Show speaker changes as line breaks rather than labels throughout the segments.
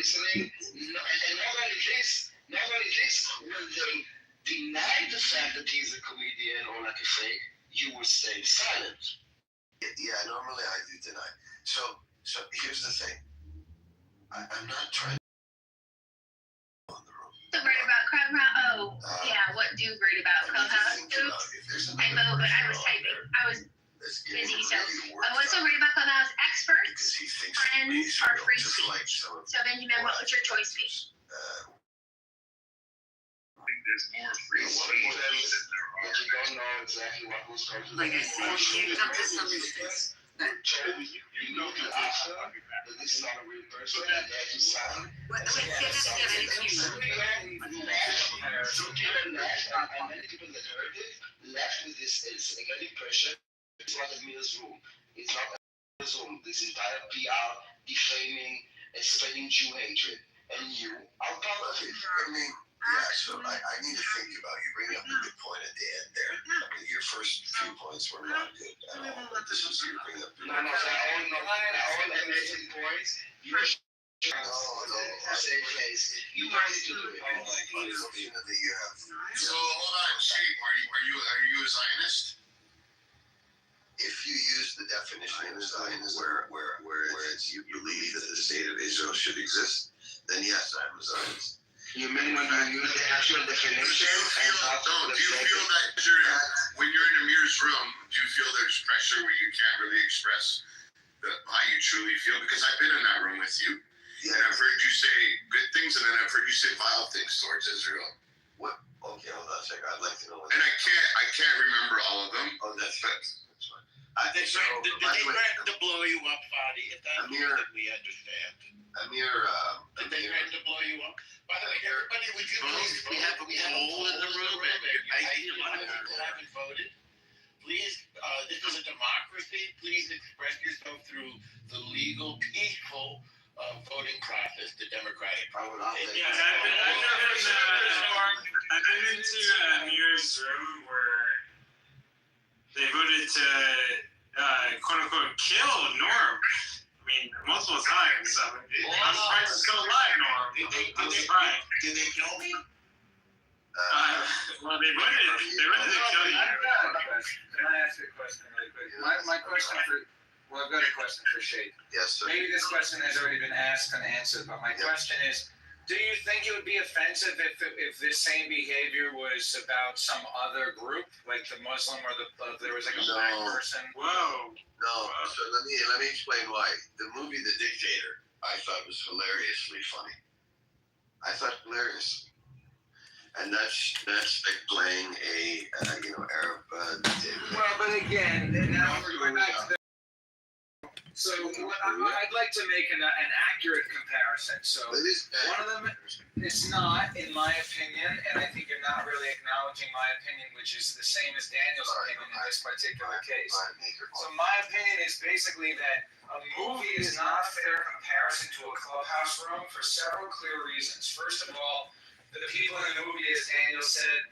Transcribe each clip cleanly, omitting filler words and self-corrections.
listening. And not only this, when they deny the fact that he's a comedian or like a fake, you will stay silent.
Yeah, normally I do deny. So here's the thing. I'm not trying to on the room.
So worried about Clubhouse? Yeah, what do you worried about Clubhouse? I vote, but I was typing. I was busy, so I was so worried about Clubhouse. Experts, friends, or free speech. So Benjamin, what would your choice be?
There's more free speech than there are.
You don't know exactly what was going to
Like I said, you come to some instance.
You know the after that this is not a real person, and they have to sign.
Wait, say that again, I didn't hear you.
So people left, and many people that heard it left with this again impression. It's not a Miller's room. It's not a Miller's room. This entire PR defaming and spreading Jew hatred, and you are part of it.
I mean, yeah, so I need to think about you bring up a good point at the end there. I mean, your first few points were not good at all, but this is you bring up.
No, all amazing points. You say place. You wanted to do it.
Unfortunately, you have.
So hold on, Steve. Are you a Zionist?
If you use the definition of Zionism where it's you believe that the state of Israel should exist, then yes, I'm a Zionist.
You mean when you use the actual definition?
Do you feel that when you're in Amir's room, do you feel there's pressure where you can't really express how you truly feel? Because I've been in that room with you, and I've heard you say good things, and then I've heard you say vile things towards Israel.
What? Okay, hold on a second. I'd like to know.
And I can't remember all of them.
Oh, that's fine.
Did they threaten to blow you up, Fadi? If that's
Amir,
that we understand.
Amir,
Did they threaten to blow you up? By the way, everybody, would you please, we have a poll in the room, and a lot of people haven't voted. Please, this is a democracy. Please express yourself through the legal, peaceful voting process, the democratic process.
Yeah, I've been into Amir's room where they voted to quote unquote kill Norm. I mean, multiple times. I'm surprised it's still alive, Norm. I'm surprised.
Did they kill me?
Well, they voted to kill you.
Can I ask you a question really quick? My question I've got a question for Shade.
Yes, sir.
Maybe this question has already been asked and answered, but my question is, do you think it would be offensive if this same behavior was about some other group, like the Muslim or there was like a black person?
Whoa.
No, so let me explain why. The movie The Dictator, I thought was hilariously funny. I thought hilarious. And that's like playing a Arab dictator.
Well, but again, now we're going back to the. So I'd like to make an accurate comparison. So one of them, it's not, in my opinion, and I think you're not really acknowledging my opinion, which is the same as Daniel's opinion in this particular case. So my opinion is basically that a movie is not a fair comparison to a clubhouse room for several clear reasons. First of all, the people in the movie, as Daniel said,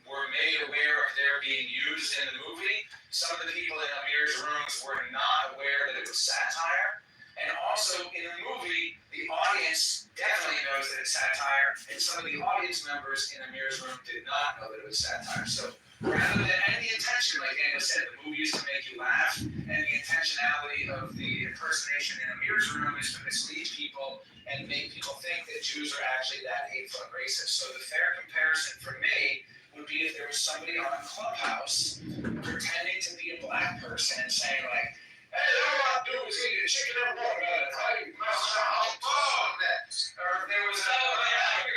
were made aware of their being used in the movie. Some of the people in Amir's rooms were not aware that it was satire. And also in the movie, the audience definitely knows that it's satire, and some of the audience members in Amir's room did not know that it was satire. So rather than any intention, like Daniel said, the movie is to make you laugh, and the intentionality of the impersonation in Amir's room is to mislead people and make people think that Jews are actually that hateful and racist. So the fair comparison for me would be if there was somebody on a clubhouse pretending to be a black person and saying like, hey, all I'm doing is eating a chicken and water. Or if there was I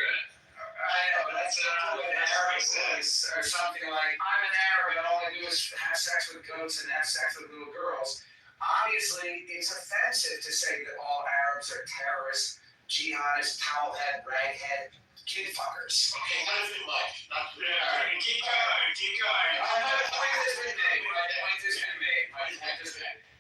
know, but that's not what an Arab says. Or something like, I'm an Arab and all I do is have sex with goats and have sex with little girls. Obviously, it's offensive to say that all Arabs are terrorists, jihadists, towelhead, raghead, kid fuckers.
Okay, not too much. Not too much.
Keep going.
My point has been made.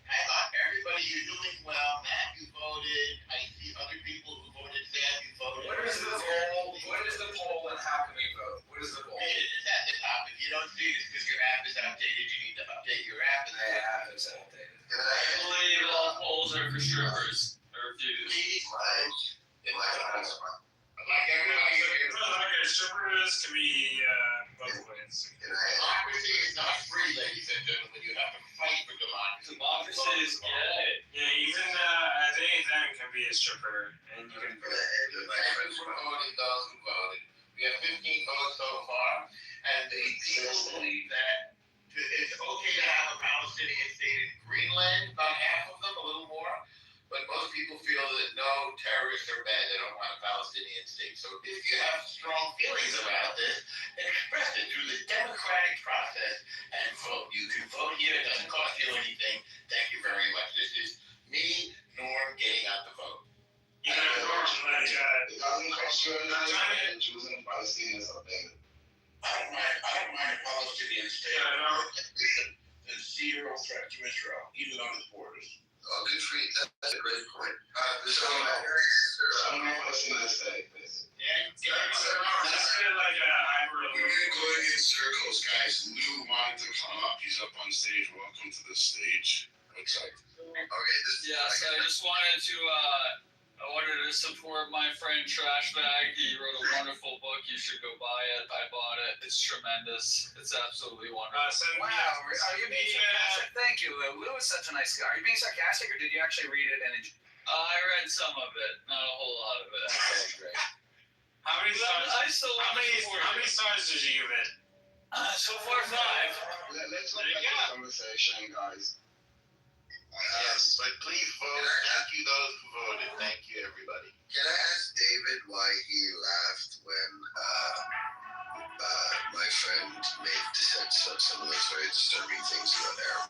Hang on, everybody, you're doing well. Matt, you voted. I see other people who voted. Sam, you voted.
What is the poll? What is the poll and how can we vote? What is the poll?
It's at the top. If you don't see this because your app is outdated, you need to update your app. And
The app is outdated.
I believe all polls are for strippers. Or dudes.
Please,
My
and you can.
Thank you for voting, those who voted. We have 15 votes so far, and the people believe that it's okay to have a Palestinian state in Greenland, about half of them, a little more, but most people feel that no, terrorists are bad, they don't want a Palestinian state. So if you have strong feelings about this, express it through the democratic process and vote. You can vote here, it doesn't cost you anything. Thank you very much. This is me, Norm, getting out the vote.
It doesn't cost you anything, and Jews and Palestinians are bad.
I don't mind a Palestinian state. There's zero threat to Israel, even on its borders.
Oh, good for you. That's a great point.
So no Palestinian state, please.
Let's get like a hybrid.
We've been going in circles, guys. Lou wanted to come up. He's up on stage. Welcome to the stage. What's up?
Okay,
Yes, I just wanted to support my friend Trashbag. He wrote a wonderful book. You should go buy it. I bought it. It's tremendous. It's absolutely wonderful.
Wow, are you being sarcastic? Thank you, Lou. Lou is such a nice guy. Are you being sarcastic, or did you actually read it and enjoy?
I read some of it, not a whole lot of it.
Okay, great.
How many stars? How many stars did you give it?
So far, 5.
Let's go back to the conversation, guys.
Yes, but please vote. Thank you, those who voted. Thank you, everybody.
Can I ask David why he laughed when my friend said some of those very disturbing things about Arab?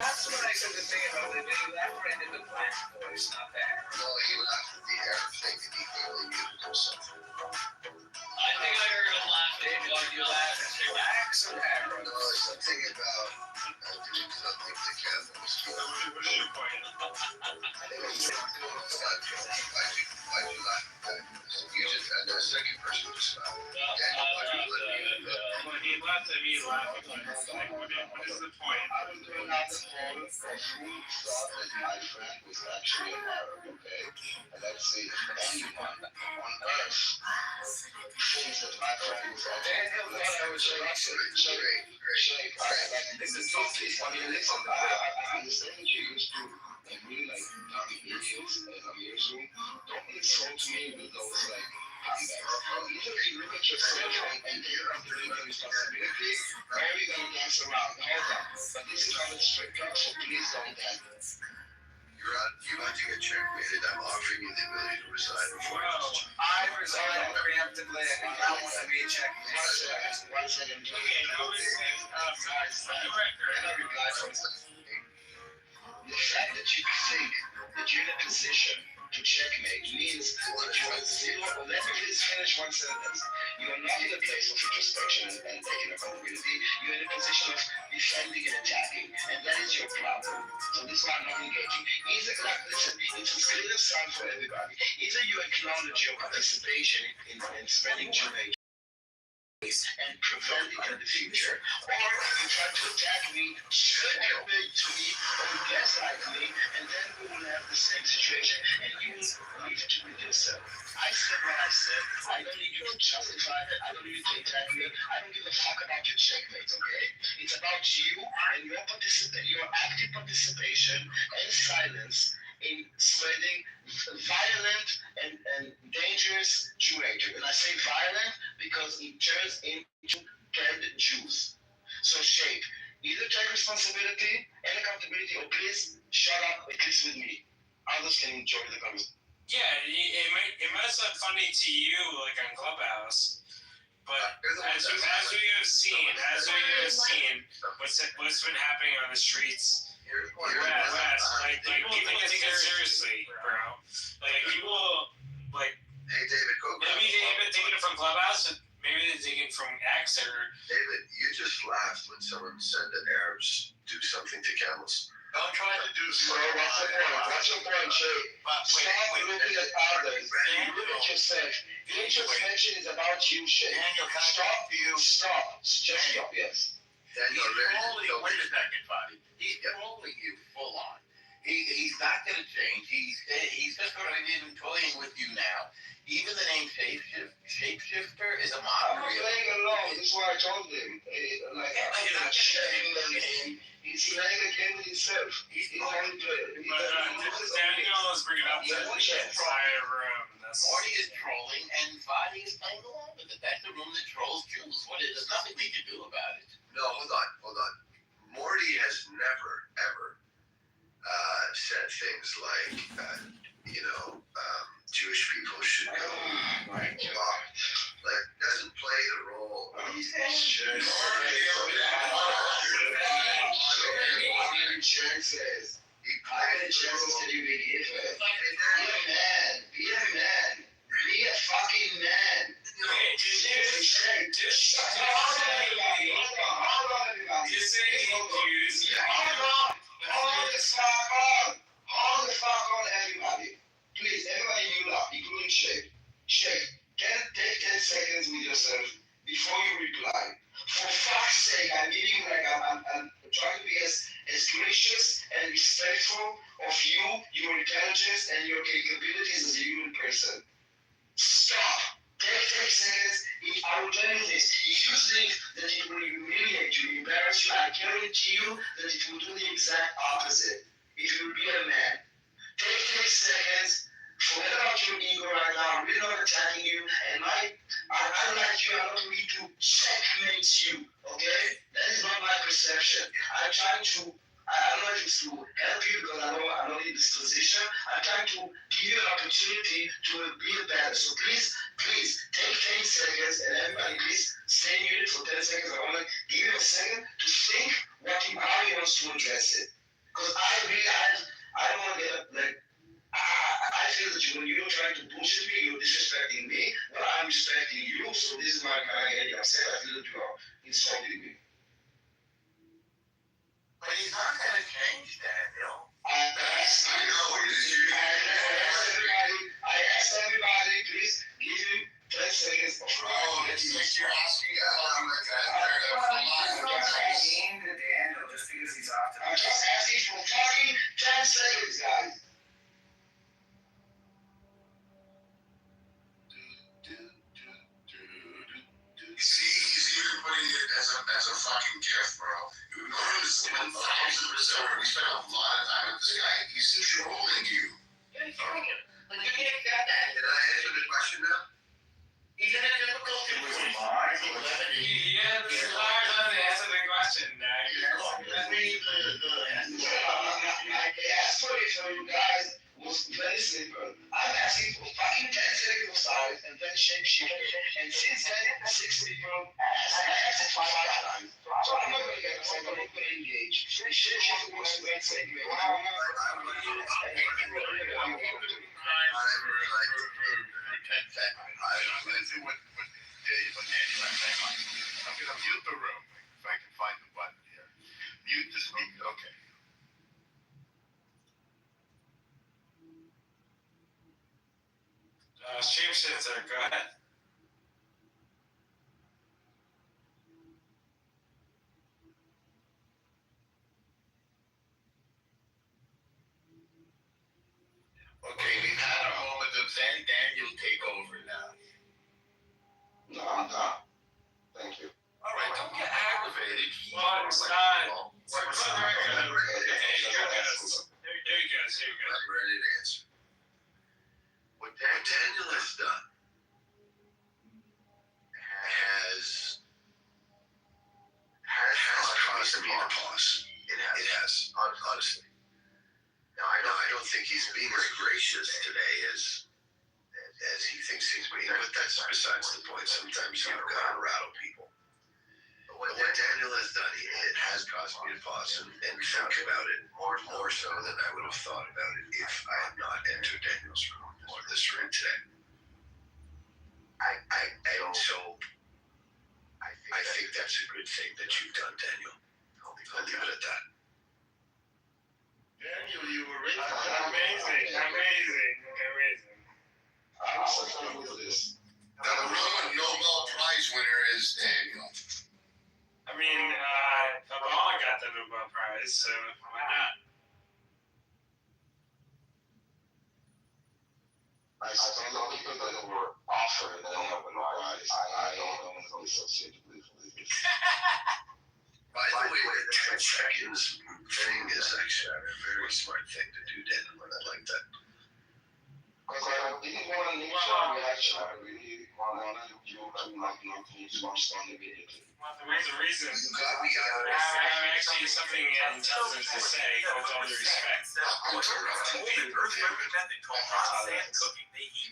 That's what I said the thing about it. They laughed right in the black voice, not that.
No, he laughed at the Arab thing and he only muted himself.
I think I heard him laughing.
Did you laugh at blacks or Arabs?
No, something about doing something to cannibals.
What's your point?
Why'd you laugh at that? You just, and the second person just laughed.
When he left at me laughing, like, what is the point?
I was doing out the poll for who thought that my friend was actually an Arab, okay? And let's see if anyone on earth thinks that my friend was
Daniel thought I was
this is totally funny. Listen, I understand you used to really like dumb videos in a newsroom. Don't insult me with those like handbags. Either you look at yourself and take accountability and responsibility, or you're gonna dance around. Hold on. But this is how it's strict, so please don't dance.
You want to get checkmated. I'm offering you the ability to resign before
I resigned preemptively. I don't want to be checked.
One second.
Okay, nobody's saying, guys, for the record.
The fact that you think that you're in a position to checkmate means that you are zero. Let me please finish one sentence. You are not in a place of introspection and taking accountability. You're in a position of defending and attacking, and that is your problem. So this is why I'm not engaging. Listen, it's as clear as sun for everybody. Either you acknowledge your participation in spreading Jew hate and prevent it in the future, or you try to attack me, sugar to me, or gaslight me, and then we will have the same situation, and you will leave it with yourself. I said what I said. I don't need you to justify it. I don't need you to attack me. I don't give a fuck about your checkmates, okay? It's about you and your active participation and silence in spreading violent and dangerous Jew hatred. And I say violent because it turns into dead Jews. So shape, either take responsibility and accountability, or please shut up, at least with me. Others can enjoy the conversation.
Yeah, it might sound funny to you, like on Clubhouse, but as we have seen, what's been happening on the streets. Like people take it seriously, bro. Like people, like.
Hey, David, go.
Maybe they haven't taken it from Clubhouse, maybe they take it from X or.
David, you just laughed when someone said that Arabs do something to camels.
Don't try to do
So what's your point, Shay? Stop looking at others. Look at yourself. Introspection is about you, Shay. Stop. Just stop, yes.
Daniel,
wait a second, buddy. He's trolling you full on. He's not going to change. He's just going to be toying with you now. Even the name shapeshifter is a
I'm not
mockery.
playing along. This is what I told him. I'm not checking the game. He's playing a game with himself. He's only playing.
Daniel is bringing up the entire room.
Morty is trolling, and Vadi is playing along with it. That's the room that trolls Jules. There's nothing we can do about it.
No, hold on. Morty has never, ever said things like, Jewish people should go.
My God.
Like, doesn't play the role.
Chances. How many chances can you be given? Be a man. Be a fucking man. Hold on, everybody. Hold the fuck on, everybody. Please, everybody mute up, including Shake. Shake, take 10 seconds with yourself before you reply. For fuck's sake, I'm trying to be as gracious and respectful of you, your intelligence, and your capabilities as a human person. Stop. Take seconds. I will tell you this. If you think that it will humiliate you, embarrass you, I guarantee you that it will do the exact opposite. If you will be a man. Take seconds. Forget about your ego right now. I'm really not attacking you. And I like you. I'm not really to checkmate you. Okay? That is not my perception. I'm trying to. I don't know if it's to help you because I don't need this position. I'm trying to give you an opportunity to be better. So please take 10 seconds and everybody please stay muted for 10 seconds. I want to give you a second to think how he wants to address it. Because I don't want to get like. I feel that when you're trying to bullshit me, you're disrespecting me, but I'm respecting you, so this is my kind of getting upset. I feel that you are insulting me.
But he's not going to change, Daniel.
I asked everybody, please give him 10 seconds of
You're asking
Daniel just because he's off.
I'm just asking for fucking 10 seconds, guys.
See, he's even putting it as a fucking gift, bro. You notice 1,000%. We spent a lot of time with this guy. He's trolling you.
Yeah, he's trolling you. Like, you can't accept that.
Did I answer the question now?
He's in a difficult situation.
Yeah, this is hard to answer the question.
I asked for it from you guys was very simple. I'm asking for fucking 10 seconds of silence and then shapeshifter. And since then, 6 people asked. I asked it 5 times. So I'm not going to get upset. I'm not going to engage. The shapeshifter was a great segment.
I'm going to mute the room if I can find the button here. Mute the speaker. Okay.
Shapeshifter, go ahead.
Okay, we've had our moment of letting Daniel take over now.
No, I'm not. Thank you.
All right, don't get aggravated.
Well, it's not. There you go.
I'm ready to answer. What Daniel has done has caused me to pause. It has, honestly. Now, I don't think he's being as gracious today as he thinks he's being, but that's besides the point. Sometimes you've got to rattle people. But what Daniel has done, it has caused me to pause and think about it more so than I would have thought about it if I had not entered Daniel's room or this room today. I think that's a good thing that you've done, Daniel. I'll leave it at that.
Daniel, you were really
Amazing.
I'm suffering with this.
The Roman Nobel Prize winner is Daniel.
I mean, Obama got the Nobel Prize, so why not?
I I saw people that were offered and otherwise. I don't want to associate with this.
By the way, the 10 seconds thing is actually a very smart thing to do, Dan. I like that.
Because I didn't want an initial reaction. I really wanted you to not respond immediately.
Well, the reason
You got me out of
I have actually something intelligent to say, with all due respect.
You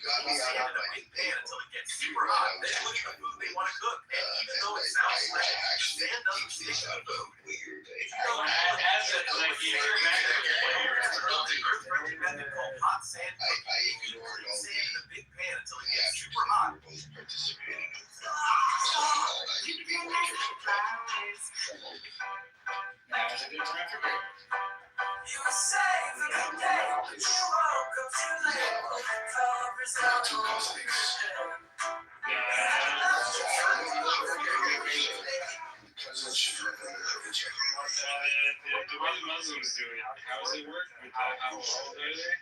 got me out of my pan until it gets super hot. Then look at the food they want to cook. And even though it sounds like sand doesn't stick to the food.
As a, like, you hear back
Hot sand
I ignored all
sand in
the
a big pan until it gets super hot.
both participating.
Now is a good time for me.
You were saved for the day, but you woke up too late. Covers down
Two cosmics.
The way the Muslims do it, how does it work? With how old are they?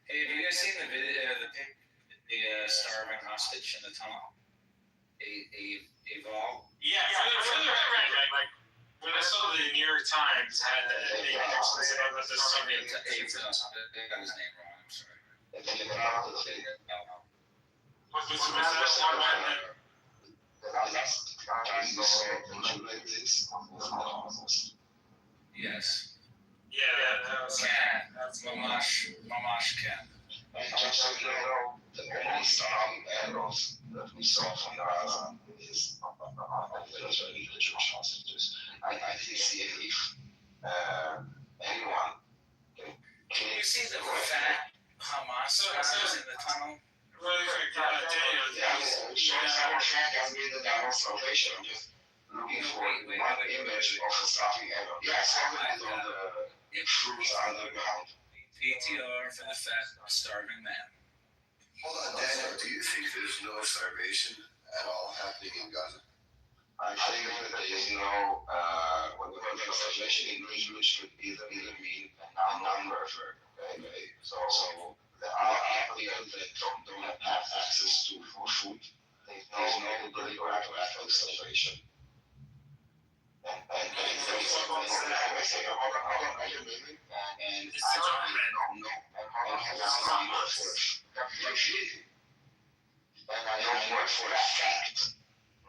Hey, have you guys seen the video, the starving hostage in the tunnel? Evolve.
Yeah, for the record, like when I saw the New York Times had that big explicit about this story.
I got his name wrong. I'm sorry.
Was that one that?
Yes.
Yeah, that was
Ken. Mamash Ken.
Just so you know, the only starving arrows that we saw from Gaza is literally the Jewish hostages. I didn't see anyone
Can you see the fat Hamas guys in the tunnel?
really quick, Daniel.
our flag has been the down salvation. I'm just looking for one image of a starving arrow. Yeah, something is on the fruits underground.
PTR for the fat starving man.
Hold on, Daniel. Do you think there's no starvation at all happening in Gaza?
I think that there is no, what the word starvation in English would either mean a number, okay? So there are people that don't have access to food. There's no deliberate actual starvation. And I know for a fact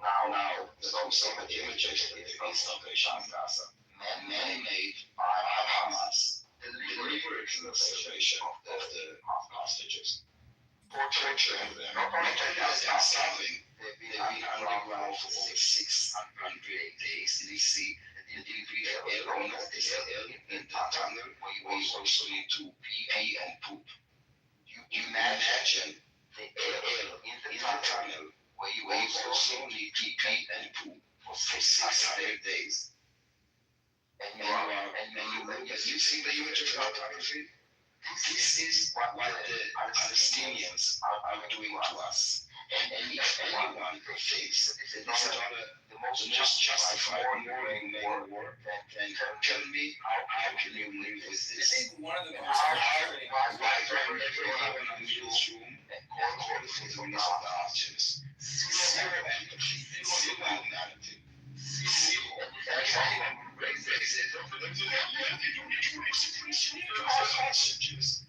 now there's also the images of the starvation in Gaza. Man-made by Hamas, deliberate starvation of the hostages. Torturing them. Not only starving, they've been underground for over 600 days. Did you see the degree of air in the tunnel where you also need to pee and poop? You imagine the air in the tunnel where you also need to pee and poop for 600 days. And you see the image of photography? This is what the Palestinians are doing to us. And if anyone thinks that this is not the most justified war, then tell me how can you live with
I
this?
think one of the most
Why do I never have an newsroom and call the police on the hostages? Zero empathy, zero humanity. Hostages.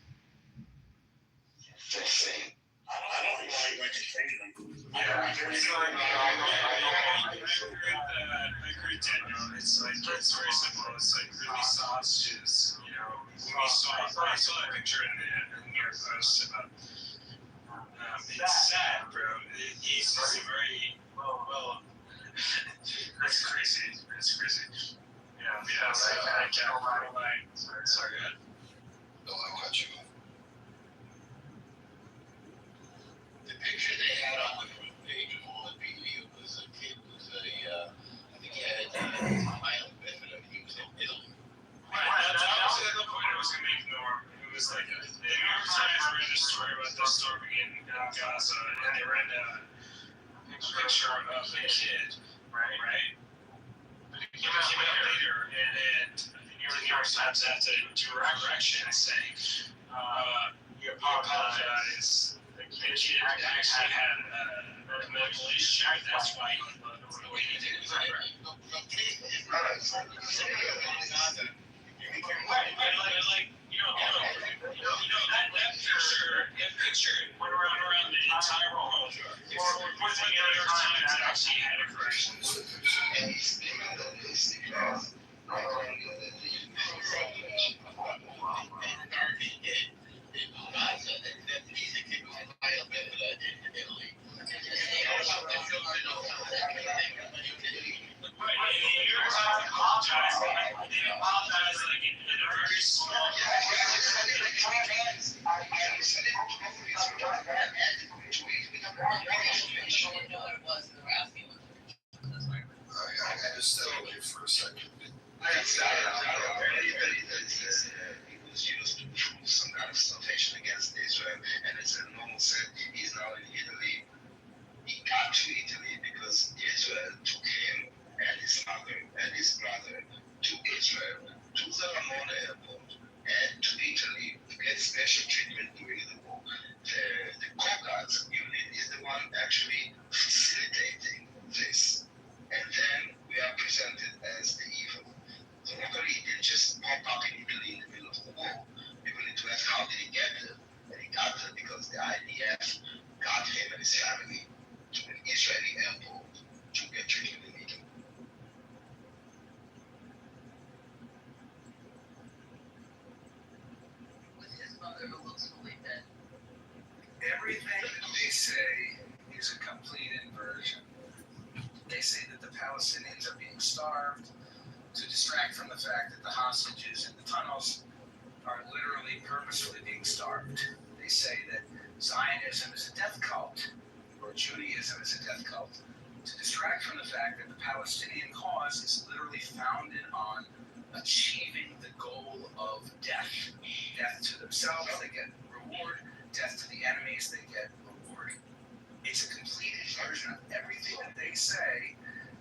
The same.
I don't know why you went to training them.
I agree with Daniel. It's very simple. It's like release the hostages. You know, when I saw that picture in the New York Post about. It's sad, bro. He's a very well. That's crazy. That's crazy. Yeah. I can't lie. Sorry, go ahead.
No, I cut you off.
The picture they had on the front page of all the media was a kid was I think he had mild bifida. He was in Italy.
Right, that was at the point I was going to make Norm. It was like, the New York Times ran a story about the storming in Gaza, and they ran a picture of the kid, right? But it came out later, and the New New York Times had to do a correction saying, we apologize. The kid actually had a medical issue. That's why he was that picture went around the entire world. More than the New York Times actually had a correction.
And he's bigger than this because not only that
They apologize like in a very small
I just step away for a second.
it was used to prove some kind of salvation against Israel, and it's a normal set. He's now in Italy. He got to Italy because Israel took him and his mother and his brother to Israel, to the Ramona airport, and to Italy to get special treatment during the war. The Cogas unit is the one actually facilitating this. And then we are presented as the evil. So luckily he didn't just pop up in Italy in the middle of the war. People need to ask how did he get there? And he got there because the IDF got him and his family to an Israeli airport to get treatment in Italy.
With his mother who looks fully dead.
Everything that they say is a complete inversion. They say that the Palestinians are being starved to distract from the fact that the hostages in the tunnels are literally purposefully being starved. They say that Zionism is a death cult, or Judaism is a death cult, to distract from the fact that the Palestinian cause is literally founded on achieving the goal of death. Death to themselves, they get reward. Death to the enemies, they get reward. It's a complete inversion of everything that they say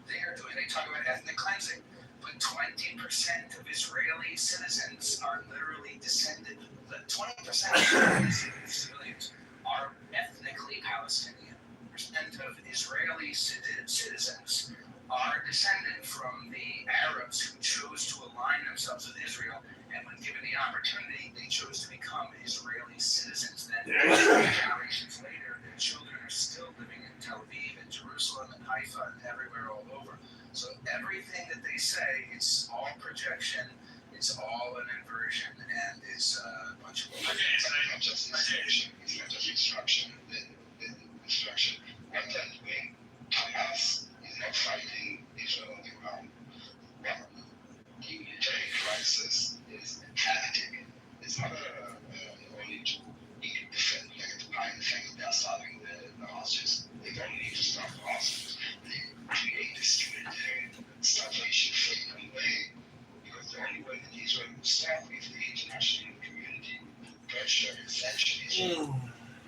they are doing. They talk about ethnic cleansing, but 20% of Israeli citizens are literally descended. 20% of Israeli civilians are ethnically Palestinian. Percent of Israeli citizens are descended from the Arabs who chose to align themselves with Israel, and when given the opportunity, they chose to become Israeli citizens. Then, generations later, their children are still living in Tel Aviv and Jerusalem and Haifa and everywhere all over. So everything that they say, it's all projection, it's all an inversion, and it's a bunch of
It's not just instruction. It's not just instruction. The instruction. What they're doing, Hamas is not fighting Israel on the ground. Well, the military crisis is a tactic. It's not only to defend, like to hide the fact that they're starving the hostages. They don't need to stop the hostages. They create this military starvation fake way, because the only way that Israel will stop if the international community will put pressure and sanction Israel.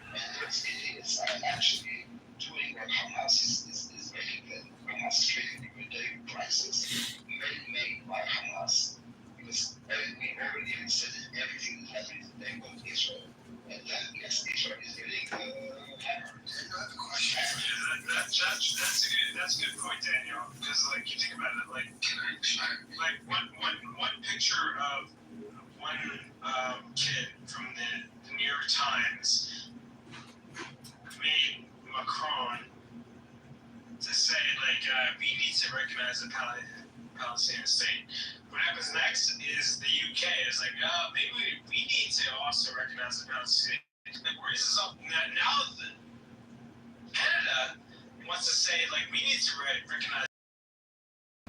And those idiots are actually doing what Hamas is making them. Hamas is creating the military crisis made by Hamas. Because we already have said that everything that happens today was Israel. And then, yes, Israel is getting hammered.
I have a question.
That's a good point, Daniel. Because like you think about it, like one picture of one kid from the New York Times made Macron to say like we need to recognize the Palestinian state. What happens next is the UK is like, maybe we need to also recognize the Palestinian state. Like, where is this up now? Canada wants to say like we need to recognize.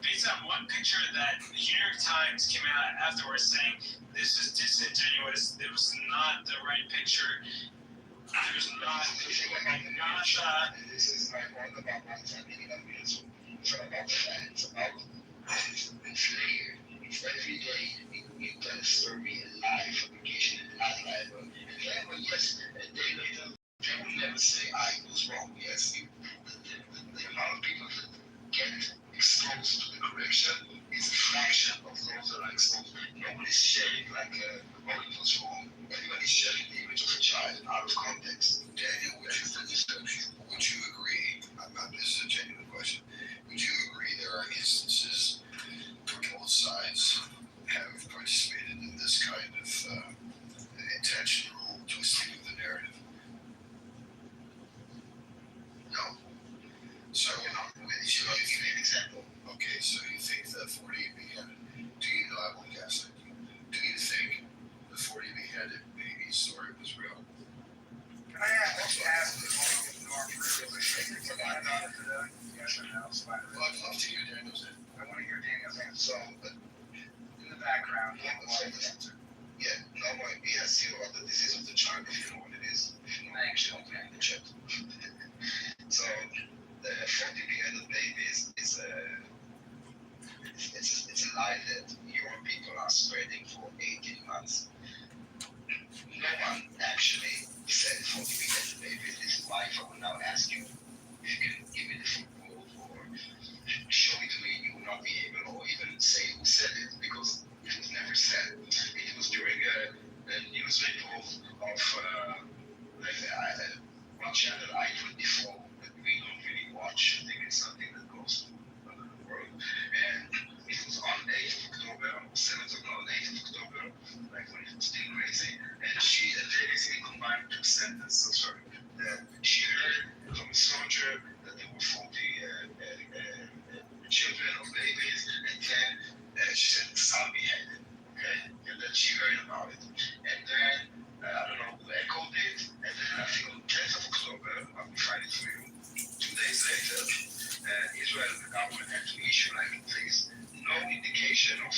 Based on one picture that the New York Times came out afterwards saying this is disingenuous, it was not the right picture. It was not.
This is like all about what's happening in America. It's all about facts, about it's layered. It's every day you tell a story, a live fabrication, a live. And then, well, yes, a day later, they will never say, I was wrong. Yes, the amount of people that get exposed to the correction is a fraction of those that are exposed. No like Oliver's room, everybody's sharing the image of a child out of context.
Daniel, would you agree? This is a genuine question. Would you agree there are instances where both sides have participated in this kind of intentional twisting of the narrative?
No.
So,
you give me an example.
Okay, so you think the 40 beheaded? Do you know? I won't guess it. Do you think the 40 beheaded baby story was real?
Can I also ask if Norm really shaking for that? Yes or no?
Well, I'd love to hear Daniel's answer.
I want to hear Daniel's answer.
So,
In the background,
he has zero on the disease of the child, if you know what it is. If you know, actually, I'll in the chat. So, the 40 beheaded babies is it's a lie that your people are spreading for 18 months. No one actually said 40 beheaded babies. This is why I will now ask you if you can give me the full quote or show it to me. You will not be able, or even say who said it, because it was never said. It was during a news report of one channel, I-24, that we don't really watch. I think it's something that goes to the world. And it was on 8th of October, 7th of 8th of October, like when it was still crazy. And they basically combined two sentences. Sorry, that she heard from a soldier that there were 40 children or babies, and then she said some beheaded. Okay, and then she heard about it, and then I don't know who echoed it, and then I think on 10th of October, I'll find it for you. 2 days later, Israel, the government had to issue like this, no indication of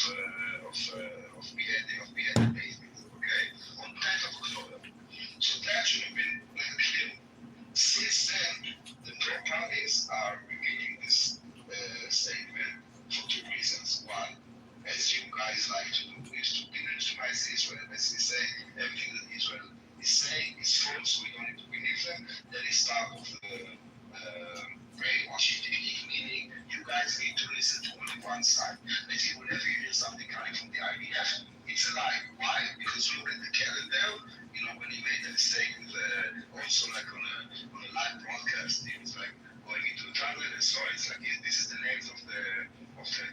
beheaded babies. Okay, on 10th of October. So that should have been clear. Since then, the pro-parties are repeating this statement for two reasons. One, as you guys like to do, is to delegitimize Israel. As we say, everything that Israel is saying is false, we don't need to believe them. That is part of the brainwashing technique, meaning you guys need to listen to only one side. Basically, whenever you hear something coming from the IDF, it's a lie. Why? Because look at the calendar. You know, when he made the mistake with also like on a live broadcast, he was like going into the translator. So it's like this is the names of the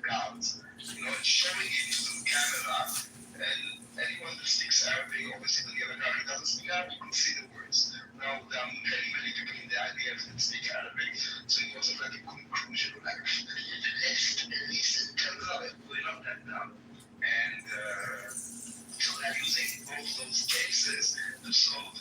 guards. You know, it's showing it to the camera, and anyone that speaks Arabic, obviously the other guy who doesn't speak Arabic can see the words. Now there are many people in the IDF that speak Arabic, so it wasn't like a conclusion like let's at least tell them we're not that dumb. And so they're using both those cases to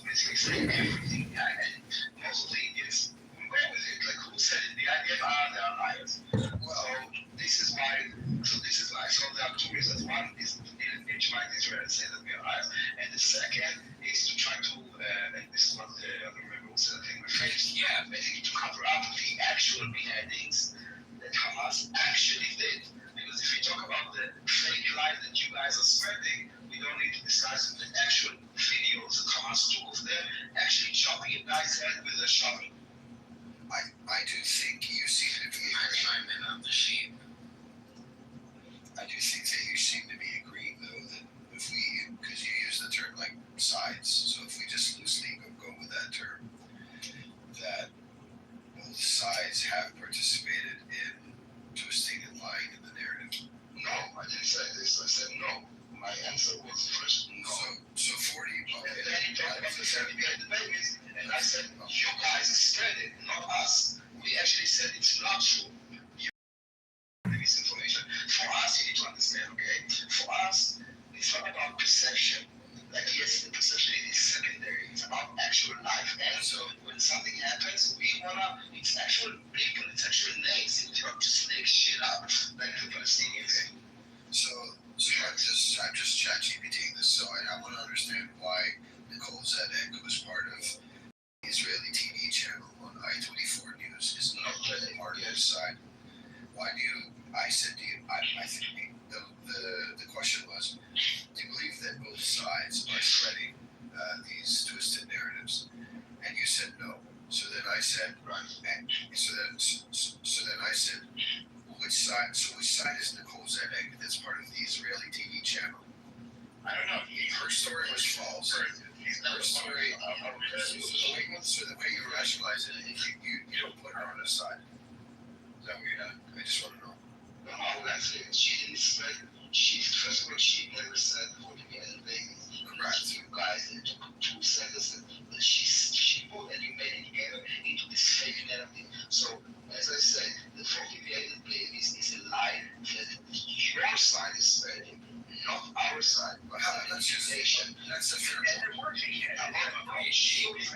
basically say everything. And most of the Indians will go with it. Like who said it? The IDF they are liars. Well, this is why. So there are two reasons. One is to legitimize Israel and say that we are liars, and the second is to try to, and this is what I don't remember who said, I think basically to cover up the actual beheadings that Hamas actually did. Because if we talk about the fake lie that you guys are spreading, we don't need to discuss the actual videos that Hamas took of them actually chopping a guy's head with a shovel.
I do think you seem to be agreeing on the sheet. I do think that you seem to be agreeing, though, that if we, because you use the term like sides, so if we just loosely go with that term, that both sides have participated in twisting and lying in the narrative.
No, I didn't say this. I said no. My answer was first no.
So 40. Okay.
And then he talked about the 70 beheaded babies, and I said you guys spread it, not us. We actually said it's not true. Misinformation. For us, you need to understand, okay? For us, it's not about perception. Like, yes, the perception is secondary. It's about actual life. And so when something happens, we wanna, it's actual people, it's actual names. It's not just make shit up like the Palestinians.
So I'm just chat GPTing this, so I want to understand why Nicole Zedek was part of the Israeli TV channel on I-24 News is not part of his side. Why do you? I said to you, I think the question was, do you believe that both sides are spreading these twisted narratives? And you said no. So then I said, right. And so then I said, which side? So which side is Nicole Zedek that's part of the Israeli TV channel?
I don't know.
Her story was false. Her story, so the way you rationalize it, you don't put her on her side. Is that what you have? I just want to know.
No, that's it. She didn't spread. First of all, she never said for the baby. Correct. You guys and two sentences that she put and you made it together into this fake narrative. So, as I said, the 40 babies is a lie that your side is spreading, not our side. But how that's just nation. That's a fair point. She was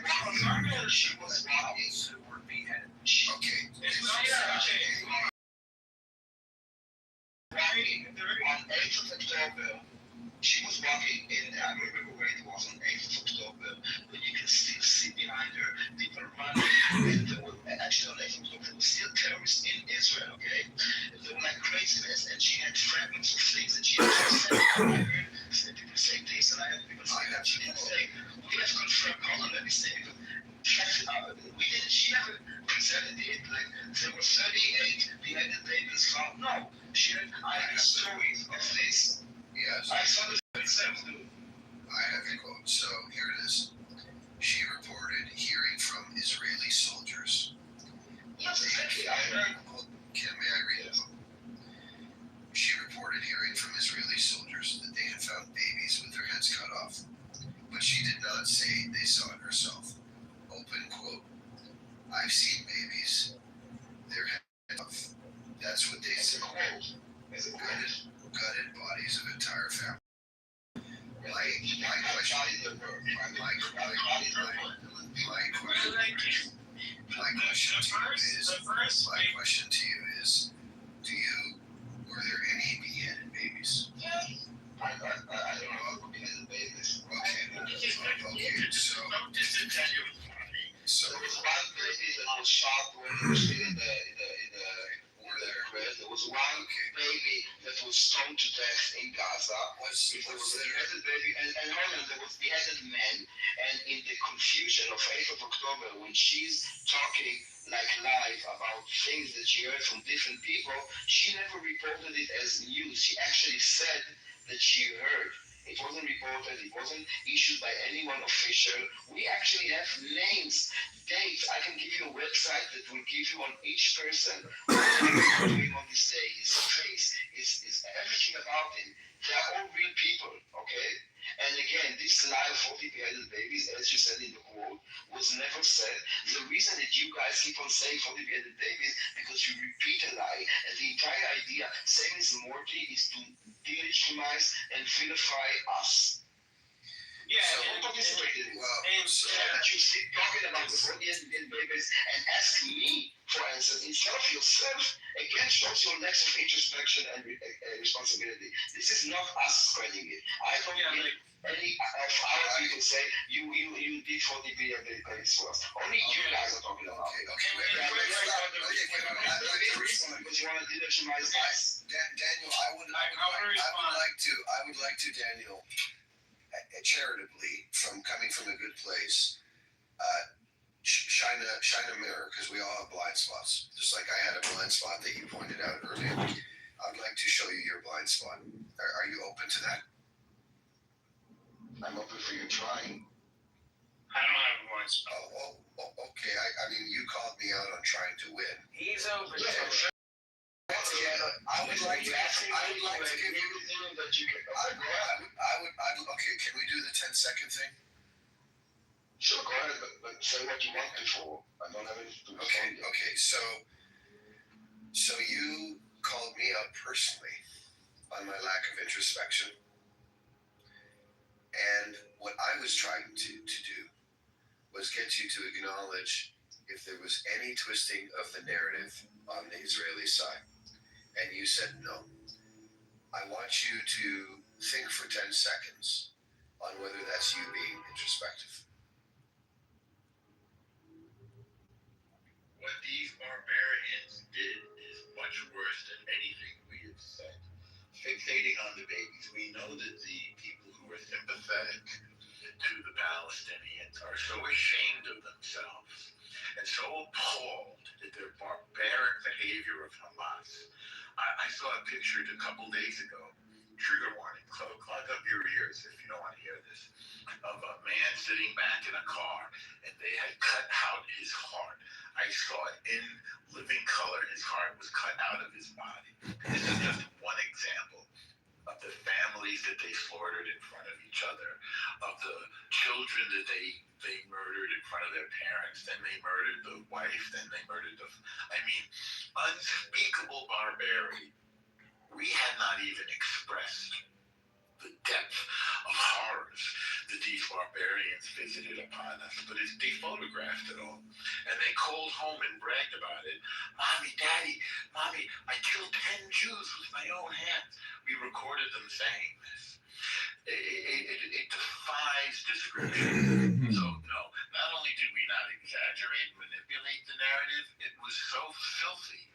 walking. Okay. Walking on 8th of October. She was walking in, I don't remember where it was, on 8th of October, but you can still see behind her people running, and there were, actually on 8th of October, there were still terrorists in Israel, okay? They were like craziness, and she had fragments of things, and she had said, I heard people say this, and I had people say that, she didn't say, we have confirmed, hold on, let me say, she never presented it, like, there were 38 beheaded babies found, no, she had, I heard stories of this.
Yes.
I saw this myself, dude.
I have the quote. So here it is. She reported hearing from Israeli soldiers.
Yes, exactly. I heard.
May I read it? She reported hearing from Israeli soldiers that they had found babies with their heads cut off, but she did not say they saw it herself. Open quote. I've seen babies, their heads off. That's what they said.
Is it
Gutted bodies of entire families. My question to you is, were there any beheaded babies?
I don't know what beheaded babies.
So
there was one baby that was shot when he was still in the there was one baby that was stoned to death in Gaza. There was a beheaded baby, and hold on, there was beheaded men, and in the confusion of 8th of October, when she's talking like live about things that she heard from different people, she never reported it as news. She actually said that she heard. It wasn't reported, it wasn't issued by anyone official. We actually have names, dates. I can give you a website that will give you on each person what he's doing on this day, his face, is everything about him. They are all real people, okay? And again, this lie of 40 beheaded babies, as you said in the quote, was never said. The reason that you guys keep on saying 40 beheaded babies because you repeat a lie, and the entire idea, same as Morty, is to delegitimize and vilify us.
Yeah,
so who participated in it? So that you keep talking about the 40 babies and ask me, for instance, instead of yourself, again shows your lack of introspection and responsibility. This is not us spreading it. I don't believe any of our people say you did 40 billion babies for us. Only you guys are talking about it. Because you want to delegitimize us.
Daniel, I would like to, Daniel, charitably, coming from a good place, shine a mirror, because we all have blind spots. Just like I had a blind spot that you pointed out earlier. I'd like to show you your blind spot. Are you open to that?
I'm open for you trying.
I don't have a blind spot.
Okay. I mean, you called me out on trying to win.
He's open to it.
I would like to give you. Okay, can we do the 10-second thing?
Sure, go ahead, but say what you want before. I don't have anything to
Okay. So you called me out personally on my lack of introspection. And what I was trying to do was get you to acknowledge if there was any twisting of the narrative on the Israeli side. And you said no. I want you to think for 10 seconds on whether that's you being introspective.
What these barbarians did is much worse than anything we have said. Fixating on the babies, we know that the people who are sympathetic to the Palestinians are so ashamed of themselves and so appalled at their barbaric behavior of Hamas. I saw a picture a couple days ago, trigger warning,
clog up your ears if you don't want to hear this, of a man sitting back in a car and they had cut out his heart. I saw it in living color. His heart was cut out of his body. This is just one example of the families that they slaughtered in front of each other, of the children that they murdered in front of their parents, then they murdered the wife, then they murdered unspeakable barbarity. We had not even expressed the depth of horrors that these barbarians visited upon us, but they photographed it all, and they called home and bragged about it. Mommy, Daddy, Mommy, I killed 10 Jews with my own hands. We recorded them saying this. It defies description. So no, not only did we not exaggerate and manipulate the narrative, it was so filthy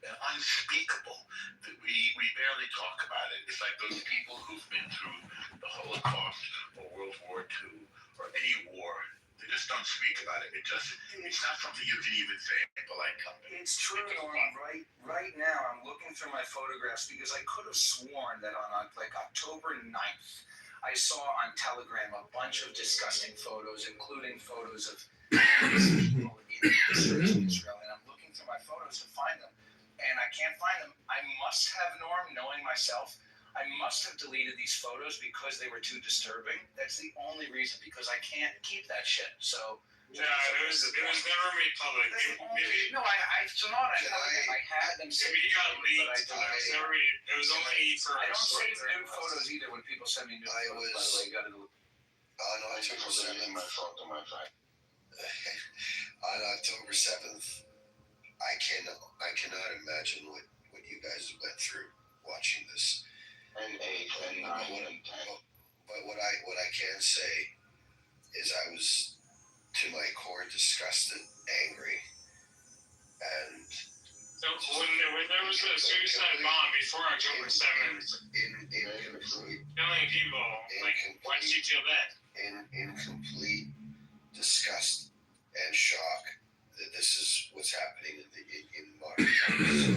and unspeakable that we barely talk about it. It's like those people who've been through the Holocaust or World War II or any war. They just don't speak about it. It's not something you can even say in polite company.
It's true, Norm. Right now, I'm looking through my photographs because I could have sworn that on like October 9th, I saw on Telegram a bunch of disgusting photos, including photos of people in Israel, and I'm looking through my photos to find them, and I can't find them. I must have, Norm, knowing myself, I must have deleted these photos because they were too disturbing. That's the only reason, because I can't keep that shit. So
yeah, it was never made public.
No, I saw it. I had them saved.
Maybe it got leaked, but it was only for.
I don't save nude photos either when people send me nude photos. By the way, you gotta do.
On October 7th, on October 7th, I cannot imagine what you guys went through watching this.
And 8 and 9 and 10.
But what I can say is I was to my core disgusted, angry, and
So when there was a suicide bomb before October 7th, killing people, like, why did you feel that?
in complete disgust and shock that this is what's happening in modern times. So,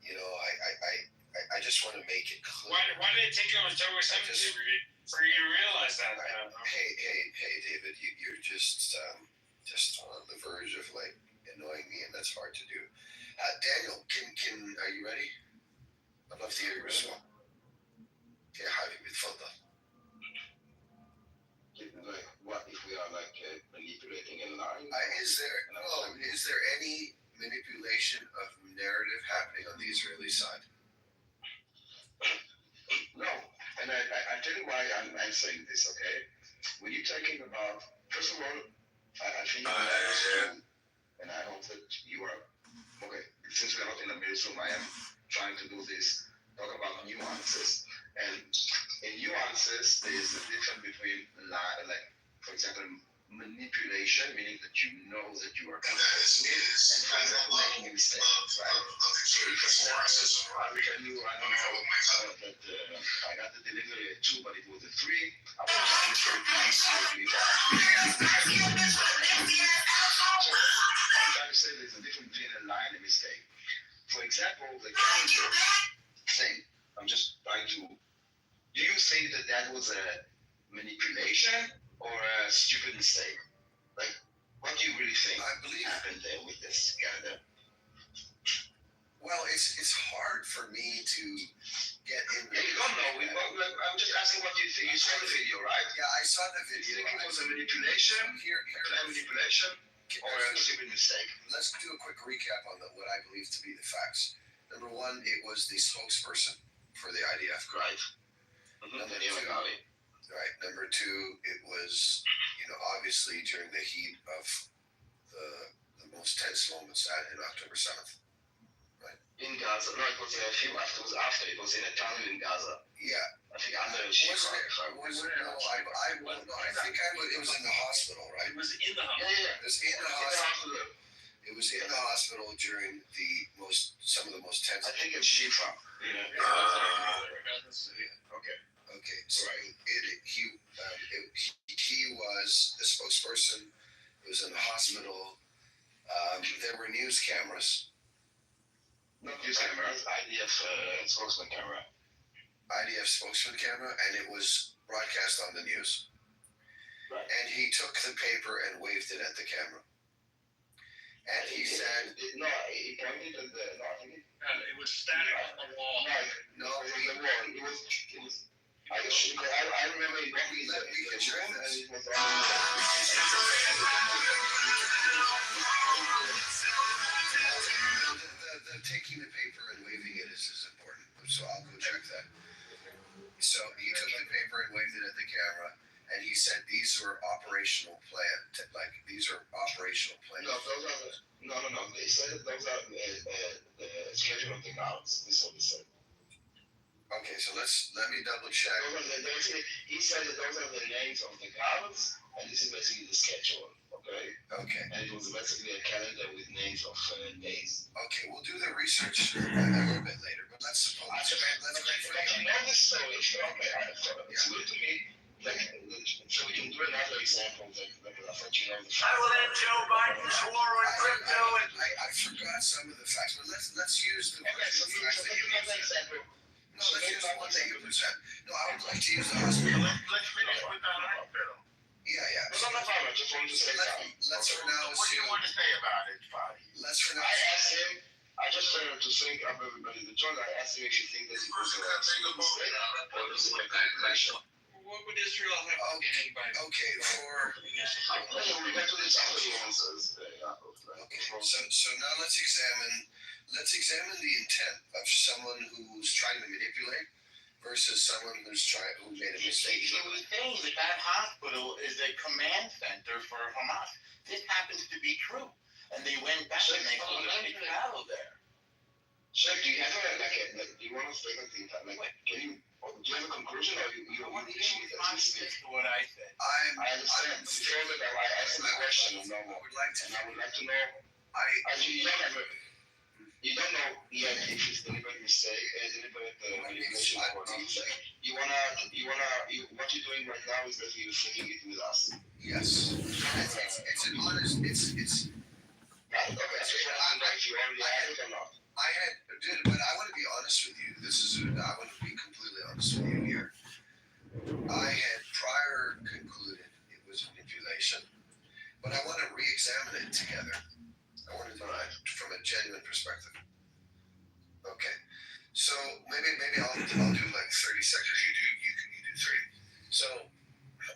you know, I just want to make it clear.
Why did it take you October 7th for you to realize that?
Hey, David, you're just on the verge of like annoying me, and that's hard to do. Daniel, are you ready? I'd love to hear your response. Yeah, حبيبي اتفضل.
What if we are like manipulating and lying?
Is there any manipulation of narrative happening on the Israeli side?
No, and I tell you why I'm saying this, okay? When you're talking about, first of all, I think and I hope that you are, okay, since we're not in the newsroom, I am trying to do this, talk about nuances. And in nuances, there is a difference between, like, for example, manipulation, meaning that you know that you are complicit, and for example, making a mistake, right? So, for example, I will tell you, I don't know, that I got the delivery at 2, but it was at 3. I was just listening to I'm trying to say there's a difference between a lie and a mistake. For example, the calendar thing, I'm just trying to, do you think that was a manipulation or a stupid mistake? Like, what do you really think happened there with this calendar?
Well, it's hard for me to get in.
Yeah, you don't know. I'm just asking what you think. You saw the video, right?
Yeah, I saw the
Do
video.
you think it was a manipulation, manipulation, or a stupid mistake?
Let's do a quick recap on what I believe to be the facts. Number 1, it was the spokesperson for the IDF.
Right.
Right. Number 2, it was, obviously during the heat of the most tense moments in October 7th.
In Gaza. No, it was a few afterwards. It was in a tunnel in Gaza.
Yeah.
I think under a sheet.
It was in the hospital, right?
It was in the hospital.
Yeah.
It was in the hospital. It was in the hospital during some of the most tense.
I think it's Shifa.
Okay. So he was the spokesperson. It was in the hospital. There were news cameras.
Not news cameras. IDF spokesman camera.
IDF spokesman camera, and it was broadcast on the news.
Right.
And he took the paper and waved it at the camera. And he said,
No, he pointed at the. No, I think
It was static on the wall.
No, it was the wall. It was. I remember it being
let me get you
and
this.
it was
The taking the paper and waving it is important, so I'll go check that. So he took the paper and waved it at the camera, and he said these were operational plans. Like these are operational plans.
No, those are no. They said that those are the schedule of the guards. This is what they said.
Okay, so let me double check.
He said that those are the names of the guards, and this is basically the schedule. Okay.
Okay.
And it was basically a calendar with names of days.
Okay, we'll do the research a little bit later, but let's go.
Let's know this story. Okay, it's good to me. So we can do another example. I thought you know the
I will end Joe Biden's war on crypto and
I forgot some of the facts, but let's use the facts that you present. No, let's use the one that you present. No, I would like to use the hospital.
Let's finish with that hospital.
Yeah.
No problem. I just wanted to say something.
Let's for now
What do you want to say about it, Fadi?
Let's for now.
I asked him. I just wanted to think of everybody that joined. I asked him if you think that it was a mistake or is it a calculation.
What would Israel have to gain by?
Okay,
We got to this after the answers.
Okay, so now let's examine the intent of someone who's trying to manipulate versus someone who made a mistake.
He was saying that hospital is a command center for Hamas. This happens to be true, and they went back and they traveled there.
Chef, do you have do you want to say something? Do you have a conclusion, or you reaching it as you speak?
What I said.
I understand. Before that, I asked him a question, and I would like to know. You don't know yet if it's deliberate mistake, deliberate manipulation or not. You wanna. What you're doing right now is that you're thinking it with us.
Yes. It's an honest. It's.
Okay. So if you already had it or not.
But I want to be honest with you. I want to be completely honest with you here. I had prior concluded it was manipulation, but I want to re-examine it together. I want to do it from a genuine perspective. Okay, so maybe I'll do like 30 seconds. You do 30. So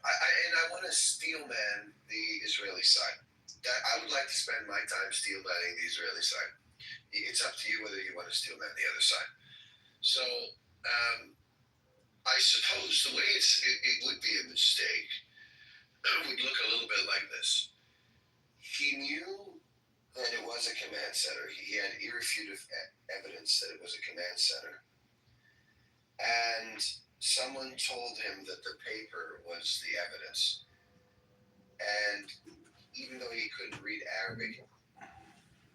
I want to steel man the Israeli side. I would like to spend my time steel manning the Israeli side. It's up to you whether you want to steel man the other side. So I suppose the way it would be a mistake would look a little bit like this. He knew that it was a command center. He had irrefutable evidence that it was a command center. And someone told him that the paper was the evidence. And even though he couldn't read Arabic,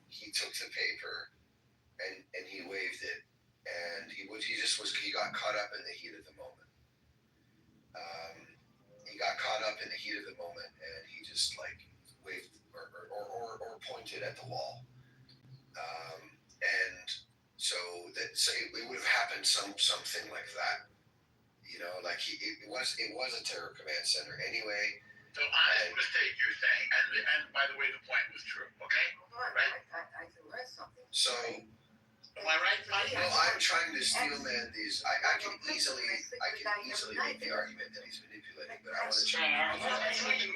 he took the paper and he waved it, and he got caught up in the heat of the moment. And he just like waved or pointed at the wall. And so that it would have happened something like that. You know, like it was a terror command center anyway.
So honest mistake you're saying, and by the way, the point was true. Okay. Right.
I can learn something.
So.
Am I right?
Well, I'm trying to steel man these. I can easily make the argument that he's manipulating, but I want to try.
I'm asking your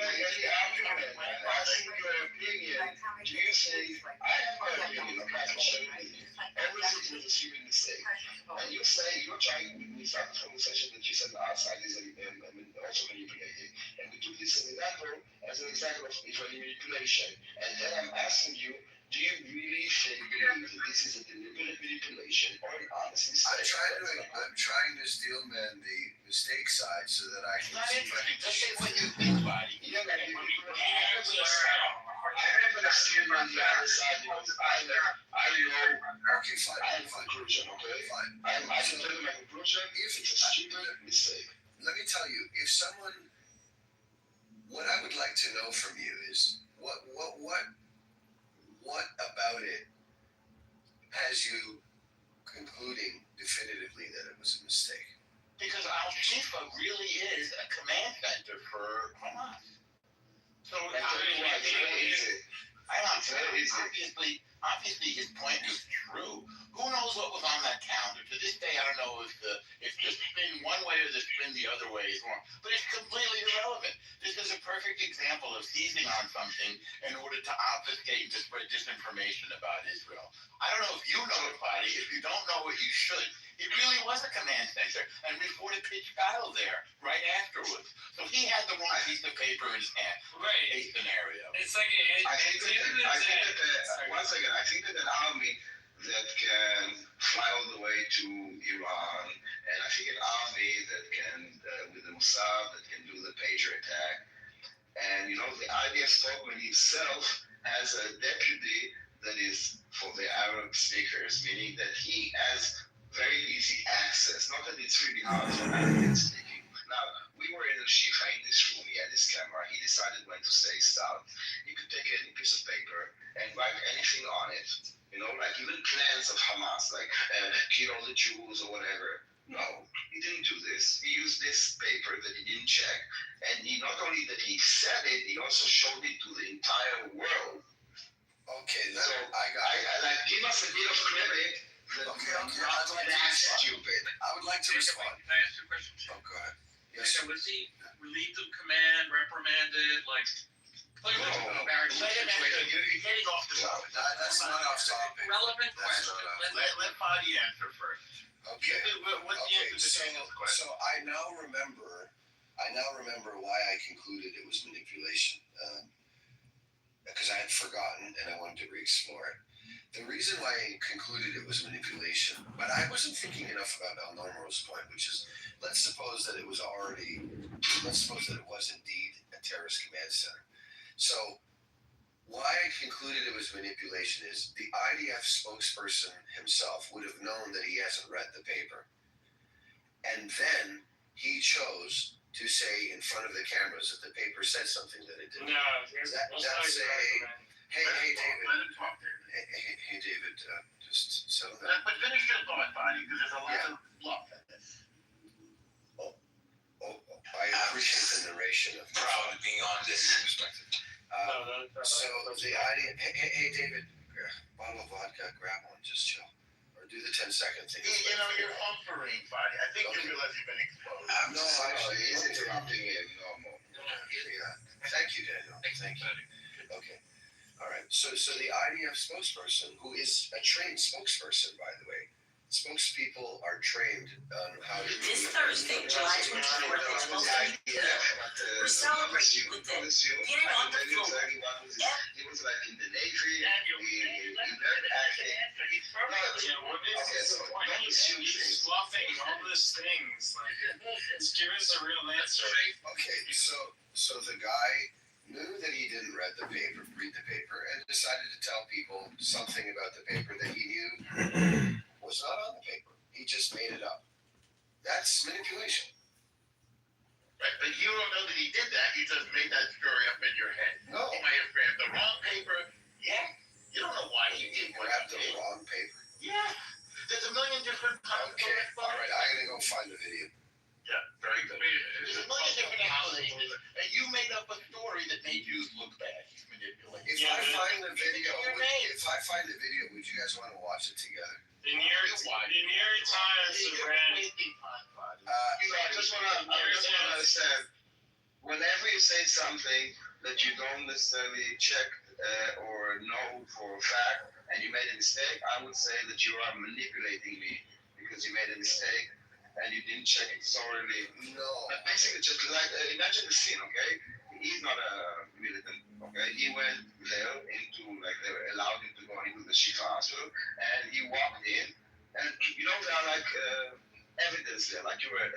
opinion. Do you say I have my opinion? Okay, I'm sharing with you. Everything was a stupid mistake, and you say you're trying. We started the conversation that you said outside is also manipulating, and we took this as an example of Israeli manipulation, and then I'm asking you. Do you really believe that this is a deliberate manipulation or an honest mistake?
I'm trying to steel man the mistake side so that I can see.
Just say what you think, buddy.
I'm not going to steel man the other side because I know.
Okay, fine.
I have a conclusion, okay?
Fine.
I can tell you my conclusion. If it's a stupid mistake.
Let me tell you, what I would like to know from you is what about it has you concluding definitively that it was a mistake?
because Al-Shifa really is a command center for Hamas. So obviously his point was true. Who knows what was on that calendar? To this day, I don't know if the spin one way or the spin the other way is wrong. But it's completely irrelevant. This is a perfect example of seizing on something in order to obfuscate and to spread disinformation about Israel. I don't know if you know it, Fadi. If you don't know it, you should. It really was a command center, and we fought a pitched battle there right afterwards. So he had the wrong piece of paper in his hand.
Right.
A scenario.
It's like
I think that an army that can fly all the way to Iran, and I think an army that can, with the Mossad, that can do the pager attack, and the IDF spokesman himself has a deputy that is for the Arab speakers, meaning that he has very easy access. Not that it's really hard for Arabic speaking. Now, we were in a Shifa in this room, he had his camera, he decided when to say start. He could take any piece of paper and write anything on it. Like even plans of Hamas, like kill all the Jews or whatever. No, he didn't do this. He used this paper that he didn't check. And he not only that he said it, he also showed it to the entire world. Okay, so I give us a bit of credit. Okay, not that stupid. I would like to respond.
Can I ask you a question?
Oh, go ahead. Yes.
So was he relieved of command, reprimanded, like?
You're getting off the topic.
That's not off topic.
Relevant question.
Let Fadi answer first.
Okay.
What's the answer to Daniel's question?
So I now remember why I concluded it was manipulation. Because I had forgotten and I wanted to re-explore it. The reason why I concluded it was manipulation, but I wasn't thinking enough about El Normo's point, which is, let's suppose that it was indeed a terrorist command center. So why I concluded it was manipulation is the IDF spokesperson himself would have known that he hasn't read the paper. And then he chose to say in front of the cameras that the paper said something that it didn't.
No,
That's hey, David.
Let him talk there.
Hey, David, just settle down.
But finish your thought, Fadi, because there's a lot of fluff in this.
I appreciate the narration of
Proud of being on this perspective.
So the idea, hey, David, bottle of vodka, grab one, just chill. Or do the 10-second thing.
You're humpering, Fadi. I think you realize you've been exposed.
No, actually, he's interrupting him. Normal. Yeah. Thank you, Daniel. Thank you. Okay. All right. So the IDF spokesperson, who is a trained spokesperson, by the way, spokespeople are trained on how to.
This Thursday, July 24th, we're celebrating with the Get It On the Floor.
He was like in the Navy. He learned acting.
He's fluffing all these things. Just give us a real answer.
Okay, so the guy knew that he didn't read the paper, and decided to tell people something about the paper that he knew was not on the paper. He just made it up. That's manipulation.
Right, but you don't know that he did that. You just made that story up in your head.
No.
He might have grabbed the wrong paper. Yeah. You don't know why he did what
Grabbed
he
the
did.
wrong paper.
Yeah. There's a million different
Okay, all right, I'm gonna go find the video.
Yeah, very good. There's a million different explanations, and you made up a story that made you look bad. He's manipulating.
If I find the video, would you guys want to watch it together?
The New York Times ran.
I just want to understand. Whenever you say something that you don't necessarily check or know for a fact, and you made a mistake, I would say that you are manipulating me because you made a mistake and you didn't check it thoroughly. No. But basically, just like imagine the scene, okay? He's not a militant, okay? He went there they allowed him to go into the Shifa hospital, and he walked in, and there are like evidence there, like you were a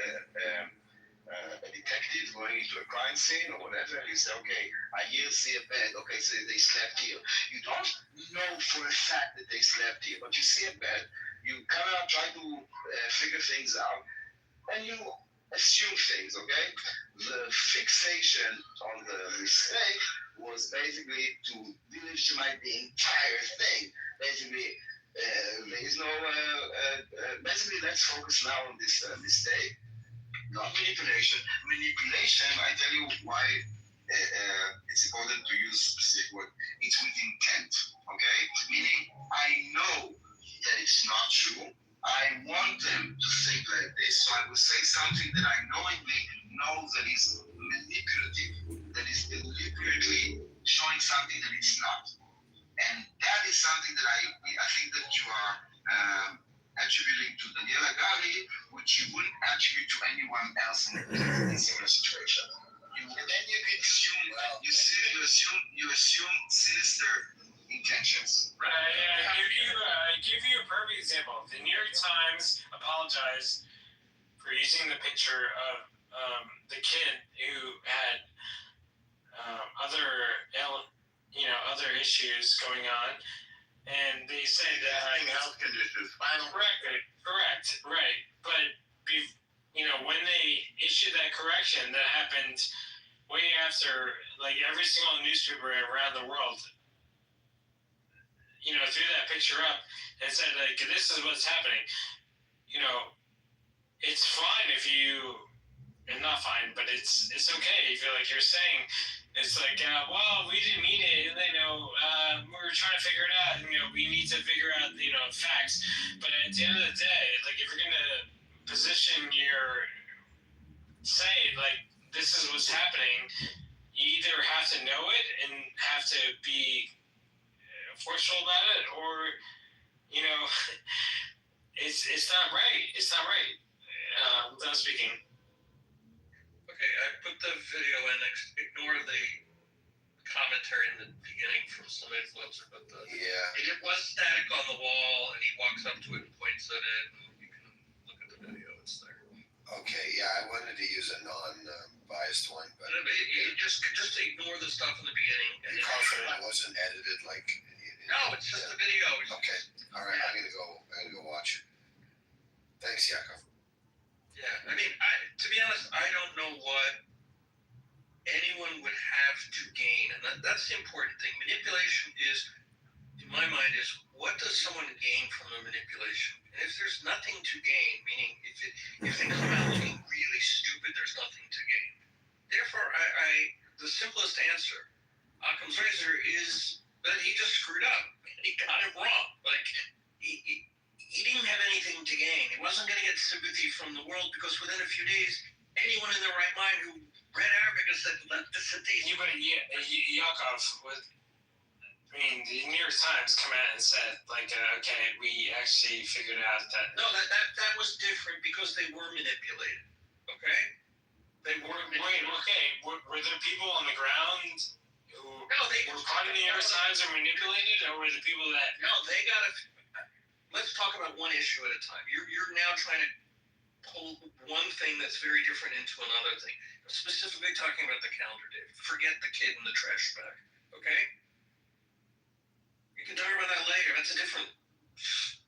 detective going into a crime scene or whatever, and you say, okay, I see a bed, okay, so they slept here. You don't know for a fact that they slept here, but you see a bed, you kind of try to figure things out, and you assume things, okay? The fixation on the mistake was basically to delegitimize the entire thing. Basically, there is no. Basically, let's focus now on this mistake.
not manipulation. Manipulation, I tell you why it's important to use specific word. It's with intent, okay? Meaning, I know that it's not true. I want them to think like this, so I will say something that I knowingly know that is manipulative, that is deliberately showing something that it's not. And that is something that I think that you are attributing to Daniela Gali, which you wouldn't attribute to anyone else in a similar situation. And then you could assume, you assume sinister intentions.
Right. I give you a perfect example. The New York Times apologized for using the picture of the kid who had other issues going on, and they said
health conditions.
Correct. Right. But when they issued that correction, that happened way after, like, every single newspaper around the world, threw that picture up and said, like, this is what's happening. It's fine if you, and not fine, but it's okay if you're saying, it's like, well, we didn't mean it, we're trying to figure it out, we need to figure out, facts. But at the end of the day, like, if you're going to say, like, this is what's happening, you either have to know it and have to be forceful about it, or, it's not right. It's not right. Without speaking.
Okay, I put the video in. Ignore the commentary in the beginning from some influencer, but it was static on the wall, and he walks up to it and points at it, and you can look at the video. It's there.
Okay, yeah, I wanted to use a non-biased one, but
just ignore the stuff in the beginning.
you're confident it wasn't edited, like?
No, it's just a video.
Okay, all right, I'm gonna go watch it. Thanks, Yaakov.
Yeah, to be honest, I don't know what anyone would have to gain, and that's the important thing. Manipulation is, in my mind, is what does someone gain from the manipulation? And if there's nothing to gain, meaning if they come out looking really stupid, there's nothing to gain. Therefore, the simplest answer, Occam's razor, is that he just screwed up. He got it wrong. Like, he didn't have anything to gain. He wasn't going to get sympathy from the world, because within a few days, anyone in their right mind who read Arabic and said, let the citation.
Yaakov, the New York Times come out and said, like, okay, we actually figured out that.
No, that was different because they were manipulated. Okay? They were manipulated.
Wait, okay. Were there people on the ground who were part of the New York Times or manipulated, or were the people that?
No, they got to. Let's talk about one issue at a time. You're now trying to pull one thing that's very different into another thing. I'm specifically talking about the calendar date. Forget the kid in the trash bag. Okay? We can talk about that later. That's a different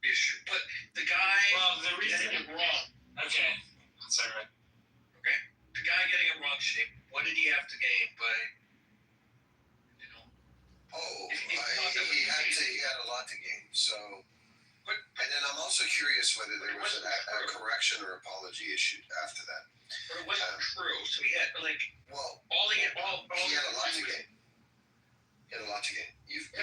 issue. But the guy.
Well, the reason it wrong. Okay. That's all right.
Okay? The guy getting it wrong shape. What did he have to gain by?
He had a lot to gain. So. And then I'm also curious whether there was a correction or apology issued after that.
But it wasn't true, so he had, like,
he had a lot to gain. He had a lot to gain. Can I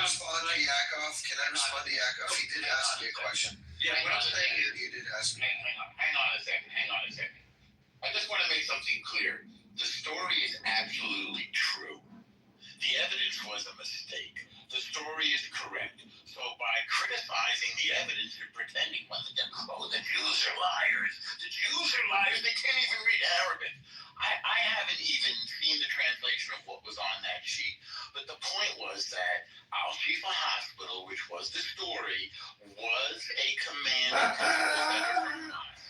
respond to Yaakov? He did ask me a question.
Yeah, what I'm saying is,
he did ask me.
Hang on a second. I just want to make something clear. The story is absolutely true. The evidence was a mistake. The story is correct. So by criticizing the evidence and pretending, the Jews are liars. The Jews are liars. They can't even read Arabic. I haven't even seen the translation of what was on that sheet. But the point was that Al-Shifa Hospital, which was the story, was a command from us.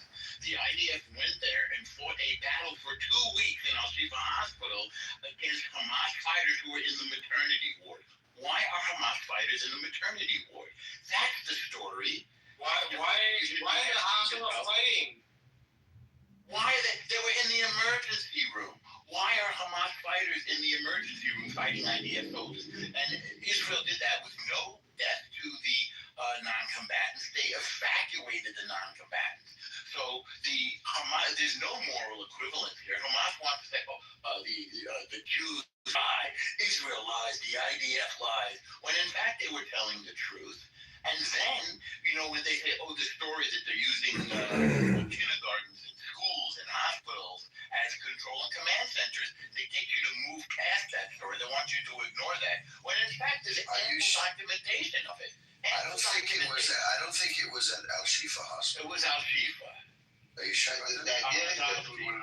The IDF went there and fought a battle for 2 weeks there's no moral equivalent here. Hamas wants to say, the Jews lie, Israel lies, the IDF lies, when in fact they were telling the truth. And then, when they say, the story that they're using kindergartens and schools and hospitals as control and command centers, they get you to move past that story. They want you to ignore that. When in fact there's documentation of it.
I don't think it was at Al Shifa Hospital.
It was Al Shifa.
Are you sure?
The idea is that we will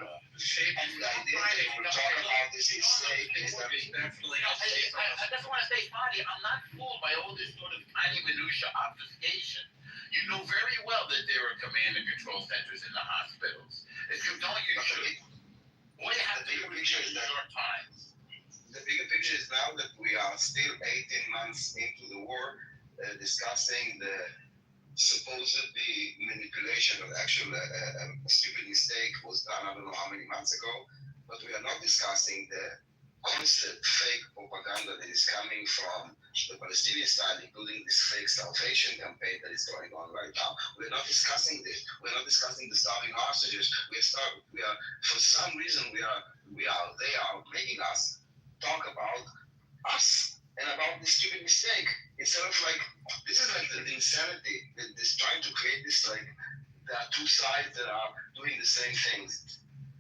talk about this mistake is that
I just want to say, Fadi, I'm not fooled by all this sort of tiny minutia obfuscation. You know very well that there are command and control centers in the hospitals. If you don't, you should. All you have to do is read the New York Times.
the bigger picture is now that we are still 18 months into the war, discussing the supposedly manipulation of actual a stupid mistake was done I don't know how many months ago, but we are not discussing the constant fake propaganda that is coming from the Palestinian side, including this fake salvation campaign that is going on right now. We're not discussing this. We're not discussing the starving hostages. We are for some reason they are making us talk about us and about this stupid mistake. Instead of this is the insanity that is trying to create this there are two sides that are doing the same things.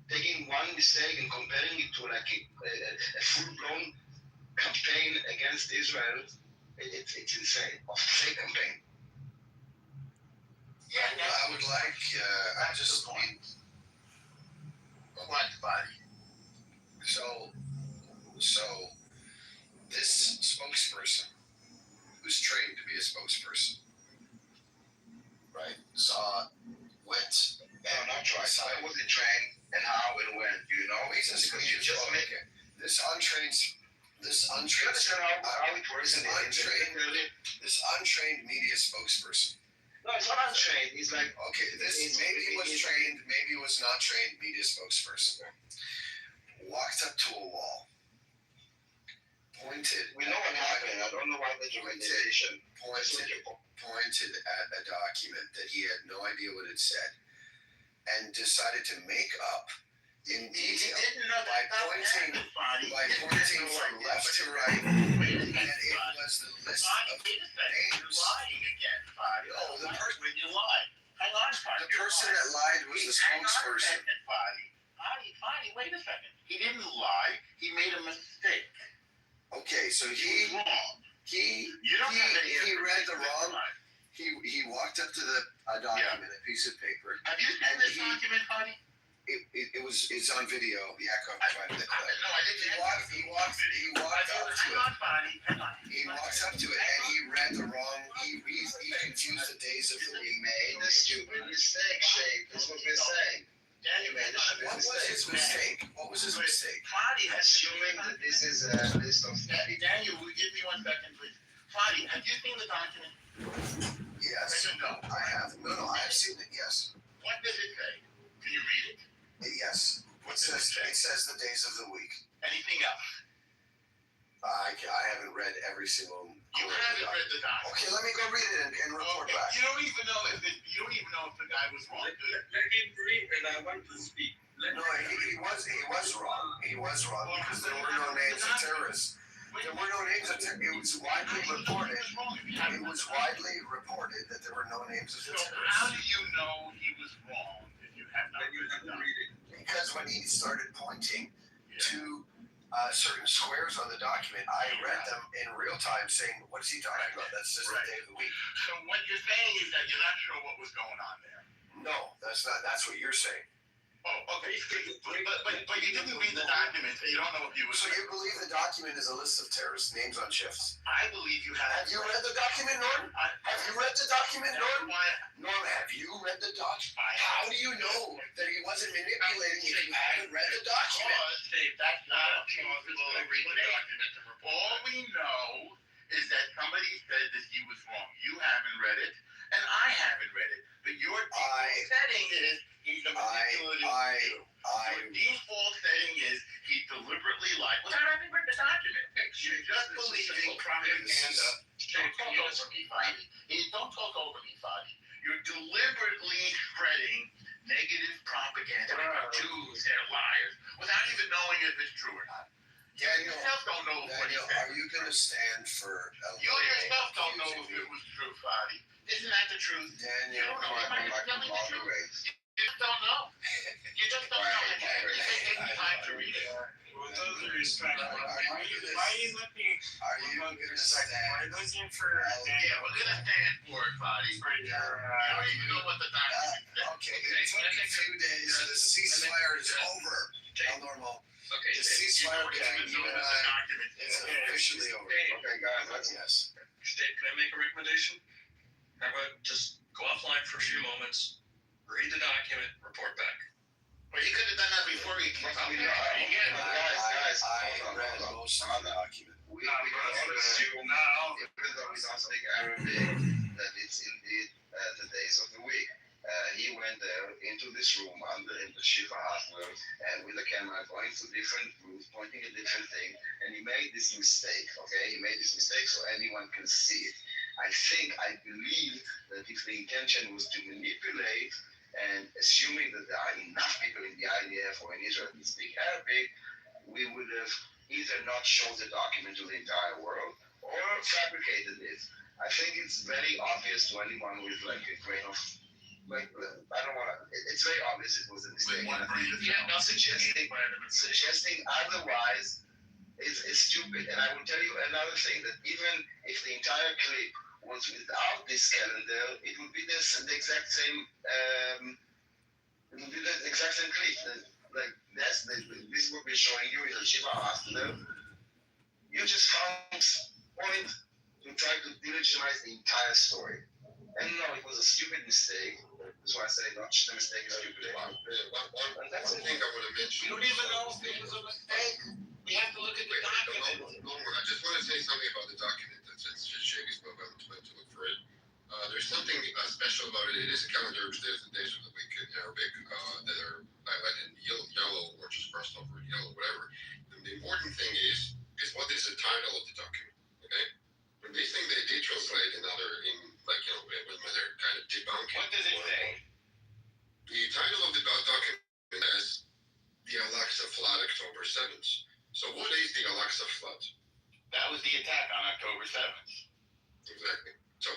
Taking one mistake and comparing it to a full-blown campaign against Israel, it's insane. A fake campaign.
Yeah, I would like, I just need
What, buddy?
So this spokesperson, who's trained to be a spokesperson, right, went.
No, not right. I wasn't trained and how and when.
He's just make it. This untrained.
You understand how it works in
this untrained media spokesperson.
No, it's not untrained. He's like,
okay, maybe he was trained, maybe he was not trained media spokesperson. Walked up to a wall, pointed.
We know what happened. I don't know why the documentation
pointed at a document that he had no idea what it said, and decided to make up in detail by pointing from left to right, and it was the list of names.
Lying again, Fadi.
No, the person
when you lie. Hang on, Fadi.
The person that lied was the spokesperson.
Fadi, wait a second. He didn't lie. He made a mistake.
Okay, so
He was wrong.
he read the wrong. He walked up to the document, a piece of paper.
Have you seen this document, Fadi?
It's on video. Yaakov tried the clip.
No, I didn't.
He walks up to it.
Hang on.
He walks up to it and he read the wrong. He confused the days of the week.
made a stupid mistake, Shay. That's what we're saying.
Daniel made a stupid
What was his mistake? What was his mistake?
Fadi has
Assuming that this is a list of
Daniel, will you give me 1 second, please? Fadi, have you seen the document?
Yes.
No.
I have. No, I have seen it. Yes.
What does it say? Can you read it?
Yes. It says the days of the week.
Anything else?
I haven't read every single.
You haven't read the document.
Okay, let me go read it and report back.
You don't even know if the guy was wrong.
Let him read, and I want to speak.
No, he was wrong. He was wrong because there were no names of terrorists. There were no names of terrorists. It was widely reported. It was widely reported that there were no names of
So
terrorists.
how do you know he was wrong if you have not read the document?
Because when he started pointing to certain squares on the document, I read them in real time saying, what is he talking about? That's just the day of the week.
So what you're saying is that you're not sure what was going on there.
No, that's not. That's what you're saying.
Oh, okay. But you didn't read the document, so you don't know if he was.
So you believe the document is a list of terrorist names on shifts?
I believe you have.
Have you read the document, Norm? Have you read the document, Norm? Norm, have you read the document? How do you know that he wasn't manipulating if you haven't read the document?
That's not plausible to read the document. All we know is that somebody said that he was wrong. You haven't read it, and I haven't read it. But your default setting is he's a manipulative Jew. Your default setting is he deliberately lied without having read the document. You're just believing propaganda. Don't talk over me, Fadi. Don't talk over me, Fadi. You're deliberately spreading negative propaganda
to stand for
You yourself don't know if it was true, Fadi. Isn't that the truth?
Daniel,
You don't know. Am I telling the truth?
race.
You just don't know. You just don't know. And you take the time to read it.
With all due respect, why are you looking?
Are you going to stand?
We're looking for
Yeah, we're gonna stand for it, Fadi.
for your.
You don't even know what the document says.
Okay, it took a few days. The ceasefire is over. El Normal.
Okay,
The ceasefire between you and I is officially over.
Okay, guys, let's
Yes.
State, can I make a recommendation? How about just go offline for a few moments, read the document, report back.
Well, you could have done that before you came up.
Guys,
I read most of the document.
we all assume, even though we don't speak Arabic, that it's indeed the days of the week. He went there into this room in the Shiva hospital and with a camera going to different rooms, pointing at different things, and he made this mistake, okay? He made this mistake so anyone can see it. I believe that if the intention was to manipulate and assuming that there are enough people in the IDF or in Israel who speak Arabic, we would have either not shown the document to the entire world or fabricated it. I think it's very obvious to anyone with like a grain of I don't want to. It's very obvious it was a mistake. Suggesting otherwise is stupid. And I will tell you another thing that even if the entire clip was without this calendar, it would be the exact same. It would be the exact same clip. Like this what we're showing you is a Shiva hospital. You just found point to try to delegitimize the entire story. And no, it was a stupid mistake. That's why I say not the mistake is stupid.
One thing I want to mention.
You don't even know if it was a mistake. We have to look at the document.
I just want to say something about the document. Since Shaggy spoke, I went to look for it. There's something special about it. It is a calendar which there's the days of the week in Arabic that are highlighted in yellow or just crossed over in yellow, whatever. And the important thing is what is the title of the document, okay? When they think they translate another in, like, you know, when they're kind of debunking.
What does it say?
The title of the document is the Al-Aqsa Flood, October 7th. So what is the Al-Aqsa Flood?
That was the attack on October 7th.
Exactly. So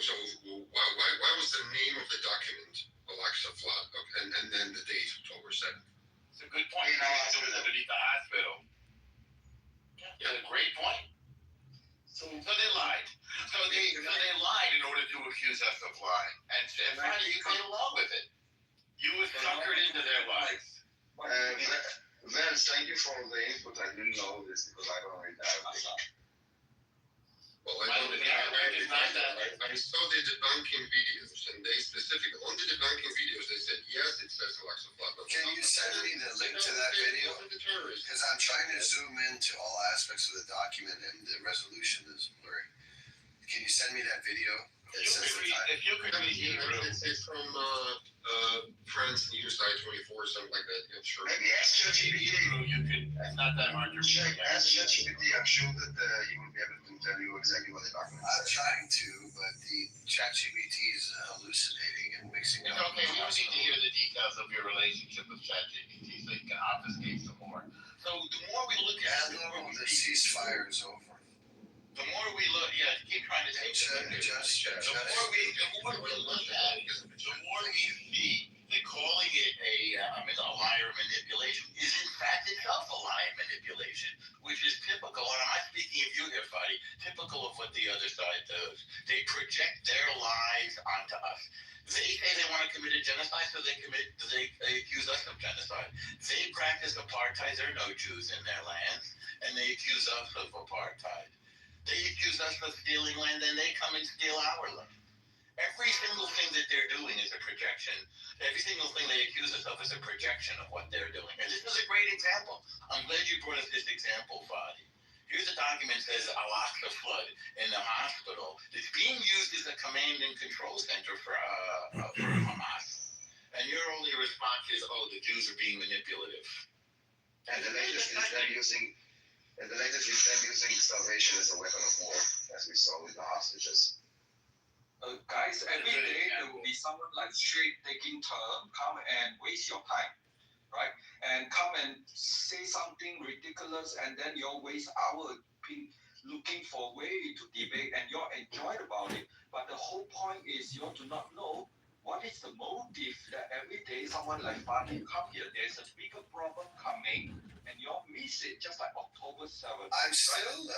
why was the name of the document Al-Aqsa Flood and then the date October 7th?
It's a good point. It was underneath the hospital. Yeah, a great point. So they lied. So they lied in order to accuse us of lying. And finally, you played along with it. You were suckered into their lies.
Vance, thank you for the input. I didn't know this because I don't read Arabic.
Well, I saw the debunking videos, and they specifically, on the debunking videos, they said, yes, it says Al-Aqsa Flood.
Can you send me the link to that video? Because I'm trying to zoom into all aspects of the document and the resolution is blurry. Can you send me that video?
If you could read Hebrew.
It's from France News Site 24, something like that. Yeah, sure.
Maybe ask ChatGPT.
It's not that hard to
Check.
read.
Ask ChatGPT. I'm sure that you will be able to tell you exactly what the document
I'm
says.
trying to, but the ChatGPT is hallucinating and mixing
It's
up.
okay, we don't need to hear the details of your relationship with ChatGPT so you can obfuscate some more. So the more we look at it,
The ceasefire is over.
the more we look, keep trying to take the more we look at it, the more we see that calling it a lie or manipulation is in fact itself a lie and manipulation, which is typical, and I'm not speaking of you here, Fadi, typical of what the other side does. They project their lies onto us. They say they want to commit a genocide, so they accuse us of genocide. They practice apartheid. There are no Jews in their lands, and they accuse us of apartheid. They accuse us of stealing land, and they come and steal our land. Every single thing that they're doing is a projection. Every single thing they accuse us of is a projection of what they're doing. And this is a great example. I'm glad you brought us this example, Fadi. Here's a document that says Al-Aqsa Flood in the hospital. It's being used as a command and control center for Hamas. And your only response is, the Jews are being manipulative.
And the latest is them using starvation as a weapon of war, as we saw with the hostages.
Guys, every day there will be someone like straight taking turn, come and waste your time, right? And come and say something ridiculous, and then you'll waste our looking for a way to debate and you're enjoyed about it. But the whole point is you do not know what is the motive that every day someone like Fadi come here, there's a bigger problem coming and you all miss it, just like October 7th.
I'm still,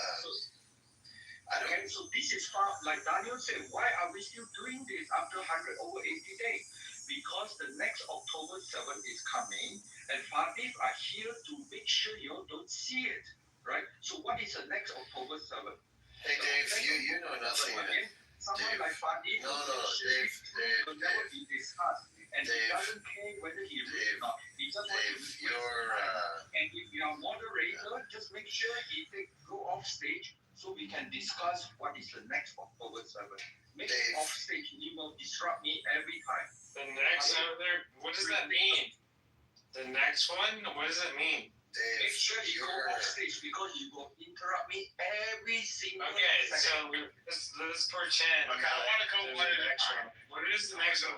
I don't.
Okay, so this is far, like Daniel said, why are we still doing this after 100 over 80 days? Because the next October 7th is coming and Fadis are here to make sure you all don't see it, right? So what is the next October 7th?
Hey Dave, you know nothing.
Again, someone
Dave,
like Fadi will never be discussed. And he doesn't care whether he reads or not. He just wants to and if you are moderator, just make sure he go off stage so we can discuss what is the next October 7th. Make it off stage, he will disrupt me every time.
The next what does that mean? The next one? What does it mean?
Dave,
Make sure you go off stage because you will interrupt me every single
Okay,
second.
so let's pretend.
Okay, I want to go one at a time.
What is the next one?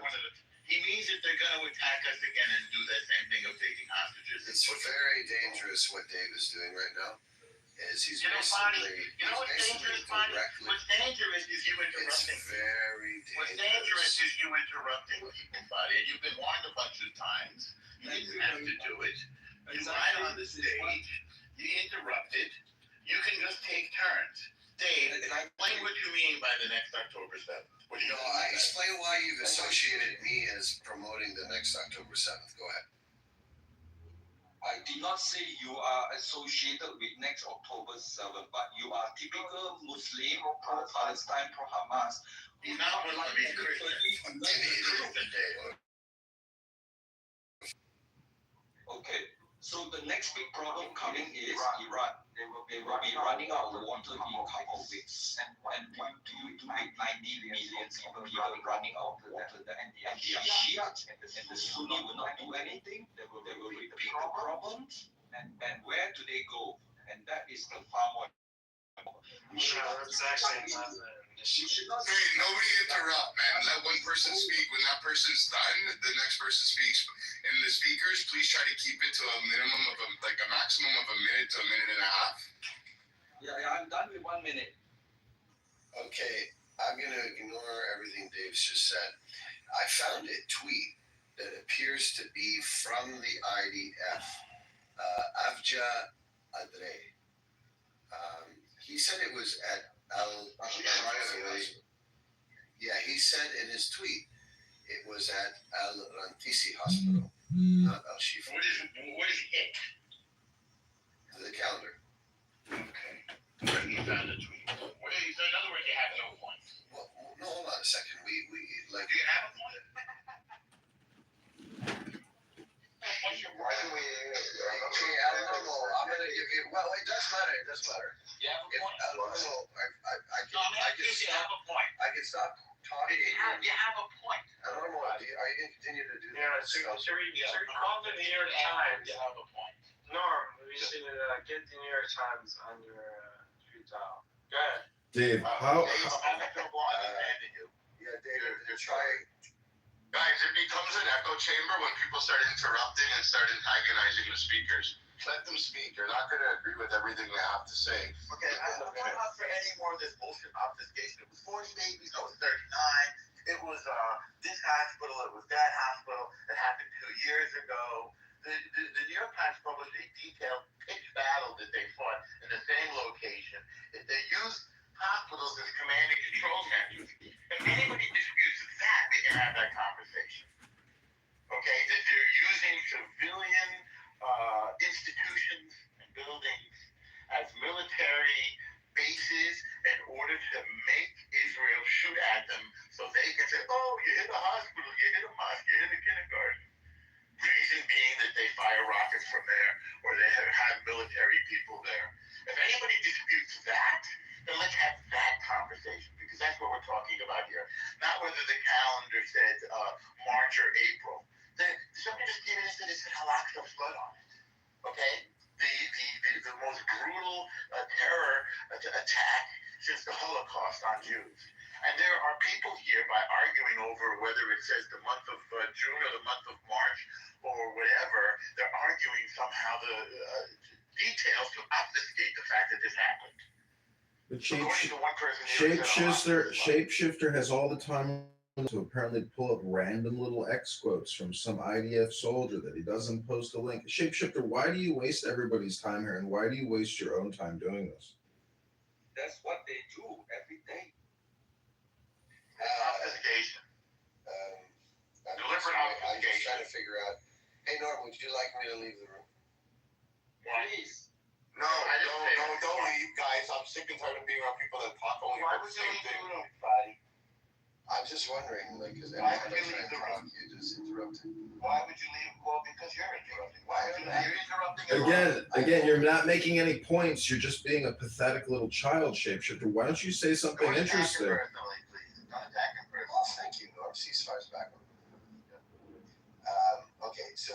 He means that they're going to attack us again and do that same thing of taking hostages.
it's very dangerous what Dave is doing right now. Is he's
Bonnie,
basically,
you know what's dangerous, Bonnie? What's dangerous is you
it's
interrupting.
very
What's
dangerous.
dangerous is you interrupting people, Bonnie. And you've been warned a bunch of times. You didn't have to do it. You lied on the stage. You interrupted. You can just take turns. Dave, explain what you mean by the next October 7th. What do you
No,
mean by
I
that?
explain why you've associated me as promoting the next October 7th. Go ahead.
I did not say you are associated with next October 7th, but you are typical Muslim, pro-Palestine, pro-Hamas.
He's not Muslim, he's Christian. Christian, Dave.
Okay, so the next big problem coming is Iran. They will be running out of water in a couple of weeks. And due to 90 million people running out of water, and the Shia and the Sunni will not do anything. They will repeat the problems. And where do they go? And that is the far more.
That's actually not the
You should not.
Hey, nobody interrupt, man. Let one person speak. When that person's done, the next person speaks. And the speakers, please try to keep it to a minimum of a maximum of a minute to a minute and a half.
Yeah, I'm done with 1 minute.
Okay, I'm going to ignore everything Dave's just said. I found a tweet that appears to be from the IDF, Avja Adre. He said it was at yeah, he said in his tweet it was at Al Rantisi Hospital, not Al Shifa.
What is it?
The calendar.
Okay. He found a tweet. So in other words, you have no point.
Well, no, hold on a second. We like.
Do you have a point? What's your point?
Okay, I don't know. I'm gonna give you. Well, it does matter. It does matter.
You have a point?
I can stop talking.
You have a point.
I don't know. Are you gonna continue to do that?
Yeah, so you call the New York Times.
You have a point.
Norm, we should get the New York Times on your tweet dial. Go ahead.
Dave, how?
I'm having trouble understanding you.
Yeah, David, you're trying.
Guys, it becomes an echo chamber when people start interrupting and start antagonizing the speakers. Let them speak. You're not going to agree with everything they have to say.
Okay, I'm not up for any more of this bullshit obfuscation. It was 40 babies, I was 39. It was this hospital, it was that hospital. It happened 2 years ago. The New York Times published a detailed pitch battle that they fought in the same location. They used hospitals as command and control centers. If anybody disputes that, we can have that conversation. Okay, that they're using civilian institutions and buildings as military bases in order to make Israel shoot at them so they can say, oh, you hit a hospital, you hit a mosque, you hit a kindergarten. Reason being that they fire rockets from there or they have military people there. If anybody disputes that, then let's have that conversation because that's what we're talking about here. Not whether the calendar said March or April. Somebody just came in and said it said Hal-Aqsa's blood on it. Okay? The most brutal terror attack since the Holocaust on Jews. And there are people here by arguing over whether it says the month of June or the month of March or whatever, they're arguing somehow the details to obfuscate the fact that this happened.
According to one person, he was
Shapeshifter has all the time to apparently pull up random little X quotes from some IDF soldier that he doesn't post a link. Shapeshifter, why do you waste everybody's time here, and why do you waste your own time doing this?
That's what they do every day.
obfuscation. Deliberate
I'm just
obfuscation.
trying to figure out. Hey Norm, would you like me to leave the room?
Please.
No,
Don't leave, guys. I'm sick and tired of being around people that talk only
Why
about
would
the
you
same
leave
thing.
the room, buddy?
I'm just wondering, like, because
Why
every
would
time
you
I
leave the
try to
room?
talk, you just interrupting.
Why would you leave? Well, because you're interrupting. Why would you leave? You're interrupting
Again, you're not making any points. You're just being a pathetic little child, Shapeshifter. Why don't you say something
Don't attack him
interesting?
personally, please. Don't attack him personally.
Well, thank you, Norm. Ceasefire's back on. Okay, so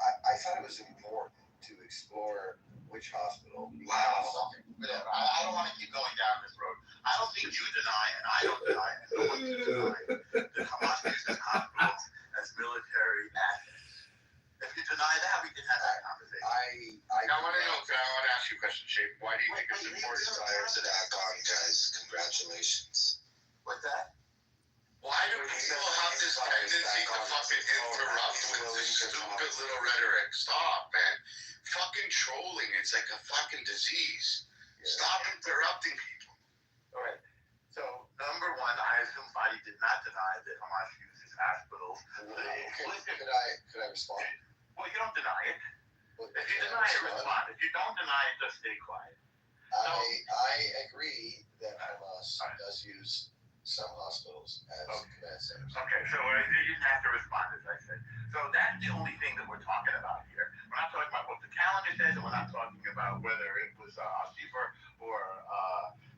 I thought it was important to explore which hospital.
Wow. Whatever. I don't want to keep going down this road. I don't think you deny, and I don't deny, and no one can deny that Hamas uses hospitals as military assets. If you deny that, we can have that conversation. I want to ask you a question, Shape. Why do you think it's important?
Ceasefires and act on, guys. Congratulations.
What's that? Why do people have this tendency to fucking interrupt with this stupid little rhetoric? Stop, man. Fucking trolling. It's like a fucking disease. Stop interrupting people. All right. So, number one, I assume Fadi did not deny that Hamas uses hospitals.
Could I respond?
Well, you don't deny it. If you deny it, respond. If you don't deny it, just stay quiet.
I agree that Hamas does use some hospitals as command centers.
Okay, so you didn't have to respond, as I said. So that's the only thing that we're talking about here. We're not talking about what the calendar says, and we're not talking about whether it was Asifer or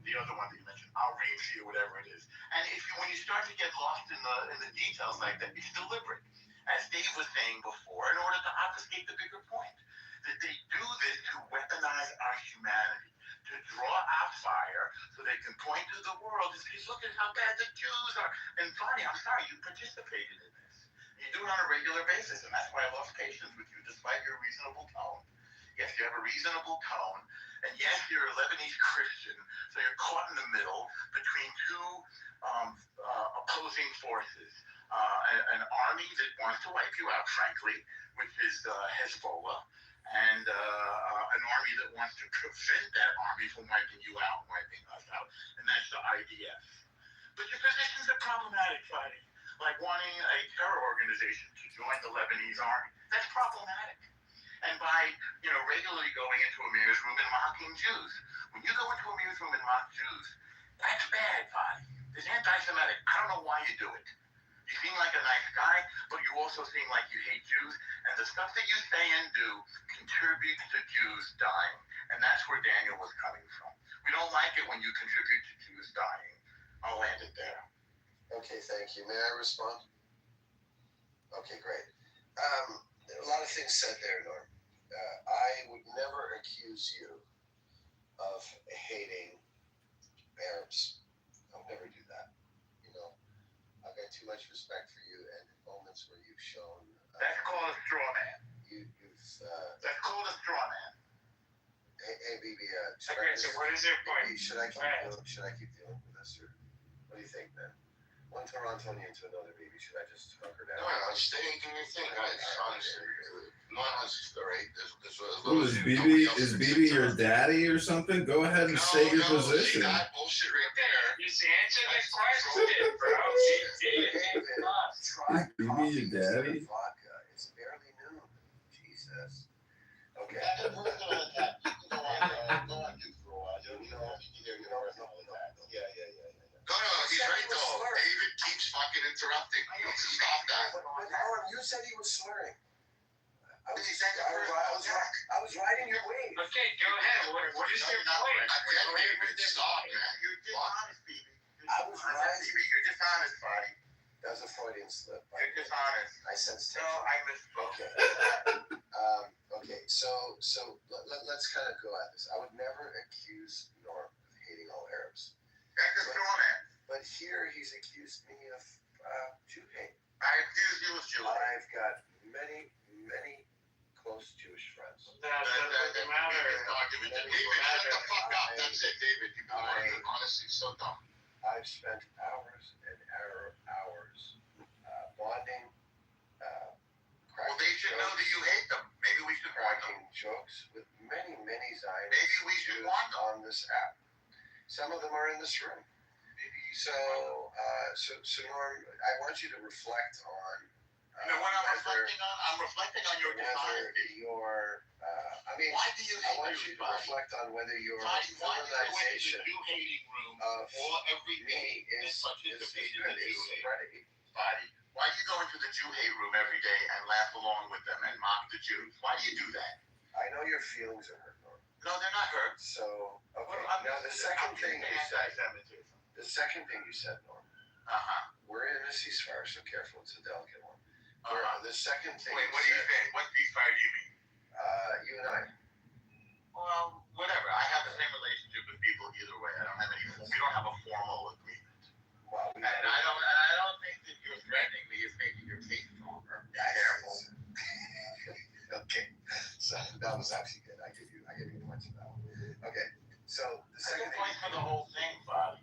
the other one that you mentioned, Al-Rimshi or whatever it is. And when you start to get lost in the details like that, it's deliberate. As Dave was saying before, in order to obfuscate the bigger point, that they do this to weaponize our humanity, to draw our fire so they can point to the world and say, look at how bad the Jews are. And Fadi, I'm sorry, you participated in this. You do it on a regular basis, and that's why I lost patience with you, despite your reasonable tone. Yes, you have a reasonable tone, and yes, you're a Lebanese Christian, so you're caught in the middle between two opposing forces. An army that wants to wipe you out, frankly, which is Hezbollah, and an army that wants to prevent that army from wiping you out, wiping us out, and that's the IDF. But your positions are problematic, Fadi. Like wanting a terror organization to join the Lebanese army. That's problematic. And by, regularly going into Amir's room and mocking Jews. When you go into Amir's room and mock Jews, that's bad, Fadi. It's anti-Semitic. I don't know why you do it. You seem like a nice guy, but you also seem like you hate Jews. And the stuff that you say and do contributes to Jews dying. And that's where Daniel was coming from. We don't like it when you contribute to Jews dying. I'll land it there.
Okay, thank you. May I respond? Okay, great. A lot of things said there, Norm. I would never accuse you of hating Arabs. I would never do that. I've got too much respect for you, and in moments where you've shown.
That's called a straw man. That's called a straw man.
Hey, Bibi.
Okay, so what is your point?
Should I keep dealing with this, or what do you think, man? One Torontonian to another, Bibi. Should I just hunker down?
No, stay and do your thing, guys. Honestly, not us. All right.
Who is BB? Is BB your daddy or something? Go ahead and state your position.
See that bullshit right there.
Just answer the question, bro.
Try
BB your daddy?
vodka. It's barely noon. Jesus. Okay.
Go on, you for a while. No, he's right though. David keeps fucking interrupting. You need to stop that.
But Norm, you said he was slurring. I was riding your wave.
Okay, go ahead. What is your point?
David, stop, man. You're dishonest, baby. You're dishonest, buddy.
That was a Freudian slip.
You're dishonest.
I sense tension.
No, I misspoke.
Okay. So let's kind of go at this. I would never accuse Norm of hating all Arabs.
That's a straw man.
But here he's accused me of Jew hate.
I accuse you of Jew hate.
I've got many
close Jewish friends.
That doesn't matter. David, shut the fuck up. That's it, David. You are honestly so dumb.
I've spent hours and hours bonding.
Well, they should know that you hate them. Maybe we should warn them.
Cracking jokes with many Zionists.
Maybe we should warn them
on this app. Some of them are in this room. So Norm, I want you to reflect on.
What I'm reflecting on your dishonesty.
Why do you hate? I want you to reflect on whether your civilization of me is spreading.
Why do you go into the Jew hate room every day and laugh along with them and mock the Jews? Why do you do that?
I know your feelings are hurt, Norm.
No, they're not hurt.
So, okay. Now the second thing you said, Norm. We're in a ceasefire, so careful. It's a delicate one. The second thing.
Wait, what do you think? What ceasefire do you mean?
You and I.
Well, whatever. I have the same relationship with people either way. I don't have any. We don't have a formal agreement.
Well,
I don't think that you're threatening me is making your case stronger. Careful.
Okay. So that was actually good. I give you points for that one. Okay. So the second thing.
Points for the whole thing, buddy.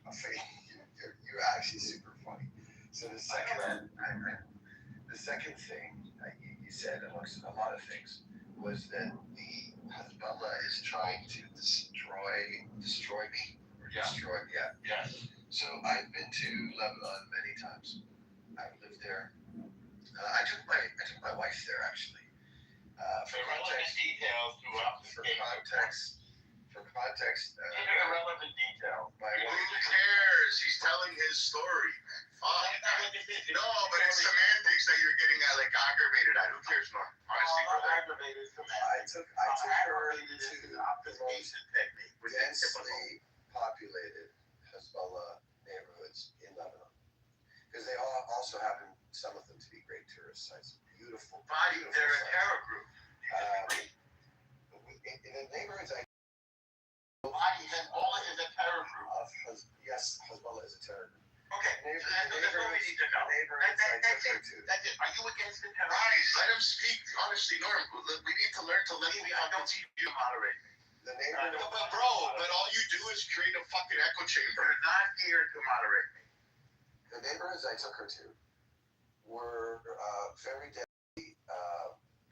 You're actually super funny. So the second thing you said, amongst a lot of things, was that the Hezbollah is trying to destroy me.
Yeah. Yes.
So I've been to Lebanon many times. I've lived there. I took my wife there actually. For context,
irrelevant details.
My wife.
Who cares? He's telling his story, man. No, but it's semantics that you're getting aggravated at. Who cares, Norm? Honestly,
aggravated semantics. I took her to the most densely populated Hezbollah neighborhoods in Lebanon, because they all also happen, some of them, to be great tourist sites. Beautiful.
They're a terror group.
In the neighborhoods,
Hezbollah is a terror group.
Yes, Hezbollah is a terror group.
Okay, that's what we need to know.
That's it.
Are you against the terror? Guys, let him speak. Honestly, Norm, we need to learn to let him. I don't need you to moderate me.
The neighborhood.
But all you do is create a fucking echo chamber. You're not here to moderate me.
The neighborhoods I took her to were very densely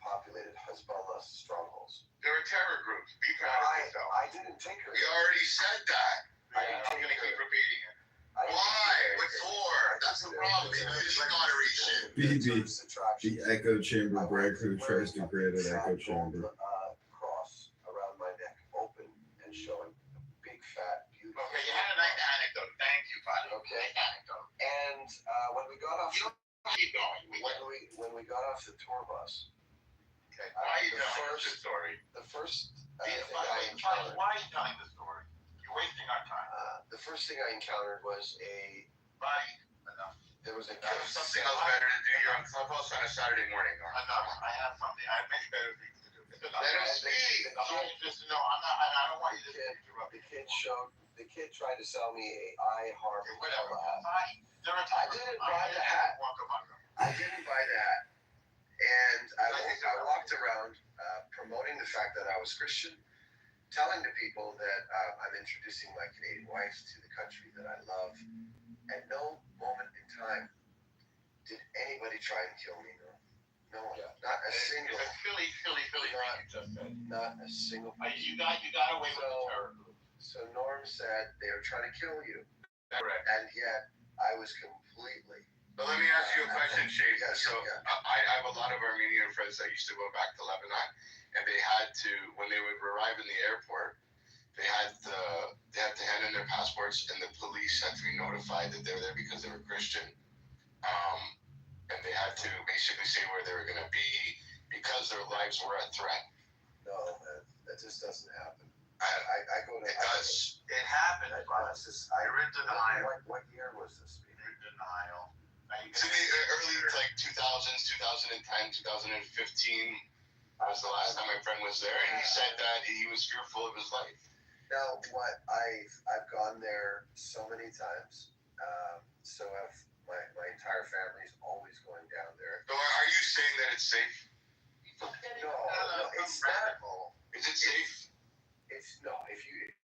populated Hezbollah strongholds.
They're a terror group. Be proud of yourself.
I didn't take her.
We already said that. I'm going to keep repeating it. Why? What for? That's the problem. It's moderation.
The echo chamber. Greg, who tries to create an echo chamber.
Cross around my neck, open and showing a big fat, beautiful.
Okay, you had a nice anecdote. Thank you, buddy.
Okay.
Nice anecdote.
And when we got off,
keep going.
When we got off the tour bus.
Okay. Why are you telling the story?
The first
why are you telling the story? You're wasting our time.
The first thing I encountered was
Buddy, enough.
There was
something else better to do. You're on Clubhouse on a Saturday morning. Enough. I have many better things to do. Let him speak. No, I'm not. I don't want you to interrupt.
The kid tried to sell me a I Harm.
Whatever.
I didn't buy the hat. And I walked around promoting the fact that I was Christian, telling the people that I'm introducing my Canadian wife to the country that I love. At no moment in time did anybody try and kill me. No one. Not a single.
It's a Philly thing you just said.
Not a single.
You got away with the terror group.
So Norm said they were trying to kill you.
Correct.
And yet I was completely.
But let me ask you a question, Shane. I have a lot of Armenian friends that used to go back to Lebanon, and they had to, when they would arrive in the airport, they had to hand in their passports, and the police had to be notified that they were there because they were Christian, and they had to basically say where they were going to be because their lives were at threat.
No, man, that just doesn't happen. I go to.
It does. It happened. You're in denial.
What year was this?
You're in denial. To the early 2000s, 2010, 2015 was the last time my friend was there, and he said that he was fearful of his life.
Now, I've gone there so many times. So have my entire family's always going down there.
So are you saying that it's safe?
No,
it safe?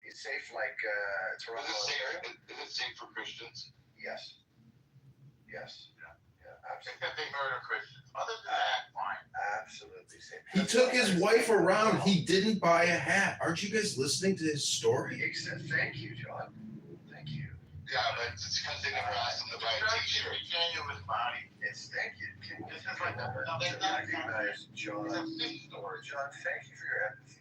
It's safe like Toronto.
Is it safe for Christians?
Yes. Yeah, absolutely.
Except they murder Christians. Other than that, fine.
Absolutely safe.
He took his wife around. He didn't buy a hat. Aren't you guys listening to his story?
Thank you, John. Thank you.
Yeah, but it's because they never asked him to buy a t-shirt. Genuine body.
Yes, thank you.
This is like
to recognize John. John, thank you for your empathy.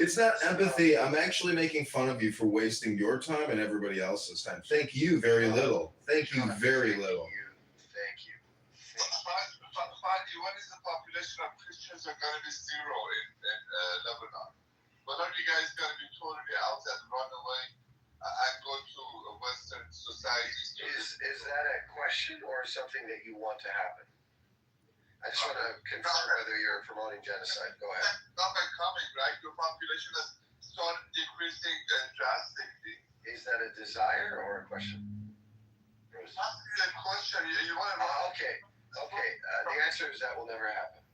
It's not empathy. I'm actually making fun of you for wasting your time and everybody else's time. Thank you very little. Thank you very little.
Thank you.
Fadi, what is the population of Christians are going to be zero in Lebanon? But aren't you guys going to be totally out and run away and go to Western societies?
Is that a question or something that you want to happen? I just want to confirm whether you're promoting genocide. Go ahead.
Not by coming, right? Your population has started decreasing drastically.
Is that a desire or a question?
It's not really a question. You want to know?
Okay. The answer is that will never happen.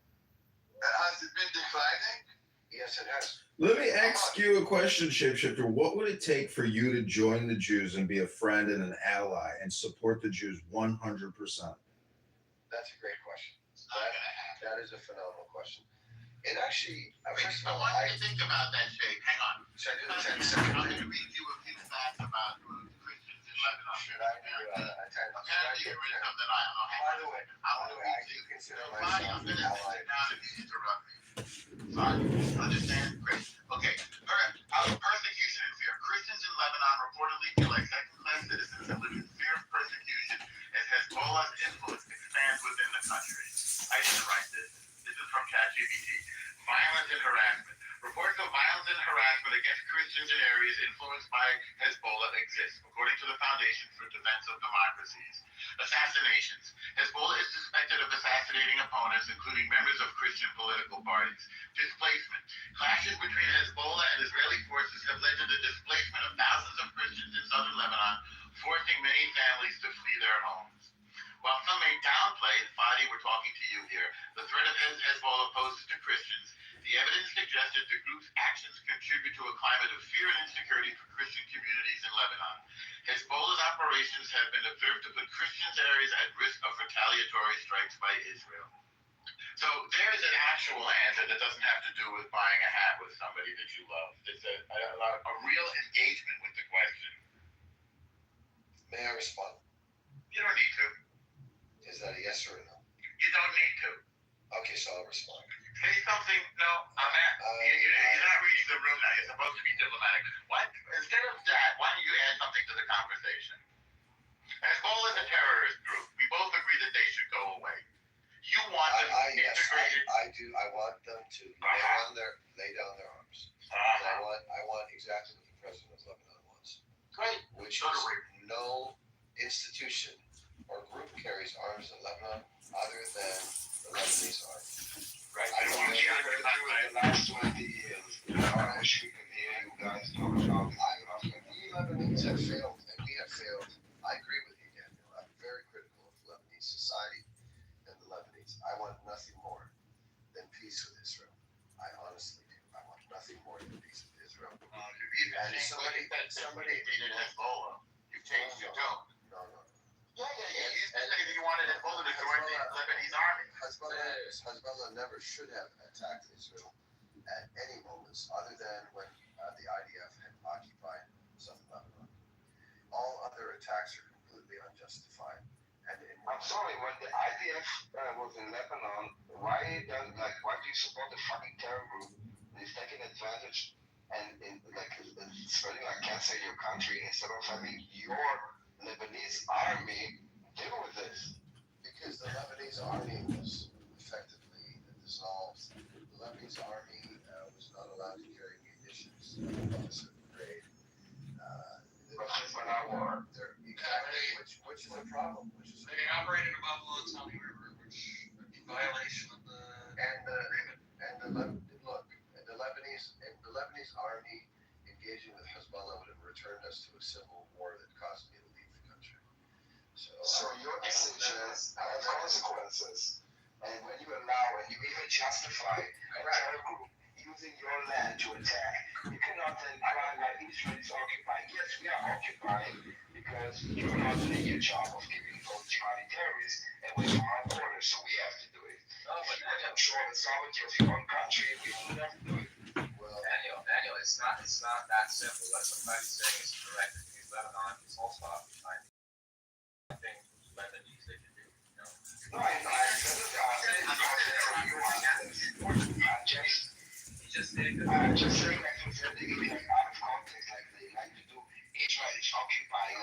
Has it been declining?
Yes, it has.
Let me ask you a question, Shapeshifter. What would it take for you to join the Jews and be a friend and an ally and support the Jews 100%?
That's a great question. That is a phenomenal question. It actually, first of
I
all,
want you to think about that, Shay. Hang on.
Should I do the 10
I'm
second
going
thing?
to read you a few facts about Christians in Lebanon.
Should I do a 10?
Apparently, you're in something I don't know.
By the way, I do consider myself
I'm
an
going to
ally.
sit down if you interrupt me. Sorry. Understand? Great. Okay. Persecution and fear. Christians in Lebanon reportedly feel like second-class citizens and live in fear of persecution as Hezbollah's influence expands within the country. I didn't write this. This is from ChatGPT. Violence and harassment. Reports of violence and harassment against Christians in areas influenced by Hezbollah exist, according to the Foundation for Defense of Democracies. Assassinations. Hezbollah is suspected of assassinating opponents, including members of Christian political parties. Displacement. Clashes between Hezbollah and Israeli forces have led to the displacement of thousands of Christians in southern Lebanon, forcing many families to flee their homes. While some may downplay, Fadi, we're talking to you here, the threat of Hezbollah poses to Christians, the evidence suggested the group's actions contribute to a climate of fear and insecurity for Christian communities in Lebanon. Hezbollah's operations have been observed to put Christians areas at risk of retaliatory strikes by Israel. So there is an actual answer that doesn't have to do with buying a hat with somebody that you love. It's a real engagement with the question.
May I respond?
You don't need to.
Is that a yes or a no?
You don't need to.
Okay, so I'll respond.
Say something. No, you're not reading the room now. You're supposed to be diplomatic. Instead of that, why don't you add something to the conversation? Hezbollah is a terrorist group. We both agree that they should go away. You want them integrated.
Yes, I do. I want them to lay down their arms. I want exactly what the president of Lebanon wants.
Great.
Which is no institution or group carries arms in Lebanon other than the Lebanese army.
Right.
I don't think the last 20 years, I wish we could hear you guys talk about we Lebanese have failed, and we have failed. I agree with you, Daniel. I'm very critical of Lebanese society and the Lebanese. I want nothing more than peace with Israel. I honestly do. I want nothing more than peace with Israel.
Somebody defeated Hezbollah. You've changed your tone.
No.
Yeah. You said that you wanted Hezbollah to join the Lebanese army.
Hezbollah never should have attacked Israel at any moments other than when the IDF had occupied southern Lebanon. All other attacks are completely unjustified.
I'm sorry, when the IDF was in Lebanon, why do you support the fucking terror group that is taking advantage and spreading like cancer in your country instead of having your Lebanese army deal with this?
Because the Lebanese army was effectively dissolved. The Lebanese army was not allowed to carry munitions of a certain grade. Which is a problem.
They operated above the Litani River, which in violation of the agreement.
The Lebanese army engaging with Hezbollah would have returned us to a civil war that caused me to leave the country.
So your decisions have consequences, and when you allow and you even justify a terror group, you
using your land to attack. You cannot then cry that Israel is occupying. Yes, we are occupying because you're not doing your job of keeping those jihadi terrorists away from our borders, so we have to do it. If you would control the sovereignty of your own country, we wouldn't have to do it.
Well, Daniel, it's not that simple. What somebody's saying is correct. Because Lebanon is also occupying. I think Lebanese they can do. You know.
No, I said it.
Just saying that.
I'm just saying that things are taken out of context, like they like to do. Israel is occupying.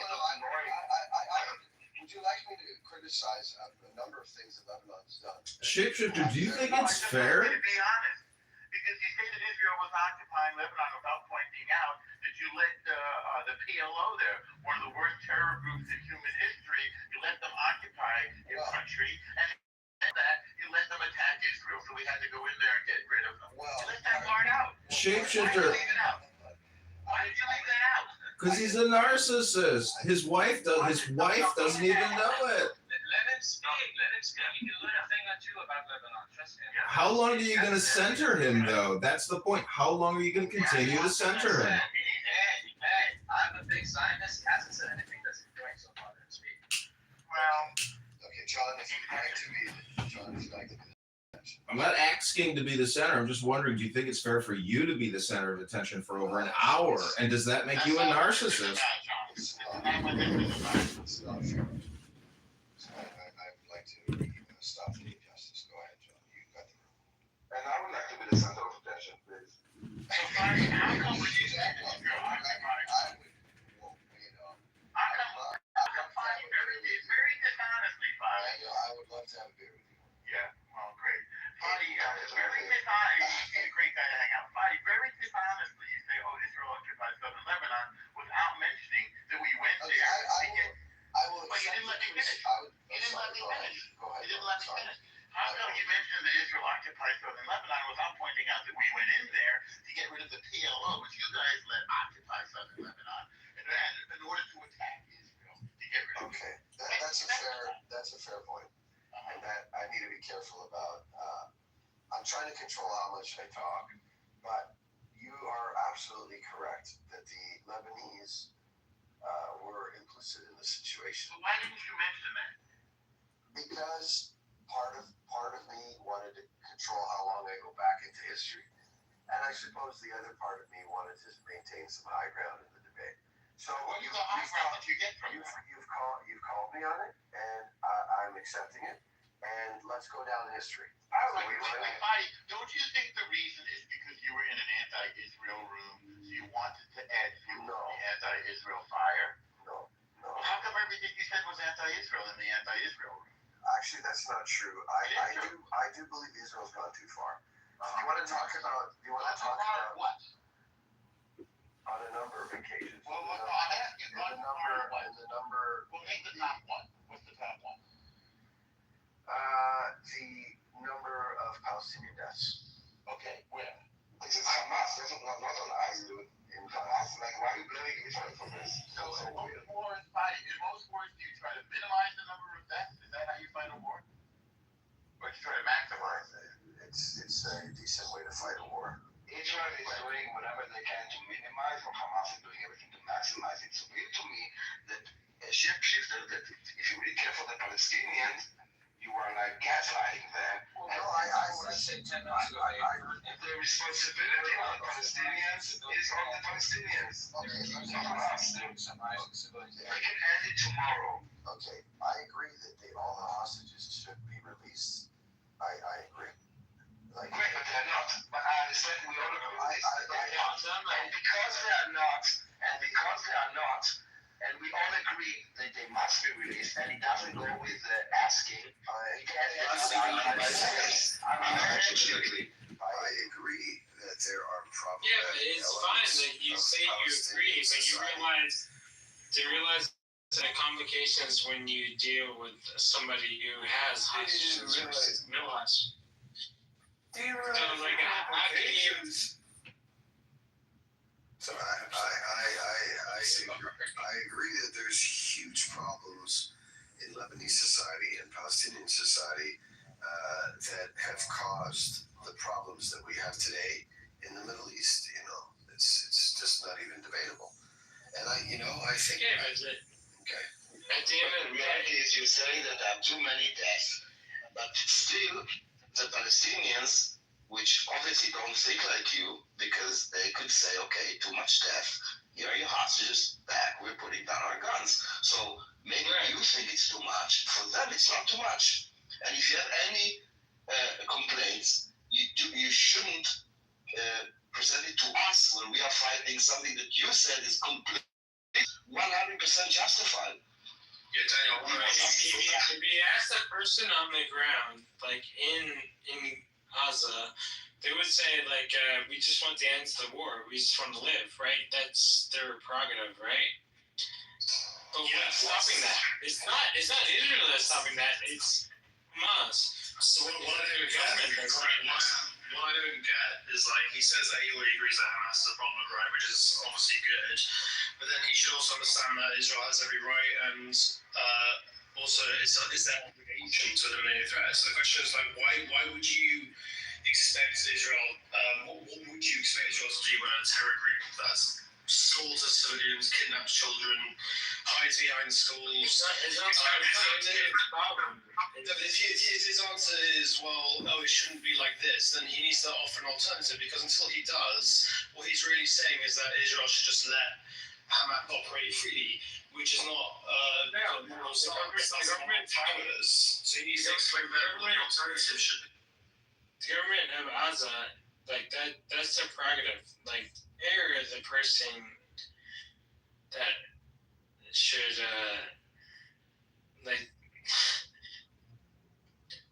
Would you like me to criticize a number of things that Lebanon's done?
Shapeshifter, do you think it's fair?
To be honest, because you say that Israel was occupying Lebanon without pointing out that you let the PLO there, one of the worst terror groups in human history, you let them occupy your country, and that you let them attack Israel. So we had to go in there and get rid of them.
Well,
you let that part out.
Shapeshifter.
Why did you leave that out?
Because he's a narcissist. His wife doesn't even know it.
Let him speak. Let him speak. You can learn a thing or two about Lebanon. Trust him.
How long are you going to censor him, though? That's the point. How long are you going to continue to censor him?
Hey, I'm a big scientist. He hasn't said anything that's doing so far. Let him speak.
Well,
okay, John, if you'd like to be, John, if you'd like to be.
I'm not asking to be the center. I'm just wondering, do you think it's fair for you to be the center of attention for over an hour? And does that make you a narcissist?
It's not fair. So I would like to stop the injustice. Go ahead, John. You've got the room.
And I would like to be the center of attention, please.
so Fadi, how come when you said that you're occupying? Fadi, very dishonestly, Fadi.
I would love to have a beer with you.
Yeah, well, great. Fadi, very dishonestly, he's a great guy to hang out with. Fadi, very dishonestly, you say, oh, Israel occupies southern Lebanon without mentioning that we went
Okay,
there.
I will.
But you didn't let me finish. You didn't let me finish.
Go ahead.
You didn't let me finish. How come you mentioned that Israel occupies southern Lebanon without pointing out that we went in there to get rid of the PLO, which you guys let occupy southern Lebanon, in order to attack Israel, to get rid of it?
Okay, that's a fair point, and that I need to be careful about. I'm trying to control how much I talk, but you are absolutely correct that the Lebanese were implicit in the situation.
So why didn't you mention that?
Because part of me wanted to control how long I go back into history, and I suppose the other part of me wanted to maintain some high ground in the debate. So
What is the high ground that you get from that?
you've called me on it, and I'm accepting it. And let's go down history.
Fadi, don't you think the reason is because you were in an anti-Israel room, so you wanted to add fuel to the anti-Israel fire?
No.
Well, how come everything you said was anti-Israel in the anti-Israel room?
Actually, that's not true. I do believe Israel's gone too far. You want to talk about?
What?
On a number of occasions.
Well, I'm asking what number.
Well,
name the top one. What's the top one?
The number of Palestinian deaths.
Okay, where?
This is Hamas. This is not on us, dude. In Hamas, like, why are you blaming Israel for this?
So, in most wars, do you try to minimize the number of deaths? Is that how you fight a war? Or do you try to maximize it?
It's a decent way to fight a war.
Israel is doing whatever they can to minimize, or Hamas is doing everything to maximize it. So, read to me that a shapeshifter, that if you really care for the Palestinians, you are like gaslighting them.
Well, no, I said 10 minutes ago.
The responsibility of the Palestinians is on the Palestinians.
Okay,
Not on us. They can end it tomorrow.
Okay, I agree that all the hostages should be released. I agree.
Great, but they're not. But I understand we all agree with this. And because they are not, and we all agree that they must be released, and it doesn't go with asking.
I agree that there are problems.
Yeah, but it's fine that you say you agree, but you realize the complications when you deal with somebody who has issues. Realize.
So I agree that there's huge problems in Lebanese society and Palestinian society that have caused the problems that we have today not even debatable. And I think.
Yeah, but
Okay.
at the end of
The
the
reality
day,
is you say that there are too many deaths, but still the Palestinians, which obviously don't think like you, because they could say, okay, too much death, here are your hostages, back, we're putting down our guns. So maybe you think it's too much, for them it's not too much. And if you have any complaints, you shouldn't present it to us when we are fighting something that you said is completely 100% justified.
Yeah, Daniel,
if you ask that person on the ground, like in Gaza, they would say like, we just want the end to the war. We just want to live, right? That's their prerogative, right? But what's stopping that? It's not Israel that's stopping that. It's Hamas. So what the government does.
What I don't get is like he says that he already agrees that Hamas is a problem, right? Which is obviously good, but then he should also understand that Israel has every right and also it's their obligation to eliminate a threat. So the question is like, why would you expect Israel? What would you expect Israel to do when a terror group that's slaughters civilians, kidnaps children, hides behind schools?
It's not a problem.
If his answer is, well, it shouldn't be like this, then he needs to offer an alternative, because until he does, what he's really saying is that Israel should just let Hamas operate freely, which is not the moral stance. That's not powerless. So he needs to explain better what the alternative should be.
The government of Gaza, like that's their prerogative. Like they're the person that should like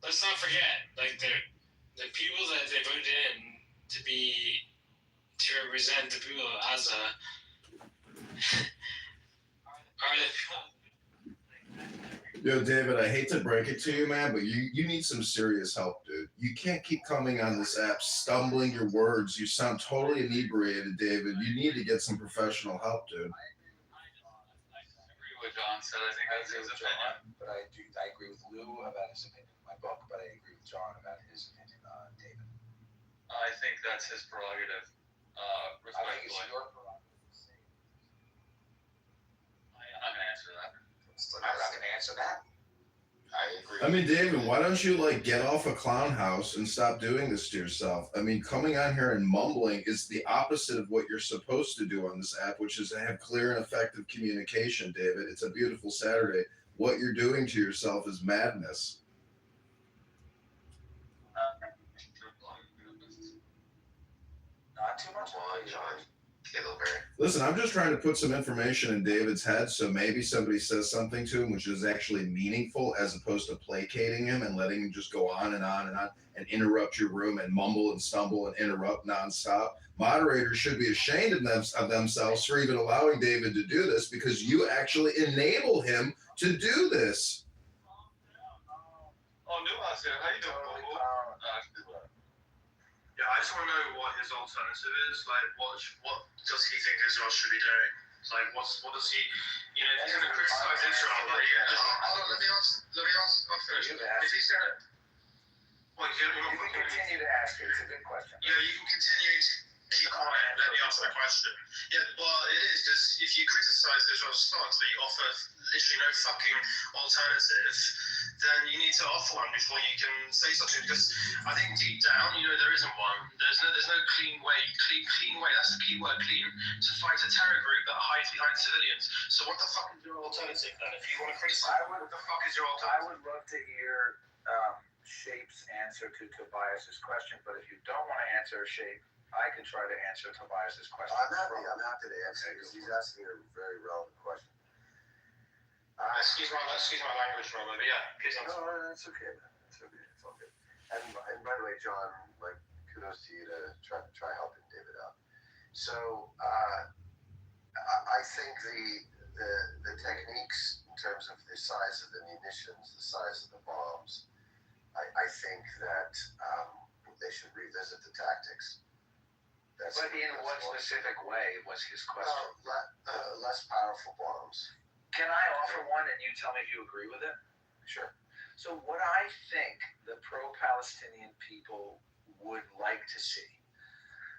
let's not forget, like the people that they voted in to represent the people of Gaza are the people.
Yo, David, I hate to break it to you, man, but you need some serious help, dude. You can't keep coming on this app stumbling your words. You sound totally inebriated, David. You need to get some professional help, dude.
I agree with John said. I think that's his opinion. But I agree with Lou about his opinion in my book, but I agree with John about his opinion on David. I think that's his prerogative. Respectfully. I think it's your prerogative. I'm not going to answer that. I'm not going to answer that. I agree.
I mean, David, why don't you get off a clown house and stop doing this to yourself? I mean, coming on here and mumbling is the opposite of what you're supposed to do on this app, which is to have clear and effective communication, David. It's a beautiful Saturday. What you're doing to yourself is madness.
Not too much. Come on, John. Kitover.
Listen, I'm just trying to put some information in David's head so maybe somebody says something to him which is actually meaningful as opposed to placating him and letting him just go on and on and on and interrupt your room and mumble and stumble and interrupt nonstop. Moderators should be ashamed of themselves for even allowing David to do this because you actually enable him to do this.
Oh, Nuance here. How you doing, Yeah, I just want to know what his alternative is. Like, what does he think Israel should be doing? Like, what does he, if he's going to criticize Israel, like, hold on, let me ask, I'll finish. If he's going to,
you can continue to ask it. It's a good question.
Yeah, you can continue to keep quiet and let me ask the question. Yeah, well, it is, because if you criticize Israel's stance, but you offer literally no fucking alternative, then you need to offer one before you can say something. Because I think deep down, there isn't one. There's no clean way. Clean way. That's the key word, clean. To fight a terror group that hides behind civilians. So what the fuck is your alternative then? If you want to criticize, what the fuck is your alternative?
I would love to hear Shape's answer to Tobias's question, but if you don't want to answer Shape, I can try to answer Tobias's question.
I'm happy to answer because he's asking a very relevant question.
Excuse my language, Robert, but yeah, please answer.
No, it's okay, man. It's okay. It's all good. And by the way, John, kudos to you to try helping David out. So I think the techniques in terms of the size of the munitions, the size of the bombs, I think that they should revisit the tactics.
But in what specific way was his question?
Less powerful bombs.
Can I offer one and you tell me if you agree with it?
Sure.
So what I think the pro-Palestinian people would like to see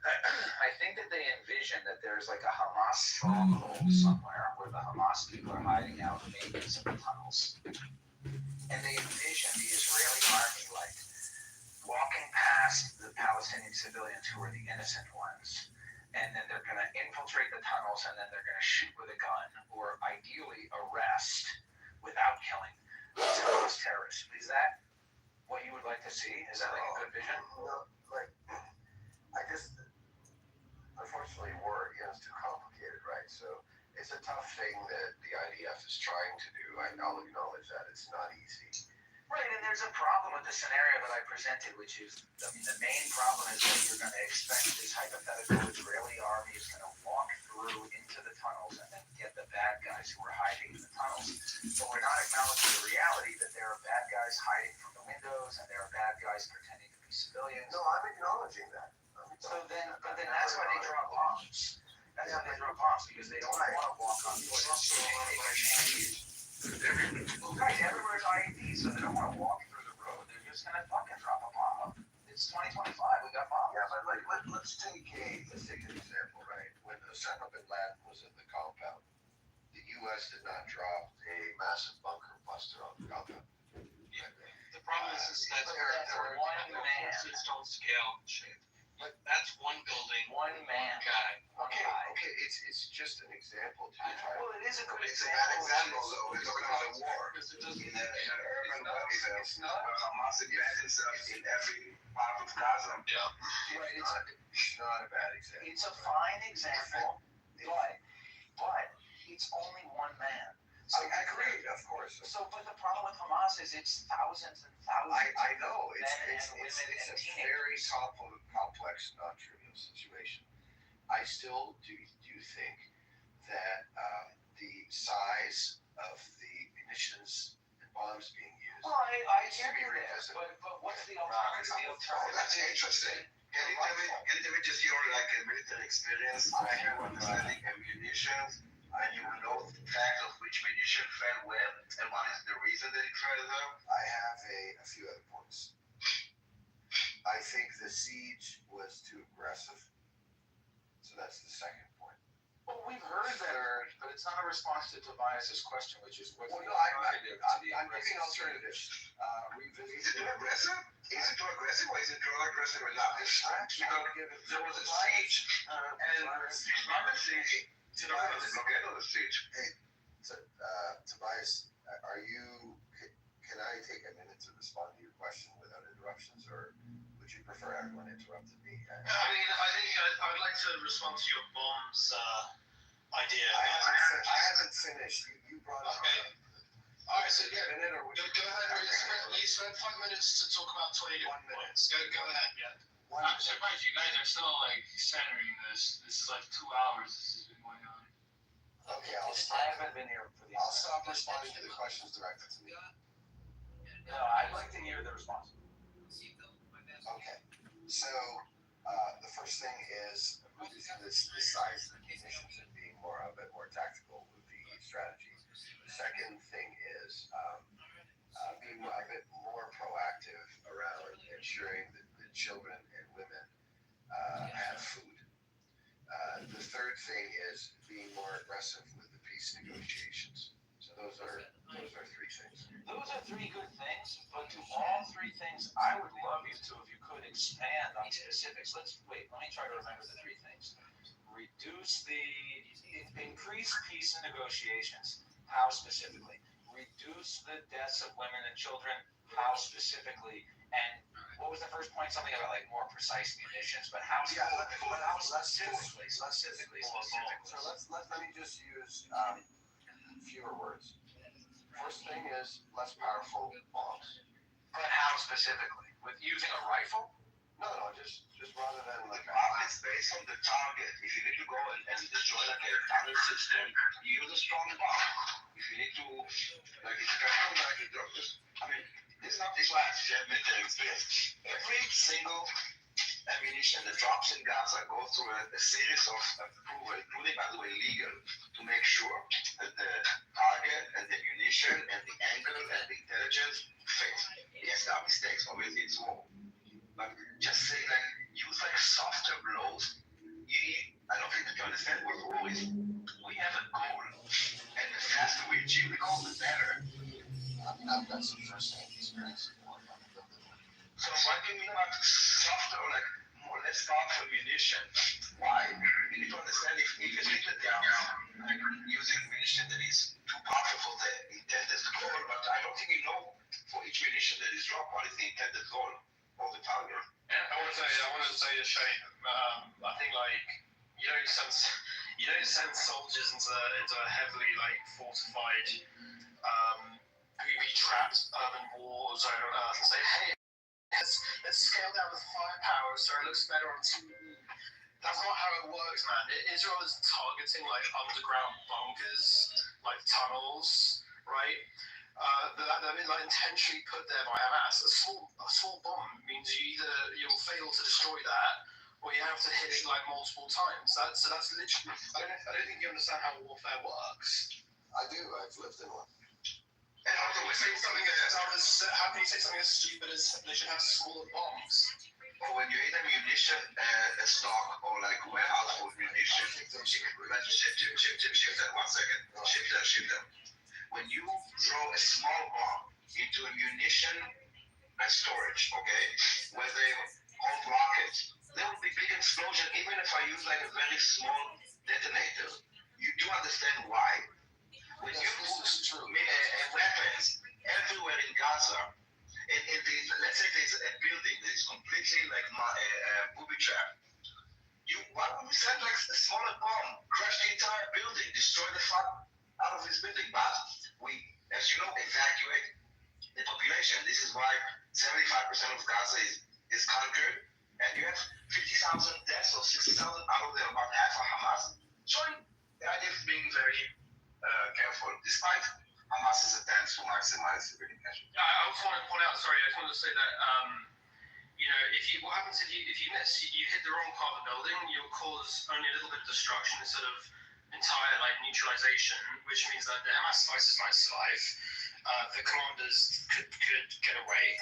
I think that they envision that there's like a Hamas stronghold somewhere where the Hamas people are hiding out, maybe in some tunnels. And they envision the Israeli army like walking past the Palestinian civilians who are the innocent ones. And then they're going to infiltrate the tunnels and then they're going to shoot with a gun or ideally arrest without killing Hamas terrorists. Is that what you would like to see? Is that like a good vision?
No, like, I guess, unfortunately, war is too complicated, right? So it's a tough thing that the IDF is trying to do. I'll acknowledge that it's not easy.
Right, and there's a problem with the scenario that I presented, which is, I mean, the main problem is that you're going to expect this hypothetical Israeli army is going to walk through into the tunnels and then get the bad guys who are hiding in the tunnels. But we're not acknowledging the reality that there are bad guys hiding from the windows and there are bad guys pretending to be civilians.
No, I'm acknowledging that.
But then that's why they draw bombs. That's why they draw bombs, because they don't want to walk on foot. Right, everywhere's IEDs, so they don't want to walk through the road. They're just going to fucking drop a bomb. It's 2025, we got bombs.
Yeah, but like, let's take an example, right? When Osama bin Laden was in the compound, the U.S. did not drop a massive bunker buster on the compound.
The problem is that they're one man. Don't scale shit. But that's one building,
one man.
Guy.
Okay, it's just an example.
Well, it is a good
It's a
example.
bad example, though. We're talking about a war.
Because it doesn't
It's not. Hamas embeds itself in every part of Gaza.
Yeah.
Right,
It's not a bad example.
it's a fine example, but it's only one man. So
I agree, of course.
So, but the problem with Hamas is it's thousands and thousands.
I know.
Of men and women
It's
and
a
teenagers.
very complex, non-trivial situation. I still do think that the size of the munitions and bombs being used.
Well, I hear you there, but what's the alternative? The alternative.
That's interesting. Can you tell me just your military experience? I have understanding ammunition. You know the fact of which munition fell where and what is the reason that it fell there? I have a few other points. I think the siege was too aggressive. So that's the second point.
Well, we've heard that, but it's not a response to Tobias's question, which is what's the
I'm
alternative to the
giving alternatives. Is it too aggressive? Is it too aggressive or is it too aggressive enough? There was a siege and obviously the siege. Hey, Tobias, can I take a minute to respond to your question without interruptions, or would you prefer everyone interrupted me?
I mean, I think I'd like to respond to your bombs idea.
I haven't finished. You brought up.
Okay. All right, so yeah,
go
ahead. You spent 5 minutes to talk about 20 different points. Go ahead, yeah.
I'm surprised you guys are still like centering this. This is like 2 hours. This has been going on.
Okay,
I haven't been here for the.
I'll stop responding to the questions directed to me.
No, I'd like to hear the response.
Okay, so the first thing is the size of the munitions and being a bit more tactical with the strategy. The second thing is being a bit more proactive around ensuring that the children and women have food. The third thing is being more aggressive with the peace negotiations. So those are 3 things.
Those are 3 good things, but to all 3 things, I would love you to, if you could, expand on specifics. Let me try to remember the 3 things. Increase peace and negotiations. How specifically? Reduce the deaths of women and children. How specifically? And what was the first point? Something about like more precise munitions, but how specifically?
So let me just use fewer words. First thing is less powerful bombs.
But how specifically? With using a rifle?
No, just rather than like. The bomb is based on the target. If you need to go and destroy like a tunnel system, you use a strong bomb. If you need to, like, it's kind of like a drop. I mean, this is not this why I have military experience. Every single ammunition that drops in Gaza goes through a series of approval, including, by the way, legal, to make sure that the target and the munition and the angle and the intelligence fit. Yes, there are mistakes, obviously it's war. But just say like use like softer blows
that's the first thing experience. So why do we not softer or like more less powerful munition? Why? You need to understand if you take the down, like using munition that is too powerful for the intended goal, but I don't think you know for each munition that is dropped what is the intended goal of the target.
And I want to say to Shane, I think like you don't send soldiers into a heavily like fortified, booby-trapped urban war zone on Earth and say, hey, let's scale down the firepower so it looks better on TV. That's not how it works, man. Israel is targeting like underground bunkers, like tunnels, right? That is like intentionally put there by Hamas. A small bomb means you'll fail to destroy that, or you have to hit it like multiple times. That's literally. I don't think you understand how warfare works.
I do. I've lived in one.
And how can you say something as stupid as they should have smaller bombs?
Or when you hit a munition stock or like warehouse for munition, shift that 1 second. Shift that. When you throw a small bomb into a munition storage, okay, where they hold rockets, there will be big explosion even if I use like a very small detonator. You do understand why? When you put weapons everywhere in Gaza, let's say there's a building that is completely like booby trap. Why would we send like a smaller bomb, crush the entire building, destroy the fuck out of this building? But we, as you know, evacuate the population. This is why 75% of Gaza is conquered, and you have 50,000 deaths or 60,000 out of them, about half of Hamas, showing the idea of being very careful, despite Hamas's attempts to maximize civilian casualties.
I also want to point out, sorry, I just want to say that, what happens if you miss? You hit the wrong part of the building, you'll cause only a little bit of destruction instead of entire like neutralization, which means that the Hamas fighters might survive, the commanders could get away,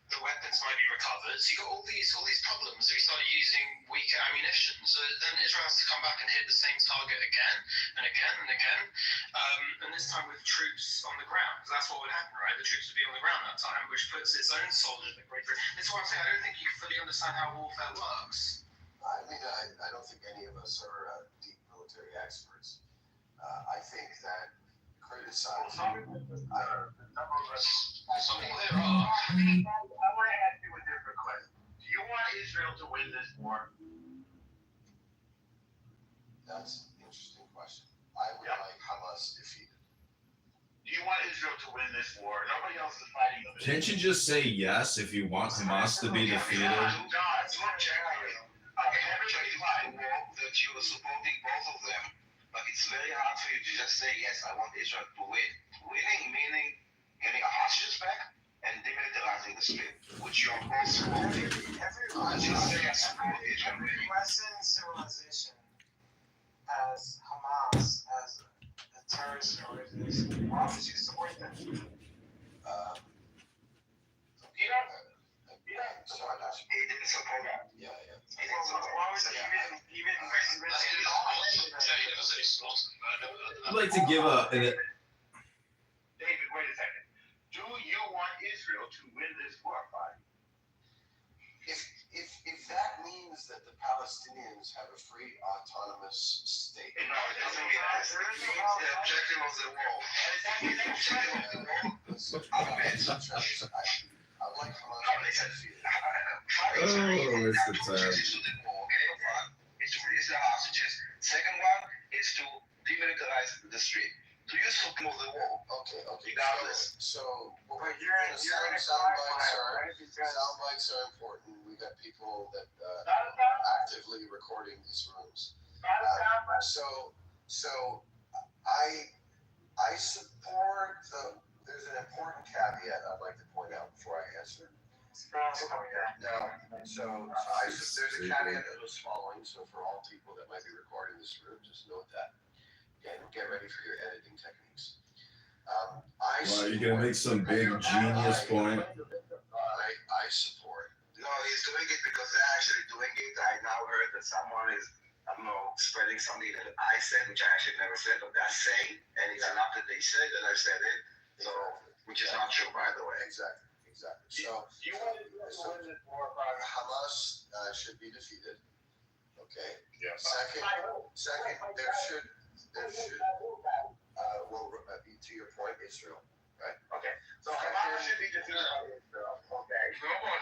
the weapons might be recovered. So you got all these problems. If you start using weaker ammunition, so then Israel has to come back and hit the same target again and again and again, and this time with troops on the ground, because that's what would happen, right? The troops would be on the ground that time, which puts its own soldiers at great risk. That's why I'm saying I don't think you fully understand how warfare works.
I mean, I don't think any of us are deep military experts. I think that criticizing.
Some people here are.
I want to ask you a different question. Do you want Israel to win this war?
That's an interesting question. I would like Hamas defeated.
Do you want Israel to win this war? Nobody else is fighting them.
Can't you just say yes if you want Hamas to be defeated?
God, it's not generally. Everybody fight war that you are supporting both of them, but it's very hard for you to just say yes. I want Israel to win. Winning meaning getting hostages back and demilitarizing the Strip, which you're both supporting. Everyone just say I support Israel.
Every Western civilization has Hamas as a terrorist organization. Why would you support them?
He didn't support that.
Yeah.
Why would you even
I'd like to give
David, wait a second. Do you want Israel to win this war fight?
If that means that the Palestinians have a free autonomous state.
No, it doesn't mean that. It means the objective of the war. The objective of the war.
I would like Hamas to defeated.
it's the time.
It's the hostages. Second one is to demilitarize the Strip. Do you support the war?
Okay.
Regardless.
So
you're
sound bites are important. We got people that actively recording these rooms. So I support there's an important caveat I'd like to point out before I answer. There's a caveat that was following, so for all people that might be recording this room, just note that. And get ready for your editing techniques.
You're gonna make some big genius point.
I support.
No, he's doing it because they're actually doing it. I now heard that someone is, spreading something that I said, which I actually never said, but they're saying, and it's enough that they say that I said it.
So, which is not true, by the way.
Exactly. So
You want to do it more about
Hamas should be defeated. Okay.
Yeah.
Second, there should to your point, Israel, right?
Okay. So Hamas should be defeated by Israel. Okay. No more.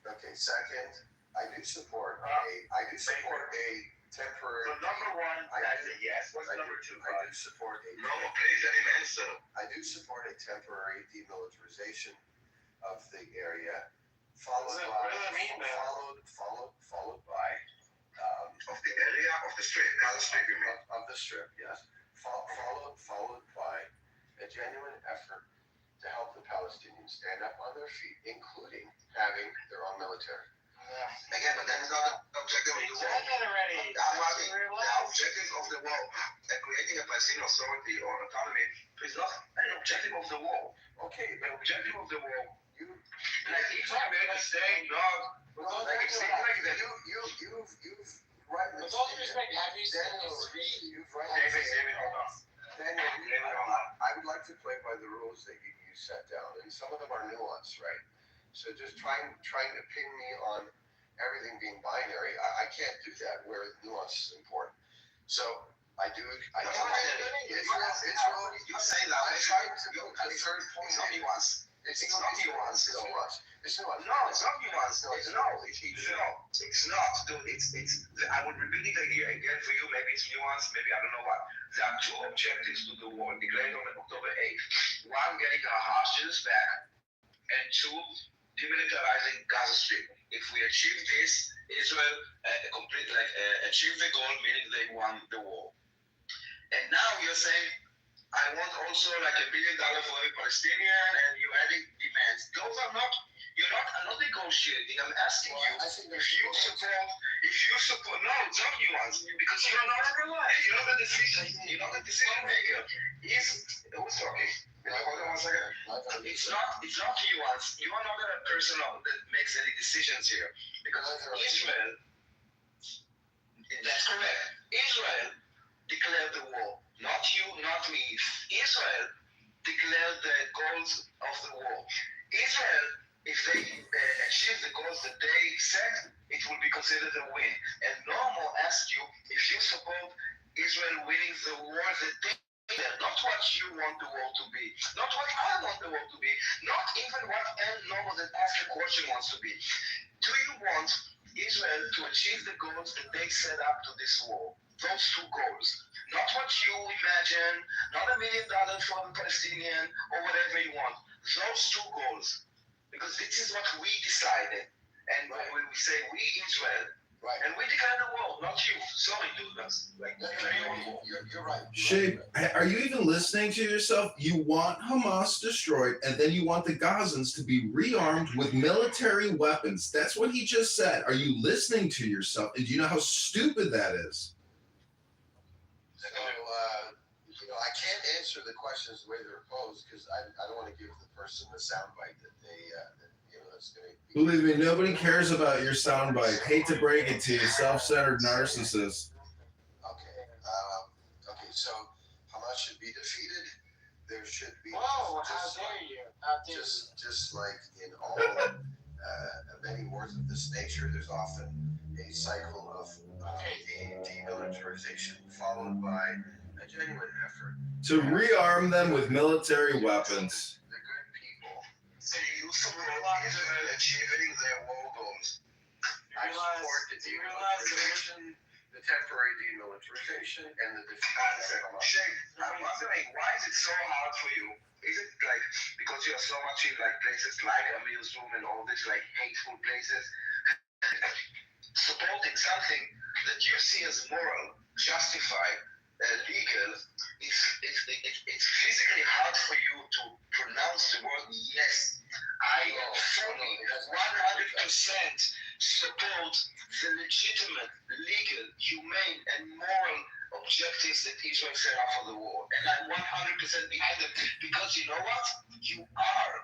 Okay. Second, I do support a temporary.
So number one, that's a yes. What's number two?
I do support
No, please, let him answer.
I do support a temporary demilitarization of the area, followed by
Of the area of the strip, Gaza Strip, you mean?
of the strip, yes. Followed by a genuine effort to help the Palestinians stand up on their feet, including having their own military.
Again, but that is not the objective of the war. The objective of the war, creating a Palestinian authority or autonomy, is not an objective of the war.
Okay,
The objective of the war,
Like Israel made a mistake, dog.
like it seems like that
you've right.
With all due respect, have you seen the street?
You've right.
David, hold on.
Daniel, I would like to play by the rules that you set down, and some of them are nuanced, right? So just trying to pin me on everything being binary, I can't do that where nuance is important. So I do. Israel.
you say that. It's not nuance. It's not nuance.
It's nuance.
No, it's not nuance. It's not. Dude, I would repeat it again for you. Maybe it's nuance. Maybe I don't know what. There are two objectives to the war declared on October 8th. One, getting our hostages back, and two, demilitarizing Gaza Strip. If we achieve this, Israel achieve the goal, meaning they won the war. And now you're saying, I want also like $1 billion for every Palestinian, and you're adding demands. Those are not. I'm not negotiating. I'm asking you if you support. No, it's not nuance because you're not the decision maker. Who's talking? Hold on one second. It's not nuance. You are not a person that makes any decisions here because Israel. That's correct. Israel declared the war. Not you, not me. Israel declared the goals of the war. Israel, if they achieve the goals that they set, it will be considered a win. And Normo asked you if you support Israel winning the war that they declared, not what you want the war to be, not what I want the war to be, not even what Normo that asked the question wants to be. Do you want Israel to achieve the goals that they set up to this war? Those two goals. Not what you imagine, not $1 million for the Palestinian or whatever you want. Those two goals. Because this is what we decided. And when we say we, Israel, and we declare the war, not you. Sorry, dude.
You're right.
Shape, are you even listening to yourself? You want Hamas destroyed, and then you want the Gazans to be rearmed with military weapons. That's what he just said. Are you listening to yourself? And do you know how stupid that is?
So, I can't answer the questions the way they're posed because I don't want to give the person the soundbite that that's going to be.
Believe me, nobody cares about your soundbite. Hate to break it to you, self-centered narcissist.
Okay, so Hamas should be defeated. There should be.
Whoa, how dare you?
Just like in all many wars of this nature, there's often a cycle of demilitarization followed by a genuine effort
To rearm them with military weapons.
the good people.
So you support Israel achieving their war goals.
I support the demilitarization, the temporary demilitarization, and the defeat of Hamas.
I'm wondering, why is it so hard for you? Is it like because you are so much in like places like Amir's room and all these like hateful places, supporting something that you see as moral, justified, legal? It's physically hard for you to pronounce the word yes. I fully 100% support the legitimate, legal, humane, and moral objectives that Israel set up for the war. And I'm 100% behind them because you know what? You are.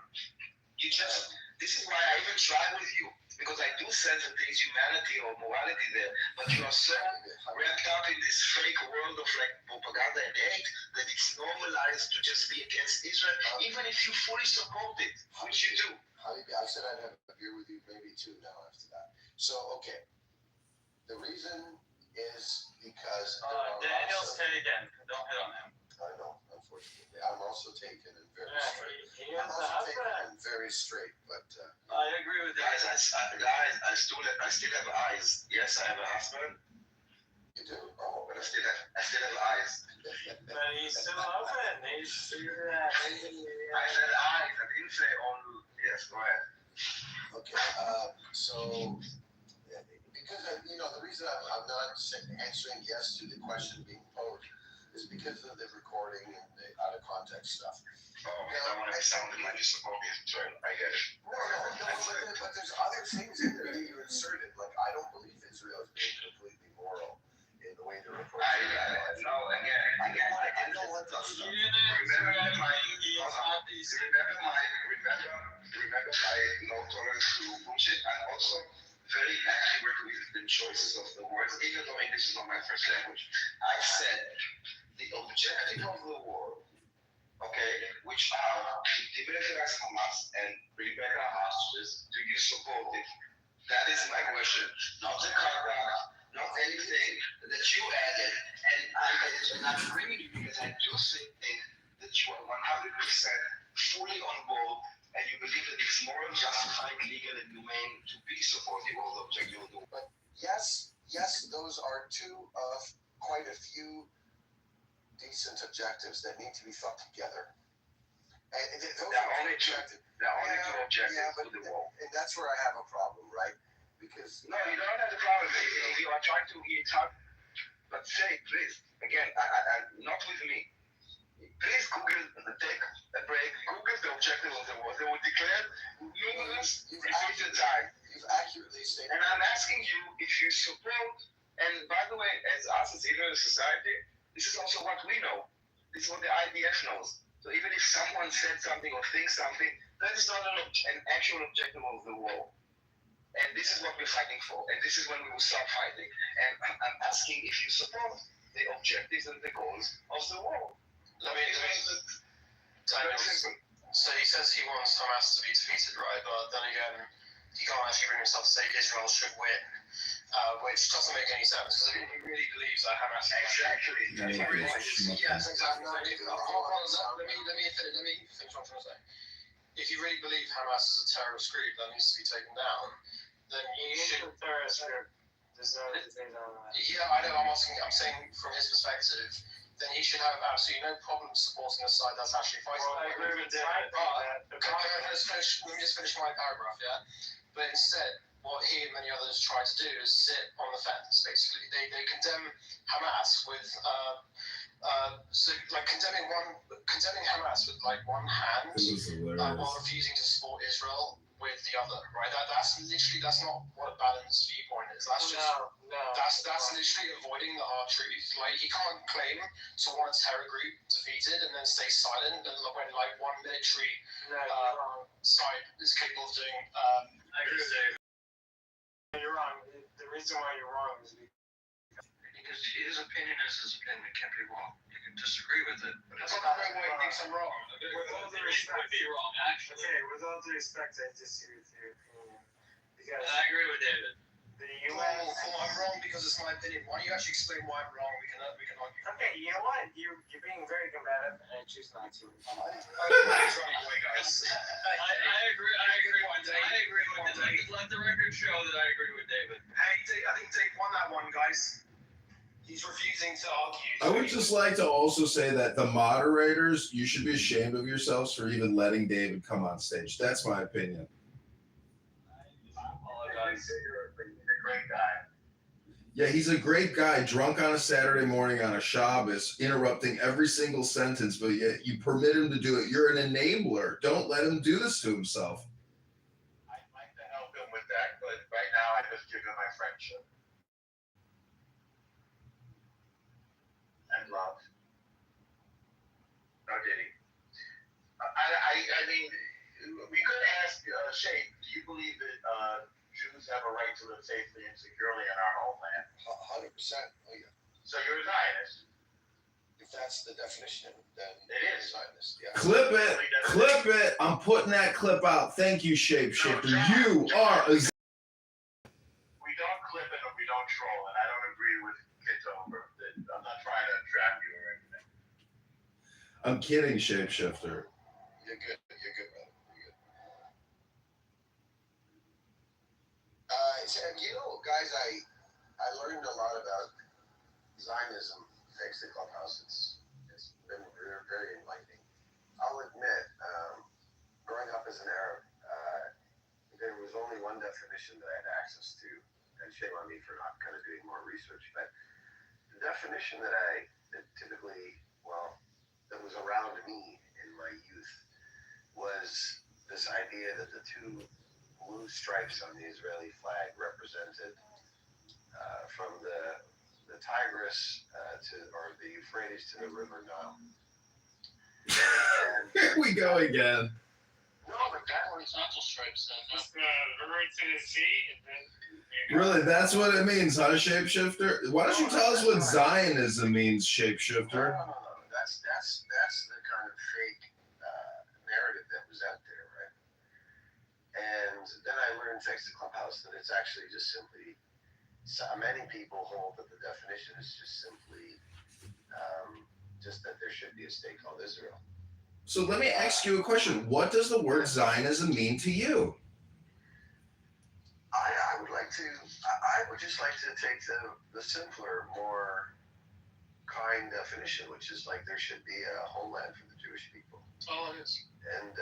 This is why I even try with you. Because
because I do sense that there is humanity or morality there, but you are so wrapped up in this fake world of like propaganda and hate that it's normalized to just be against Israel, even if you fully support it, which you do.
I said I'd have a beer with you, maybe two now after that. So, okay. The reason is because
Daniel's taken. Don't hit on him.
I know, unfortunately. I'm also taken and very straight.
He
I'm
is the
also taken
husband.
and very straight, but
I agree with
Guys,
that.
I still have eyes. Yes, I have a husband,
you do. Oh,
but I still have eyes.
But he's still open. He's figured out.
I said eyes. I didn't say all. Yes, go ahead.
okay. So because the reason I'm not answering yes to the question being posed is because of the recording and the out of context stuff.
Oh, I don't want to sound like you support Israel. I get it.
No, but there's other things in there that you inserted. Like, I don't believe Israel is being completely moral in the way they're approaching it.
No, again, I don't want that stuff. Remember my no tolerance to bullshit, and also very accurate with the choices of the words, even though English is not my first language. I said the objective of the war, okay, which are to demilitarize Hamas and bring back our hostages. Do you support it? That is my question. Not the cutback, not anything that you added. And I'm agreeing with you because I do think that you are 100% fully on board and you believe that it's moral, justified, legal, and humane to be supportive of the objective of the war.
But yes, those are two of quite a few decent objectives that need to be thought together. And those are only two objectives.
There are only two objectives to the war.
And that's where I have a problem, right? Because
no, you don't have the problem. If you are trying to talk, but say, please, again, I not with me. Please Google, take a break, Google the objective of the war. They will declare numerous repeated times.
You've accurately stated.
And I'm asking you if you support, and by the way, as us as Israeli society, this is also what we know. This is what the IDF knows. So even if someone said something or thinks something, that is not an actual objective of the war. And this is what we're fighting for. And this is when we will start fighting. And I'm asking if you support the objectives and the goals of the war.
So he says he wants Hamas to be defeated, right? But then again, he can't actually bring himself to say Israel should win, which doesn't make any sense. Because he really believes that Hamas
exactly.
Yes, exactly. Let me finish what I'm trying to say. If you really believe Hamas is a terrorist group that needs to be taken down, then you should.
Terrorist group. There's no debate on that.
Yeah, I know. I'm saying from his perspective, then he should have absolutely no problem supporting a side that's actually fighting.
Well, I agree with David.
Let me just finish my paragraph, yeah? But instead, what he and many others try to do is sit on the fence, basically. They condemn Hamas with, condemning Hamas with like one hand while refusing to support Israel with the other, right? That's not what a balanced viewpoint is. That's just that's literally avoiding the hard truth. Like, he can't claim to want a terror group defeated and then stay silent and when like one military side is capable of doing.
I agree with David. You're wrong. The reason why you're wrong is
because his opinion is his opinion. It can't be wrong. You can disagree with it, but it's
not the way he thinks I'm wrong.
With all due respect,
be wrong, actually.
Okay, with all due respect, I disagree with your opinion. Because
I agree with David.
The
Cool, I'm wrong because it's my opinion. Why don't you actually explain why I'm wrong? We can argue.
Okay, you know what? You're being very combative, and I choose not to.
I agree with David. Let the record show that I agree with David.
Hey, I think Dave won that one, guys. He's refusing to argue.
I would just like to also say that the moderators, you should be ashamed of yourselves for even letting David come on stage. That's my opinion.
He's a great guy.
Yeah, he's a great guy, drunk on a Saturday morning on a Shabbos, interrupting every single sentence, but yet you permit him to do it. You're an enabler. Don't let him do this to himself.
I'd like to help him with that, but right now I just give him my friendship and love. No kidding. I mean, we could ask Shay, do you believe that Jews
right to live safely and securely in our homeland.
100%. Oh, yeah.
So you're a Zionist.
If that's the definition, then
It is.
Zionist. Yeah.
Clip it. Clip it. I'm putting that clip out. Thank you, Shapeshifter. You are a
We don't clip it or we don't troll, and I don't agree with Kitover. I'm not trying to trap you or anything.
I'm kidding, Shapeshifter.
You're good. You're good, brother. You're good. So, guys, I learned a lot about Zionism thanks to Clubhouse. It's been very, very enlightening. I'll admit, growing up as an Arab, there was only one definition that I had access to, and shame on me for not kind of doing more research, but the definition that typically, that was around me in my youth was this idea that the two blue stripes on the Israeli flag represented from the Tigris or the Euphrates to the River Nile.
Here we go again.
No, but that horizontal stripes then.
The river to the sea, and then.
Really, that's what it means, huh, Shapeshifter? Why don't you tell us what Zionism means, Shapeshifter?
No. That's the kind of fake narrative that was out there, right? And then I learned thanks to Clubhouse that it's actually just simply. Many people hold that the definition is just simply just that there should be a state called Israel.
So let me ask you a question. What does the word Zionism mean to you?
I would just like to take the simpler, more kind definition, which is like there should be a homeland for the Jewish people.
That's all it is.
And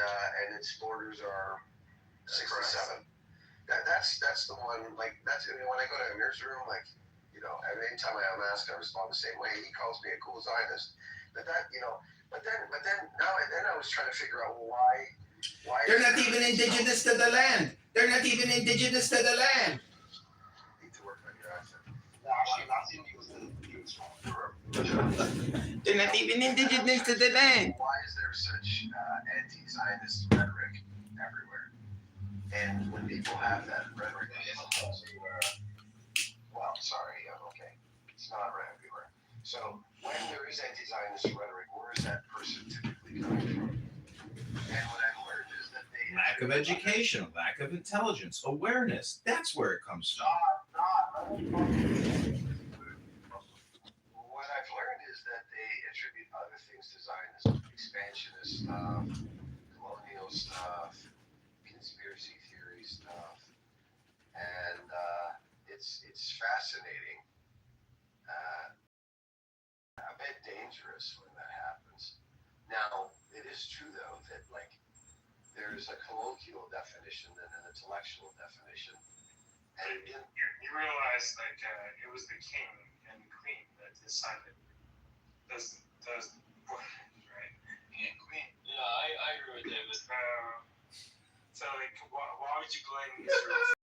its borders are 67. That's the one. Like when I go to Amir's room, anytime I ask, I respond the same way. He calls me a cool Zionist. But then I was trying to figure out why
They're not even indigenous to the land. They're not even indigenous to the land.
Need to work on your accent.
They're not even indigenous to the land.
Why is there such anti-Zionist rhetoric everywhere? And when people have that rhetoric, okay, it's not right everywhere. So when there is anti-Zionist rhetoric, where is that person typically coming from? And what I've learned is that they
Lack of education, lack of intelligence, awareness. That's where it comes from.
What I've learned is that they attribute other things to Zionism, expansionist stuff, colonial stuff, conspiracy theory stuff, and it's fascinating. A bit dangerous when that happens. Now, it is true though that there's a colloquial definition and an intellectual definition. And
You realize it was the king and the queen that decided those right?
King and queen. Yeah, I agree with David.
So why would you blame Israel?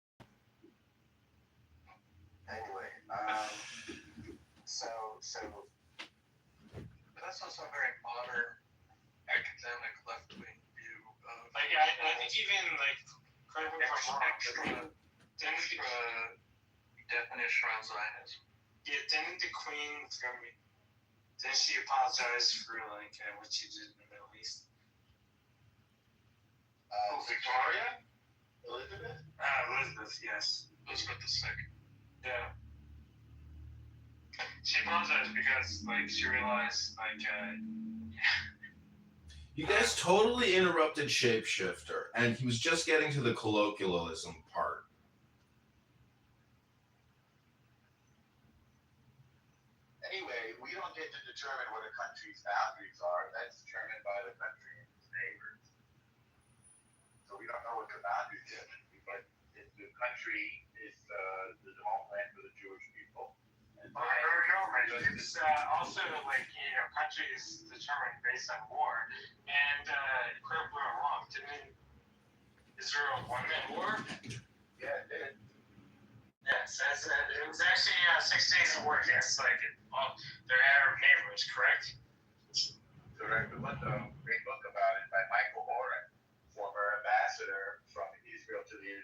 Anyway,
But that's also a very modern academic left-wing view of.
I think even correct me if I'm wrong,
extra definition around Zionism.
Yeah, didn't the queen didn't she apologize for what she did in the Middle East?
Victoria? Elizabeth?
Elizabeth, yes.
Elizabeth II.
Yeah. She apologized because she realized
You guys totally interrupted Shapeshifter, and he was just getting to the colloquialism part.
Anyway, we don't get to determine what a country's boundaries are. That's determined by the country and its neighbors. So we don't know what the boundaries are. But the country is the homeland for the Jewish people.
It's also country is determined based on war. And correct me if I'm wrong, didn't Israel won that war?
Yeah, it did.
Yes, it was actually 6 days of war against their Arab neighbors, correct?
Correct. There's a great book about it by Michael Oren, former ambassador from Israel to the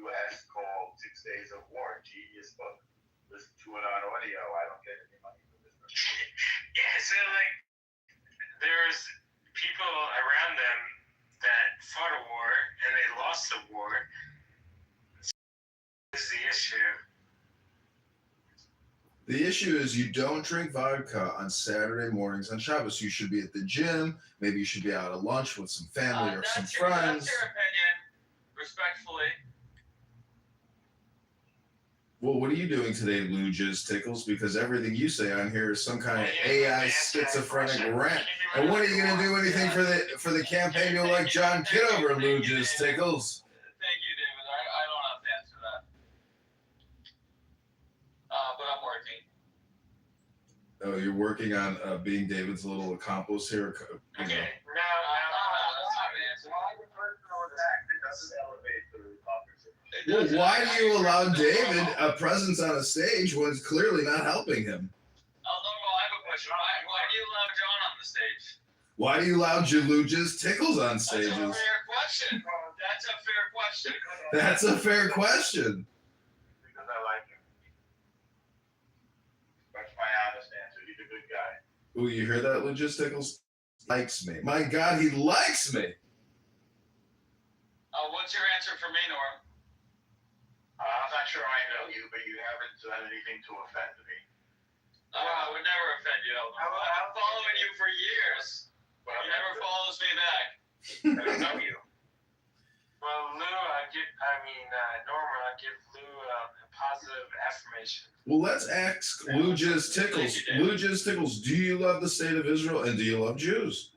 U.S., called 6
Days of War, genius book. Listen to it on audio. I don't get any money for this.
Yeah, so like there's people around them that fought a war and they lost the war. This is the issue.
The issue is you don't drink vodka on Saturday mornings on Shabbos. You should be at the gym. Maybe you should be out at lunch with some family or some friends.
That's your opinion, respectfully.
Well, what are you doing today, Lou Jizz Tickles? Because everything you say on here is some kind of AI schizophrenic rant. And when are you going to do anything for the campaign? You'll like John Kitover, Lou Jizz Tickles.
Thank you, David. I don't have to answer that. But I'm working.
Oh, you're working on being David's little accomplice here. You know.
Okay, now
Well, why do you allow David a presence on a stage when it's clearly not helping him?
Oh, no, I have a question. Why do you allow John on the stage?
Why do you allow Jaluja's Tickles on stages?
That's a fair question. That's a fair question.
That's a fair question.
Because I like him. That's my honest answer. He's a good guy.
Ooh, you hear that, Lugis Tickles? Likes me. My God, he likes me.
What's your answer for me, Norm?
I'm not sure I know you, but you haven't done anything to offend me.
I would never offend you. I've been following you for years.
Well,
He never follows me back.
I don't know you.
well, Lou, Norma, I give Lou a positive affirmation.
Well, let's ask Lugis Tickles. Lugis Tickles, do you love the state of Israel and do you love Jews?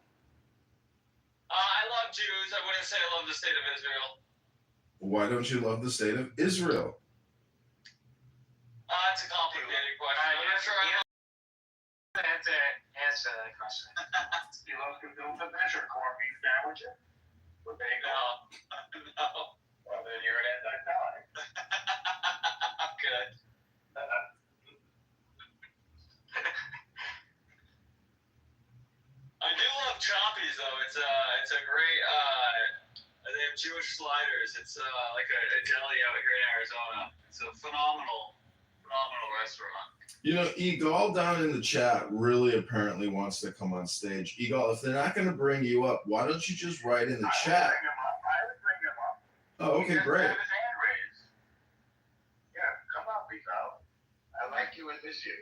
I love Jews. I wouldn't say I love the state of Israel.
Why don't you love the state of Israel?
It's a complicated question. I'm not sure I
have to answer that question.
You love to build a measure, corned beef sandwiches? With bacon?
No.
Well, then you're an anti-Semite.
I'm good. I do love Chompies though. It's a great they have Jewish sliders. It's like a deli out here in Arizona. It's a phenomenal restaurant.
You know, Egal down in the chat really apparently wants to come on stage. Egal, if they're not going to bring you up, why don't you just write in the chat?
I would bring him up.
Oh, okay, great.
Have his hand raised. Yeah, come up, Egal. I like you and miss you.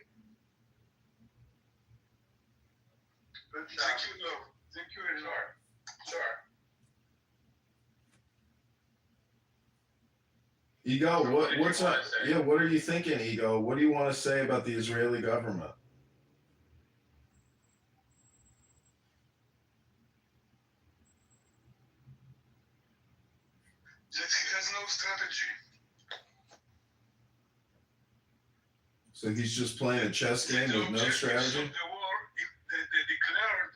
Good job. Thank you, Lou. Thank you, Lord. Sure.
Ego, what's up? Yeah, what are you thinking, Ego? What do you want to say about the Israeli government?
That he has no strategy.
So he's just playing a chess game with no strategy?
The war, the declared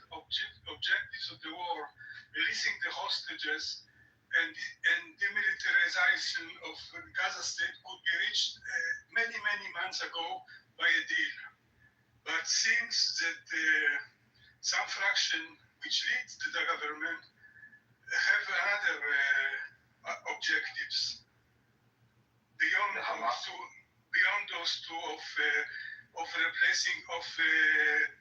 objectives of the war, releasing the hostages and demilitarization of the Gaza state could be reached many months ago by a deal. But seems that some fraction which leads to the government have another objectives beyond those two of replacing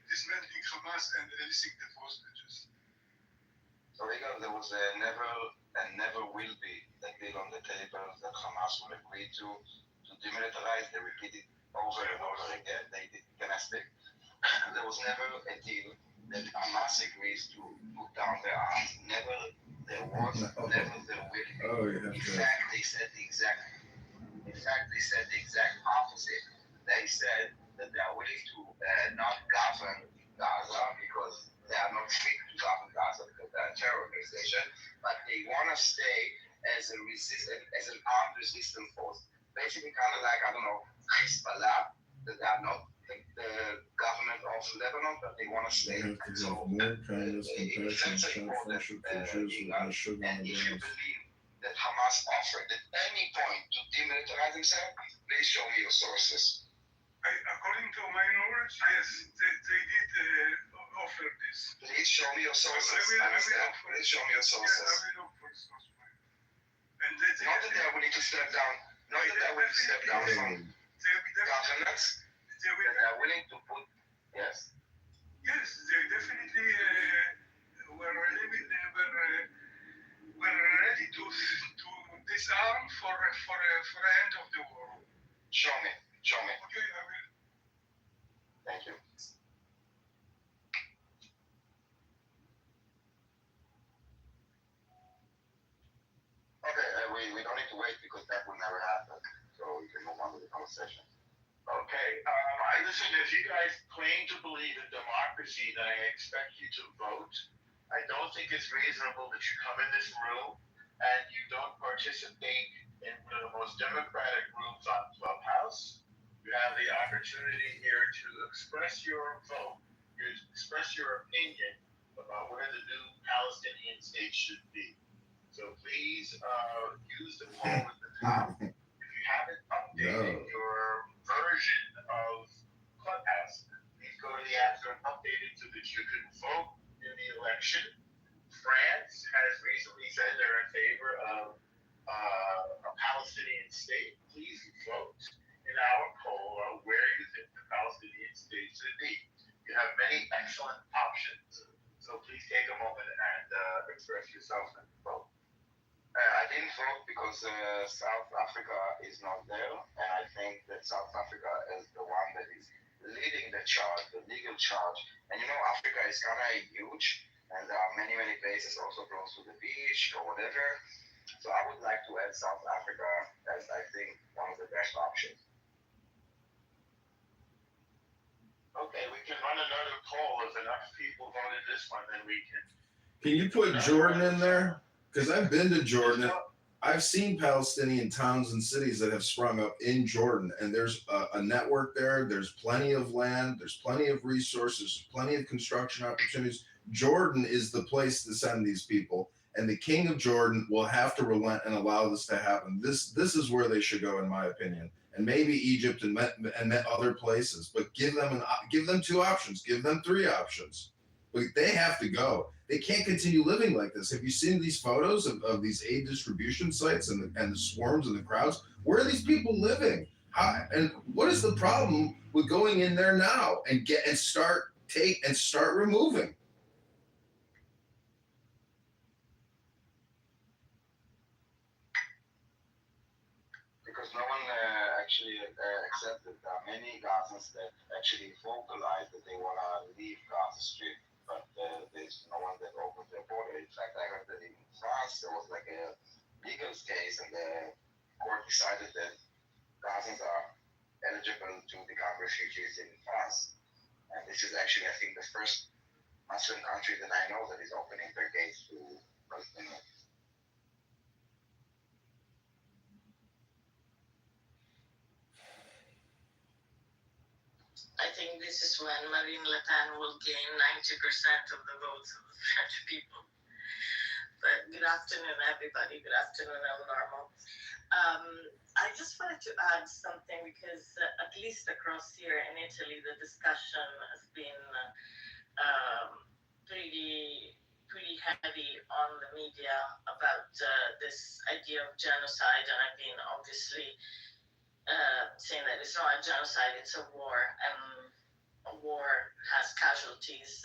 dismantling Hamas and releasing the hostages.
So there was never and never will be a deal on the table that Hamas will agree to demilitarize. They repeat it over and over again. They cannot speak. There was never a deal that Hamas agrees to put down their arms. Never there was, never there will be.
Oh, you have
In fact, they said the exact opposite. They said that they are willing to not govern Gaza because they are not fit to govern Gaza because they are a terror organization, but they want to stay as an armed resistance force. Basically, kind of like, I don't know, Hezbollah, that they are not the government of Lebanon, but they want to stay. So
more kindness,
it's
compassion,
important
friendship for Jews with no sugar
and
on the
if you
grass.
believe that Hamas offered at any point to demilitarize themselves, please show me your sources.
According to my knowledge, yes, they did offer this.
Please show me your sources. Please show me your sources.
Yes, I will look for sources. And
Not that they are willing to step down. Not that they are willing
definitely,
down from
there will be definitely,
governments
there will,
that are willing to put, yes,
yes, they definitely were ready to disarm for the end of the war.
show me.
Okay, I will.
Thank you. Okay, we don't need to wait because that will never happen. So we can move on to the conversation.
Okay, listen, if you guys claim to believe in democracy, then I expect you to vote. I don't think it's reasonable that you come in this room and you don't participate in one of the most democratic rooms on Clubhouse. You have the opportunity here to express your vote, express your opinion about where the new Palestinian state should be. So please use the poll at the top. If you haven't updated your version of Clubhouse, please go to the app store and update it so that you can vote in the election. France has recently said they're in favor of a Palestinian state. Please vote in our poll on where you think the Palestinian state should be. You have many excellent options. So please take a moment and express yourself and vote.
I didn't vote because South Africa is not there, and I think that South Africa is the one that is leading the charge, the legal charge. And you know, Africa is kind of huge, and there are many places also close to the beach or whatever. So I would like to add South Africa as, I think, one of the best options.
Okay, we can run another poll. If enough people voted this one, then we can.
Can you put Jordan in there? Because I've been to Jordan. I've seen Palestinian towns and cities that have sprung up in Jordan, and there's a network there. There's plenty of land. There's plenty of resources, plenty of construction opportunities. Jordan is the place to send these people, and the king of Jordan will have to relent and allow this to happen. This is where they should go, in my opinion, and maybe Egypt and other places. But give them two options. Give them three options. But they have to go. They can't continue living like this. Have you seen these photos of these aid distribution sites and the swarms and the crowds? Where are these people living? And what is the problem with going in there now and start removing?
Because no one actually accepted. There are many Gazans that actually vocalized that they want to leave Gaza Strip, but there's no one that opened their border. In fact, I heard that in France there was like a legal case, and the court decided that Gazans are eligible to become refugees in France. And this is actually, I think, the first Muslim country that I know that is opening their gates to Palestinians.
I think this is when Marine Le Pen will gain 90% of the votes of the French people. But good afternoon, everybody. Good afternoon, El Normal. I just wanted to add something because at least across here in Italy, the discussion has been pretty heavy on the media about this idea of genocide, and I've been obviously saying that it's not a genocide, it's a war, and a war has casualties.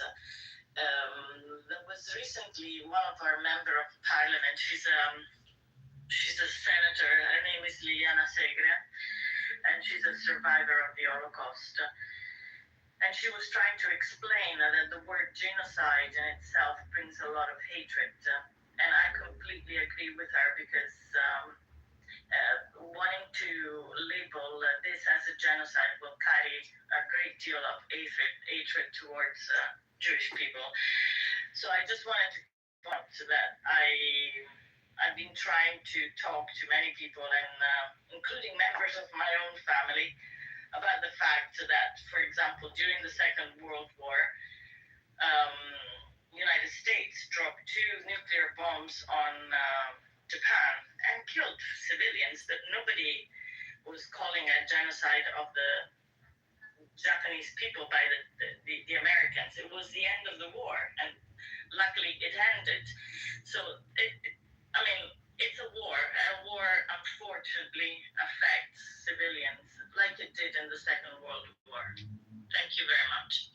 There was recently one of our member of parliament, she's a senator, her name is Liliana Segre, and she's a survivor of the Holocaust. And she was trying to explain that the word genocide in itself brings a lot of hatred. And I completely agree with her because wanting to label this as a genocide will carry a great deal of hatred towards Jewish people. So I just wanted to point out that I've been trying to talk to many people, and including members of my own family, about the fact that, for example, during the Second World War, United States dropped 2 nuclear bombs on Japan and killed civilians that nobody was calling a genocide of the Japanese people by the Americans. It was the end of the war, and luckily it ended. So, it's a war, and a war unfortunately affects it did in the Second World War. Thank you very much.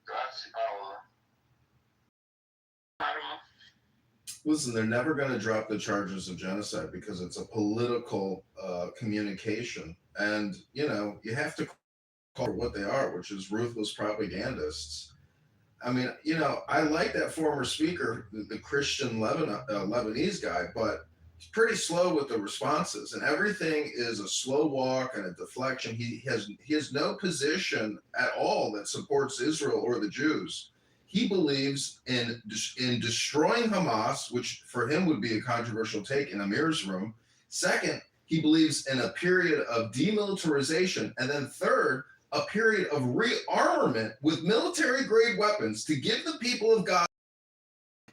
Grazie, Paola.
Listen, they're never going to drop the charges of genocide because it's a political communication. And, you know, you have to call for what they are, which is ruthless propagandists. I mean, you know, I like that former speaker, the Christian Lebanese guy, but he's pretty slow with the responses, and everything is a slow walk and a deflection. He has no position at all that supports Israel or the Jews. He believes in destroying Hamas, which for him would be a controversial take in Amir's room. Second, he believes in a period of demilitarization, and then third, a period of rearmament with military-grade weapons to give the people of God.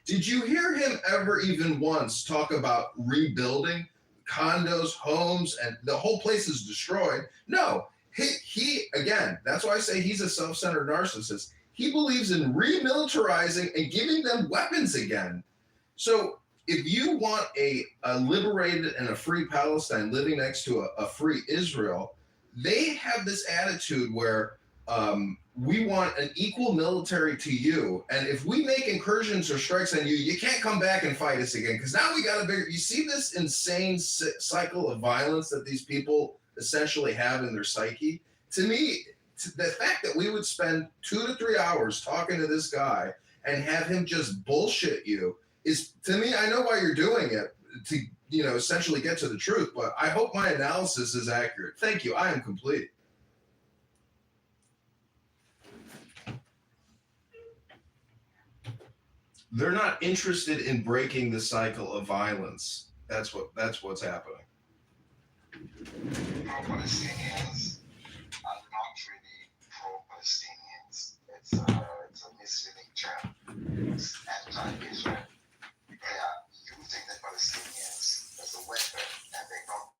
Did you hear him ever even once talk about rebuilding condos, homes, and the whole place is destroyed? No. He again, that's why I say he's a self-centered narcissist. He believes in remilitarizing and giving them weapons again. So if you want a liberated and a free Palestine living next to a free Israel, they have this attitude where we want an equal military to you, and if we make incursions or strikes on you, you can't come back and fight us again, because now we got a bigger. You see this insane cycle of violence that these people essentially have in their psyche? To me, the fact that we would spend 2 to 3 hours talking to this guy and have him just bullshit you is, to me, I know why you're doing it, to, you know, essentially get to the truth, but I hope my analysis is accurate. Thank you. I am complete. They're not interested in breaking the cycle of violence. That's what's happening.
Pro-Palestinians are not really pro-Palestinians. It's a misleading term. It's anti-Israel. They are using the Palestinians as a weapon, and they don't.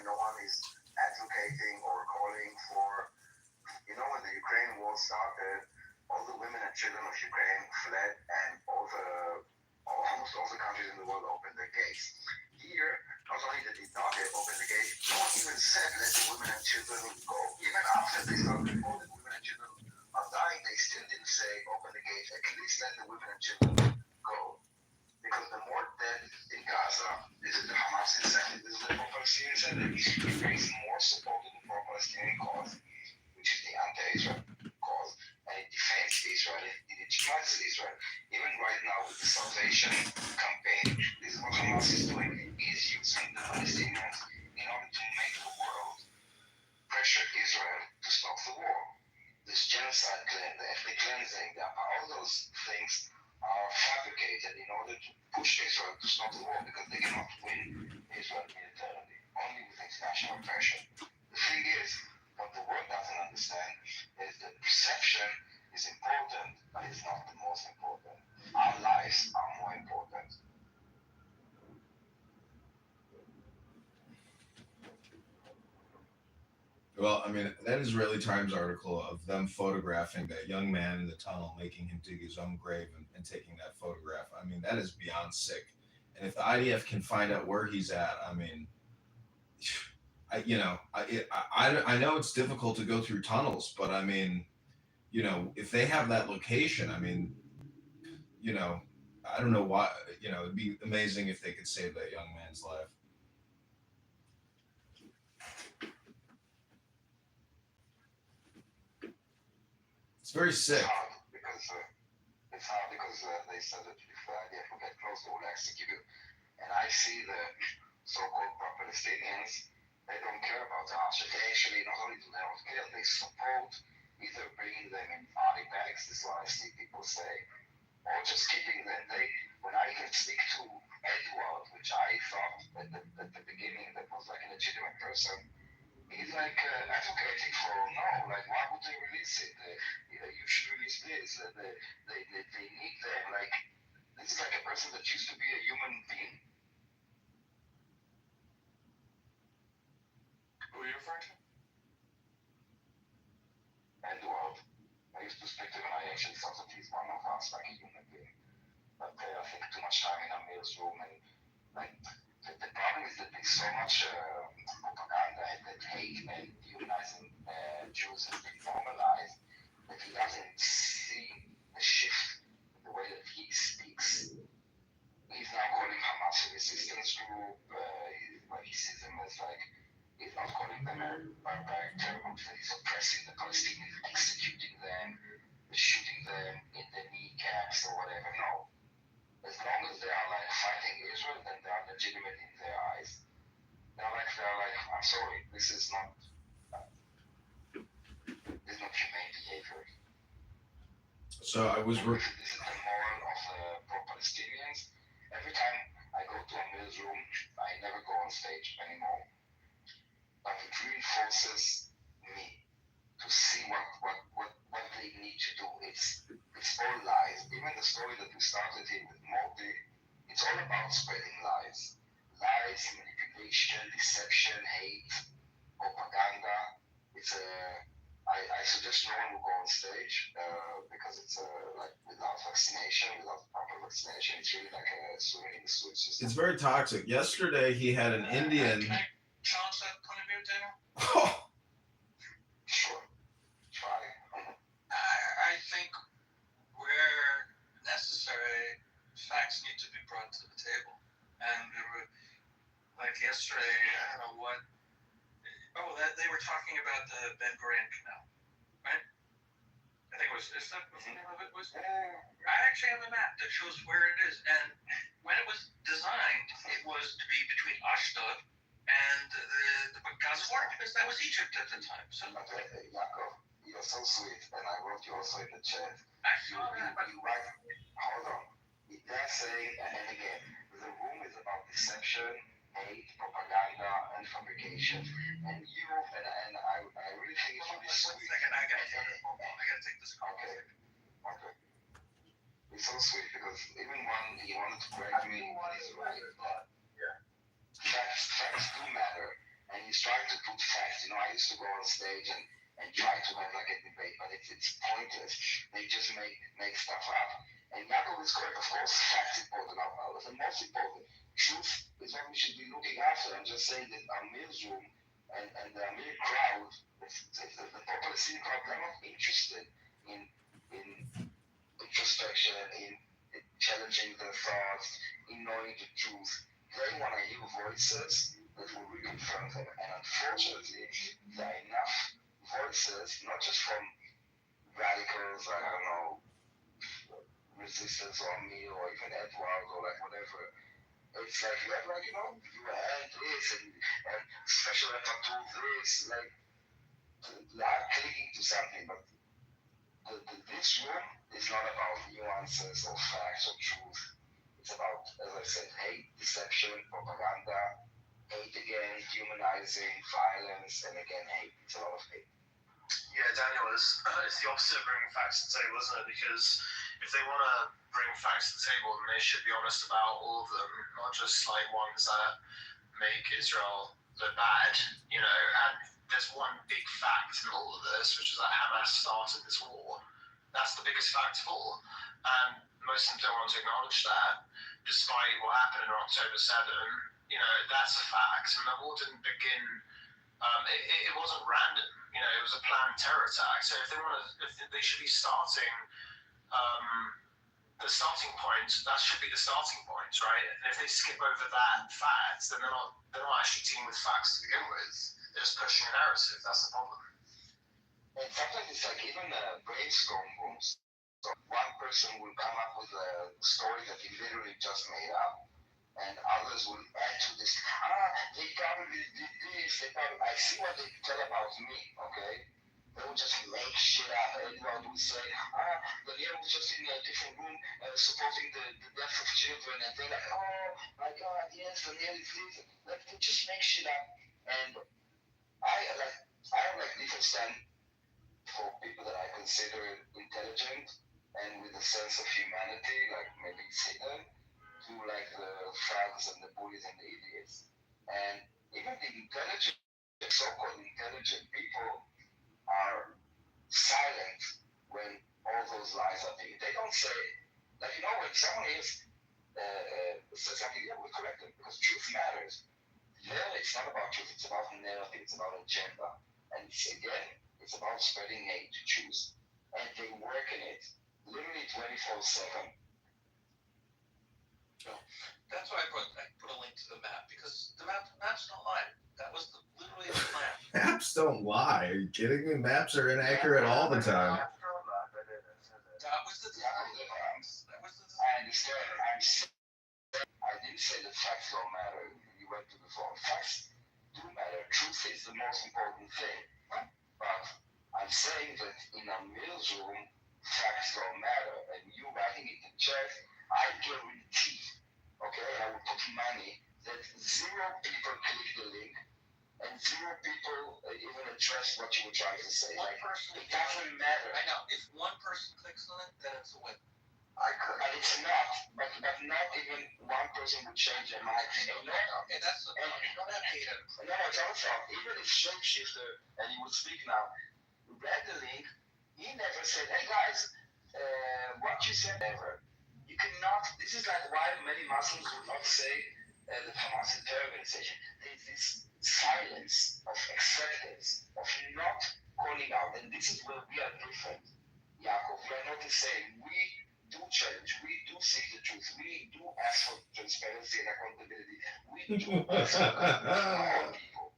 No one is advocating or calling for. You know, when the Ukraine war started, all the women and children of Ukraine fled, and almost all the countries in the world opened their gates. Here, not only did they not open the gates, no one even said let the women and children go. Even after they started reporting women and children are dying, they still didn't say open the gates. At least let the women and children go. Because the more dead in Gaza, this is the Hamas incentive, this is the pro-Palestinian incentive. It brings more support to the pro-Palestinian cause, which is the anti-Israel cause, and it defends Israel, it legitimizes Israel. Even right now with the Salvation campaign, this is what Hamas is doing. He is using the Palestinians in order to make the world pressure Israel to stop the war. This genocide claim, the ethnic cleansing, all those things are fabricated in order to push Israel to stop the war, because they cannot win Israel militarily, only with international pressure. The thing is, what the world doesn't understand is that perception is important, but it's not the most important. Our lives are more important.
Well, I mean, that Israeli Times article of them photographing that young man in the tunnel, making him dig his own grave and taking that photograph, I mean, that is beyond sick. And if the IDF can find out where he's at, I mean, I know it's difficult to go through tunnels, but I mean, you know, if they have that location, I mean, you know, I don't know why, you know, it'd be amazing if they could save that young man's life. It's very sick.
It's hard because they said that if the IDF will get close, they will execute you. And I see the so-called Palestinians, they don't care about the Hamas. They actually, not only do they not care, they support either bringing them in army bags, this is what I see people say, or just keeping them. When I even speak to Edward, which I thought at the beginning that was like a legitimate person, he's like advocating for like why would they release it? You should release this. They need them. Like this is like a person that used to be a human being. Who are you referring to? Edward. I used to speak to him, and I actually thought that he's one of us, like a human being. But
I think, too much time in Amir's room, and like the problem is that there's so much propaganda and that hate and demonizing Jews has been normalized that he doesn't see the shift in the way that he speaks. He's now calling Hamas a resistance group. He sees them as like, he's not calling them a barbaric terror group, that he's oppressing the Palestinians, executing them, shooting them in the kneecaps or whatever. No. As long as they are like fighting Israel, then they are legitimate in their eyes. They're like, I'm sorry, this is not humane behavior.
So I was.
This is the moral of the pro-Palestinians. Every time I go to Amir's room, I never go on stage anymore. But it reinforces me to see what they need to do. It's all lies. Even the story that we started here with Morty, it's all about spreading lies. Lies, manipulation, deception, hate, propaganda. I suggest no one will go on stage because it's like without vaccination, without proper vaccination, it's really like a swimming in the sewage system.
It's very toxic. Yesterday he had an Indian.
Can I challenge that point of view, Daniel?
Sure. Try.
I think where necessary, facts need to be brought to the table. And like yesterday, I don't know what. They were talking about the Ben Gurion Canal, right? I think it was. Is that what the name of it was? I actually have a map that shows where it is, and when it was designed, it was to be between Ashdod and the Gaza War, because that was Egypt at the time. So.
Yaakov, you're so sweet, and I wrote you also in the chat.
I saw that.
You write. Hold on. They're saying, and again, the room is about deception, hate, propaganda, and fabrication. And you and I really think it's really sweet.
1 second, I gotta take this call.
Okay. It's so sweet because even when he wanted to correct me, he's right. Facts do matter, and he's trying to put facts. I used to go on stage and try to have like a debate, but it's pointless. They just make stuff up. And Yaakov is correct, of course. Facts important, the most important. Truth is what we should be looking after. I'm just saying that Amir's room and the Amir crowd, the Palestinian crowd, they're not interested in introspection, in challenging their thoughts, in knowing the truth. They want to hear voices that will reconfirm them. And unfortunately, there are enough voices, not just from radicals, I don't know, Resistance or me or even Edward or like whatever. It's like you have like, you had this and special rapporteur this, like they are clinging to something, but this room is not about nuances or facts or truth. It's about, as I said, hate, deception, propaganda, hate again, humanizing, violence, and again hate. It's a lot of hate.
Yeah, Daniel, it's the opposite of bringing facts to the table, isn't it? Because if they want to bring facts to the table, then they should be honest about all of them, not just like ones that make Israel look bad, and there's one big fact in all of this, which is that Hamas started this war. That's the biggest fact of all. And most of them don't want to acknowledge that, despite what happened on October 7. That's a fact. And the war didn't begin, it wasn't random. It was a planned terror attack. So if they should be starting, the starting point, that should be the starting point, right? And if they skip over that fact, then they're not actually dealing with facts to begin with. They're just pushing a narrative. That's the problem.
And sometimes it's like even brainstorm rooms. So one person will come up with a story that he literally just made up, and others will add to this. They probably did this. I see what they tell about me, okay? They will just make shit up. Edward will say, Daniel was just in a different room supporting the death of children, and they're like, oh my God, yes, Daniel is this. Like, they just make shit up. And I have different stand for people that I consider intelligent and with a sense of humanity, like maybe it's hidden, to like the thugs and the bullies and the idiots. And even the intelligent, so-called intelligent people are silent when all those lies are being. They don't say it. Like, when someone is for example, yeah, we're correct because truth matters. There, it's not about truth, it's about narrative, it's about agenda. And it's about spreading hate to Jews. And they work in it literally 24/7.
That's why I put a link to the map, because the maps don't lie. That was literally the plan.
Maps don't lie. Are you kidding me? Maps are inaccurate all the time.
That was the design.
I understand. I didn't say that facts don't matter. You went to the phone. Facts do matter. Truth is the most important thing. But I'm saying that in a newsroom, facts don't matter. And you writing it in chat, I guarantee, okay, I will put money that 0 people click the link and 0 people even address what you were trying to say.
One person,
it doesn't matter.
I know. If one person clicks on it, then it's a win.
I could, but it's not. But not even one person would change their mind.
And that's the point. You don't have data.
No, it's also even if Shapeshifter, and he would speak now, read the link, he never said, "Hey guys, what you said ever." You cannot. This is like why many Muslims would not say the Hamas is a terror organization. There's this silence of acceptance of not calling out, and this is where we are different, Yaakov. We are not the same. We do challenge, we do seek the truth, we do ask for transparency and accountability, we do ask for from our own people,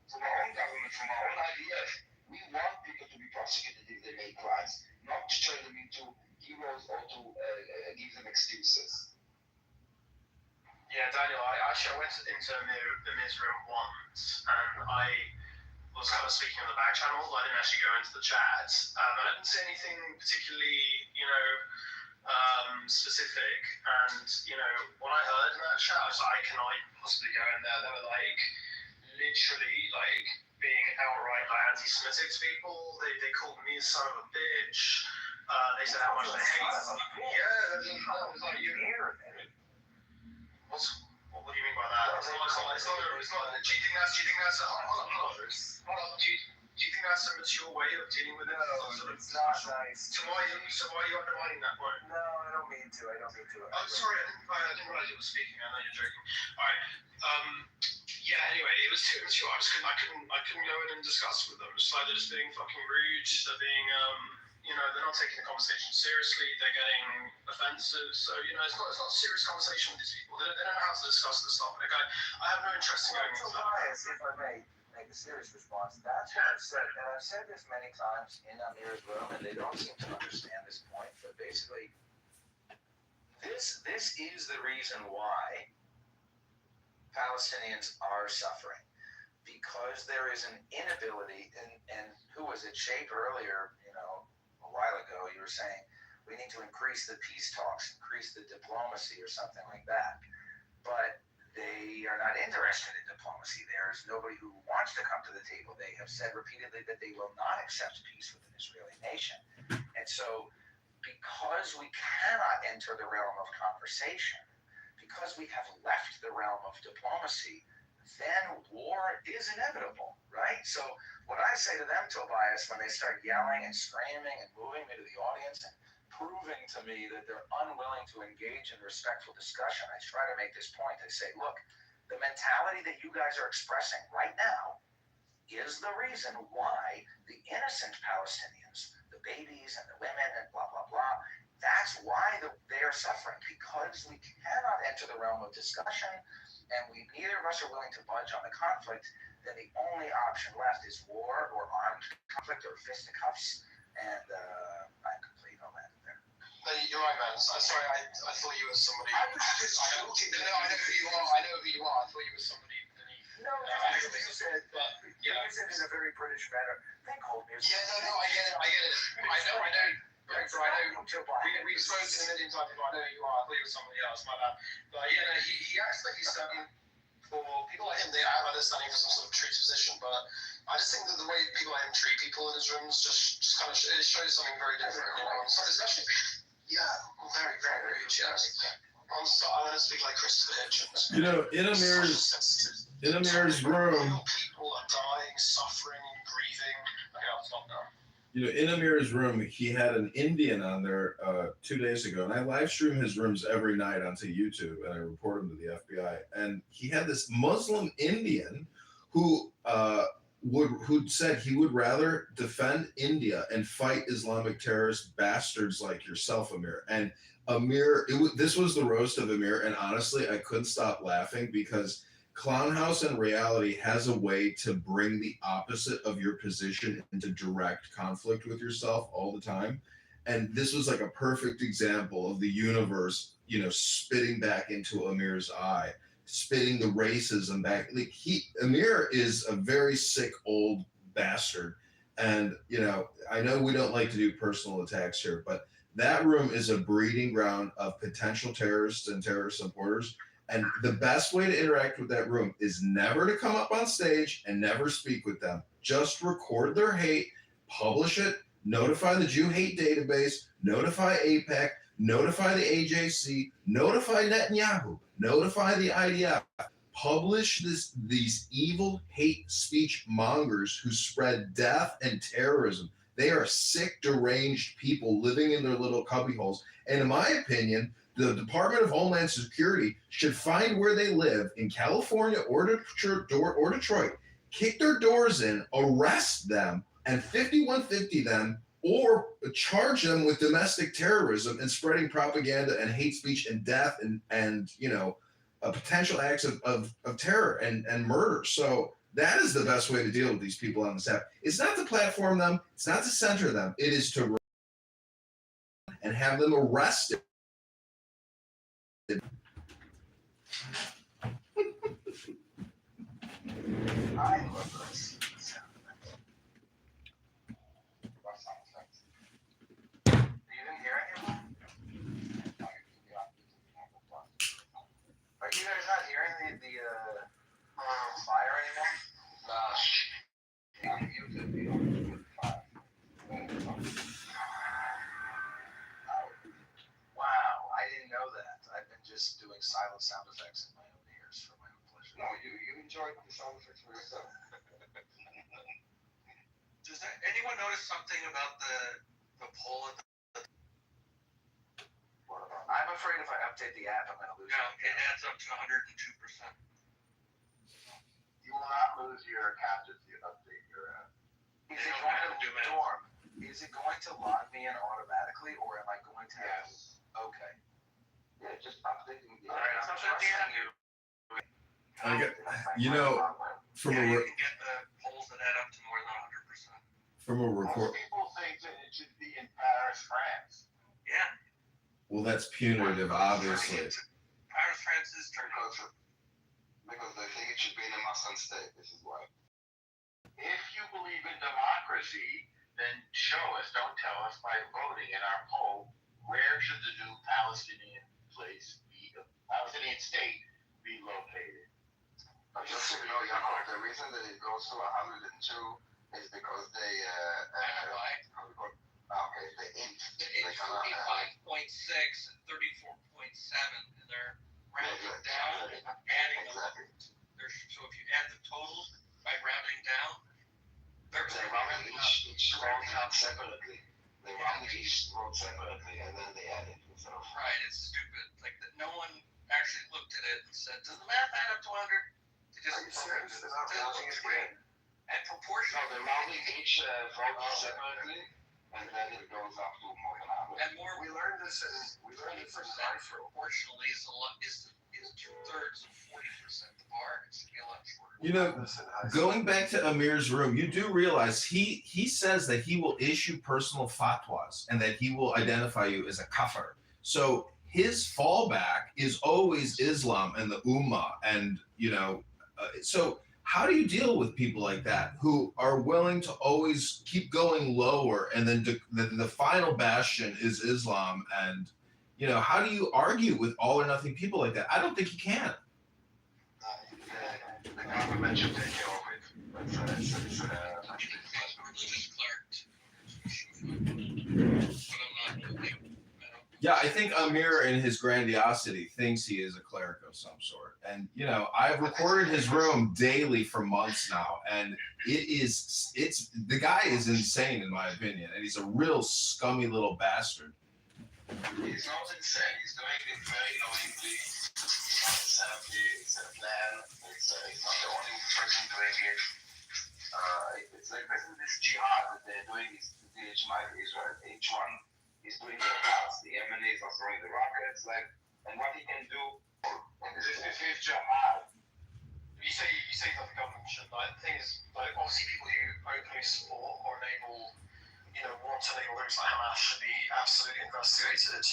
from our own government, from our own IDF. We want people to be prosecuted if they make crimes, not to turn them into heroes or to give them excuses.
Yeah, Daniel, I went into the Miz room once, and I was kind of speaking on the back channel. I didn't actually go into the chat, and I didn't say anything particularly, specific. And what I heard in that chat, I was like, can I possibly go in there? They were like literally like being outright like anti-Semitic to people. They called me a son of a bitch. They said how much they hate them. Yeah, I was like, you hear it. What do you mean by that? It's not. Do you think that's do you think that's a mature way of dealing with it?
No, it's not nice.
So why are you undermining that point?
No, I don't mean to.
I'm sorry, I didn't realize you were speaking. I know you're joking. All right. Yeah. Anyway, it was too immature. I couldn't go in and discuss with them. It's like they're just being fucking rude. They're being they're not taking the conversation seriously. They're getting offensive. So it's not a serious conversation with these people. They don't know how to discuss this topic. I have no interest in going into that.
Bias, if I may make a serious response. That's what I've said, and I've said this many times in Amir's room, and they don't seem to understand this point. But basically, this is the reason why Palestinians are suffering, because there is an inability. And who was it? Shape earlier, a while ago, you were saying we need to increase the peace talks, increase the diplomacy, or something like that. But they are not interested in diplomacy. There is nobody who wants to come to the table. They have said repeatedly that they will not accept peace with an Israeli nation. And so, because we cannot enter the realm of conversation, because we have left the realm of diplomacy, then war is inevitable, right? So what I say to them, Tobias, when they start yelling and screaming and moving me to the audience and proving to me that they're unwilling to engage in respectful discussion, I try to make this point. I say, look, the mentality that you guys are expressing right now is the reason why the innocent Palestinians, the babies and the women and blah, blah, blah, that's why they are suffering, because we cannot enter the realm of discussion, and neither of us are willing to budge on the conflict. Then the only option left is war or armed conflict or fisticuffs, and I'm complete on that there.
No, you're right, man. Sorry, I thought you were somebody.
I was just joking.
No, I know who you are. I thought you were somebody beneath.
No, you said that. You said in a very British manner. Think hold me.
Yeah, no, I get it. I know. We've spoken a million times before. I know who you are. I thought you were somebody else, my bad. But yeah, no, he acts like he's standing for people like him. They have understanding for some sort of truth position, but I just think that the way people like him treat people in his rooms just kind of it shows something very different. So especially, very, very, very generous. I'm sorry, I want to speak like Christopher Hitchens.
In Amir's room.
People are dying, suffering, grieving. Okay, I'll stop now.
You know, in Amir's room, he had an Indian on there 2 days ago, and I live stream his rooms every night onto YouTube, and I report him to the FBI. And he had this Muslim Indian who who said he would rather defend India and fight Islamic terrorist bastards like yourself, Amir. And Amir, this was the roast of Amir, and honestly, I couldn't stop laughing because Clown House in reality has a way to bring the opposite of your position into direct conflict with yourself all the time. And this was like a perfect example of the universe, you know, spitting back into Amir's eye, spitting the racism back. Like Amir is a very sick old bastard. And, you know, I know we don't like to do personal attacks here, but that room is a breeding ground of potential terrorists and terrorist supporters. And the best way to interact with that room is never to come up on stage and never speak with them. Just record their hate, publish it, notify the Jew hate database, notify AIPAC, notify the AJC, notify Netanyahu, notify the IDF. Publish these evil hate speech mongers who spread death and terrorism. They are sick, deranged people living in their little cubbyholes. And in my opinion, the Department of Homeland Security should find where they live in California or Detroit, kick their doors in, arrest them, and 5150 them, or charge them with domestic terrorism and spreading propaganda and hate speech and death and you know, potential acts of terror and murder. So that is the best way to deal with these people on this app. It's not to platform them. It's not to center them. It is to and have them arrested.
I love this. You didn't hear anyone? Are you guys not hearing the fire anymore? Nah. On YouTube, you don't hear the fire. Wow, I didn't know that. I've been just doing silent sound effects in my own ears for my own pleasure. No, you enjoyed the sound effects for yourself.
Does anyone notice something about the poll at the
I'm afraid if I update the app, I'm going to lose it.
No, it adds up to 102%.
You will not lose your account if you update your app. Is it going to Dorm? Is it going to log me in automatically, or am I going to have? Okay. Yeah, just updating the app.
All right, I'm trusting you.
You know, from
Yeah,
a
you can get the polls that add up to more than 100%.
from a record.
Most people think that it should be in Paris, France.
Yeah.
Well, that's punitive, obviously.
Paris, France is
Because they think it should be in a Muslim state. This is why.
If you believe in democracy, then show us, don't tell us by voting in our poll, where should the new Palestinian Palestinian state be located?
Just so you know, Yaakov, the reason that it goes to 102 is because they
It's 45.6 and 34.7, and they're rounding down and adding them. So if you add the totals by rounding down,
they're rounding each round up separately. They round each road separately and then they add it. So.
Right, it's stupid. Like that, no one actually looked at it and said, "Does the math add up to 100?" They just
They're not rounding it again.
And proportional.
No, they're rounding each vote separately, and then it goes up to more than 100.
And more, we learned this in 20% proportionally is a lot is 2/3 of 40%. The bar it should be a lot shorter.
You know, going back to Amir's room, you do realize he says that he will issue personal fatwas and that he will identify you as a kafir. So his fallback is always Islam and the Ummah, and you know, so. How do you deal with people like that who are willing to always keep going lower, and then the final bastion is Islam? And you know, how do you argue with all or nothing people like that? I don't think you can.
The government should take care of it. It's
religious clerk. But I'm not.
Yeah, I think Amir in his grandiosity thinks he is a cleric of some sort. And, you know, I've recorded his room daily for months now, and the guy is insane in my opinion, and he's a real scummy little bastard.
He's not insane, he's doing it very knowingly. He's not it's a plan, he's not the only person doing it. It's like this jihad that they're doing is the Ishmael Israel. Each one is doing their parts. The MNAs are throwing the rockets, and what he can do. This is jihad.
You say that the government should. The thing is, obviously, people who openly support or enable, want to enable groups like Hamas should be absolutely investigated.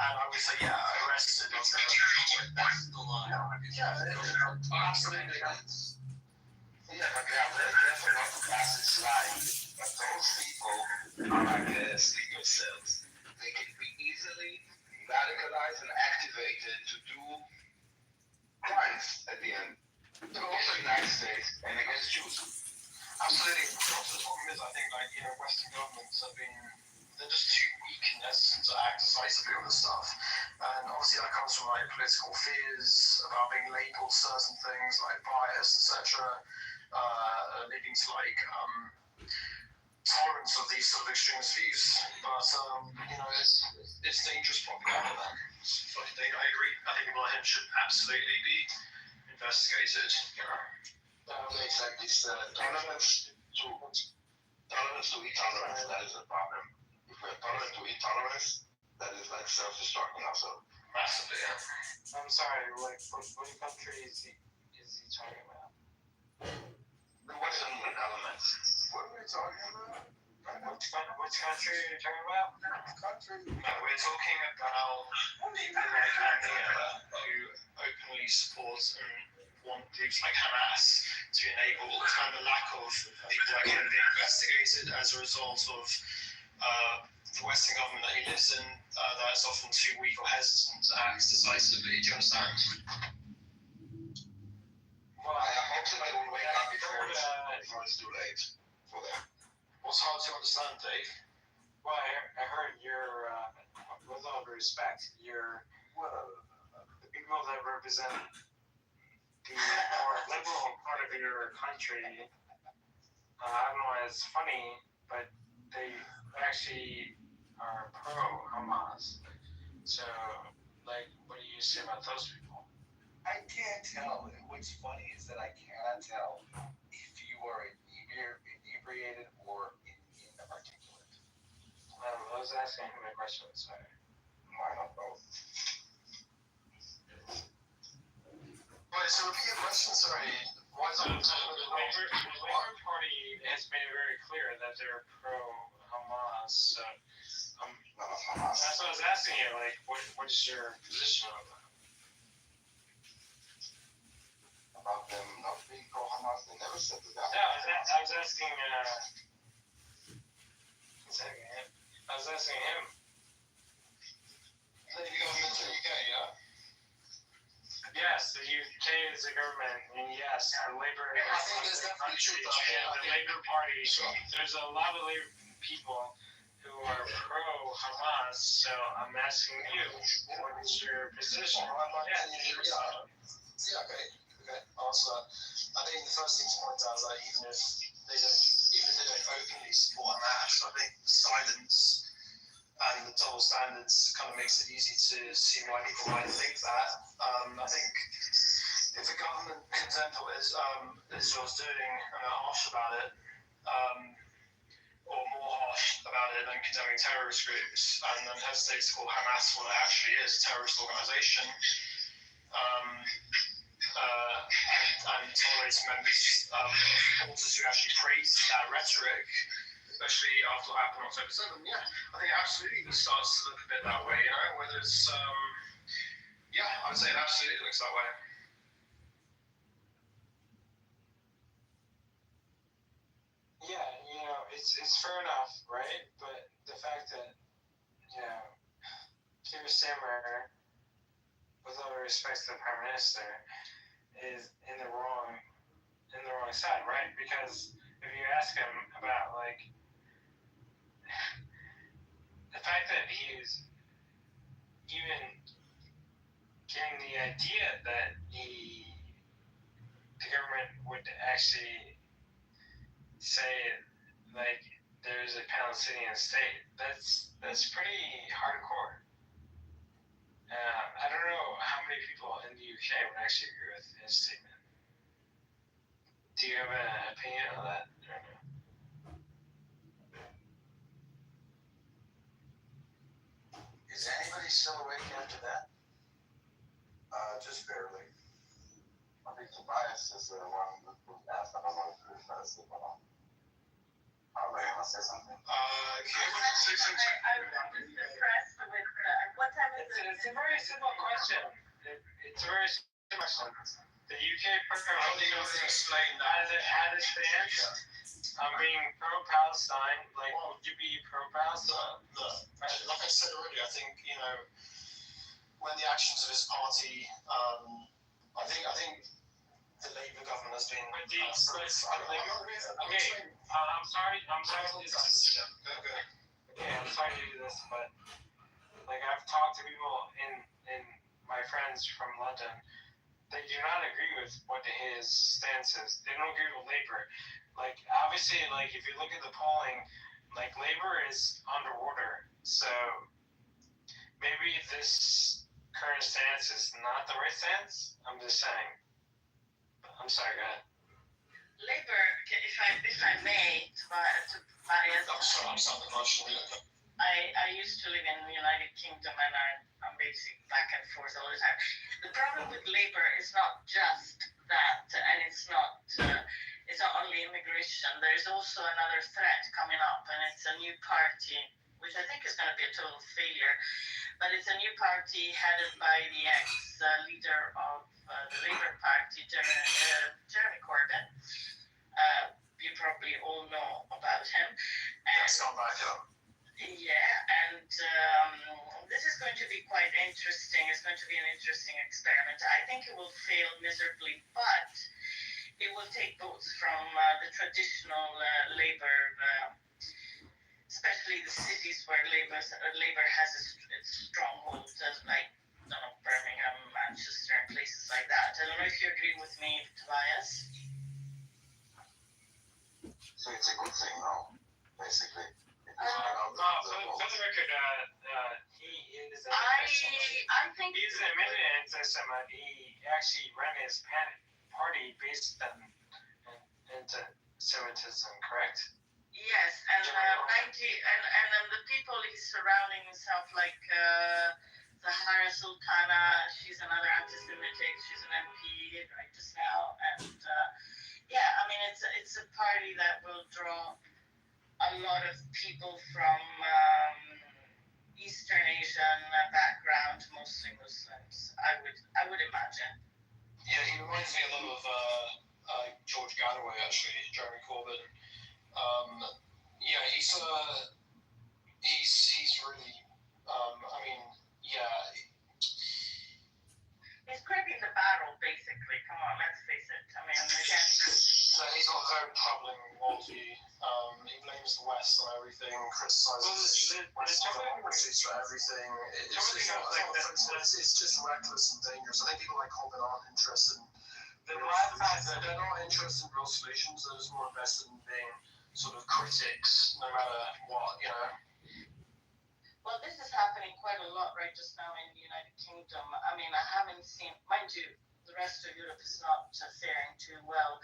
And I would say, arrested. That's the line. Yeah, absolutely.
Yeah, but they are very careful not to pass this line. But those people are like sleeper cells. They can be easily radicalized and activated to do crimes at the end. Against the United States and against Jews.
Absolutely. Also, the problem is, I think, Western governments have been, they're just too weak in essence to act decisively on this stuff. And obviously that comes from political fears about being labeled certain things like bias, etc., leading to tolerance of these sort of extremist views. But it's dangerous propaganda then. I agree. I think people like him should absolutely be investigated.
It's like this tolerance to intolerance, that is the problem. If we're tolerant to intolerance, that is like self-destructing ourselves.
Massively, yeah.
I'm sorry, what country is he talking about?
The Western elements. What are we talking about?
Which country are you talking about?
We're talking about people like Amir who openly support and want groups like Hamas to enable kind of lack of people like him being investigated as a result of the Western government that he lives in, that's often too weak or hesitant to act decisively. Do you understand?
Well, I hope that they will wake up before it's too late for them.
What's hard to understand, Dave?
Well, I heard with all due respect, the people that represent the more liberal part of your country, I don't know why it's funny, but they actually are pro-Hamas. So, what do you say about those people?
I can't tell. What's funny is that I cannot tell if you are inebriated or inarticulate.
I was asking him a question, sorry.
Why not both?
Right, so repeat your question, sorry. Why is that?
The Labour Party has made it very clear that they're pro-Hamas. So,
Hamas.
that's what I was asking you. What is your position on that?
About them not being pro-Hamas, they never said that.
No, I was asking. I was asking him.
The government in the UK, yeah?
Yes, the UK is a government, and yes, the Labour
I think there's definitely truth out there.
and the Labour Party. There's a lot of Labour people who are pro-Hamas. So I'm asking you, what is your position?
Yeah, okay. Answer. I think the first thing to point out is that even if they don't openly support Hamas, I think silence and the double standards kind of makes it easy to see why people might think that. I think if the government condemns what Israel's doing and are harsh about it, or more harsh about it than condemning terrorist groups, and then hesitates to call Hamas what it actually is, a terrorist organization, and tolerates members of supporters who actually praise that rhetoric, especially after what happened on October 7th. Yeah, I think absolutely it starts to look a bit that way, whether it's, I would say it absolutely looks that way.
Yeah, it's fair enough, right? But the fact that, Keir Starmer, with all due respect to the Prime Minister, is in the wrong side, right? Because if you ask him about the fact that he's
even getting the idea that the government would actually say like there's a Palestinian state. That's pretty hardcore. I don't know how many people in the UK would actually agree with his statement. Do you have an opinion on that?
Is anybody still awake after that? Just barely.
I think Tobias is the one that was asked. I don't know if you're trying to say something. I'll let him say something.
Kevin, say something.
I'm just impressed with what time is it?
It's a very simple question. It's a very simple question. The UK had a stance on being pro-Palestine. Like, would you be pro-Palestine?
Like I said earlier, I think when the actions of his party, I think the Labour government has been.
I'm sorry. I'm sorry to do this. Okay, I'm sorry to do this, but like I've talked to people in my friends from London. They do not agree with what his stance is. They don't agree with Labour. Like obviously, like if you look at the polling, like Labour is underwater. So maybe this current stance is not the right stance. I'm just saying. I'm sorry, go ahead.
Labour, if I may, Tobias.
I'm sorry, Russian.
I used to live in the United Kingdom and I'm basically back and forth all the time. The problem with Labour is not just that, and it's not only immigration. There's also another threat coming up, and it's a new party, which I think is going to be a total failure. But it's a new party headed by the ex-leader of the Labour Party, Jeremy Corbyn. You probably all know about him.
That's not bad,
Yeah, and this is going to be quite interesting. It's going to be an interesting experiment. I think it will fail miserably, but it will take votes from the traditional Labour, especially the cities where Labour has its strongholds, like Birmingham, Manchester, and places like that. I don't know if you agree with me, Tobias.
So it's a good thing now, basically.
For the record, he is
I think
he's admitted anti-Semite. He actually ran his party based on anti-Semitism, correct?
Yes, and the people he's surrounding himself, like Zahara Sultana, she's another anti-Semitic. She's an MP right just now, and I mean it's a party that will draw a lot of people from Eastern Asian background, mostly Muslims. I would imagine.
Yeah, he reminds me a lot of George Galloway, actually, Jeremy Corbyn. He's really.
He's cracking the barrel, basically. Come on, let's face it. I mean, again.
So he's got a very troubling worldview. He blames the West on everything, criticizes Western democracies for everything. It's just reckless and dangerous. I think people like Corbyn aren't interested in. They're not interested in real solutions. They're just more invested in being sort of critics, no matter what,
Well, this is happening quite a lot right just now in the United Kingdom. I mean, I haven't seen, mind you, the rest of Europe is not faring too well,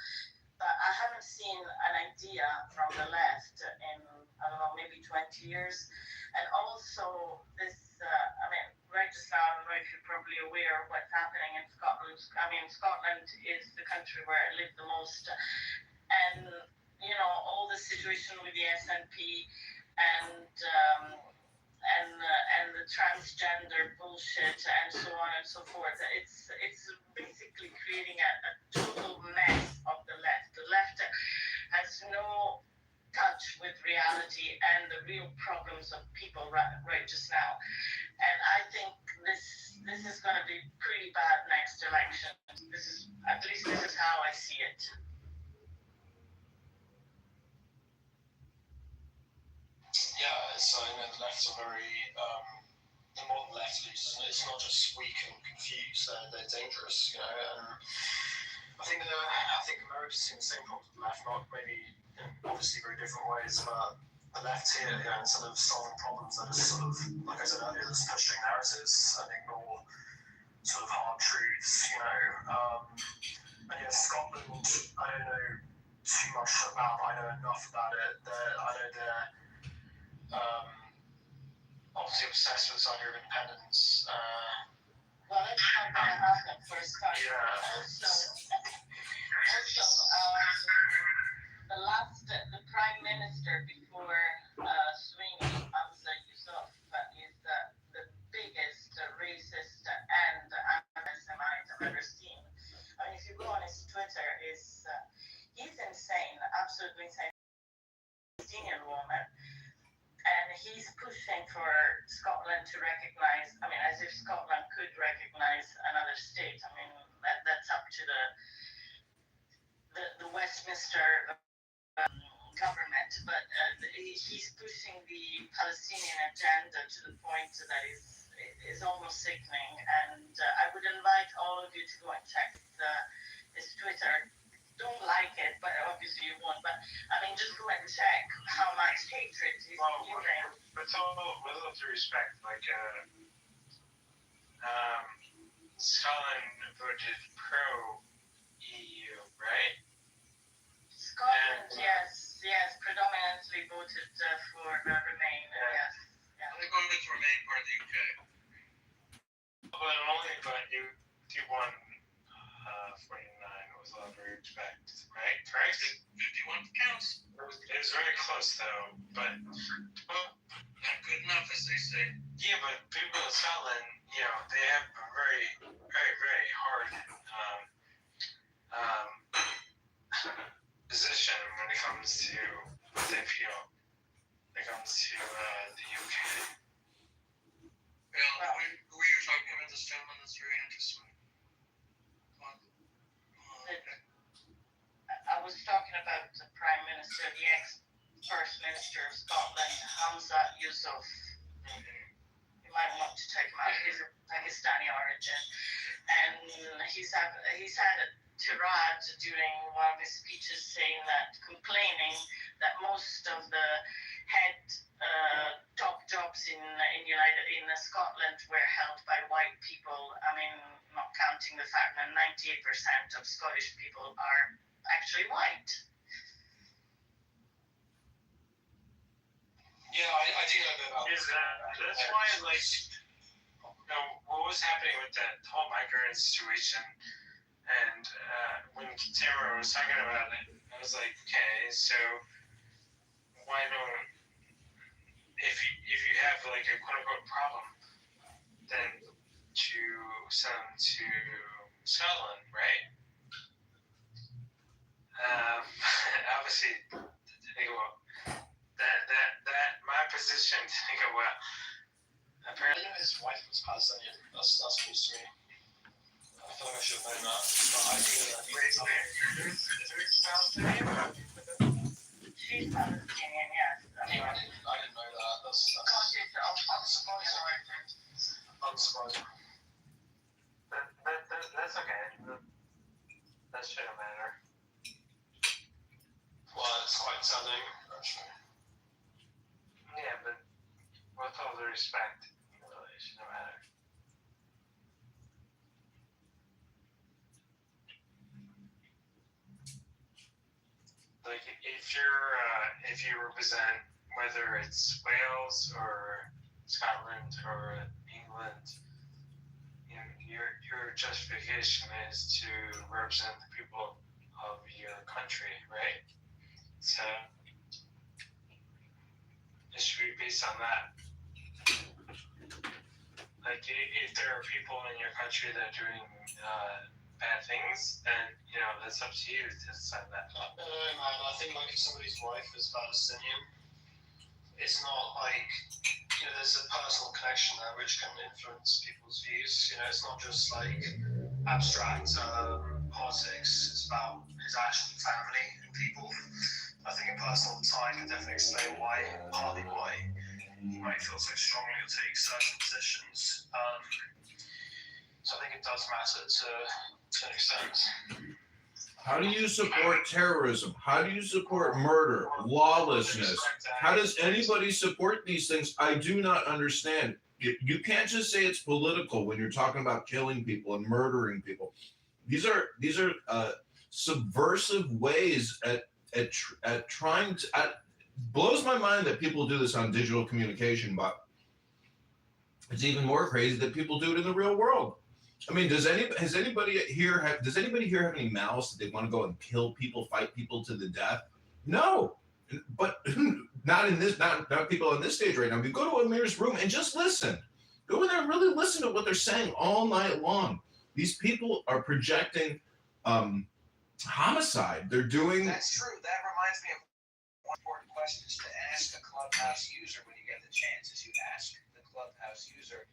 but I haven't seen an idea from the left in, I don't know, maybe 20 years. And also this, right just now, I don't know if you're probably aware of what's happening in Scotland. I mean, Scotland is the country where I live the most. And, all the situation with the SNP and the transgender bullshit and so on and so forth. It's basically creating a total mess of the left. The left has no touch with reality and the real problems of people right just now. And I think this is going to be pretty bad next election. This is how I see it.
Yeah, so the left are very the modern left loses, and it's not just weak and confused; they're dangerous, you know. And I think America's seen the same problems with the left, not maybe obviously very different ways, but the left here, instead of solving problems, that is sort of, like I said earlier, just pushing narratives and ignore sort of hard truths, you know. And Scotland, I don't know too much about, I know enough about it. I know they're obviously obsessed with this idea of independence.
Well, it's not going to happen for a start. Also, the prime minister before Sweeney, Hamza Yusuf, is the biggest racist and anti-Semite I've ever seen. I mean, if you go on his Twitter, he's insane, absolutely insane. Palestinian woman, and he's pushing for Scotland to recognize. I mean, as if Scotland could recognize another state. I mean, that's up to the Westminster government, but he's pushing the Palestinian agenda to the point that is almost sickening. And I would invite all of you to go and check his Twitter. Don't like it, but obviously you won't. But I mean, just go and check how much hatred he's giving.
With all due respect, like Scotland voted pro EU, right?
Scotland, yes, predominantly voted for Remain. Yes.
Yeah. They voted to remain part of the UK.
But only, you won 49 was all due respect, right? Correct?
51 counts.
It was very close though, but
not good enough, as they say.
Yeah, but people in Scotland, they have a very, very, very hard position when it comes to what they feel when it comes to the UK.
Well, who are you talking about? This gentleman that's very interesting.
I was talking about the Prime Minister, the ex-First Minister of Scotland, Hamza Yusuf. You might want to check him out. He's of Pakistani origin, and he's had a tirade during one of his speeches complaining that most of the head top jobs in Scotland were held by white people. I mean, not counting the fact that 98% of Scottish people are actually white.
Yeah, I do know a bit about
That's why, what was happening with that whole migrant situation, and when Kitover was talking about it, I was like, okay, so why don't, if you have like a quote-unquote problem, then to send them to Scotland, right? Obviously, that my position didn't go well. Apparently,
I know his wife was Palestinian. That's news to me. I feel like I should have known that. But I think
She's Palestinian, yes.
I didn't know that. That's unsurprising.
That's okay. That shouldn't matter.
Well, it's quite telling, actually.
Yeah, but with all due respect, it shouldn't matter. Like if you represent, whether it's Wales or Scotland or England, your justification is to represent the people of your country, right? So it should be based on that. Like if there are people in your country that are doing bad things, then that's up to you to decide that.
No, man. I think if somebody's wife is Palestinian, it's not like there's a personal connection there which can influence people's views. It's not just like abstract politics. It's about his actual family and people. I think a personal tie can definitely explain why, partly why you might feel so strongly or take certain positions. So I think it does matter to an extent.
How do you support terrorism? How do you support murder, lawlessness? How does anybody support these things? I do not understand. You can't just say it's political when you're talking about killing people and murdering people. These are subversive ways at trying to. Blows my mind that people do this on digital communication, but it's even more crazy that people do it in the real world. I mean, does anybody here have any malice that they want to go and kill people, fight people to the death? No, but not people on this stage right now. You go to Amir's room and just listen. Go in there and really listen to what they're saying all night long. These people are projecting homicide. They're doing.
That's true. That reminds me of one important question to ask a Clubhouse user when you get the chance. Is you ask the Clubhouse user,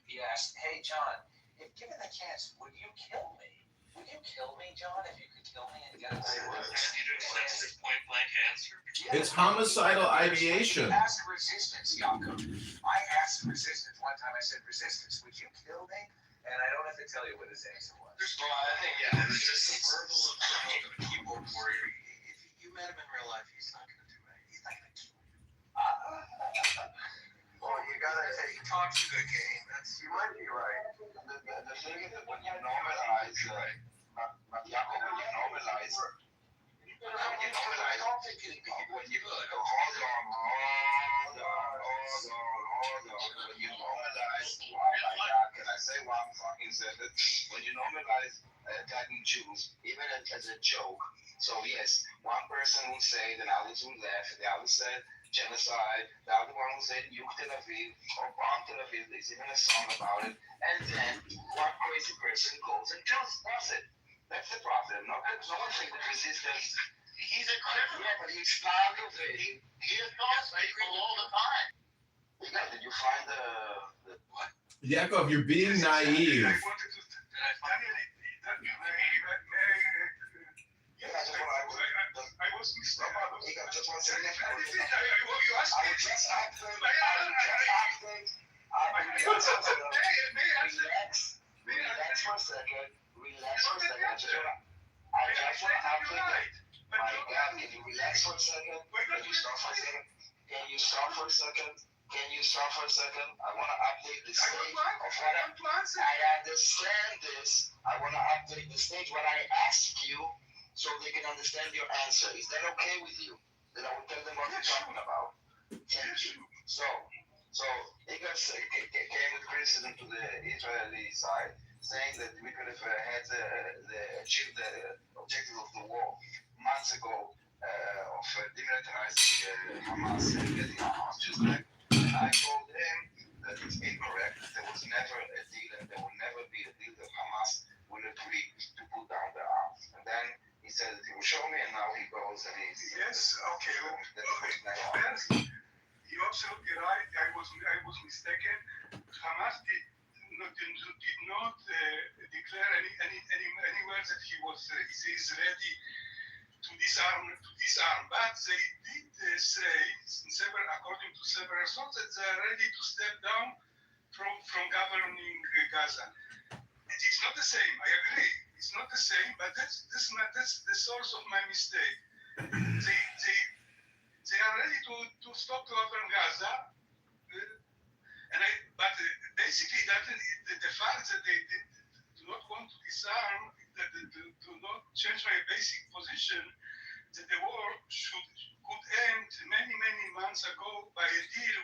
you ask, "Hey, John, if given the chance, would you kill me? Would you kill me, John, if you could kill me and get away with it?"
That's the point blank answer.
It's homicidal ideation.
Ask resistance, Jakob. I asked resistance one time. I said, "Resistance, would you kill me?" And I don't have to tell you what his answer was.
Well, I think, it's just a verbal approach of a keyboard warrior. If you met him in real life, he's not going to do anything. He's not going to kill you.
Well, you gotta say
He talks a good game.
you might be right. The thing is that when you normalize, but Jakob, when you normalize,
I don't think it'd be
when you hold on. When you normalize, oh my God, can I say one fucking sentence? When you normalize attacking Jews, even as a joke. So yes, one person will say, the others will laugh, the other said genocide, the other one will say Nuke Tel Aviv or Bomb Tel Aviv. There's even a song about it. And then one crazy person goes and does it. That's the problem. No one thinks that resistance.
He's a criminal.
Yeah, but he's part of it.
He assaults people all the time.
Yeah, did you find the what?
Yakov, you're being naive.
I wanted to. I was mistaken.
Just one second.
You asked me.
Relax for a second. I just want to update. My God, can you relax for a second? Can you stop for a second? I want to update the stage of what I understand this. I want to update the stage what I asked you so they can understand your answer. Is that okay with you? Then I will tell them what you're talking about. Thank you. So Igor came with criticism to the Israeli side, saying that we could have achieved the objective of the war months ago of demilitarizing Hamas and getting our hostages back. And I told him that it's incorrect. There was never a deal, and there will never be a deal that Hamas will agree to put down their arms. And then he said that he will show me, and now he goes and he's.
Yes, okay. You're absolutely right. I was mistaken. Hamas did not declare anywhere that he is ready to disarm. But they did say, according to several sources, that they are ready to step down from governing Gaza. It's not the same. I agree. It's not the same. But that's the source of my mistake. They are ready to stop to govern Gaza, but basically the fact that they do not want to disarm, that they do not change my basic position, that the war could end many months ago by a deal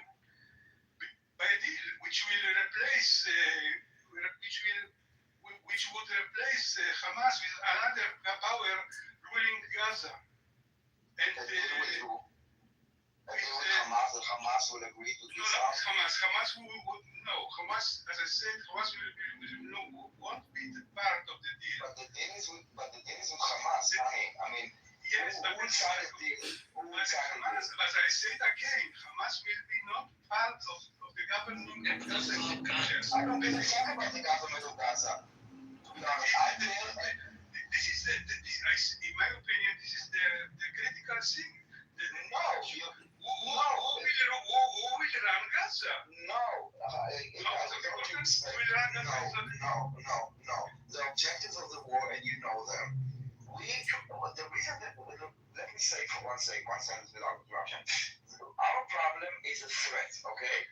which will replace which would replace Hamas with another power ruling Gaza. And
Hamas will agree to disarm.
Hamas, as I said, Hamas won't be the part of the deal.
But the deal is with Hamas. I mean,
yes,
who will sign the deal?
Hamas, as I said again, Hamas will be not part of the governing.
I don't give a fuck about the government of Gaza. To be honest,
this is in my opinion, this is the critical thing. Who will run
No. The objectives of the war, and you know them. The reason that, let me say for one sentence without interruption. Our problem is a threat, okay?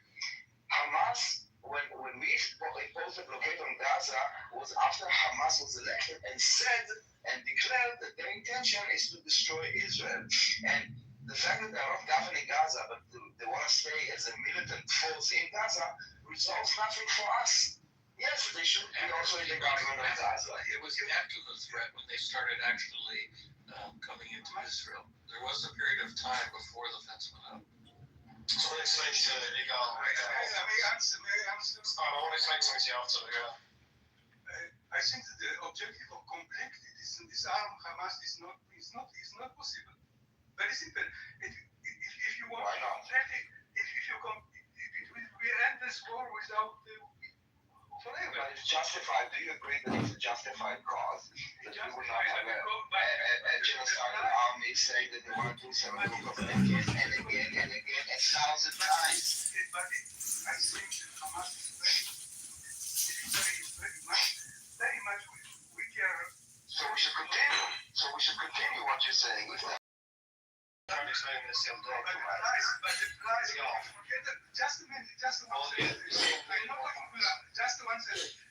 Hamas, when we imposed the blockade on Gaza, was after Hamas was elected and said and declared that their intention is to destroy Israel. And the fact that they're not governing Gaza, but they want to stay as a militant force in Gaza, resolves nothing for us. Yes, they should be also in the government of Gaza.
It was after the threat when they started actually coming into Israel. There was a period of time before the fence went up.
So I want to explain to Igal. I want to explain something to you after.
I think that the objective of completely disarm Hamas is not possible. Very simple. If you want completely, if we end this war without forever.
But it's justified. Do you agree that it's a justified cause? That we will not have a genocidal army saying that they want to do something again and again and again 1,000 times?
But I think Hamas is very much weaker.
So we should continue what you're saying.
I'm explaining this the other day.
But the price, just a minute, just one second.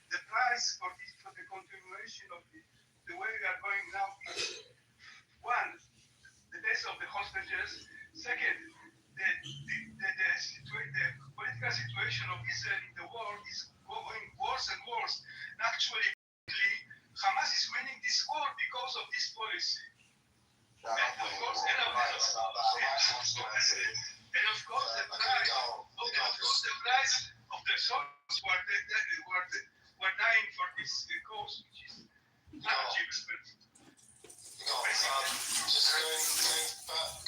The price for the continuation of the way we are going now is one, the death of the hostages. Second, the political situation of Israel in the world is going worse and worse. And actually, Hamas is winning this war because of this policy. And of course, the price of the soldiers who are dying for this cause, which is not cheap.
Just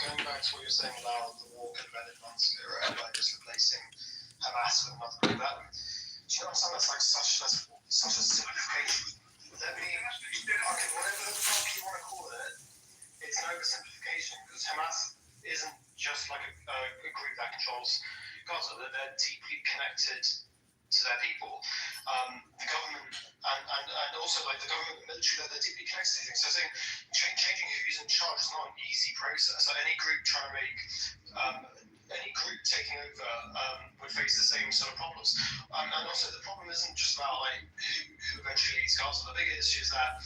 going back to what you were saying about the war could have ended months ago, right? Like just replacing Hamas with another group. Do you know what I'm saying? That's like such a simplification. Let me, okay, whatever the fuck you want to call it, it's an oversimplification because Hamas isn't just like a group that controls Gaza. They're deeply connected to their people. The government and also like the government and military, they're deeply connected to these things. So I think changing who's in charge is not an easy process. Like any group trying to make any group taking over would face the same sort of problems. And also the problem isn't just about like who eventually leads Gaza. The big issue is that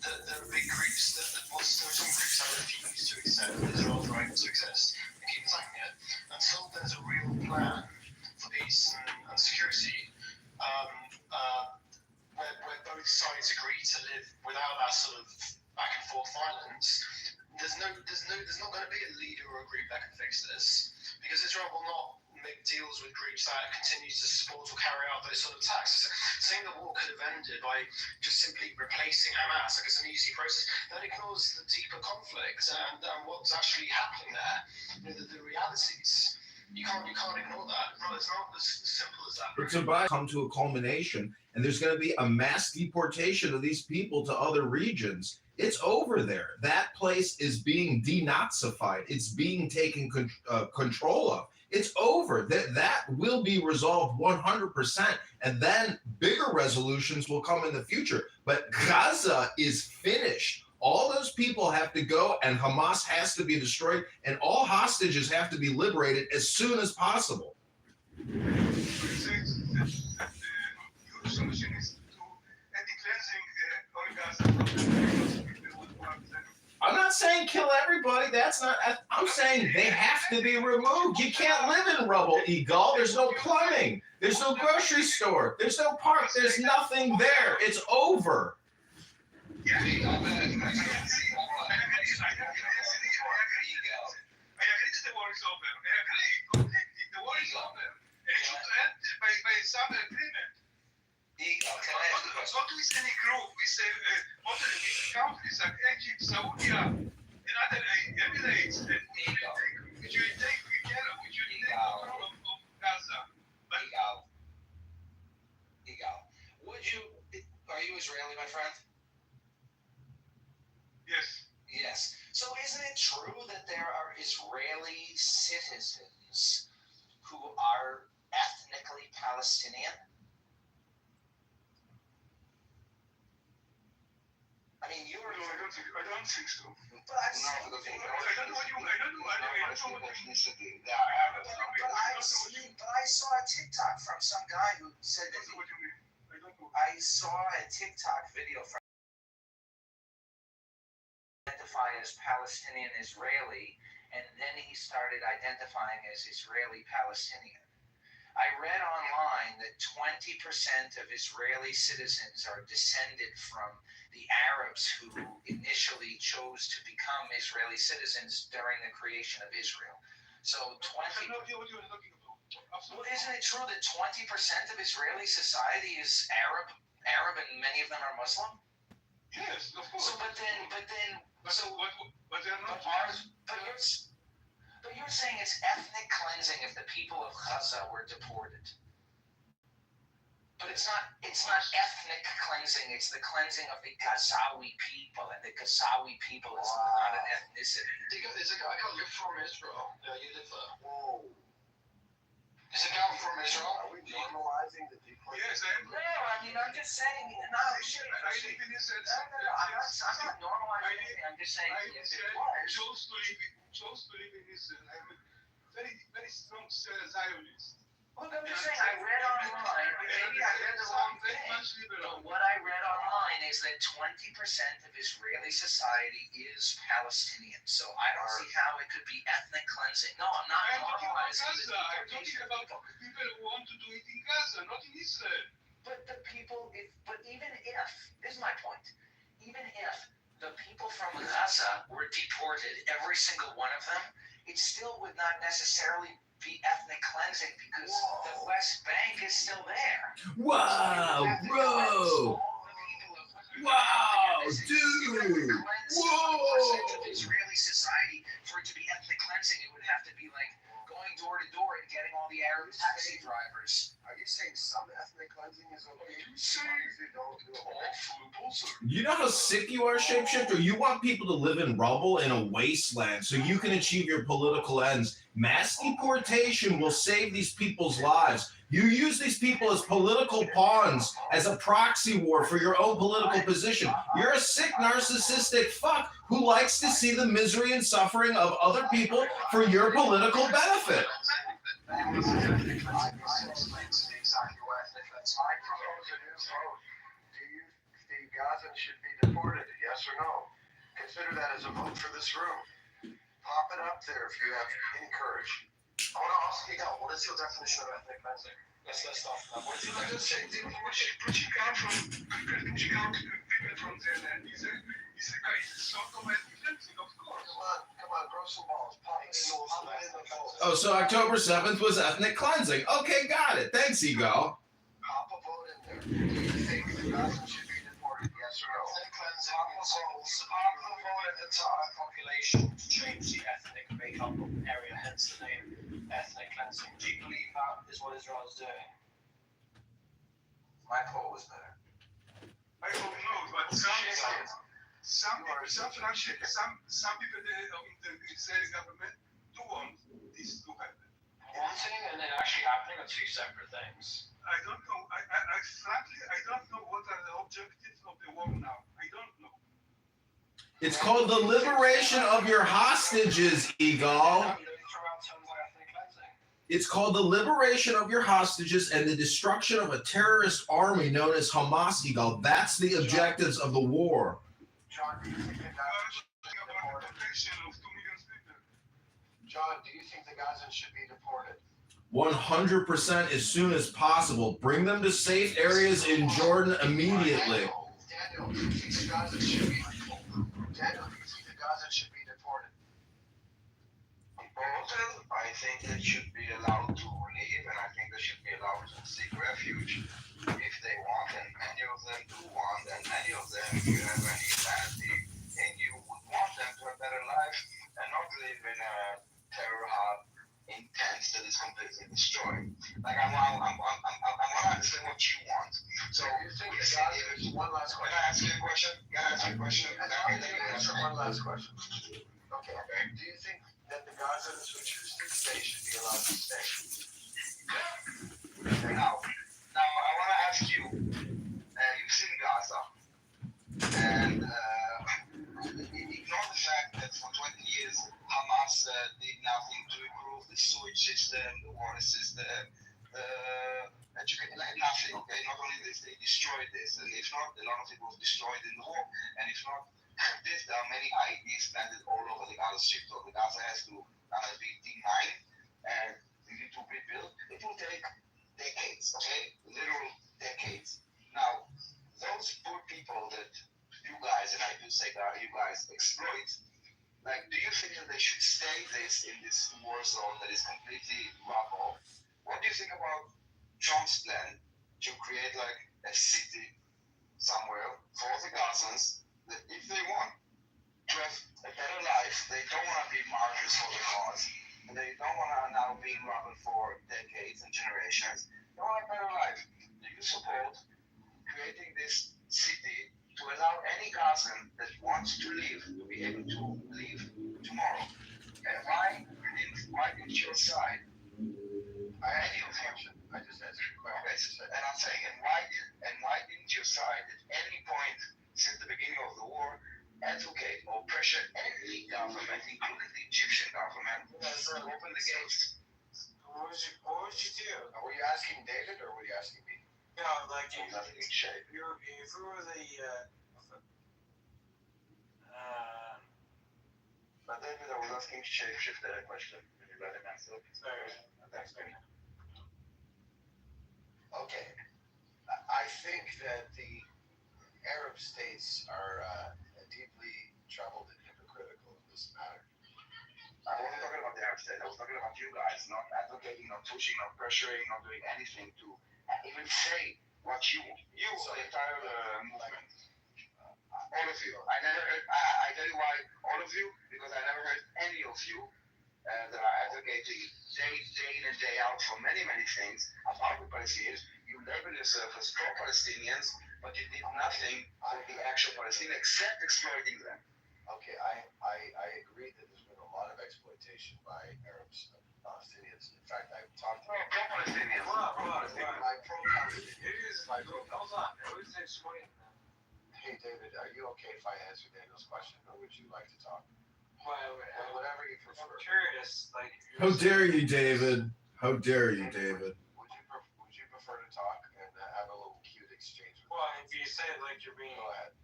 there are big groups, some groups that refuse to accept Israel's right to exist and keep attacking it. Until there's a real plan for peace and security, where both sides agree to live without that sort of back and forth violence, there's not going to be a leader or a group that can fix this, because Israel will not make deals with groups that continue to support or carry out those sort of attacks. Saying the war could have ended by just simply replacing Hamas, like it's an easy process, that ignores the deeper conflict and what's actually happening there. The realities. You can't ignore that. No, it's not as simple as that.
It's about to come to a culmination, and there's going to be a mass deportation of these people to other regions. It's over there. That place is being denazified. It's being taken control of. It's over. That will be resolved 100%, and then bigger resolutions will come in the future. But Gaza is finished. All those people have to go, and Hamas has to be destroyed, and all hostages have to be liberated as soon as possible.
The solution is to cleansing
I'm not saying kill everybody. That's not. I'm saying they have to be removed. You can't live in rubble, Eagle. There's no plumbing. There's no grocery store. There's no park. There's nothing there. It's over.
I agree that the war is over. I agree completely. The war is over. And it should end by some agreement. Not with any group. We say other countries like Egypt, Saudi, and other Emirates that which will take control of Gaza. But
are you Israeli, my friend?
Yes.
Yes. So isn't it true that there are Israeli citizens who are ethnically Palestinian? mean, you were.
No, I don't think so.
But I've seen.
I don't know what you. I don't know what
ethnicity. They are Arabs.
But I saw a TikTok from some guy who said that.
What you mean? I don't know.
I saw a TikTok video from identify as Palestinian Israeli, and then he started identifying as Israeli Palestinian. I read online that 20% of Israeli citizens are descended from the Arabs who initially chose to become Israeli citizens during the creation of Israel. So 20.
I have no idea what you are talking about.
Well, isn't it true that 20% of Israeli society is Arab, and many of them are Muslim?
Yes, of course.
So, but they're not. But you're saying it's ethnic cleansing if the people of Gaza were deported. But it's not ethnic cleansing. It's the cleansing of the Gazawi people, and the Gazawi people is not an ethnicity.
There's a guy called from Israel. Yeah, you live there. Whoa. There's a guy from Israel. Are we normalizing the deportation?
Yes, I am.
No, I mean, I'm just saying. No,
I live in Israel.
I'm not normalizing anything. I'm just saying.
Chose to live in Israel. I'm a very, very strong Zionist.
Well, I'm just saying, I read online, maybe I read the wrong thing, but what I read online is that 20% of Israeli society is Palestinian, so I don't see how it could be ethnic cleansing. No, I'm not normalizing the deportation of people.
People who want to do it in Gaza, not in Israel.
But even if, this is my point, even if the people from Gaza were deported, every single one of them, it still would not necessarily be ethnic cleansing because the West Bank is still there.
Wow, bro! Wow, dude! Whoa!
Of Israeli society, for it to be ethnic cleansing, it would have to be like going door to door and getting all the Arab taxi drivers.
Are you saying some ethnic cleansing is okay?
You know how sick you are, Shapeshifter? You want people to live in rubble in a wasteland so you can achieve your political ends. Mass deportation will save these people's lives. You use these people as political pawns, as a proxy war for your own political position. You're a sick, narcissistic fuck who likes to see the misery and suffering of other people for your political benefit.
Exactly what I think that's my proposal is vote. Do you think Gazans should be deported? Yes or no? Consider that as a vote for this room. Pop it up there if you have any courage. I want to ask you now, what is your definition of ethnic cleansing? Let's start from that. What is your definition?
But you come from people from there, and it's a sort of ethnic cleansing, of course.
Come on, grow some balls. Pop it in the balls.
Oh, so October 7th was ethnic cleansing. Okay, got it. Thanks, Ego.
Pop a vote in there. Do you think the Gazans should be deported? Yes or no? Ethnic cleansing. Pop a vote at the top. Population to change the ethnic makeup of the area, hence the name ethnic cleansing. Do you believe that is what Israel is doing?
My poll was better.
I don't know, but some people in the Israeli government do want this to happen.
Wanting and then actually happening are two separate things.
I don't know. Frankly, I don't know what are the objectives of the war now. I don't know.
It's called the liberation of your hostages, Ego. It's called the liberation of your hostages and the destruction of a terrorist army known as Hamas, Ego. That's the objectives of the war.
John, do you think the Gazans should be deported?
100% as soon as possible. Bring them to safe areas in Jordan immediately.
Daniel, do you think the Gazans should be deported?
I think they should be allowed to leave, and I think they should be allowed to seek refuge if they want, and many of them do want, and many of them, if you have any humanity in you, would want them to have a better life and not live in a terror hub in tents that is completely destroyed. Like I want to understand what you want. So
you think the Gazans? One last question.
Can I ask you a question?
One last question. Okay. Do you think that the Gazans who choose to stay should be allowed to stay?
Now, I want to ask you. You've seen Gaza, and sewage system, the water system, the education, like nothing. Okay, not only this, they destroyed this, and if not, a lot of it was destroyed in the war. And if not, this, there are many IEDs planted all over the Gaza Strip. So the Gaza has to be demined and we need to rebuild. It will take decades, okay, literal decades. Now, those poor people that you guys, and I do say that you guys exploit, like, do you think that they should stay in this war zone that is completely rubble? What do you think about Trump's plan to create like a city somewhere for the Gazans that if they want to have a better life, they don't want to be martyrs for the cause, and they don't want to now be in rubble for decades and generations. They want a better life. Do you support creating this city to allow any Gazan that wants to live to be able to live tomorrow? And why didn't your side? I had the objection. I just answered your question. And I'm saying, why didn't your side at any point since the beginning of the war advocate or pressure any government, including the Egyptian government, to open the gates?
What would you do?
Were you asking David or were you asking me?
No, like if
Nothing in shape.
we were the
But David, I was asking Shapeshifter a question. Can you let him answer?
sorry.
Thanks, man. Okay. I think that the Arab states are deeply troubled and hypocritical in this matter. I wasn't talking about the Arab states. I was talking about you guys not advocating, not pushing, not pressuring, not doing anything to even say what you the entire movement. All of you. I tell you why all of you, because I never heard any of you that are advocating day in and day out for many things about the Palestinians. You label yourself as pro-Palestinians, but you did nothing for the actual Palestinians except exploiting them. Okay, I agree that there's been a lot of exploitation by Arabs and Palestinians. In fact, I've talked to pro-Palestinians.
Hold on. Who's explaining that?
Hey, David, are you okay if I answer Daniel's question, or would you like to talk?
Well,
Whatever you prefer.
I'm curious. Like,
How dare you, David? How dare you, David?
Would you prefer to talk and have a little cute exchange?
Well, if you say like you're being,
Go ahead.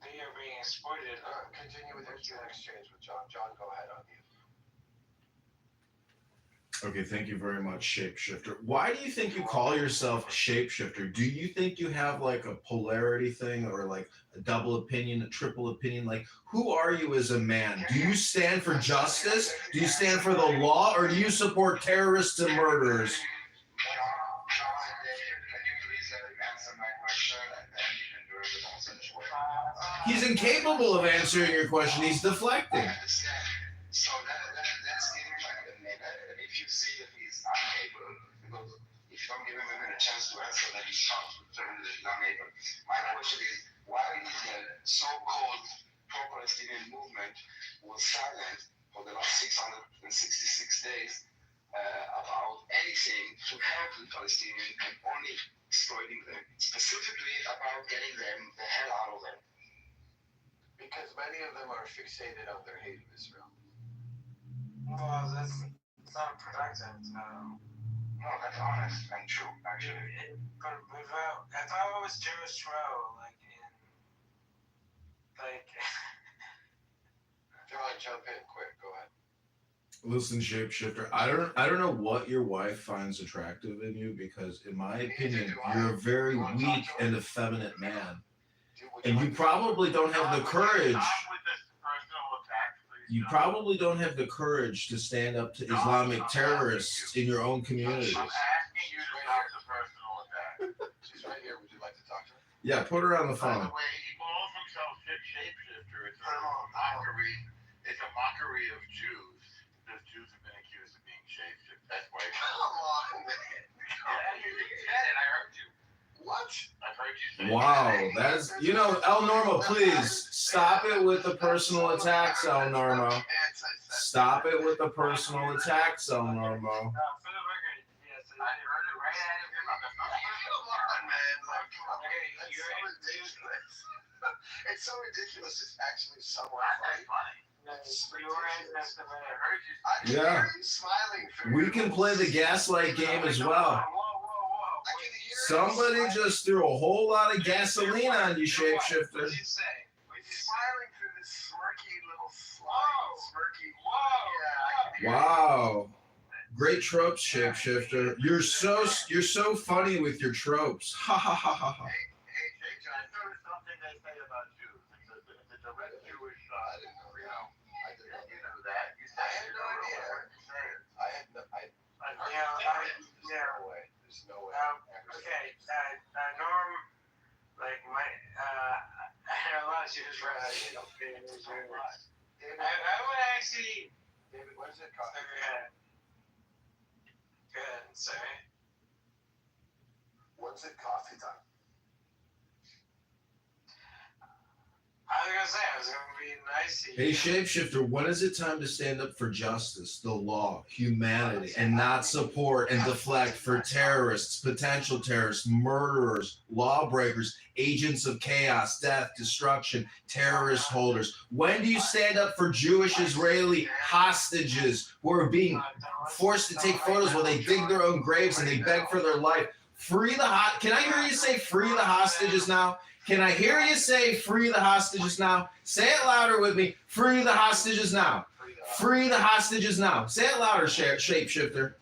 that you're being exploited.
Continue with your cute exchange with John. John, go ahead on you.
Okay, thank you very much, Shapeshifter. Why do you think you call yourself Shapeshifter? Do you think you have like a polarity thing or like a double opinion, a triple opinion? Like, who are you as a man? Do you stand for justice? Do you stand for the law? Or do you support terrorists and murderers? He's incapable of answering your question. He's deflecting.
So let's give him like a minute, and if you see that he's unable, because if you don't give him a chance to answer, then he's unable. My question is, why is the so-called pro-Palestinian movement was silent for the last 666 days about anything to help the Palestinians and only exploiting them, specifically about getting them the hell out of them? Because many of them are fixated on their hate of Israel.
Well, that's not productive.
No, that's honest and true, actually.
But if I was Jewish Row, like in, like.
John, jump in quick. Go ahead.
Listen, Shapeshifter, I don't know what your wife finds attractive in you, because in my opinion, you're a very weak and effeminate man. And you probably don't have the courage. You probably don't have the courage to stand up to Islamic terrorists in your own community.
I'm asking you to talk to personal attack.
She's right here. Would you like to talk to her?
Yeah, put her on the
By
phone.
the way, he calls himself Shapeshifter. It's a mockery. It's a mockery of Jews, because Jews have been accused of being shapeshifters. That's why.
Come on, man.
Yeah, you said it. I heard you.
What?
I've heard you say
Wow, that's, El Normo, please stop it with the personal attacks, El Normo. Stop it with the personal attacks, El Normo.
For the record, yes,
I heard it right out of your mouth.
Come on, man. Like, come on.
Okay,
That's
you're
so ridiculous. It's so ridiculous. It's actually somewhat
That's
funny.
funny.
Yeah.
Smiling.
We can play the gaslight game as well. Somebody just threw a whole lot of gasoline on you, shapeshifter.
What did you say? Smiling through this smirky little slime. Smirky.
Wow. Great tropes, shapeshifter. You're so funny with your tropes. Ha ha ha ha ha.
Hey, John, there was something they say about Jews. It's a direct Jewish, you know that. You said I had no idea. No way. There's no way.
Okay, Norm, like I know a lot of Jewish friends. I would actually.
David, what does it cost?
Good, sorry.
When's it coffee time?
I was gonna be nice to you.
Hey, shapeshifter, when is it time to stand up for justice, the law, humanity, and not support and deflect for terrorists, potential terrorists, murderers, lawbreakers, agents of chaos, death, destruction, terrorist holders? When do you stand up for Jewish Israeli hostages who are being forced to take photos while they dig their own graves and they beg for their life? Free the Can I hear you say free the hostages now? Can I hear you say free the hostages now? Say it louder with me. Free the hostages now. Free the hostages now. Say it louder, shapeshifter.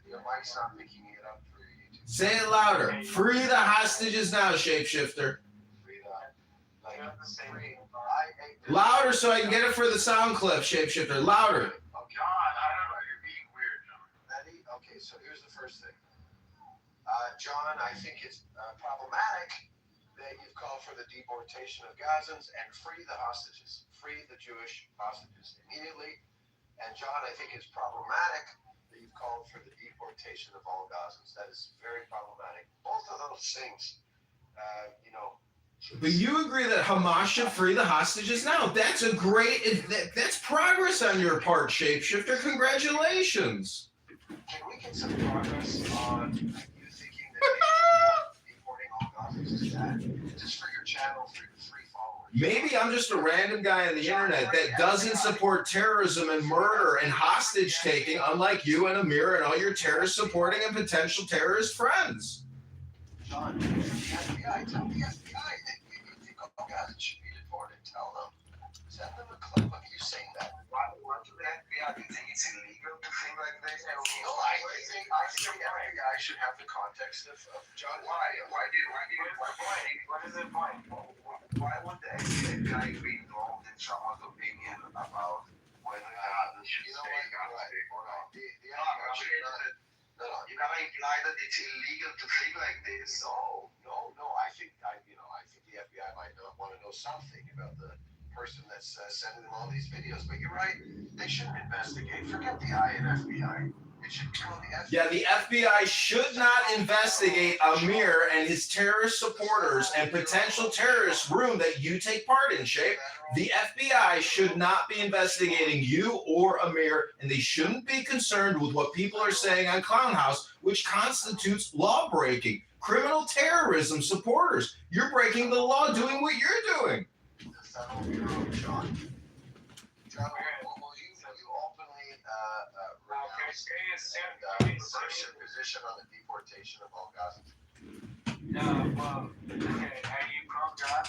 Your mic's not picking it up for you.
Say it louder. Free the hostages now, shapeshifter. Louder so I can get it for the sound clip, shapeshifter. Louder.
Oh, John, I don't know. You're being weird, John. Ready? Okay, so here's the first thing. John, I think it's problematic that you've called for the deportation of Gazans and free the hostages. Free the Jewish hostages immediately. And John, I think it's problematic that you've called for the deportation of all Gazans. That is very problematic. Both of those things,
But you agree that Hamas should free the hostages now. That's that's progress on your part, shapeshifter. Congratulations.
Can we get some progress on you thinking that deporting all Gazans is bad? Just for your channel, for your free followers.
Maybe I'm just a random guy on the internet that doesn't support terrorism and murder and hostage taking, unlike you and Amir and all your terrorist supporting and potential terrorist friends.
John, the FBI, tell the FBI that you think all Gazans should be deported. Tell them. Send them a clip of you saying that. Why do the FBI think it's illegal to think like this? I think the FBI should have the context of John. Why? What is the point? Why would the FBI be involved in someone's opinion about whether Gazans should stay in Gaza or not? No, you gotta imply that it's illegal to think like this. No. I think the FBI might not want to know something about the person that's sending them all these videos. But you're right. They shouldn't investigate. Forget the I and FBI. It should be called the FBI.
Yeah, the FBI should not investigate Amir and his terrorist supporters and potential terrorist room that you take part in, Shape. The FBI should not be investigating you or Amir, and they shouldn't be concerned with what people are saying on Clown House, which constitutes law breaking, criminal terrorism supporters. You're breaking the law doing what you're doing.
The Federal Bureau of John, will you openly reverse your position on the deportation of all Gazans?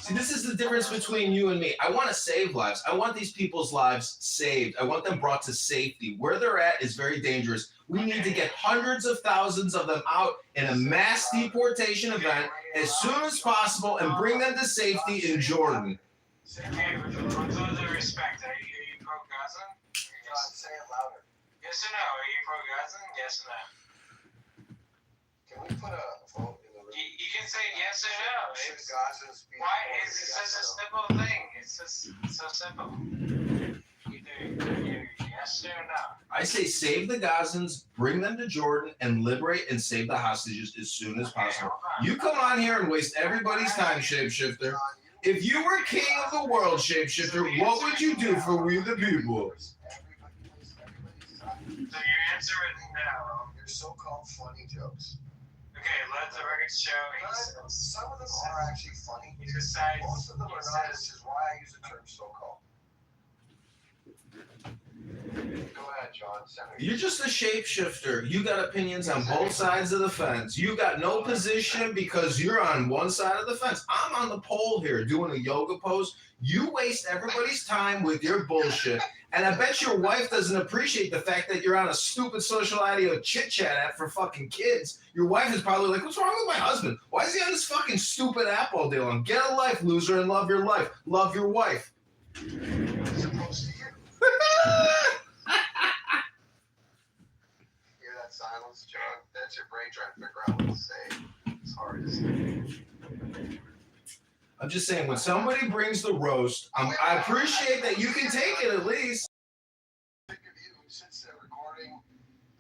See, this is the difference between you and me. I want to save lives. I want these people's lives saved. I want them brought to safety. Where they're at is very dangerous. We need to get hundreds of thousands of them out in a mass deportation event as soon as possible and bring them to safety in Jordan.
Okay, with all due respect, are you pro-Gaza?
Say it louder.
Yes or no? Are you pro-Gaza? Yes or no?
Can we put a vote in the room?
You can say yes or no.
Should Gazans be
Why is it such a simple thing? It's just so simple. Either yes or no.
I say save the Gazans, bring them to Jordan, and liberate and save the hostages as soon as possible. You come on here and waste everybody's time, shapeshifter. If you were king of the world, shapeshifter, what would you do for we the people?
So your answer is no.
Your so-called funny jokes.
Okay, let the record show.
Some of them are actually funny.
He decides.
Most of them are not, which is why I use the term so-called. Go ahead, John.
You're just a shapeshifter. You got opinions on both sides of the fence. You got no position because you're on one side of the fence. I'm on the pole here doing a yoga pose. You waste everybody's time with your bullshit. And I bet your wife doesn't appreciate the fact that you're on a stupid social audio chit-chat app for fucking kids. Your wife is probably like, what's wrong with my husband? Why is he on this fucking stupid app all day long? Get a life, loser, and love your life. Love your wife.
It's supposed to you. Hear that silence, John? That's your brain trying to figure out what to say. It's hard to say.
I'm just saying, when somebody brings the roast, I appreciate that you can take it at least.
Think of you sits there recording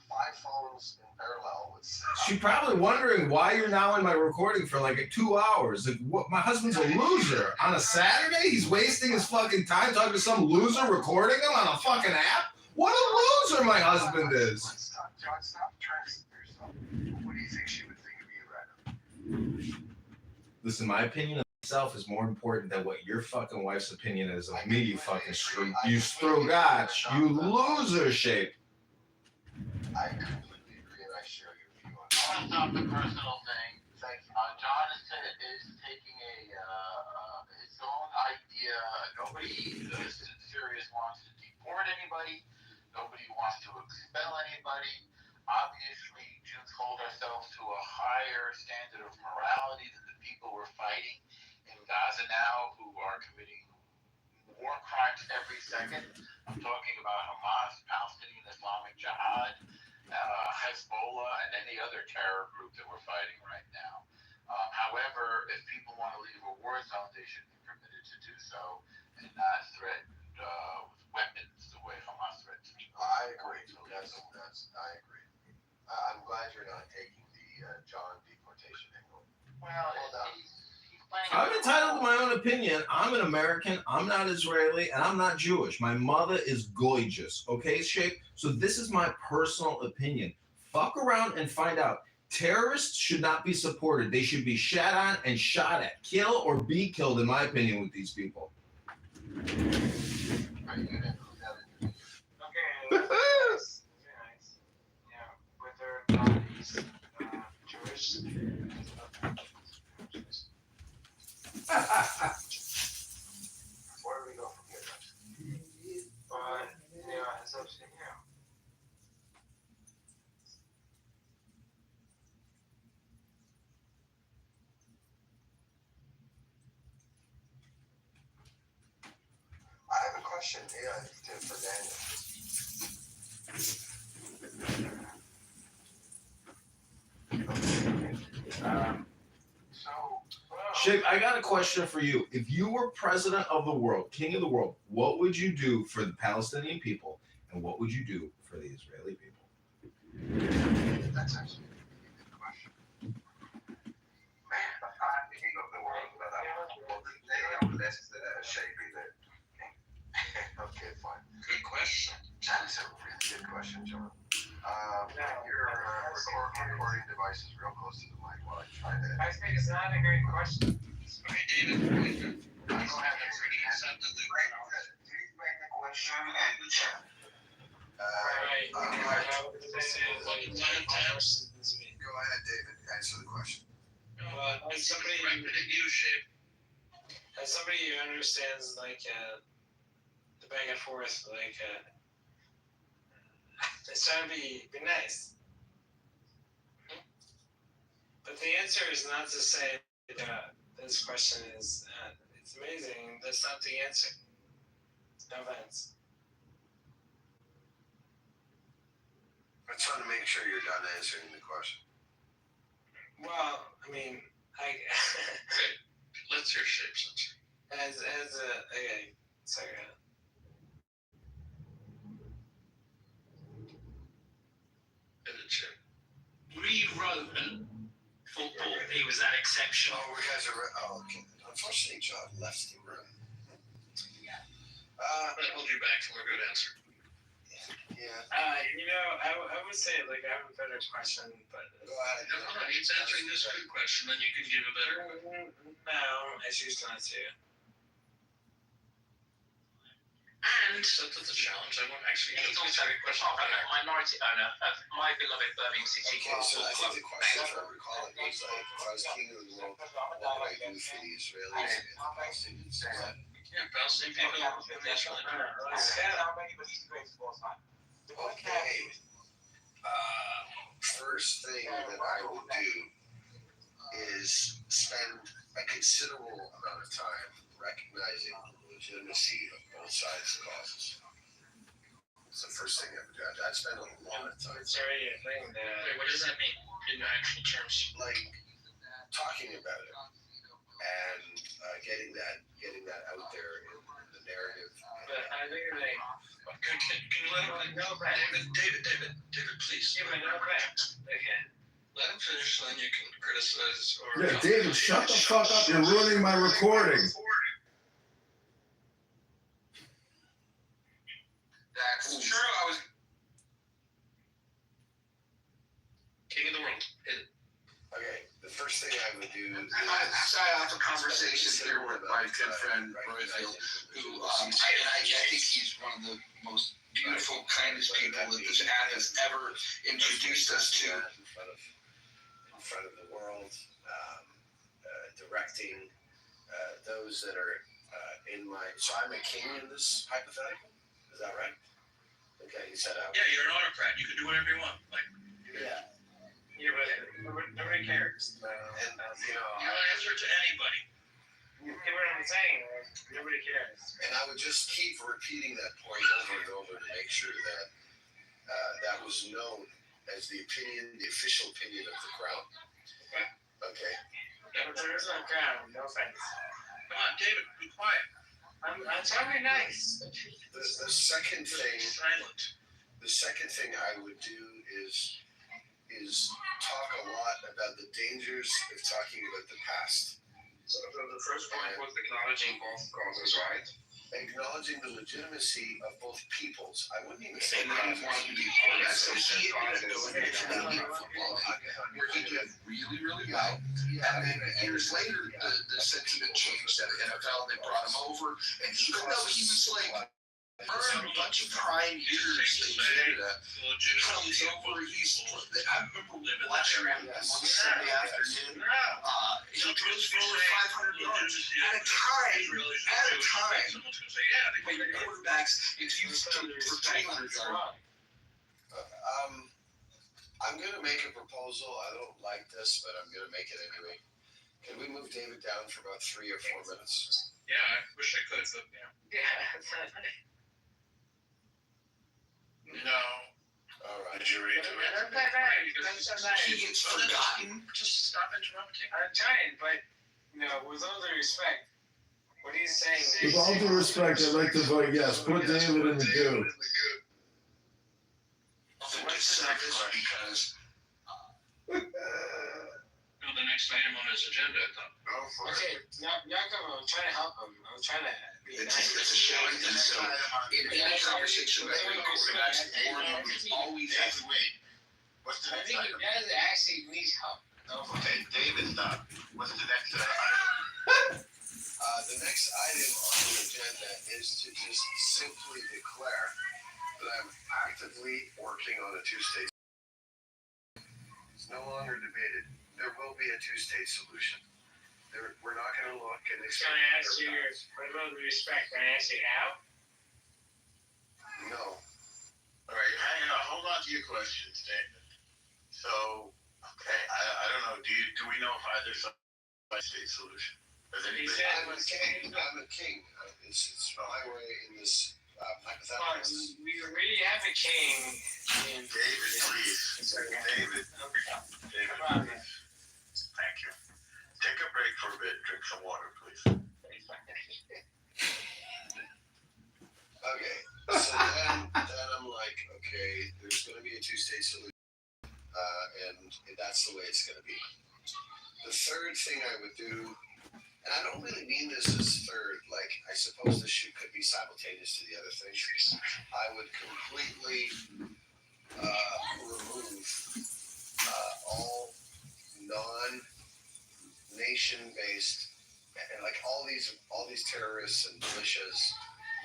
5 phones in parallel with.
She's probably wondering why you're now in my recording for like 2 hours. Like, what? My husband's a loser. On a Saturday, he's wasting his fucking time talking to some loser recording him on a fucking app? What a loser my husband is.
Stop, John, stop trying to sit yourself. What do you think she would think of you right now?
Listen, my opinion of myself is more important than what your fucking wife's opinion is of me, you fucking strugach, you loser shape.
I completely agree, and I share your view on that.
I want to stop the personal thing. John is taking his own idea. Nobody serious wants to deport anybody. Nobody wants to expel anybody. Obviously, Jews hold ourselves to a higher standard of morality than the people we're fighting in Gaza now, who are committing war crimes every second. I'm talking about Hamas, Palestinian Islamic Jihad, Hezbollah, and any other terror group that we're fighting right now. However, if people want to leave a war zone, they should be permitted to do so and not threatened with weapons the way Hamas threatens people.
I agree. I agree. I'm glad you're not taking the John deportation angle.
Well,
I'm entitled to my own opinion. I'm an American. I'm not Israeli, and I'm not Jewish. My mother is gorgeous. Okay, Shape? So this is my personal opinion. Fuck around and find out. Terrorists should not be supported. They should be shat on and shot at. Kill or be killed, in my opinion, with these people.
Are you going to include that in your video?
Okay, that's nice. Yeah, whether or not he's Jewish.
Where do we go from here?
But, yeah, it's up to you.
I have a question for Daniel.
Shape, I got a question for you. If you were president of the world, king of the world, what would you do for the Palestinian people, and what would you do for the Israeli people?
That's actually a good question. I'm the king of the world, but I'm the less Shape either. Okay, fine.
Good question.
That is a really good question, John. Your recording device is real close to the mic while I try to.
I think it's not a great question.
Okay, David, I don't have it already accepted the
Please make the question in the chat.
Right.
Go ahead, David. Answer the question.
But as somebody who understands the back and forth, it's trying to be nice. But the answer is not to say that this question is it's amazing. That's not the answer. No offense.
I trying to make sure you're done answering the question.
Well, I mean,
Let's hear Shape's answer.
Okay, sorry.
Rewrote football. He was that exceptional.
Okay. Unfortunately, John left the room.
That hold you back from a good answer.
Yeah.
I would say I have a better question, but
Go ahead.
No, he's answering this good question, then you can give a better one.
no, I choose not to.
And that's a challenge. I want actually.
He's also a minority owner of my beloved Birmingham City.
Okay, so I think the question, if I recall it, was like, if I was king of the world, what would I do for the Israelis and the Palestinians?
Yeah, Palestinian people in the Israeli.
Okay. First thing that I would do is spend a considerable amount of time recognizing the legitimacy of both sides' causes. It's the first thing I would do. I'd spend a lot of time.
Sorry, I think that.
Wait, what does that mean in actual terms?
Like talking about it and getting that out there in the narrative.
But I think like.
Can you let him?
No, Brad.
David, please.
Yeah, but no, Brad. Okay.
Let him finish, then you can criticize or.
Yeah, David, shut the fuck up. You're ruining my recording.
That's true. I was king of the world.
Okay, the first thing I would do is
I have a conversation here with my good friend Royfield, who I think he's one of the most beautiful, kindest people that this ad has ever introduced us to.
In front of the world, directing those that are in my. So I'm a king in this hypothetical. Is that right? Okay, you said I.
Yeah, you're an autocrat. You can do whatever you want. Like.
Yeah.
Yeah, but nobody cares.
And
you don't answer to anybody.
You get what I'm saying? Nobody cares.
And I would just keep repeating that point over and over to make sure that that was known as the official opinion of the crown. Okay.
Yeah, but there is no crown. No offense.
Come on, David, be quiet.
I'm trying to be nice.
The second thing.
Silent.
The second thing I would do is talk a lot about the dangers of talking about the past.
So the first point was acknowledging both causes, right?
Acknowledging the legitimacy of both peoples. I wouldn't even say
And then he wanted to be part of that. So he ended up going to the football where he did really, really well. And then years later, the sentiment changed at the NFL. They brought him over. And even though he was like, earned a bunch of prime years in Canada, comes over, I remember watching him one Sunday afternoon, he goes for over 500 yards at a time, when the quarterbacks, if you stood for 300 yards.
I'm going to make a proposal. I don't like this, but I'm going to make it anyway. Can we move David down for about 3 or 4 minutes?
Yeah, I wish I could, but yeah.
Yeah,
No.
All right.
Did you read it?
He gets forgotten.
Just stop interrupting.
I'm trying, but with all due respect, what he's saying.
With all due respect, I'd like to vote yes. Put David in the goo.
Because.
No, the next item on his agenda, I thought.
Okay, Jacob, I'm trying to help him. I'm trying to be nice.
It's a shame. And so, in any conversation that we quarterbacks, always have to wait.
What's the
I
next
think you
item?
guys actually need help.
Okay, David, stop. What's the next item?
The next item on the agenda is to just simply declare that I'm actively working on a two-state. It's no longer debated. There will be a two-state solution. We're not going to look and
Can I ask you, with all due respect, can I ask you how?
No.
All right, hang on. Hold on to your questions, David. So, okay, I don't know. Do we know if either state solution? Does anybody?
I'm a king. It's my way in this hypothetical.
We really have a king in
David, please. David. David,
Come on, man.
please. Thank you. Take a break for a bit. Drink some water, please.
Okay, so then I'm like, okay, there's going to be a two-state solution, and that's the way it's going to be. The third thing I would do, and I don't really mean this as third, like I suppose this could be simultaneous to the other things. I would completely remove all non-nation-based, and like all these terrorists and militias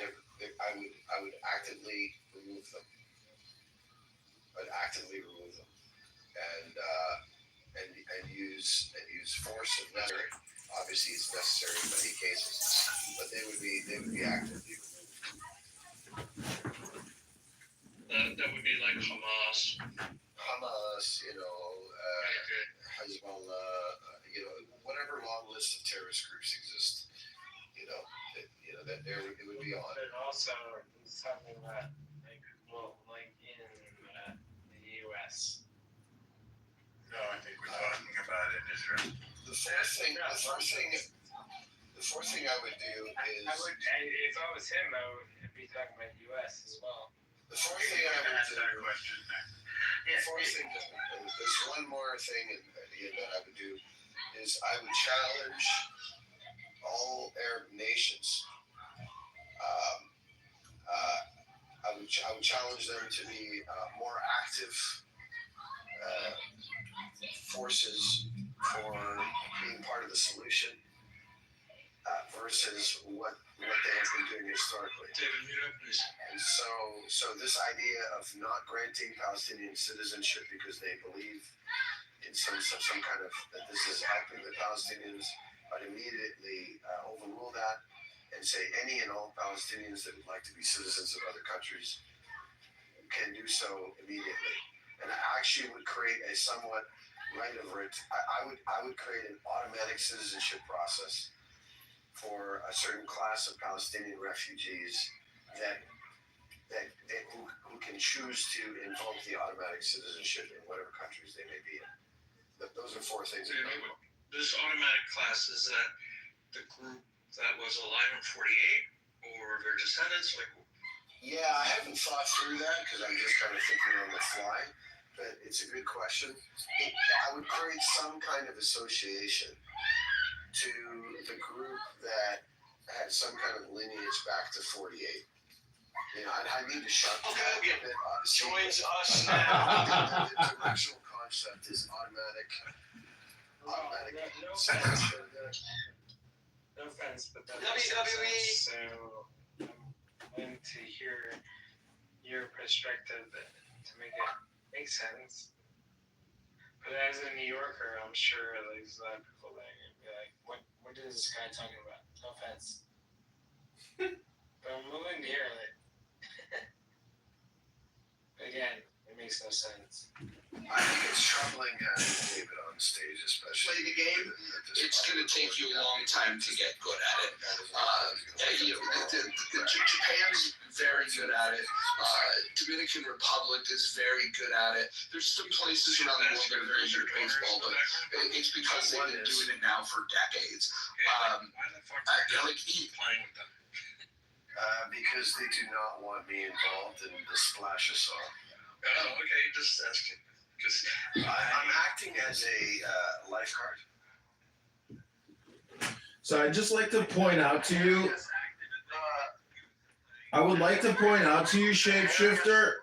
I would actively remove them. And use force if necessary. Obviously, it's necessary in many cases, but they would be actively removed.
That would be like Hamas.
Hezbollah, whatever long list of terrorist groups exist, that it would be on.
But also, he's talking about like in the U.S.
No, I think we're talking about in Israel.
The fourth thing I would do is.
If I was him, I would be talking about U.S. as well.
The fourth thing I would do. There's one more thing that I would do is I would challenge all Arab nations. I would challenge them to be more active forces for being part of the solution versus what they have been doing historically. And so this idea of not granting Palestinian citizenship because they believe in some kind of that this is helping the Palestinians, I'd immediately overrule that and say any and all Palestinians that would like to be citizens of other countries can do so immediately. And I actually would create a somewhat I would create an automatic citizenship process for a certain class of Palestinian refugees who can choose to invoke the automatic citizenship in whatever countries they may be in. Those are four things.
This automatic class, is that the group that was alive in 48 or their descendants?
Yeah, I haven't thought through that because I'm just kind of thinking on the fly, but it's a good question. I would create some kind of association to the group that had some kind of lineage back to 48. I need to shut down a bit, honestly.
Joins us now.
The directional concept is automatic.
No offense, but that
WWE.
So I'm willing to hear your perspective to make it make sense. But as a New Yorker, I'm sure there's a lot of people that are gonna be like, "What is this guy talking about?" No offense, but I'm willing to hear it. Again, it makes no sense.
I think it's troubling David on stage, especially.
Play the game. It's going to take you a long time to get good at it. Japan's very good at it. Dominican Republic is very good at it. There's some places around the world that are very good at baseball, but it's because they've been doing it now for decades.
Because they do not want me involved in the splash of song.
Oh, okay, just asking.
I'm acting as a lifeguard.
So I'd just like to point out to you, Shapeshifter,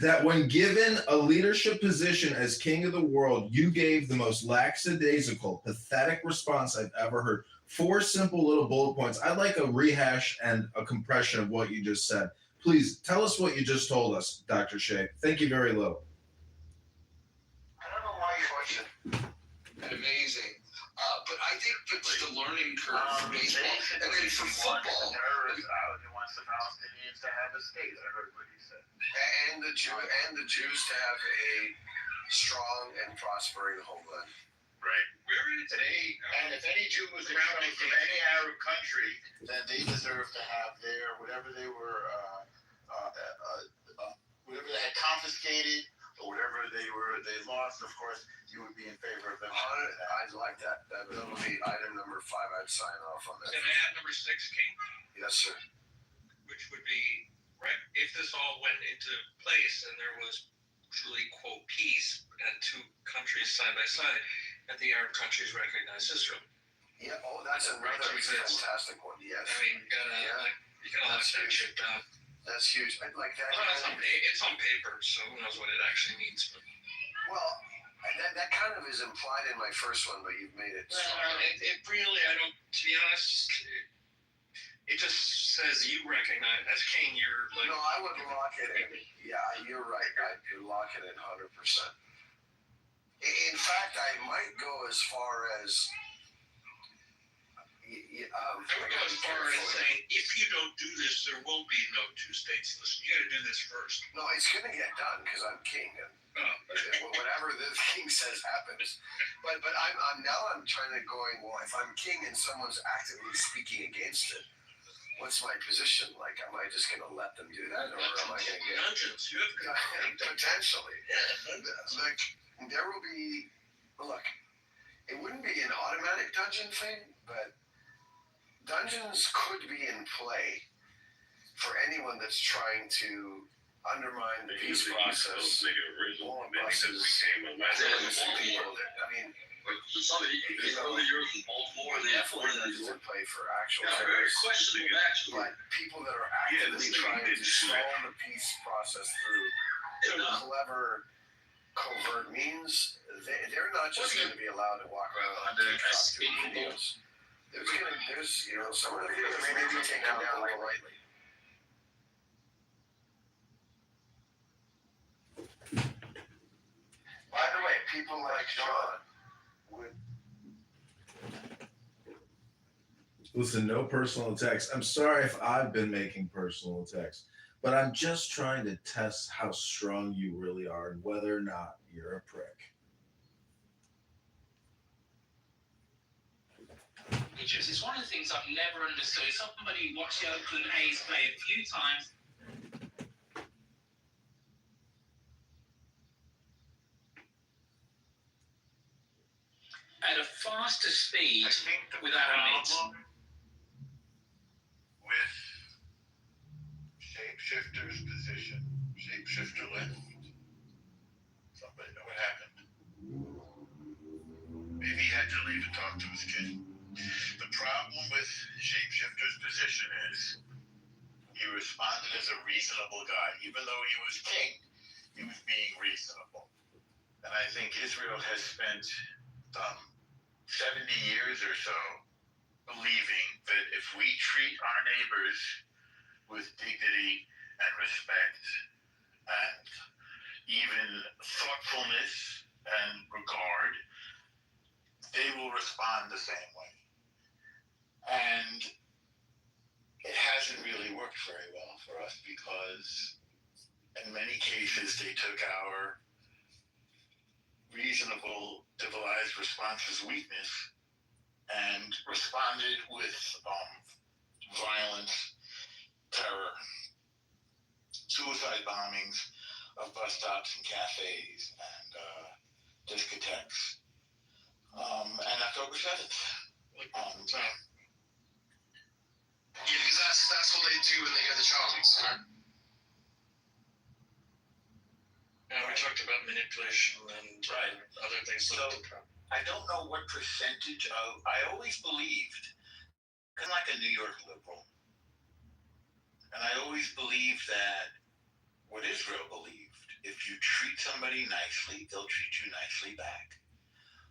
that when given a leadership position as king of the world, you gave the most lackadaisical, pathetic response I've ever heard. 4 simple little bullet points. I'd like a rehash and a compression of what you just said. Please tell us what you just told us, Dr. Shape. Thank you very little.
I don't know why you're watching.
Amazing. But I think it's the learning curve for baseball. And then for football.
He wants the Palestinians to have a state. I heard what he said.
And the Jews to have a strong and prospering homeland.
Right.
Where is
Today, and if any Jew was coming from any Arab country, then they deserve to have their whatever they were, whatever they had confiscated or whatever they lost. Of course, you would be in favor of them.
I'd like that. That would be item number 5. I'd sign off on that.
And add number 6, King?
Yes, sir.
Which would be, right, if this all went into place and there was truly, quote, peace and 2 countries side by side, and the Arab countries recognize Israel.
Yeah, that's another fantastic one, yes.
I mean, you gotta let that shit down.
That's huge. I'd like that.
Well, it's on paper, so who knows what it actually means. But.
Well, that kind of is implied in my first one, but you've made it.
It really, I don't, to be honest, it just says you recognize as king, you're like.
No, I would lock it in. Yeah, you're right. I'd lock it in 100%. In fact, I might go as far as.
I would go as far as saying, if you don't do this, there will be no two states solution. You got to do this first.
No, it's going to get done because I'm king, and whatever the king says happens. But I'm trying to going. Well, if I'm king and someone's actively speaking against it, what's my position? Like, am I just going to let them do that, or am I going to get
dungeons? You have
potentially? Like, there will be. Look, it wouldn't be an automatic dungeon thing, but dungeons could be in play for anyone that's trying to undermine the peace process. All buses, people that, I mean, definitely in play for actual terrorists, but people that are actively trying to stall the peace process through clever, covert means, they're not just going to be allowed to walk around on TikTok doing videos. There's some of the videos may be taken down a little lightly. By the way, people like John would.
Listen, no personal attacks. I'm sorry if I've been making personal attacks, but I'm just trying to test how strong you really are and whether or not you're a prick.
It's one of the things I've never understood. Somebody watched the Oakland A's play a few times. At a faster speed without a mitt.
With Shapeshifter's position, Shapeshifter left. Somebody know what happened. Maybe he had to leave and talk to his kid. The problem with Shapeshifter's position is he responded as a reasonable guy. Even though he was king, he was being reasonable. And I think Israel has spent 70 years or so believing that if we treat our neighbors with dignity and respect and even thoughtfulness and regard, they will respond the same way. And it hasn't really worked very well for us because in many cases they took our reasonable civilized response as weakness and responded with violence, terror, suicide bombings of bus stops and cafes and discotheques. And October 7th.
Yeah, because that's what they do when they go to Charlie's, right?
Now we talked about manipulation and other things.
So I don't know what percentage of. I always believed, kind of like a New York liberal, and I always believed that what Israel believed: if you treat somebody nicely, they'll treat you nicely back.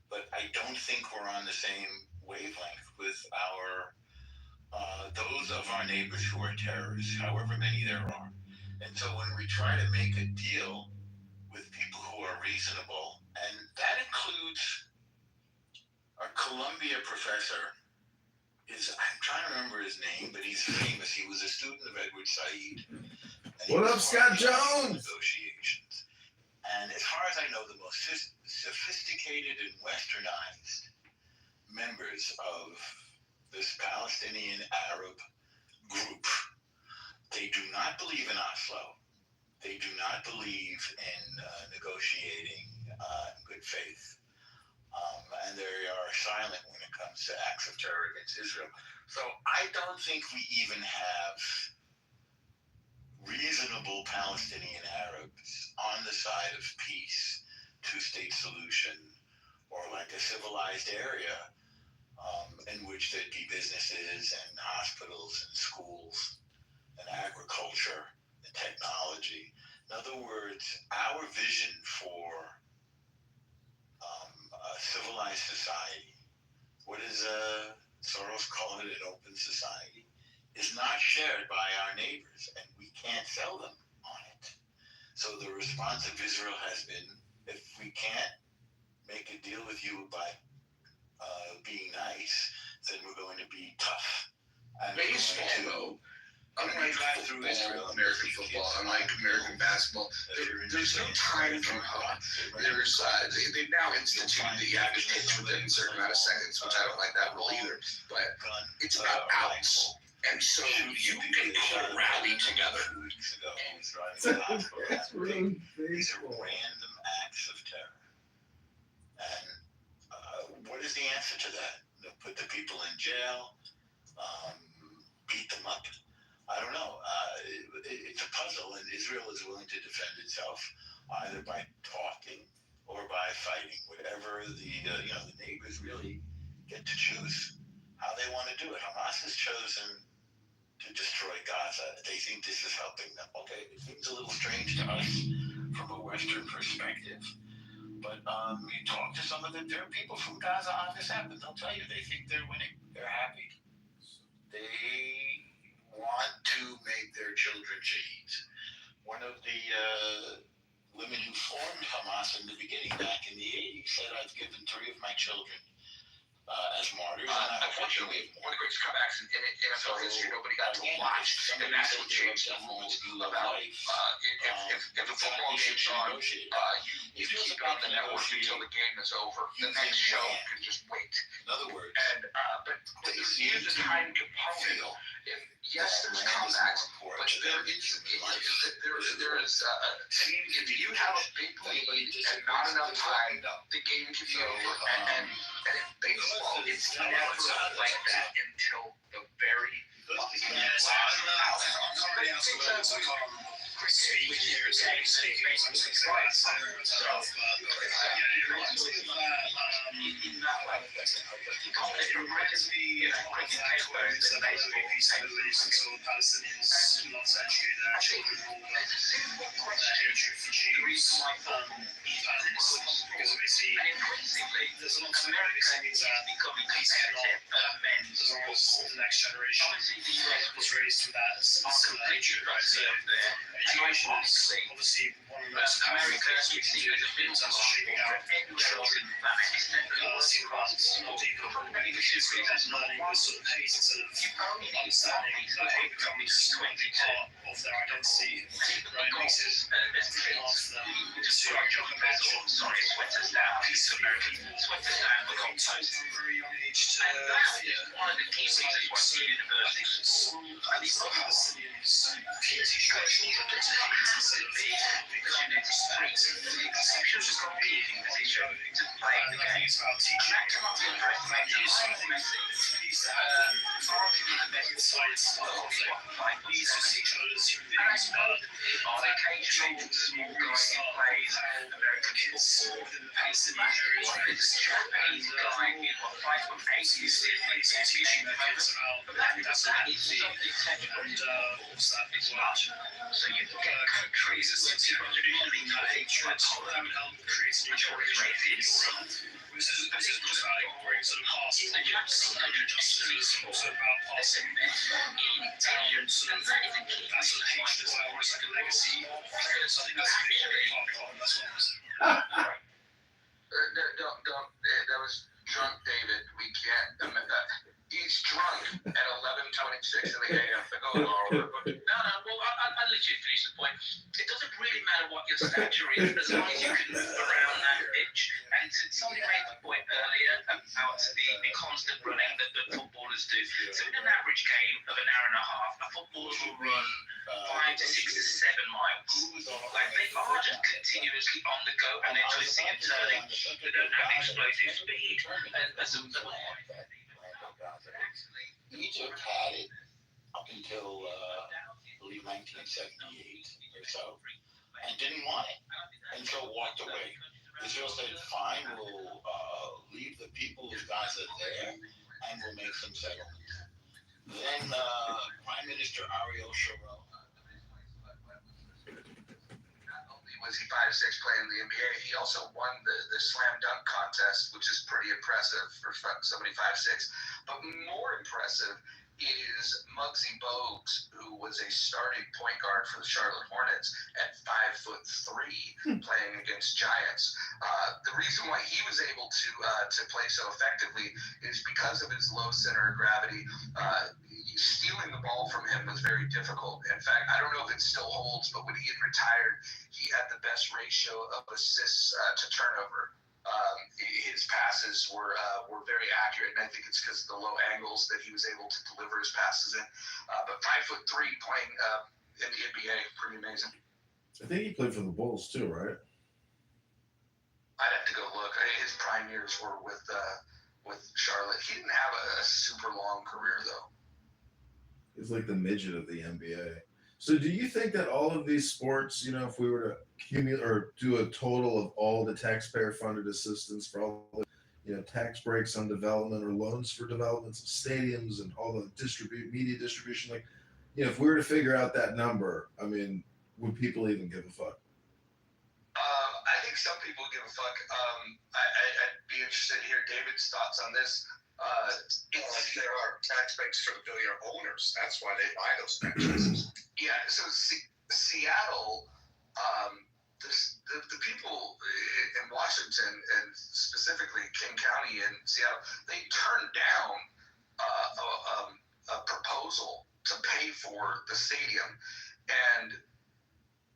But I don't think we're on the same wavelength with those of our neighbors who are terrorists, however many there are. And so when we try to make a deal with people who are reasonable, and that includes our Columbia professor, I'm trying to remember his name, but he's famous. He was a student of Edward Said.
What up, Scott Jones?
Negotiations. And as far as I know, the most sophisticated and westernized members of this Palestinian Arab group, they do not believe in Oslo. They do not believe in negotiating in good faith. And they are silent when it comes to acts of terror against Israel. So I don't think we even have reasonable Palestinian Arabs on the side of peace, two-state solution, or like a civilized area in which there'd be businesses and hospitals and schools and agriculture and technology. In other words, our vision for a civilized society, what does Soros call it, an open society,
is not shared by our neighbors, and we can't sell them on it. So the response of Israel has been, if we can't make a deal with you by being nice, then we're going to be tough. And baseball, though, unlike football, American football, unlike American basketball, there's no time to hug. They've now instituted that you have to pitch within a certain amount of seconds, which I don't like that rule either. But it's about outs. And so you can put a rally together.
That's really
These are random acts of terror. And what is the answer to that? They'll put the people in jail, beat them up. I don't know. It's a puzzle, and Israel is willing to defend itself either by talking or by fighting. Whatever the neighbors really get to choose how they want to do it. Hamas has chosen to destroy Gaza. They think this is helping them. Okay, it seems a little strange to us from a Western perspective. But you talk to some of them, there are people from Gaza on this app, and they'll tell you they think they're winning. They're happy. They want to make their children shaheeds. One of the women who formed Hamas in the beginning, back in the 80s, said, I've given 3 of my children as martyrs.
Unfortunately, one of the greatest comebacks in NFL history, nobody got to watch, and that's what changed the rules about if a football game's on, you keep it on the network until the game is over. The next show can just wait.
In other words,
but here's the time component. Yes, there's comebacks, but there is if you have a big lead and not enough time, the game can be over. And in baseball, it's never like that until the very
It reminds me of that basically peace in the Middle East until the Palestinians not actually their children all their heritage refugees because obviously there's a lot of things that peace cannot mend as long as the next generation is raised with that similar hatred, right? So education is obviously one of the most powerful things we can do in terms of shaping out children see around more deeply. Many kids get that learning with sort of hate instead of understanding that hate becomes a big part of their identity, right? It makes it very hard for them to imagine peace of people become taught from a very young age to fear. So I think it's Palestinians can teach our children to hate instead of become respect. Perception is going to be ongoing. I think it's about teaching values. I think peace to happen both sides of the conflict needs to see each other as human beings, but that change will really start with how American kids within the Palestinian areas raised, and obviously stay in place of teaching the kids about that's what empathy and what's that big word? Criticism, hatred, that would help create a new generation of peace. This isn't just about ignoring sort of past problems and injustices, it's also about passing down sort of that sort of hatred as well, almost like a legacy. So I think that's a big part of the problem as well.
That was drunk David. We can't. He's drunk at 11:26 in the AM. No, well, I'll literally finish the point. It doesn't really matter what your stature is, as long as you can move around that pitch. And somebody made the point earlier about the constant running that footballers do. So in an average game of an hour and a half, a footballer will run 5 to 6 to 7 miles. Like they are just continuously on the go and they're twisting and turning. They don't have explosive speed.
Egypt had it up until I believe 1978 or so, and didn't want it, and so walked away. Israel said, "Fine, we'll leave the people of Gaza there, and we'll make some settlements." Then Prime Minister Ariel Sharon.
Was he 5'6" playing in the NBA? He also won the slam dunk contest, which is pretty impressive for somebody 5'6". But more impressive
is Muggsy Bogues, who was a starting point guard for the Charlotte Hornets at 5'3", playing against Giants. The reason why he was able to play so effectively is because of his low center of gravity. Stealing the ball from him was very difficult. In fact, I don't know if it still holds, but when he had retired, he had the best ratio of assists to turnover. His passes were very accurate, and I think it's because of the low angles that he was able to deliver his passes in. But 5'3", playing in the NBA, pretty amazing.
I think he played for the Bulls too, right?
I'd have to go look. His prime years were with Charlotte. He didn't have a super long career though.
He's like the midget of the NBA. So do you think that all of these sports, if we were to accumulate or do a total of all the taxpayer-funded assistance for all the, tax breaks on development or loans for developments of stadiums and all the media distribution, if we were to figure out that number, I mean, would people even give a fuck?
I think some people give a fuck. I'd be interested to hear David's thoughts on this.
There are tax breaks for the billionaire owners. That's why they buy those franchises.
Yeah, so Seattle, the people in Washington and specifically King County in Seattle, they turned down a proposal to pay for the stadium, and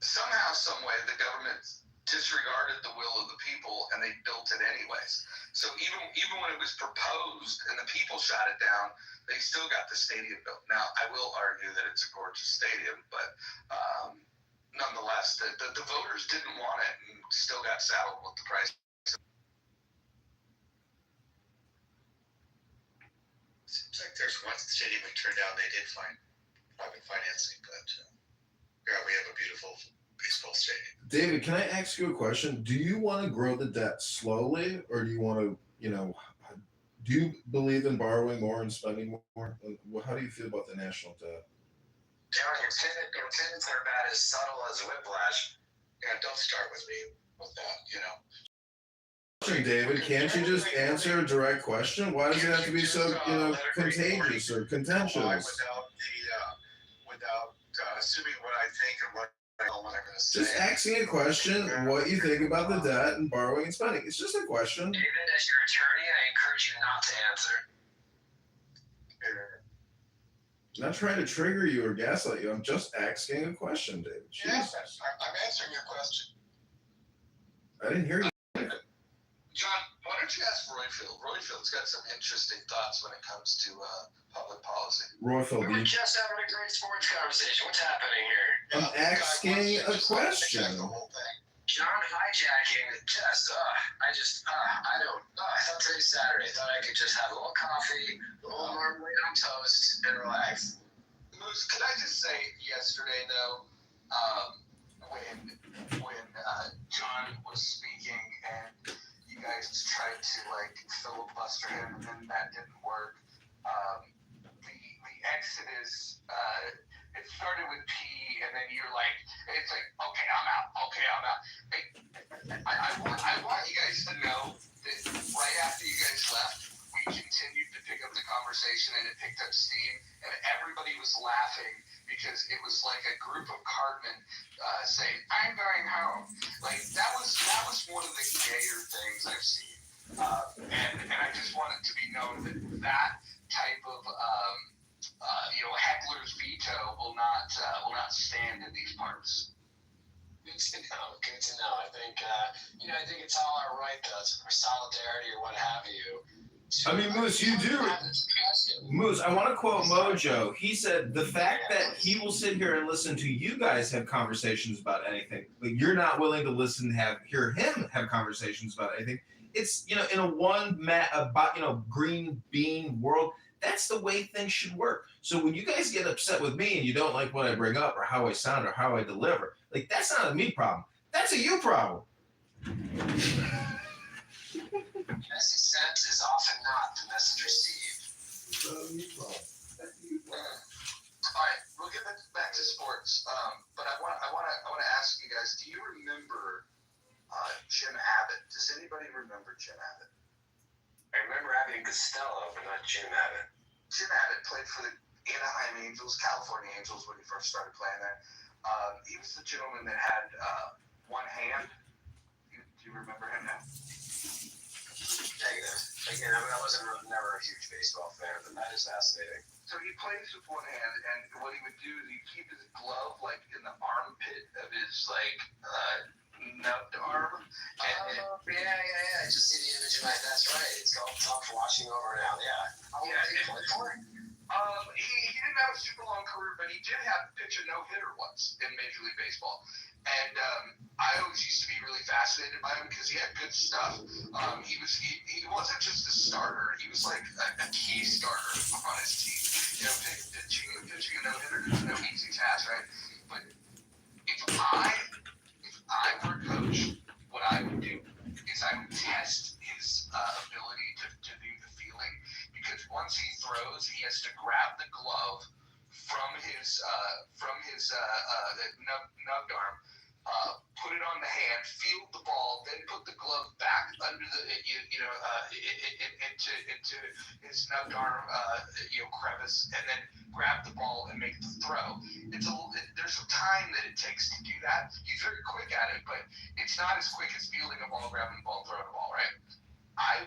somehow, some way, the government disregarded the will of the people and they built it anyways. So even when it was proposed and the people shot it down, they still got the stadium built. Now, I will argue that it's a gorgeous stadium, but nonetheless, the voters didn't want it and still got saddled with the price.
Seems like there's one stadium we turned down. They did find private financing, but yeah, we have a beautiful baseball stadium.
David, can I ask you a question? Do you want to grow the debt slowly, or do you want to, do you believe in borrowing more and spending more? How do you feel about the national debt?
John, your tenets are about as subtle as whiplash.
Yeah, don't start with me with that,
David, can't you just answer a direct question? Why does it have to be so, contagious or contentious?
Without assuming what I think and what I'm going to say.
Just asking a question, what you think about the debt and borrowing and spending. It's just a question.
David, as your attorney, I encourage you not to answer.
I'm not trying to trigger you or gaslight you. I'm just asking a question, David.
Yes, I'm answering your question.
I didn't hear you.
John, why don't you ask Royfield? Royfield's got some interesting thoughts when it comes to public policy.
Royfield,
we were just having a great sports conversation. What's happening here?
I'm asking a question.
John hijacking I thought today's Saturday. I thought I could just have a little coffee, a little marmalade on toast, and relax. Moose, could I just say yesterday, though, when John was speaking and you guys tried to filibuster him, and then that didn't work. The Exodus, it started with P, and then you're like, it's like, okay, I'm out. I want you guys to know that right after you guys left, we continued to pick up the conversation, and it picked up steam, and everybody was laughing because it was like a group of cartmen saying, "I'm going home." That was one of the gayer things I've seen, and I just want it to be known that type of heckler's veto will not stand in these parts. Good to know. I think it's all our right, though, for solidarity or what have you.
I mean, Moose, you do. Moose, I want to quote Mojo. He said, the fact that he will sit here and listen to you guys have conversations about anything, but you're not willing to listen and hear him have conversations about anything. It's, in a green bean world, that's the way things should work. So when you guys get upset with me and you don't like what I bring up or how I sound or how I deliver, that's not a me problem. That's a you problem.
Message sent is often not the message received. All right, we'll get back to sports. But I want to ask you guys: do you remember Jim Abbott? Does anybody remember Jim Abbott? I remember Abbott and Costello, but not Jim Abbott. Jim Abbott played for the Anaheim Angels, California Angels, when he first started playing there. He was the gentleman that had one hand. Do you remember him now?
Negative. Again, I wasn't never a huge baseball fan, but that is fascinating.
So he plays with one hand, and what he would do is he'd keep his glove like in the armpit of his nubbed arm.
Yeah. I just see the image in my. That's right. It's called Tough Watching Over now. Yeah. How long did he play for?
He didn't have a super long career, but he did have pitch a no-hitter once in Major League Baseball. And I always used to be really fascinated by him because he had good stuff. He wasn't just a starter; he was like a key starter on his team. You know, pitching a no-hitter is no easy task, right? But if I were a coach, what I would do is I would test his ability to do the feeling, because once he throws, he has to grab the glove from his nubbed arm, put it on the hand, field the ball, then put the glove back under the into his nubbed arm crevice, and then grab the ball and make the throw. There's some time that it takes to do that. He's very quick at it, but it's not as quick as fielding a ball, grabbing the ball, and throwing the ball, right?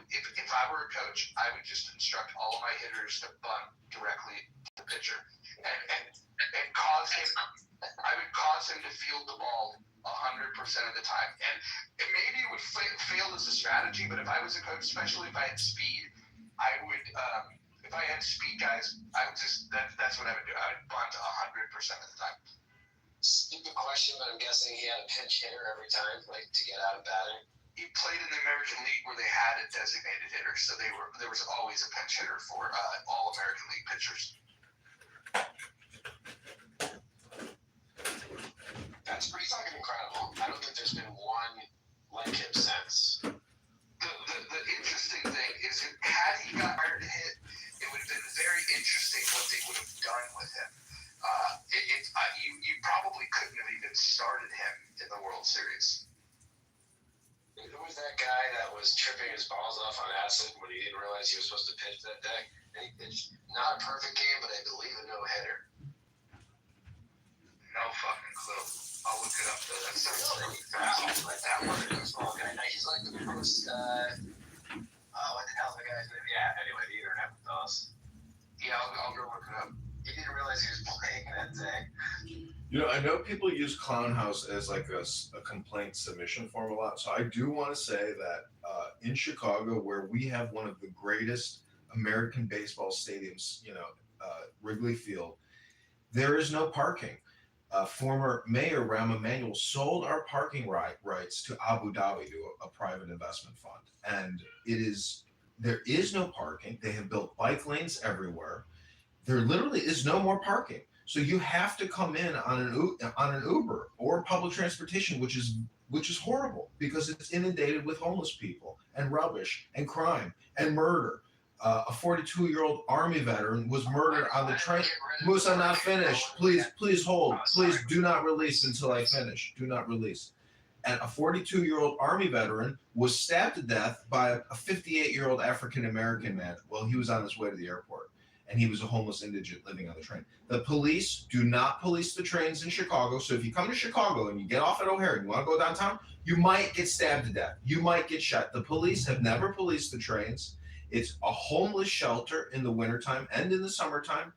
If I were a coach, I would just instruct all of my hitters to bunt directly to the pitcher, and cause him. I would cause him to field the ball 100% of the time, and maybe it would fail as a strategy. But if I was a coach, especially if I had speed, I would. If I had speed guys, I would just. That's what I would do. I would bunt 100% of the time.
Stupid question, but I'm guessing he had a pinch hitter every time, like to get out of batting.
He played in the American League where they had a designated hitter, so there was always a pinch hitter for all American League pitchers.
That's pretty fucking incredible. I don't think there's been one like him since.
The interesting thing is, had he got hired to hit, it would have been very interesting what they would have done with him. You probably couldn't have even started him in the World Series.
Who was that guy that was tripping his balls off on acid when he didn't realize he was supposed to pitch that day? And he pitched not a perfect game, but I believe a no-hitter.
No fucking clue. I'll look it up though. That sounds
like that one. Small guy. He's like the most. What the hell's the guy's name? Yeah. Anyway, the internet with us.
Yeah, I'll go look it up.
He didn't realize he was playing that day.
You know, I know people use Clown House as like a complaint submission form a lot. So I do want to say that in Chicago, where we have one of the greatest American baseball stadiums, Wrigley Field, there is no parking. Former Mayor Rahm Emanuel sold our parking rights to Abu Dhabi, to a private investment fund. And there is no parking. They have built bike lanes everywhere. There literally is no more parking. So you have to come in on an Uber or public transportation, which is horrible because it's inundated with homeless people and rubbish and crime and murder. A 42-year-old Army veteran was murdered on the train. Moose, I'm not finished. Please hold. Please do not release until I finish. Do not release. And a 42-year-old Army veteran was stabbed to death by a 58-year-old African-American man while he was on his way to the airport. And he was a homeless indigent living on the train. The police do not police the trains in Chicago. So if you come to Chicago and you get off at O'Hare and you want to go downtown, you might get stabbed to death. You might get shot. The police have never policed the trains. It's a homeless shelter in the wintertime and in the summertime.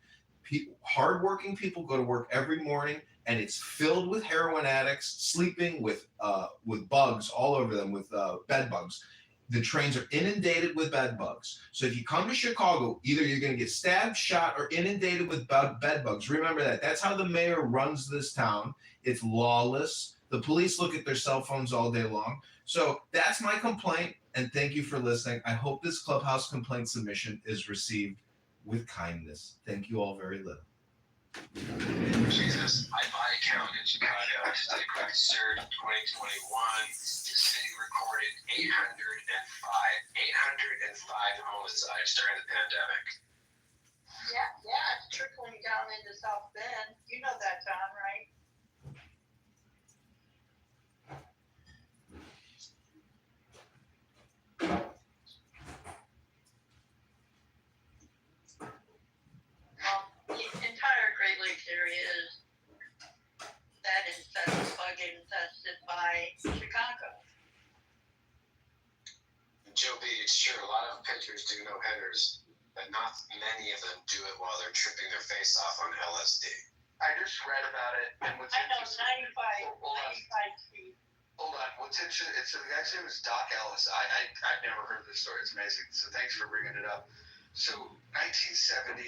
Hardworking people go to work every morning, and it's filled with heroin addicts sleeping with bugs all over them, with bed bugs. The trains are inundated with bed bugs. So if you come to Chicago, either you're going to get stabbed, shot, or inundated with bed bugs. Remember that. That's how the mayor runs this town. It's lawless. The police look at their cell phones all day long. So that's my complaint, and thank you for listening. I hope this Clubhouse complaint submission is received with kindness. Thank you all very little.
Jesus, I buy a count in Chicago. State registered 2021. The city recorded 805 homicides during the pandemic.
Yeah, it's trickling down into South Bend. You know that, John, right?
pitchers do no hitters, but not many of them do it while they're tripping their face off on LSD.
I just read about it, and what's
I know,
interesting.
95 feet.
Hold on. What's interesting? It's the guy's name is Doc Ellis. I've never heard this story. It's amazing. So thanks for bringing it up. So 1970.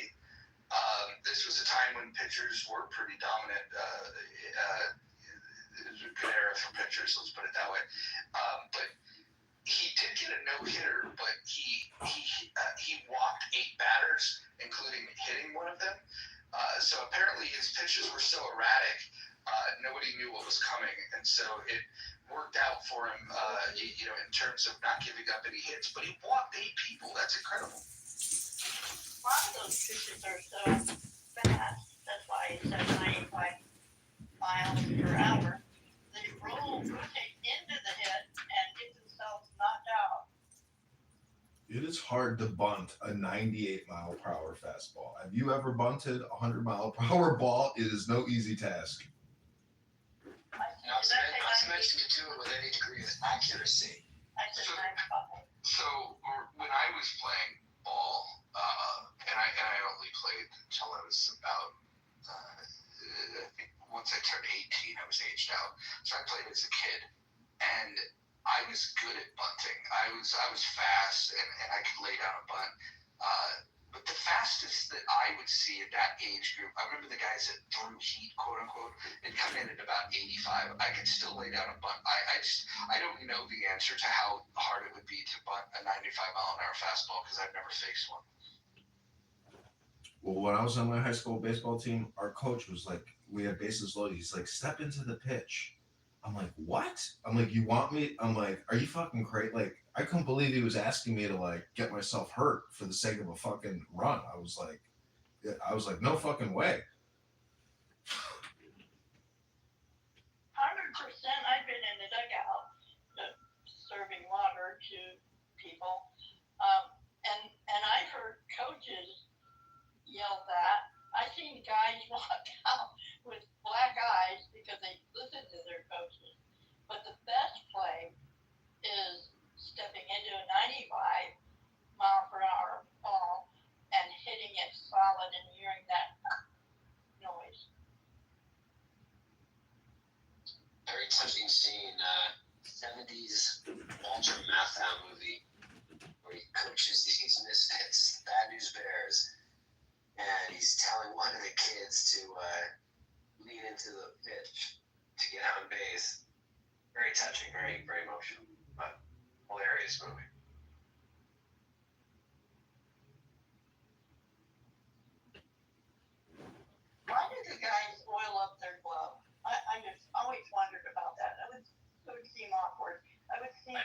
This was a time when pitchers were pretty dominant. It was a good era for pitchers. Let's put it that way. But he did get a no-hitter, but he walked 8 batters, including hitting one of them. So apparently his pitches were so erratic, nobody knew what was coming, and so it worked out for him, in terms of not giving up any hits. But he walked 8 people. That's incredible.
A lot of those pitches are so fast. That's why it's at 95 miles per hour. They rotate into the hit and get themselves knocked out.
It is hard to bunt a 98-mile-per-hour fastball. Have you ever bunted a 100-mile-per-hour ball? It is no easy task.
Not to mention to do it with any degree of accuracy.
I said 95.
So when I was playing ball, and I only played until I was about, I think once I turned 18, I was aged out. So I played as a kid, and I was good at bunting. I was fast, and I could lay down a bunt. But the fastest that I would see in that age group, I remember the guys that threw heat, quote unquote, they'd come in at about 85. I could still lay down a bunt. I don't know the answer to how hard it would be to bunt a 95-mile-an-hour fastball because I've never faced one.
Well, when I was on my high school baseball team, our coach was like, we had bases loaded. He's like, step into the pitch. I'm like, what? I'm like, you want me? I'm like, are you fucking crazy? Like, I couldn't believe he was asking me to like get myself hurt for the sake of a fucking run. I was like, no fucking way.
100%. I've been in the dugout serving water to people, and I heard coaches yell that. I seen guys walk out with black eyes because they listened to their coaches. But the best play is stepping into a 95-mile-per-hour ball and hitting it solid and hearing that noise.
Very touching scene, 70s Walter Matthau movie, where he coaches these misfits, Bad News Bears, and he's telling one of the kids to lean into the pitch to get on base. Very touching, very, very emotional, but hilarious movie.
Why did the guys oil up their glove? I just always wondered about that. That would seem awkward. I would seem.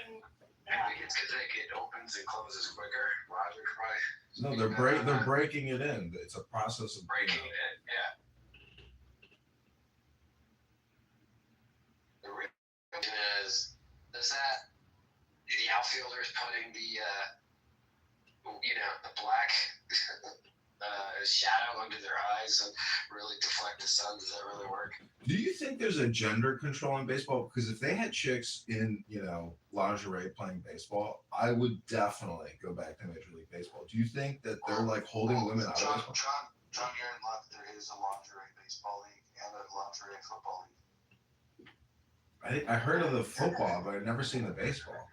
I think it's because it opens and closes quicker. Roger, right?
No, they're breaking it in. It's a process of
breaking it in. Yeah. The real question is the outfielders putting the black shadow under their eyes and really deflect the sun? Does that really work?
Do you think there's a gender control in baseball? Because if they had chicks in, lingerie playing baseball, I would definitely go back to Major League Baseball. Do you think that they're like holding women out of baseball?
John, you're in luck. There is a lingerie baseball league and a lingerie football league.
I heard of the football, but I've never seen the baseball.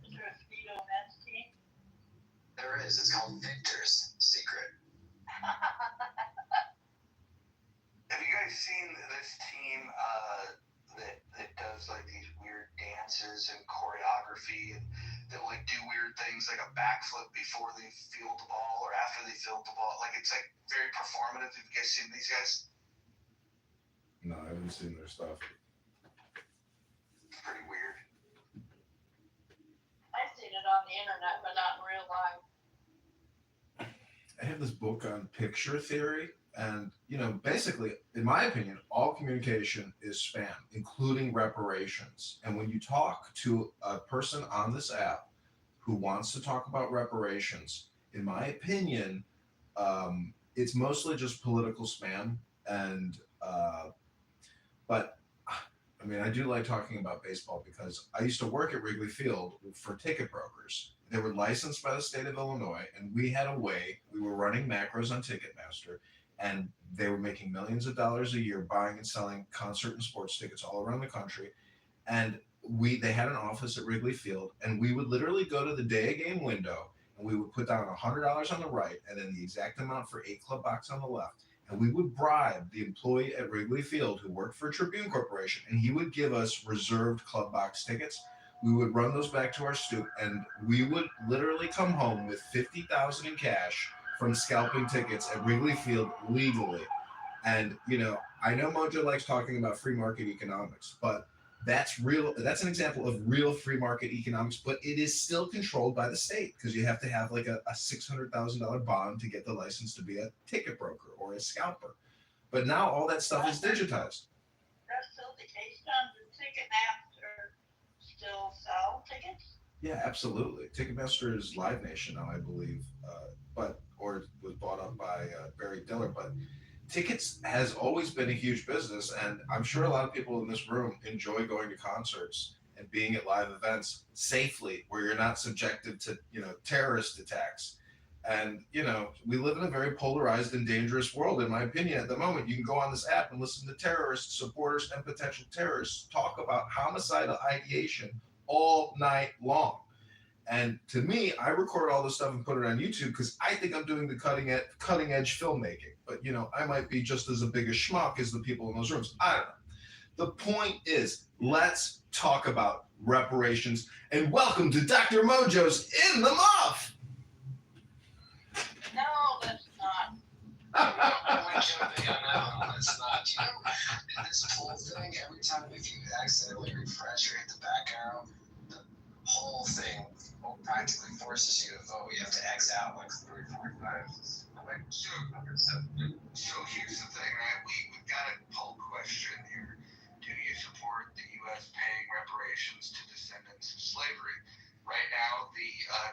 Is there a Speedo men's team?
There is. It's called Victor's Secret.
Have you guys seen this team that does like these weird dances and choreography and that like do weird things like a backflip before they field the ball or after they field the ball? Like it's like very performative. Have you guys seen these guys?
No, I haven't seen their stuff.
It's pretty weird.
I've seen it on the internet, but not in real life.
I have this book on picture theory, and basically, in my opinion, all communication is spam, including reparations. And when you talk to a person on this app who wants to talk about reparations, in my opinion, it's mostly just political spam. And but I mean, I do like talking about baseball because I used to work at Wrigley Field for ticket brokers. They were licensed by the state of Illinois, and we had a way. We were running macros on Ticketmaster, and they were making millions of dollars a year buying and selling concert and sports tickets all around the country. And they had an office at Wrigley Field, and we would literally go to the day of game window, and we would put down $100 on the right, and then the exact amount for 8 club box on the left. And we would bribe the employee at Wrigley Field who worked for Tribune Corporation, and he would give us reserved club box tickets. We would run those back to our stoop, and we would literally come home with $50,000 in cash from scalping tickets at Wrigley Field legally. And I know Mojo likes talking about free market economics, but that's real. That's an example of real free market economics, but it is still controlled by the state because you have to have like a $600,000 bond to get the license to be a ticket broker or a scalper. But now all that stuff is digitized.
That's still the case. Does Ticketmaster still sell tickets?
Yeah, absolutely. Ticketmaster is Live Nation now, I believe, or it was bought up by Barry Diller. But tickets has always been a huge business, and I'm sure a lot of people in this room enjoy going to concerts and being at live events safely, where you're not subjected to terrorist attacks. And we live in a very polarized and dangerous world, in my opinion. At the moment, you can go on this app and listen to terrorist supporters and potential terrorists talk about homicidal ideation all night long. And to me, I record all this stuff and put it on YouTube because I think I'm doing the cutting edge filmmaking. But I might be just as big a schmuck as the people in those rooms. I don't know. The point is, let's talk about reparations. And welcome to Dr. Mojo's In the Muff.
No, that's not.
I'm jumping on that one. It's not. This whole thing, every time if you accidentally refresh or hit the back arrow, the whole thing practically forces you to vote. You have to X out like 3 or 4 times.
So here's the thing, right? We've got a poll question here. Do you support the U.S. paying reparations to descendants of slavery? Right now, the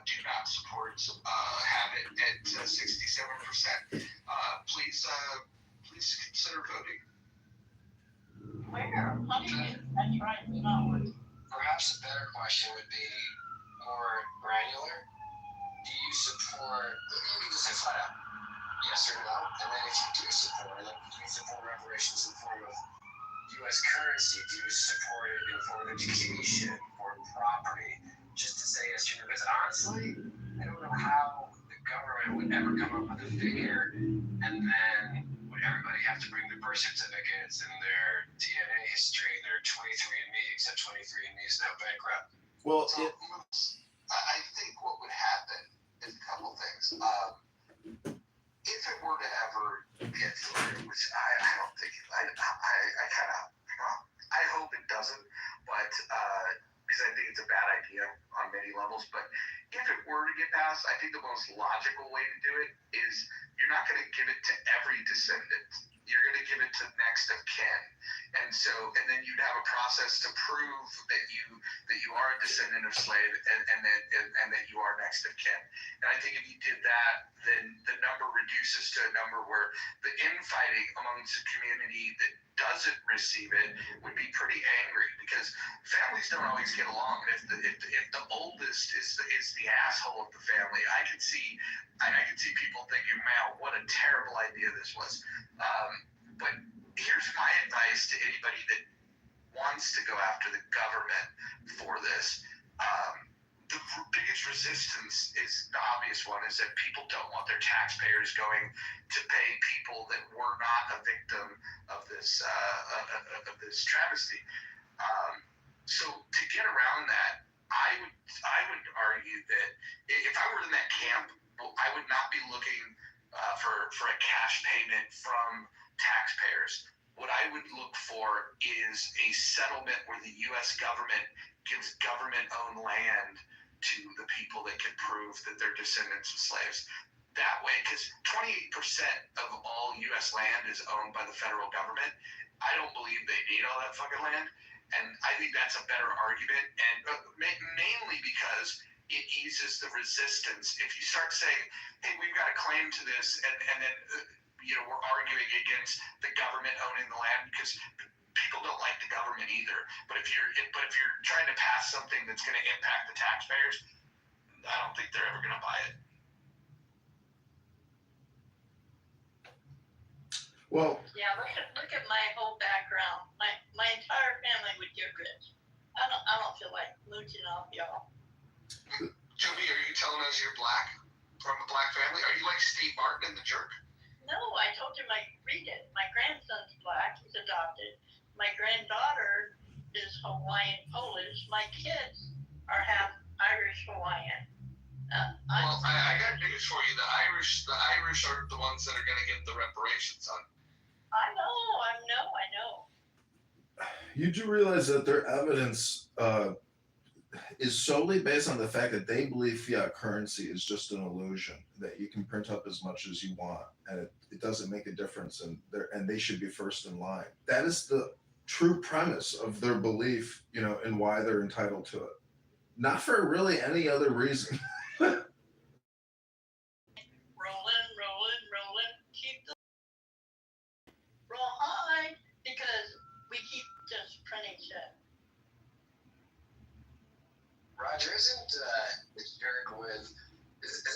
do not support have it at 67%. Please consider voting.
Where? How do you get that right? It's not working.
Perhaps a better question would be more granular. Do you support, you can just say flat out, yes or no? And then if you do support, like, do you support reparations in the form of U.S. currency? Do you support it in the form of education or property? Just to say yes or no. Because honestly, I don't know how the government would ever come up with a figure and then would everybody have to bring their birth certificates and their DNA history, their 23andMe, except 23andMe is now bankrupt.
Well,
I think what would happen is a couple things. If it were to ever get through, which I don't think, I hope it doesn't, but because I think it's a bad idea on many levels. But if it were to get passed, I think the most logical way to do it is you're not going to give it to every descendant. You're going to give it to next of kin, and then you'd have a process to prove that you are a descendant of slave, and that you are next of kin. And I think if you did that, then the number reduces to a number where the infighting amongst the community that doesn't receive it would be pretty angry, because families don't always get along. And if the oldest is the asshole of the family, I could see people thinking, "Man, what a terrible idea this was." But here's my advice to anybody that wants to go after the government for this. The biggest resistance is the obvious one, is that people don't want their taxpayers going to pay people that were not a victim of this travesty. So to get around that, I would argue that if I were in that camp, I would not be looking for a cash payment from taxpayers. What I would look for is a settlement where the U.S. government gives government-owned land to the people that can prove that they're descendants of slaves. That way, because 28% of all U.S. land is owned by the federal government. I don't believe they need all that fucking land, and I think that's a better argument, and mainly because it eases the resistance. If you start saying, "Hey, we've got a claim to this," and then we're arguing against the government owning the land, because people don't like the government
it either. But if you're trying to pass something that's going to impact the taxpayers, I don't think they're ever going to buy it.
Well,
Yeah, look at my whole background. My entire family would get rich. I don't feel like mooching off y'all.
Joby, are you telling us you're black? From a black family? Are you like Steve Martin in The Jerk?
No, I told you read it. My grandson's black, he's adopted. My granddaughter is Hawaiian Polish. My kids are half Irish Hawaiian.
Well, I got news for you. The Irish are the ones that are going to get the reparations, son.
I know.
You do realize that their evidence is solely based on the fact that they believe fiat currency is just an illusion, that you can print up as much as you want and it doesn't make a difference, and they should be first in line. That is the true premise of their belief, and why they're entitled to it. Not for really any other reason.
Rolling, keep the roll high, because we keep just printing shit.
Roger, isn't The Jerk is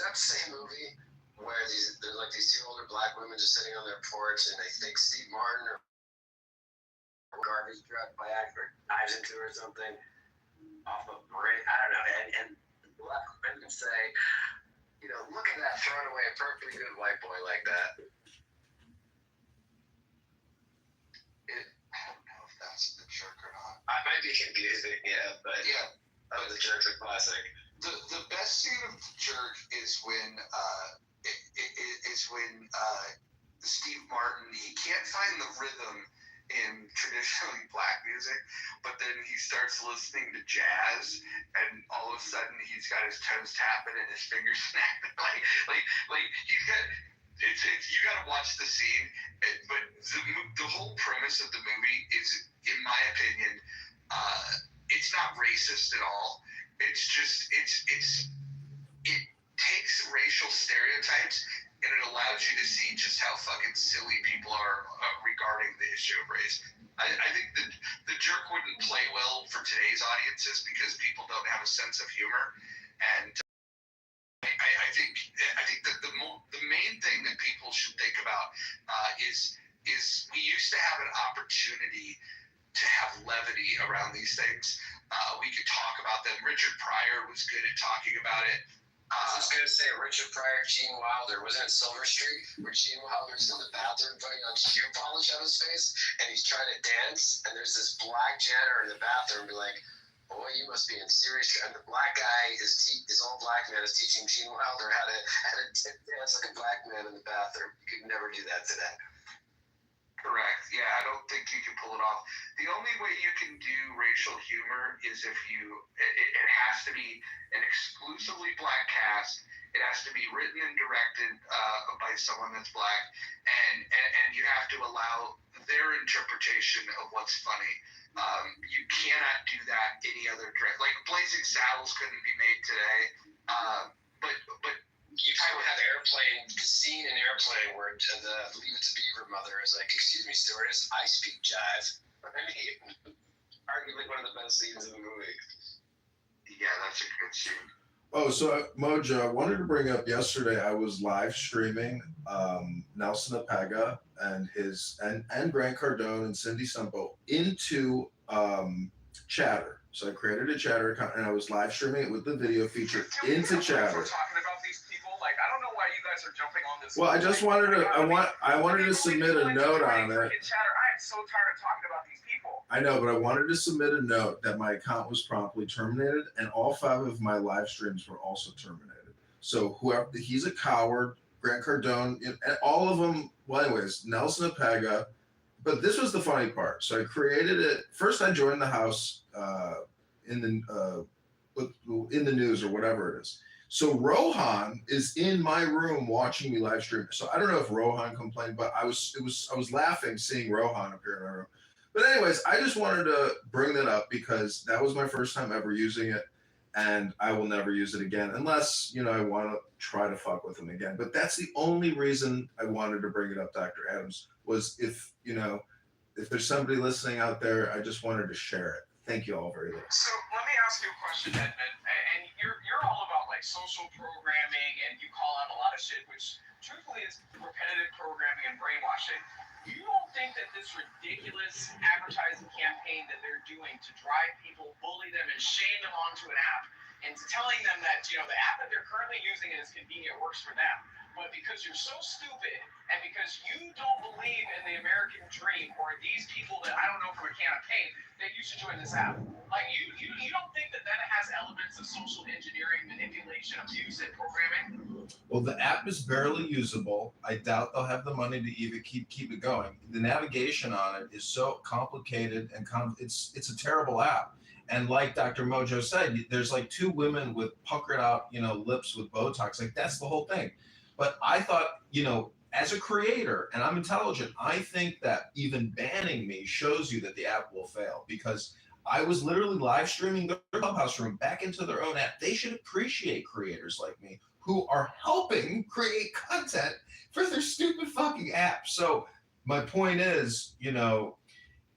that the same movie where there's like these two older black women just sitting on their porch and they think Steve Martin or garbage truck by accident dives into her or something off a bridge? I don't know. And black women say, look at that, throwing away a perfectly good white boy like that.
I don't know if that's The Jerk or not.
I might be confusing, but
yeah.
The Jerk's a classic.
The best scene of The Jerk is when Steve Martin, he can't find the rhythm in traditionally black music, but then he starts listening to jazz, and all of a sudden he's got his toes tapping and his fingers snapping. Like he's got. You got to watch the scene, but the whole premise of the movie is, in my opinion, it's not racist at all. It's just it takes racial stereotypes and it allows you to see just how fucking silly people are regarding the issue of race. I think that The Jerk wouldn't play well for today's audiences because people don't have a sense of humor, and I think that the main thing that people should think about is we used to have an opportunity to have levity around these things. We could talk about them. Richard Pryor was good at talking about it.
I was just going to say, Richard Pryor, Gene Wilder, wasn't it Silver Street, where Gene Wilder's in the bathroom putting on shoe polish on his face, and he's trying to dance, and there's this black janitor in the bathroom be like, boy, you must be in serious trouble. And the black guy this old black man is teaching Gene Wilder how to dance like a black man in the bathroom. You could never do that today.
Correct. Yeah, I don't think you can pull it off. The only way you can do racial humor is if it has to be an exclusively black cast. It has to be written and directed by someone that's black, and you have to allow their interpretation of what's funny. You cannot do that any other direct. Like Blazing Saddles couldn't be made today, but
you kind of have the scene in Airplane where the Leave It to Beaver mother is like, excuse me, stewardess, I speak jive. I mean, arguably one of the best scenes in the movie.
Yeah, that's a good scene.
Oh, so Mojo, I wanted to bring up yesterday. I was live streaming Nelson Apega and Grant Cardone and Cindy Sempo into Chatter. So I created a Chatter account and I was live streaming it with the video feature into Chatter.
We're talking about these people. Like, I don't know why you guys are jumping on this.
Well, I just wanted to. I wanted to submit a note on it.
I am so tired of talking about these people.
I know, but I wanted to submit a note that my account was promptly terminated, and all 5 of my live streams were also terminated. So he's a coward. Grant Cardone, and all of them. Well, anyways, Nelson Apega. But this was the funny part. So I created it. First, I joined the house in the news or whatever it is. So Rohan is in my room watching me live stream. So I don't know if Rohan complained, but I was laughing seeing Rohan appear in my room. But anyways, I just wanted to bring that up because that was my first time ever using it, and I will never use it again unless I want to try to fuck with him again. But that's the only reason I wanted to bring it up, Dr. Adams, was if if there's somebody listening out there, I just wanted to share it. Thank you all very much.
So let me ask you a question, Edmund. And you're all about like social programming, and you call out a lot of shit, which truthfully is repetitive programming and brainwashing. You don't think that this ridiculous advertising campaign that they're doing to drive people, bully them, and shame them onto an app, and to telling them that the app that they're currently using is convenient, works for them, but because you're so stupid and because you don't believe in the American dream or these people that I don't know from a can of paint, that you should join this app. Like you don't think that has elements of social engineering, manipulation, abuse, and programming?
Well, the app is barely usable. I doubt they'll have the money to even keep it going. The navigation on it is so complicated and it's a terrible app. And like Dr. Mojo said, there's like two women with puckered out, lips with Botox. Like that's the whole thing. But I thought, as a creator, and I'm intelligent, I think that even banning me shows you that the app will fail, because I was literally live streaming their Clubhouse room back into their own app. They should appreciate creators like me who are helping create content for their stupid fucking app. So my point is,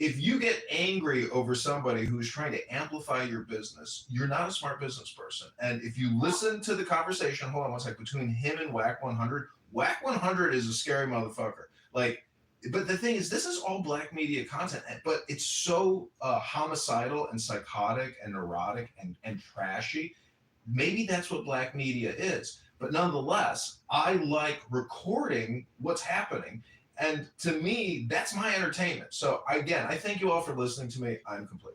if you get angry over somebody who's trying to amplify your business, you're not a smart business person. And if you listen to the conversation, hold on one second, between him and Whack 100, Whack 100 is a scary motherfucker. But the thing is, this is all black media content, but it's so homicidal and psychotic and neurotic and trashy. Maybe that's what black media is. But nonetheless, I like recording what's happening. And to me, that's my entertainment. So again, I thank you all for listening to me. I'm complete.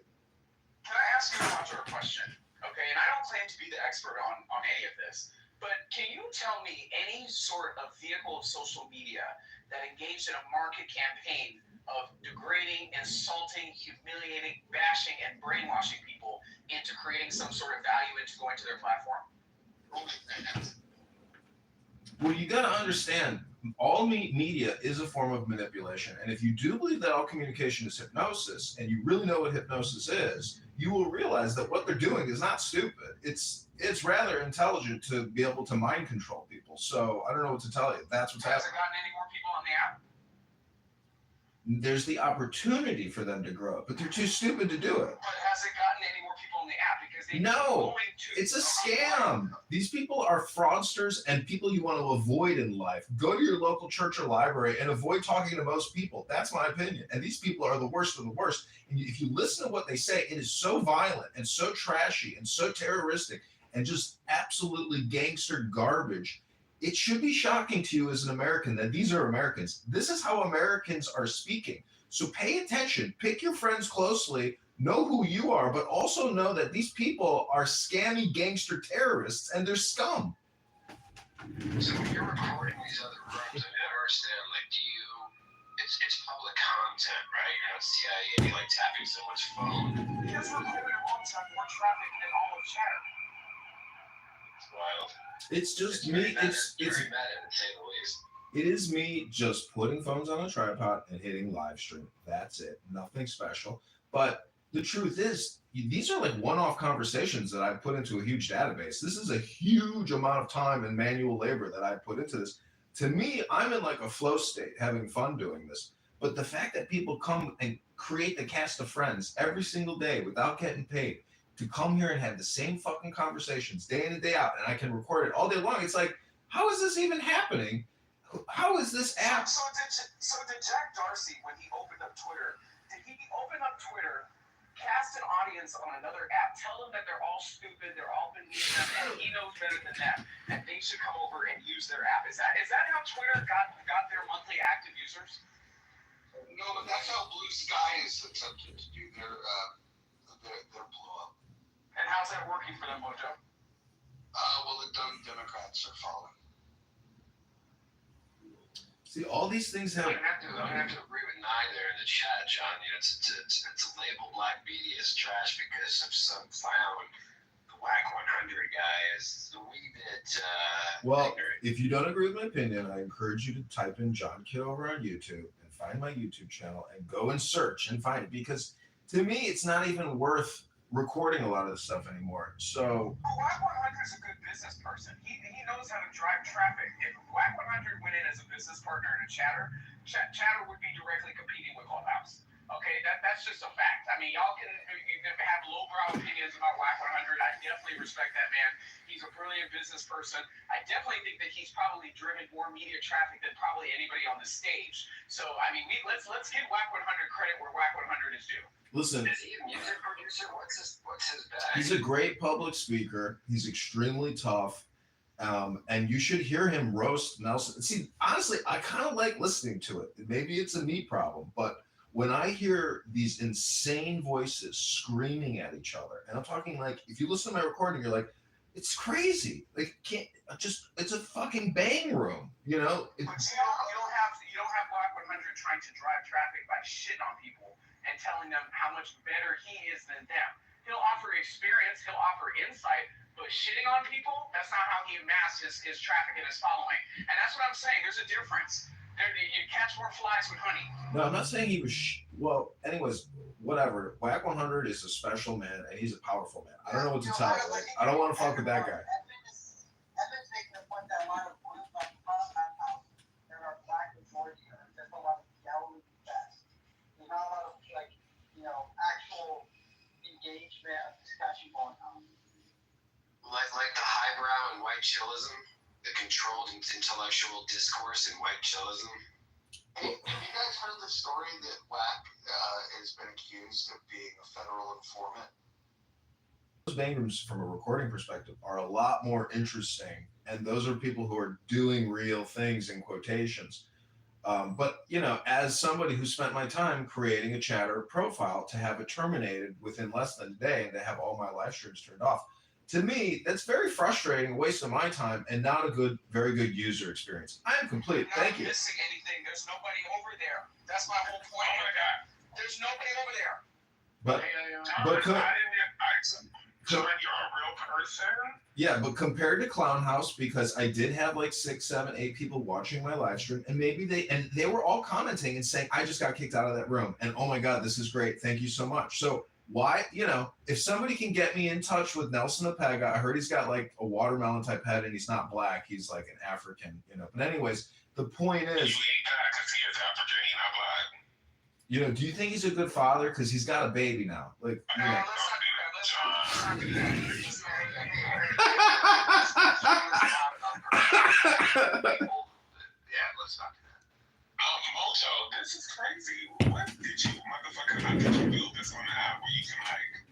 Can I ask you a question? Okay, and I don't claim to be the expert on any of this, but can you tell me any sort of vehicle of social media that engaged in a market campaign of degrading, insulting, humiliating, bashing, and brainwashing people into creating some sort of value into going to their platform?
Well, you got to understand, all media is a form of manipulation. And if you do believe that all communication is hypnosis, and you really know what hypnosis is, you will realize that what they're doing is not stupid. It's rather intelligent to be able to mind control people. So I don't know what to tell you. That's what's happening.
Has it gotten any more people on the app?
There's the opportunity for them to grow, but they're too stupid to do it.
But has it gotten any more people on the app? Because
It's a scam. These people are fraudsters and people you want to avoid in life. Go to your local church or library and avoid talking to most people. That's my opinion. And these people are the worst of the worst. And if you listen to what they say, it is so violent and so trashy and so terroristic and just absolutely gangster garbage. It should be shocking to you as an American that these are Americans. This is how Americans are speaking. So pay attention, pick your friends closely, know who you are, but also know that these people are scammy gangster terrorists and they're scum.
So when you're recording these other rooms, I don't understand, it's public content, right? You're not CIA, tapping someone's phone.
He has recorded alongside more traffic than all of Chatter.
It's wild.
It's just me. It is me just putting phones on a tripod and hitting live stream. That's it. Nothing special. But the truth is, these are like one-off conversations that I put into a huge database. This is a huge amount of time and manual labor that I put into this. To me, I'm in like a flow state, having fun doing this. But the fact that people come and create the cast of friends every single day without getting paid, to come here and have the same fucking conversations day in and day out, and I can record it all day long. It's like, how is this even happening? How is this app?
So did Jack Dorsey, when he opened up Twitter, did he open up Twitter, cast an audience on another app, tell them that they're all stupid, they're all beneath them, and he knows better than them, and they should come over and use their app? Is that how Twitter got their monthly active users?
No, but that's how Blue Sky is attempting to do their blow up.
And how's that working for them, Mojo?
Well, the Democrats are falling.
See, all these things have.
I'm gonna have to agree with Nye there in the chat, John. It's a label black media as trash because of some clown. The Whack 100 guy is a wee bit.
Well,
ignorant.
if you don't agree with my opinion, I encourage you to type in John Kitover on YouTube and find my YouTube channel and go and search and find it, because to me, it's not even worth
recording a lot of this stuff anymore. So
Whack 100 is a good business person. He knows how to drive traffic. If Whack 100 went in as a business partner in a Chatter would be directly competing with Clubhouse. Okay, that's just a fact. I mean, y'all can have lowbrow opinions about Whack 100. I definitely respect that man. He's a brilliant business person. I definitely think that he's probably driven more media traffic than probably anybody on the stage. So I mean, let's give Whack 100 credit where Whack 100 is due.
listen,
Is he a music producer? What's his bag?
he's a great public speaker. He's extremely tough. And you should hear him roast Nelson. See, honestly, I kind of like listening to it. Maybe it's a me problem, but when I hear these insane voices screaming at each other, and I'm talking like, if you listen to my recording, you're like, it's crazy. Like, it's a fucking bang room, you know?
But you don't have Whack 100 trying to drive traffic by shitting on people and telling them how much better he is than them. He'll offer experience, he'll offer insight, but shitting on people, that's not how he amasses his traffic and his following. And that's what I'm saying. There's a difference. You catch more flies with honey.
No, I'm not saying he was. Well, anyways, whatever. Whack 100 is a special man, and he's a powerful man. I don't know what to tell you. Like, I don't want to fuck with that guy.
Evan's making a point that a lot of groups like Clubhouse, there are black majority, there's a lot of yelling fest. There's not a lot of actual engagement of discussion going on.
Like the highbrow and white chillism, the controlled intellectual discourse in white chillism.
Hey, have you guys heard the story that Whack has been accused of being a federal informant?
Those bang rooms, from a recording perspective, are a lot more interesting, and those are people who are doing real things in quotations. But as somebody who spent my time creating a Chatter profile to have it terminated within less than a day and to have all my live streams turned off, to me, that's very frustrating, a waste of my time, and not a very good user experience. I am complete. Thank you.
You're not missing anything. There's nobody over there. That's my whole point. Oh my God. There's nobody over there.
So you're a real person?
Yeah, but compared to Clown House, because I did have like 6, 7, 8 people watching my live stream, and they were all commenting and saying, I just got kicked out of that room, and oh my God, this is great. Thank you so much. So why, if somebody can get me in touch with Nelson Opega, I heard he's got like a watermelon type head and he's not black, he's like an African, But anyways, the point is,
you ain't that because he is African, he's not black.
do you think he's a good father? Because he's got a baby now. Like,
Let's not do that.
Yeah, let's not do that.
Mojo, this is crazy. What did you, motherfucker, how did you build this on the app where you can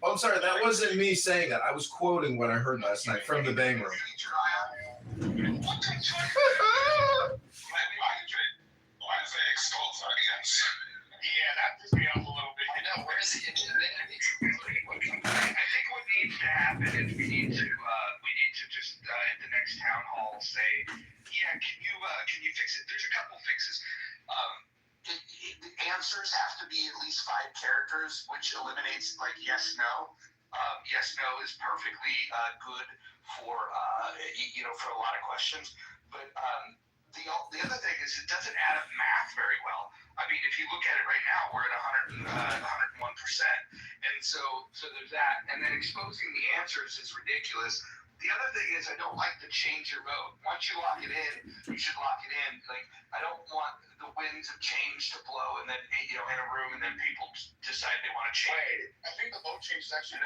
oh, I'm sorry, that wasn't me saying that. I was quoting what I heard last night from the bang room.
Why does it expose audience?
Yeah, that pissed me off a little bit.
I know, where's the internet?
I think what needs to happen is we need to just at the next town hall say, yeah, can you fix it? There's a couple fixes.
The answers have to be at least 5 characters, which eliminates like yes, no. Yes, no is perfectly good for for a lot of questions. But the other thing is it doesn't add up math very well. I mean, if you look at it right now, we're at 101%, and so there's that. And then exposing the answers is ridiculous. The other thing is I don't like to change your vote. Once you lock it in, you should lock it in. Like, I don't want the winds of change to blow and then in a room and then people decide they want to change.
I think the vote change is actually
it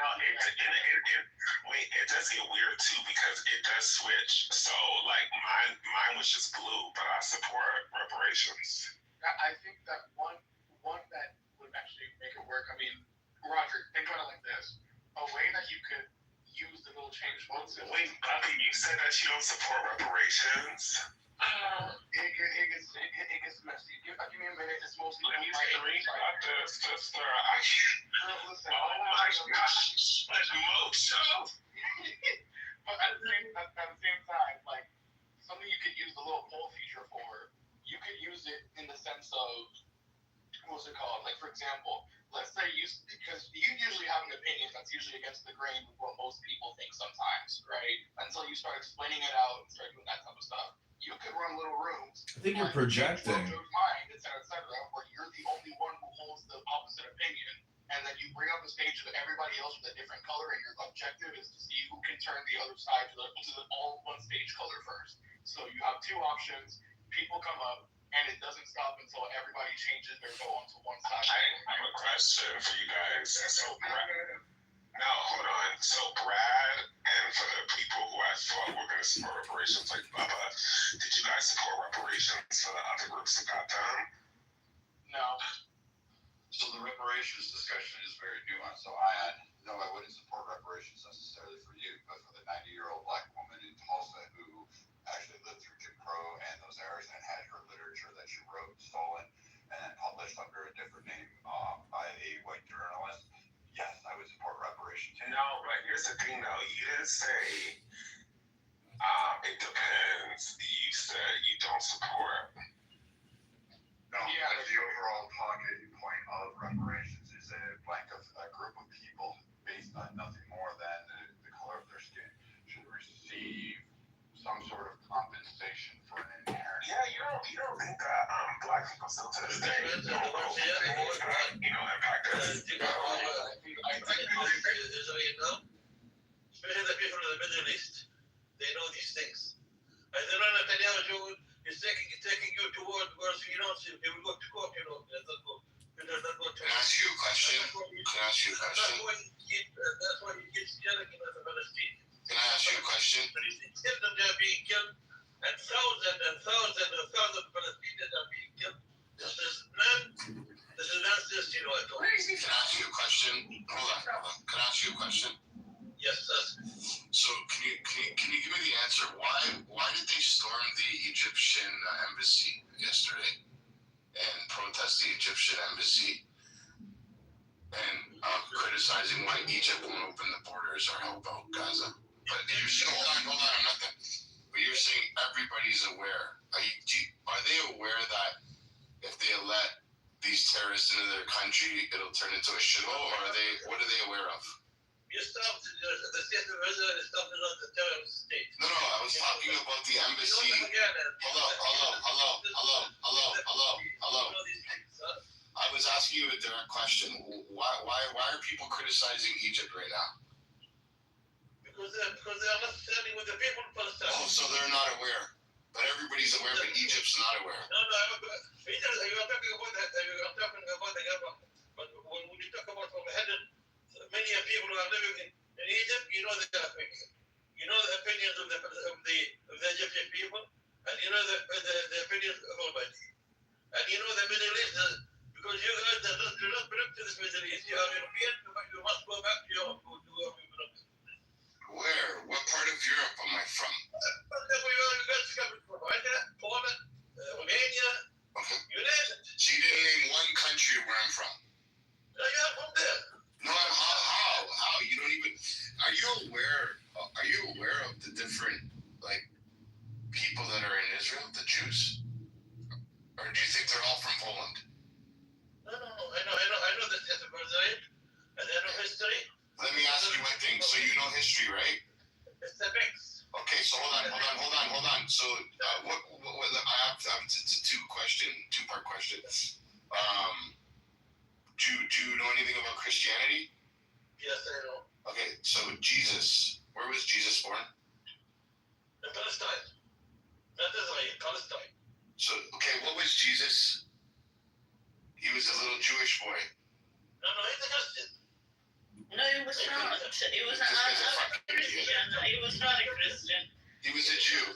does get weird too because it does switch. So like mine was just blue, but I support reparations.
I think that one that would actually make it work. I mean, Roger, think about it like this: a way that you could use the little change votes.
Wait, you said that you don't support reparations.
It gets messy. Give me a minute. It's mostly.
Let me think about this, sister.
Listen.
Oh my gosh, Mojo.
But at the same time, like something you could use the little poll feature for. You could use it in the sense of what's it called? Like for example, let's say because you usually have an opinion that's usually against the grain with what most people think sometimes, right? Until you start explaining it out and start doing that type of stuff. You could run little rooms.
I think you're projecting.
Mind, et cetera, where you're the only one who holds the opposite opinion, and then you bring up on the stage with everybody else with a different color, and your objective is to see who can turn the other side to the all one stage color first. So you have two options. People come up, and it doesn't stop until everybody changes their vote onto one side.
I have a question for you guys. So, no, hold on. So, Brad, and for the people who I thought were going to support reparations like Bubba, did you guys support reparations for the other groups that got them?
No.
So the reparations discussion is very nuanced. So no, I wouldn't support reparations necessarily for you, but for the 90-year-old black woman in Tulsa who actually lived through Jim Crow and those eras and had her literature that she wrote stolen and then published under a different name by a white journalist, yes, I would support reparations.
No, but here's the thing though. You didn't say it depends. You said you don't support.
No, yeah, the overall talking point of reparations is a group of people based on nothing more than the color of their skin should receive some sort of compensation for an inherent.
Yeah, you don't think that black people still to this day impact us.
I especially the people in the Middle East, they know these things. And then when Netanyahu is taking you toward where you know, they will go to court, you know. Can
I ask you a question?
That's why he keeps yelling at the Palestinians.
Can I ask you a question?
But if they kill them, they are being killed, and thousands of Palestinians are being killed. This is nonsense, you know.
Can I ask you a question? Hold on. Can I ask you a question?
Yes, sir.
So can you give me the answer? Why did they storm the Egyptian embassy yesterday and protest the Egyptian embassy and criticizing why Egypt won't open the borders or help out Gaza? But you're saying, hold on, I'm not done. But you're saying everybody's aware. Are they aware that if they let these terrorists into their country, it'll turn into a shithole? Or what are they aware of?
You stopped the state of Israel, you stopped the terrorist state.
No, I was talking about the embassy. Hello. I was asking you a direct question. Why are people criticizing Egypt right now?
Because they are not standing with the people of Palestine.
Oh, so they're not aware. But everybody's aware, but Egypt's not aware.
No, you are talking about that. You are talking about the government. But when you talk about overheaded, many people who are living in Egypt, you know their opinion. You know the opinions of the Egyptian people, and you know the opinions of everybody. And you know the Middle East, because you guys do not belong to this Middle East. You are European, you must go back to Europe to where we belong.
Where? What part of Europe am I from?
You guys coming from Russia, Poland, Romania, you name it.
So you didn't name one country where I'm from?
No, you are from there.
No, how? You don't even. Are you aware of the different people that are in Israel, the Jews? Or do you think they're all from Poland?
No. I know the state of Israel, and I know history.
Let me ask you one thing. So you know history, right?
It's a mix.
Okay, so hold on. So I have two-part question. Do you know anything about Christianity?
Yes, I know.
Okay, so Jesus, where was Jesus born?
In Palestine. Not Israel, Palestine.
So, okay, what was Jesus? He was a little Jewish boy.
No, he's a Christian.
No, he was not. He was not a Christian. He was not a Christian.
He was a Jew.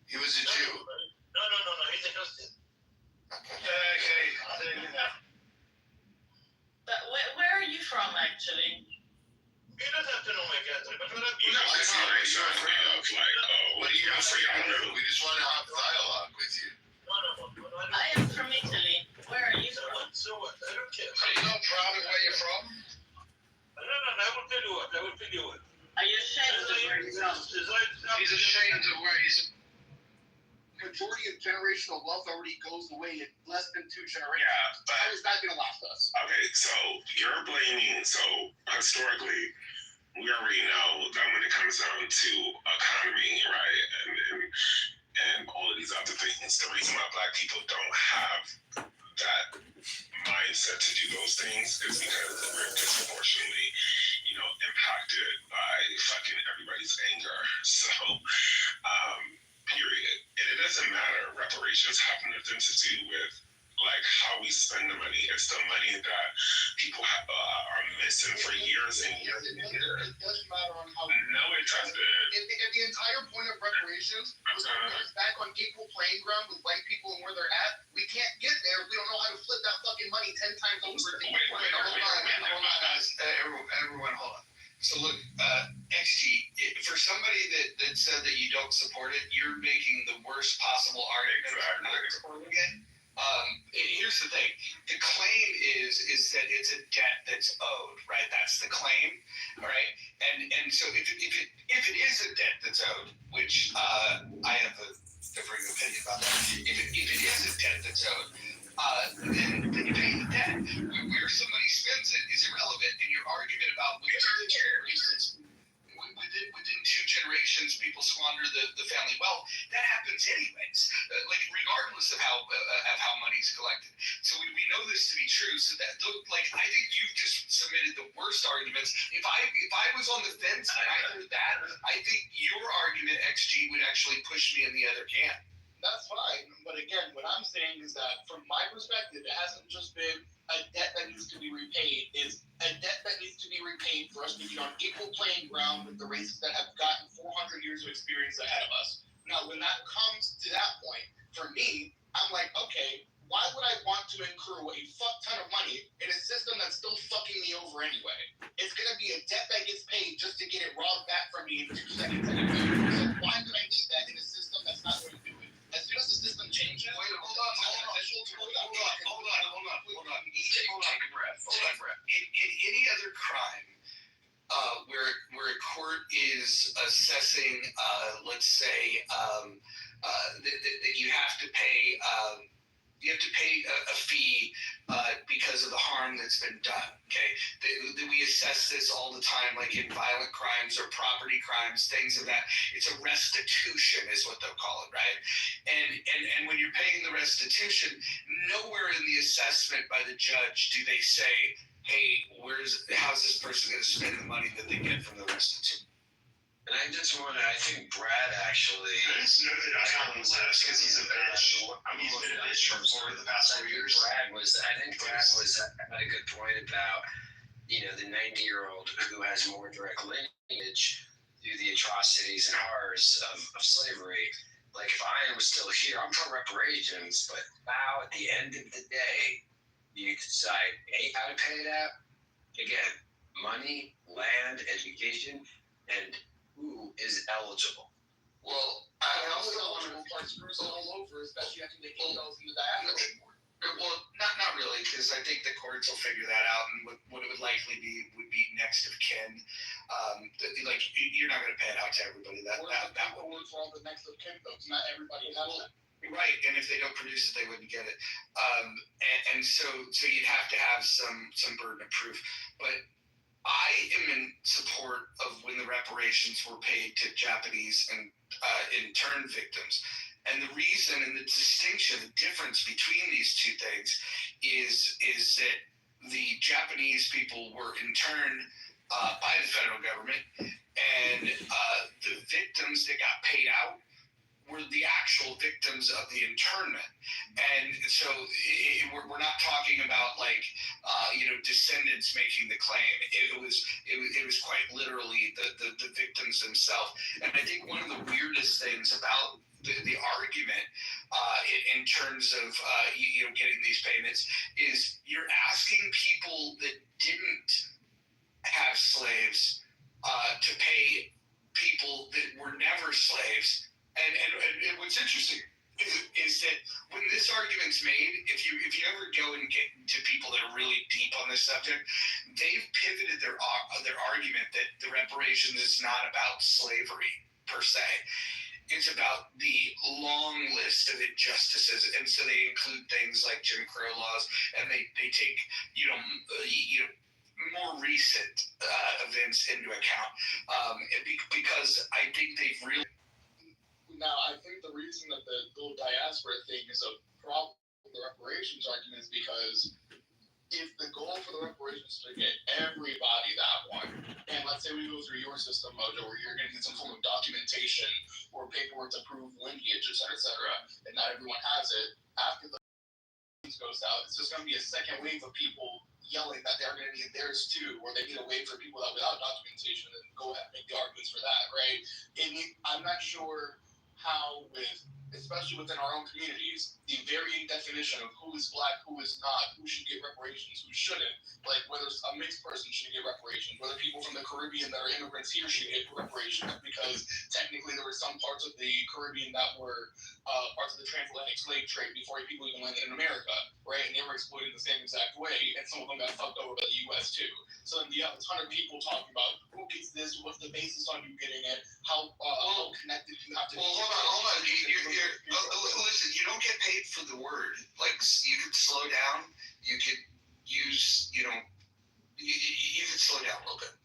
No, he's a Christian.
Okay.
But where are you from, actually?
You don't have to know my country, but what I'm
You're afraid of, what are you afraid of? We just want to have dialogue with you.
No.
I am from Italy. Where are you from?
So what? I don't care.
Are you not proud of where you're from?
No, I will tell you what.
Are you ashamed of where you're from?
He's ashamed of where he's. Majority of generational wealth already goes away in less than 2 generations.
Yeah, but
how is that going to last us?
Okay, so you're blaming. So historically, we already know that when it comes down to economy, right, and all of these other things, the reason why Black people don't have that mindset to do those things is because we're disproportionately distracted by fucking everybody's anger. So, period. And it doesn't matter. Reparations have nothing to do with like how we spend the money. It's the money that people are missing for years and years and years.
It doesn't matter on how.
No, it doesn't.
If the entire point of reparations was to put us back on equal playing ground with white people and where they're at, we can't get there if we don't know how to flip that fucking money 10 times over.
Hold on, guys. Everyone, hold on. So look, XG, for somebody that said that you don't support it, you're making the worst possible argument for not supporting it. Here's the thing: the claim is that it's a debt that's owed, right? That's the claim, all right? And so if it is a debt that's owed, which I have a differing opinion about that. If it is a debt that's owed, then you pay the debt. Where somebody spends it is irrelevant, and your argument about within 2 generations people squander the family wealth, that happens anyways, like regardless of how money's collected. So we know this to be true. So that, like, I think you've just submitted the worst arguments. If I was on the fence and I heard that, I think your argument, XG, would actually push me in the other camp.
That's fine, but again, what I'm saying is that from my perspective, it hasn't just been a debt that needs to be repaid. It's a debt that needs to be repaid for us to be on equal playing ground with the races that have gotten 400 years of experience ahead of us. Now, when that comes to that point, for me, I'm like, okay, why would I want to accrue a fuck ton of money in a system that's still fucking me over anyway? It's going to be a debt that gets paid just to get it robbed back from me in 2 seconds anyway. So why would I need that in a system that's not going to do it? As soon as the system changes,
hold on. Take a breath. In any other crime, where a court is assessing, let's say, that you have to pay. You have to pay a fee because of the harm that's been done. Okay, we assess this all the time, like in violent crimes or property crimes, things of that. It's a restitution, is what they'll call it, right? And when you're paying the restitution, nowhere in the assessment by the judge do they say, "Hey, how's this person going to spend the money that they get from the restitution?"
And I think Brad actually.
I just know that I was because he's a bitch. He's been a bitch for the past 4 years.
Brad was had a good point about, the 90-year-old who has more direct lineage through the atrocities and horrors of slavery. Like, if I was still here, I'm for reparations, but now at the end of the day, you decide how to pay it out. Again, money, land, education, and who is eligible.
Well, I also eligible part screws all over, especially after they get those in the diagonal.
Well, not really, because I think the courts will figure that out, and what it would likely be would be next of kin. Like, you're not going to pay it out to everybody. That
would for all the next of kin folks. Not everybody has that.
Right, and if they don't produce it, they wouldn't get it. And so you'd have to have some burden of proof. But I am in support of when the reparations were paid to Japanese and interned victims. And the reason and the distinction, the difference between these two things is that the Japanese people were interned by the federal government, and the victims that got paid out were the actual victims of the internment. And so we're not talking about like descendants making the claim. It was quite literally the victims themselves. And I think one of the weirdest things about the argument in terms of getting these payments is you're asking people that didn't have slaves to pay people that were never slaves. And what's interesting is that when this argument's made, if you ever go and get to people that are really deep on this subject, they've pivoted their argument that the reparations is not about slavery per se. It's about the long list of injustices, and so they include things like Jim Crow laws, and they take more recent events into account, because I think they've really.
Now, I think the reason that the whole diaspora thing is a problem with the reparations argument is because if the goal for the reparations is to get everybody that one, and let's say we go through your system, Mojo, where you're going to get some form of documentation or paperwork to prove lineage, et cetera, and not everyone has it, after the goes out, it's just going to be a second wave of people yelling that they're going to need theirs too, or they need a wave for people that without documentation and go ahead and make the arguments for that, right? And I'm not sure how, especially within our own communities, the varying definition of who is black, who is not, who should get reparations, who shouldn't, like whether a mixed person should get reparations, whether people from the Caribbean that are immigrants here should get reparations, because technically there were some parts of the Caribbean that were parts of the transatlantic slave trade before people even landed in America, right? And they were exploited the same exact way, and some of them got fucked over by the U.S. too. So then you have a ton of people talking about who gets this, what's the basis on you getting it, how connected you have to be.
Well, hold on. Listen, you don't get paid for the word. Like, you could slow down. You could use, you could slow down a little bit.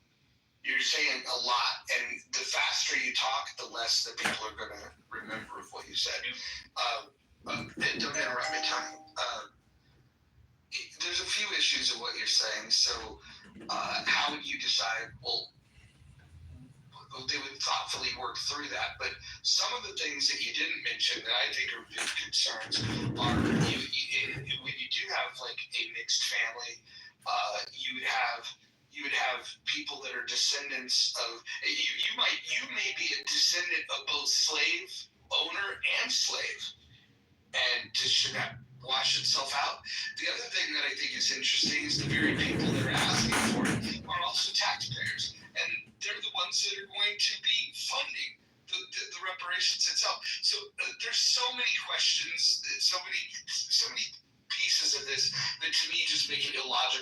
You're saying a lot, and the faster you talk, the less that people are going to remember of what you said. Don't interrupt me, Tom. There's a few issues of what you're saying. So, how would you decide? Well, they would thoughtfully work through that. But some of the things that you didn't mention that I think are big concerns are when you do have like a mixed family, you would have people that are descendants of you may be a descendant of both slave owner and slave, and should that wash itself out? The other thing that I think is interesting is the very people that are asking for it are also taxpayers, and they're the ones that are going to be funding the reparations itself. So there's so many questions, so many pieces of this that to me just make it illogical.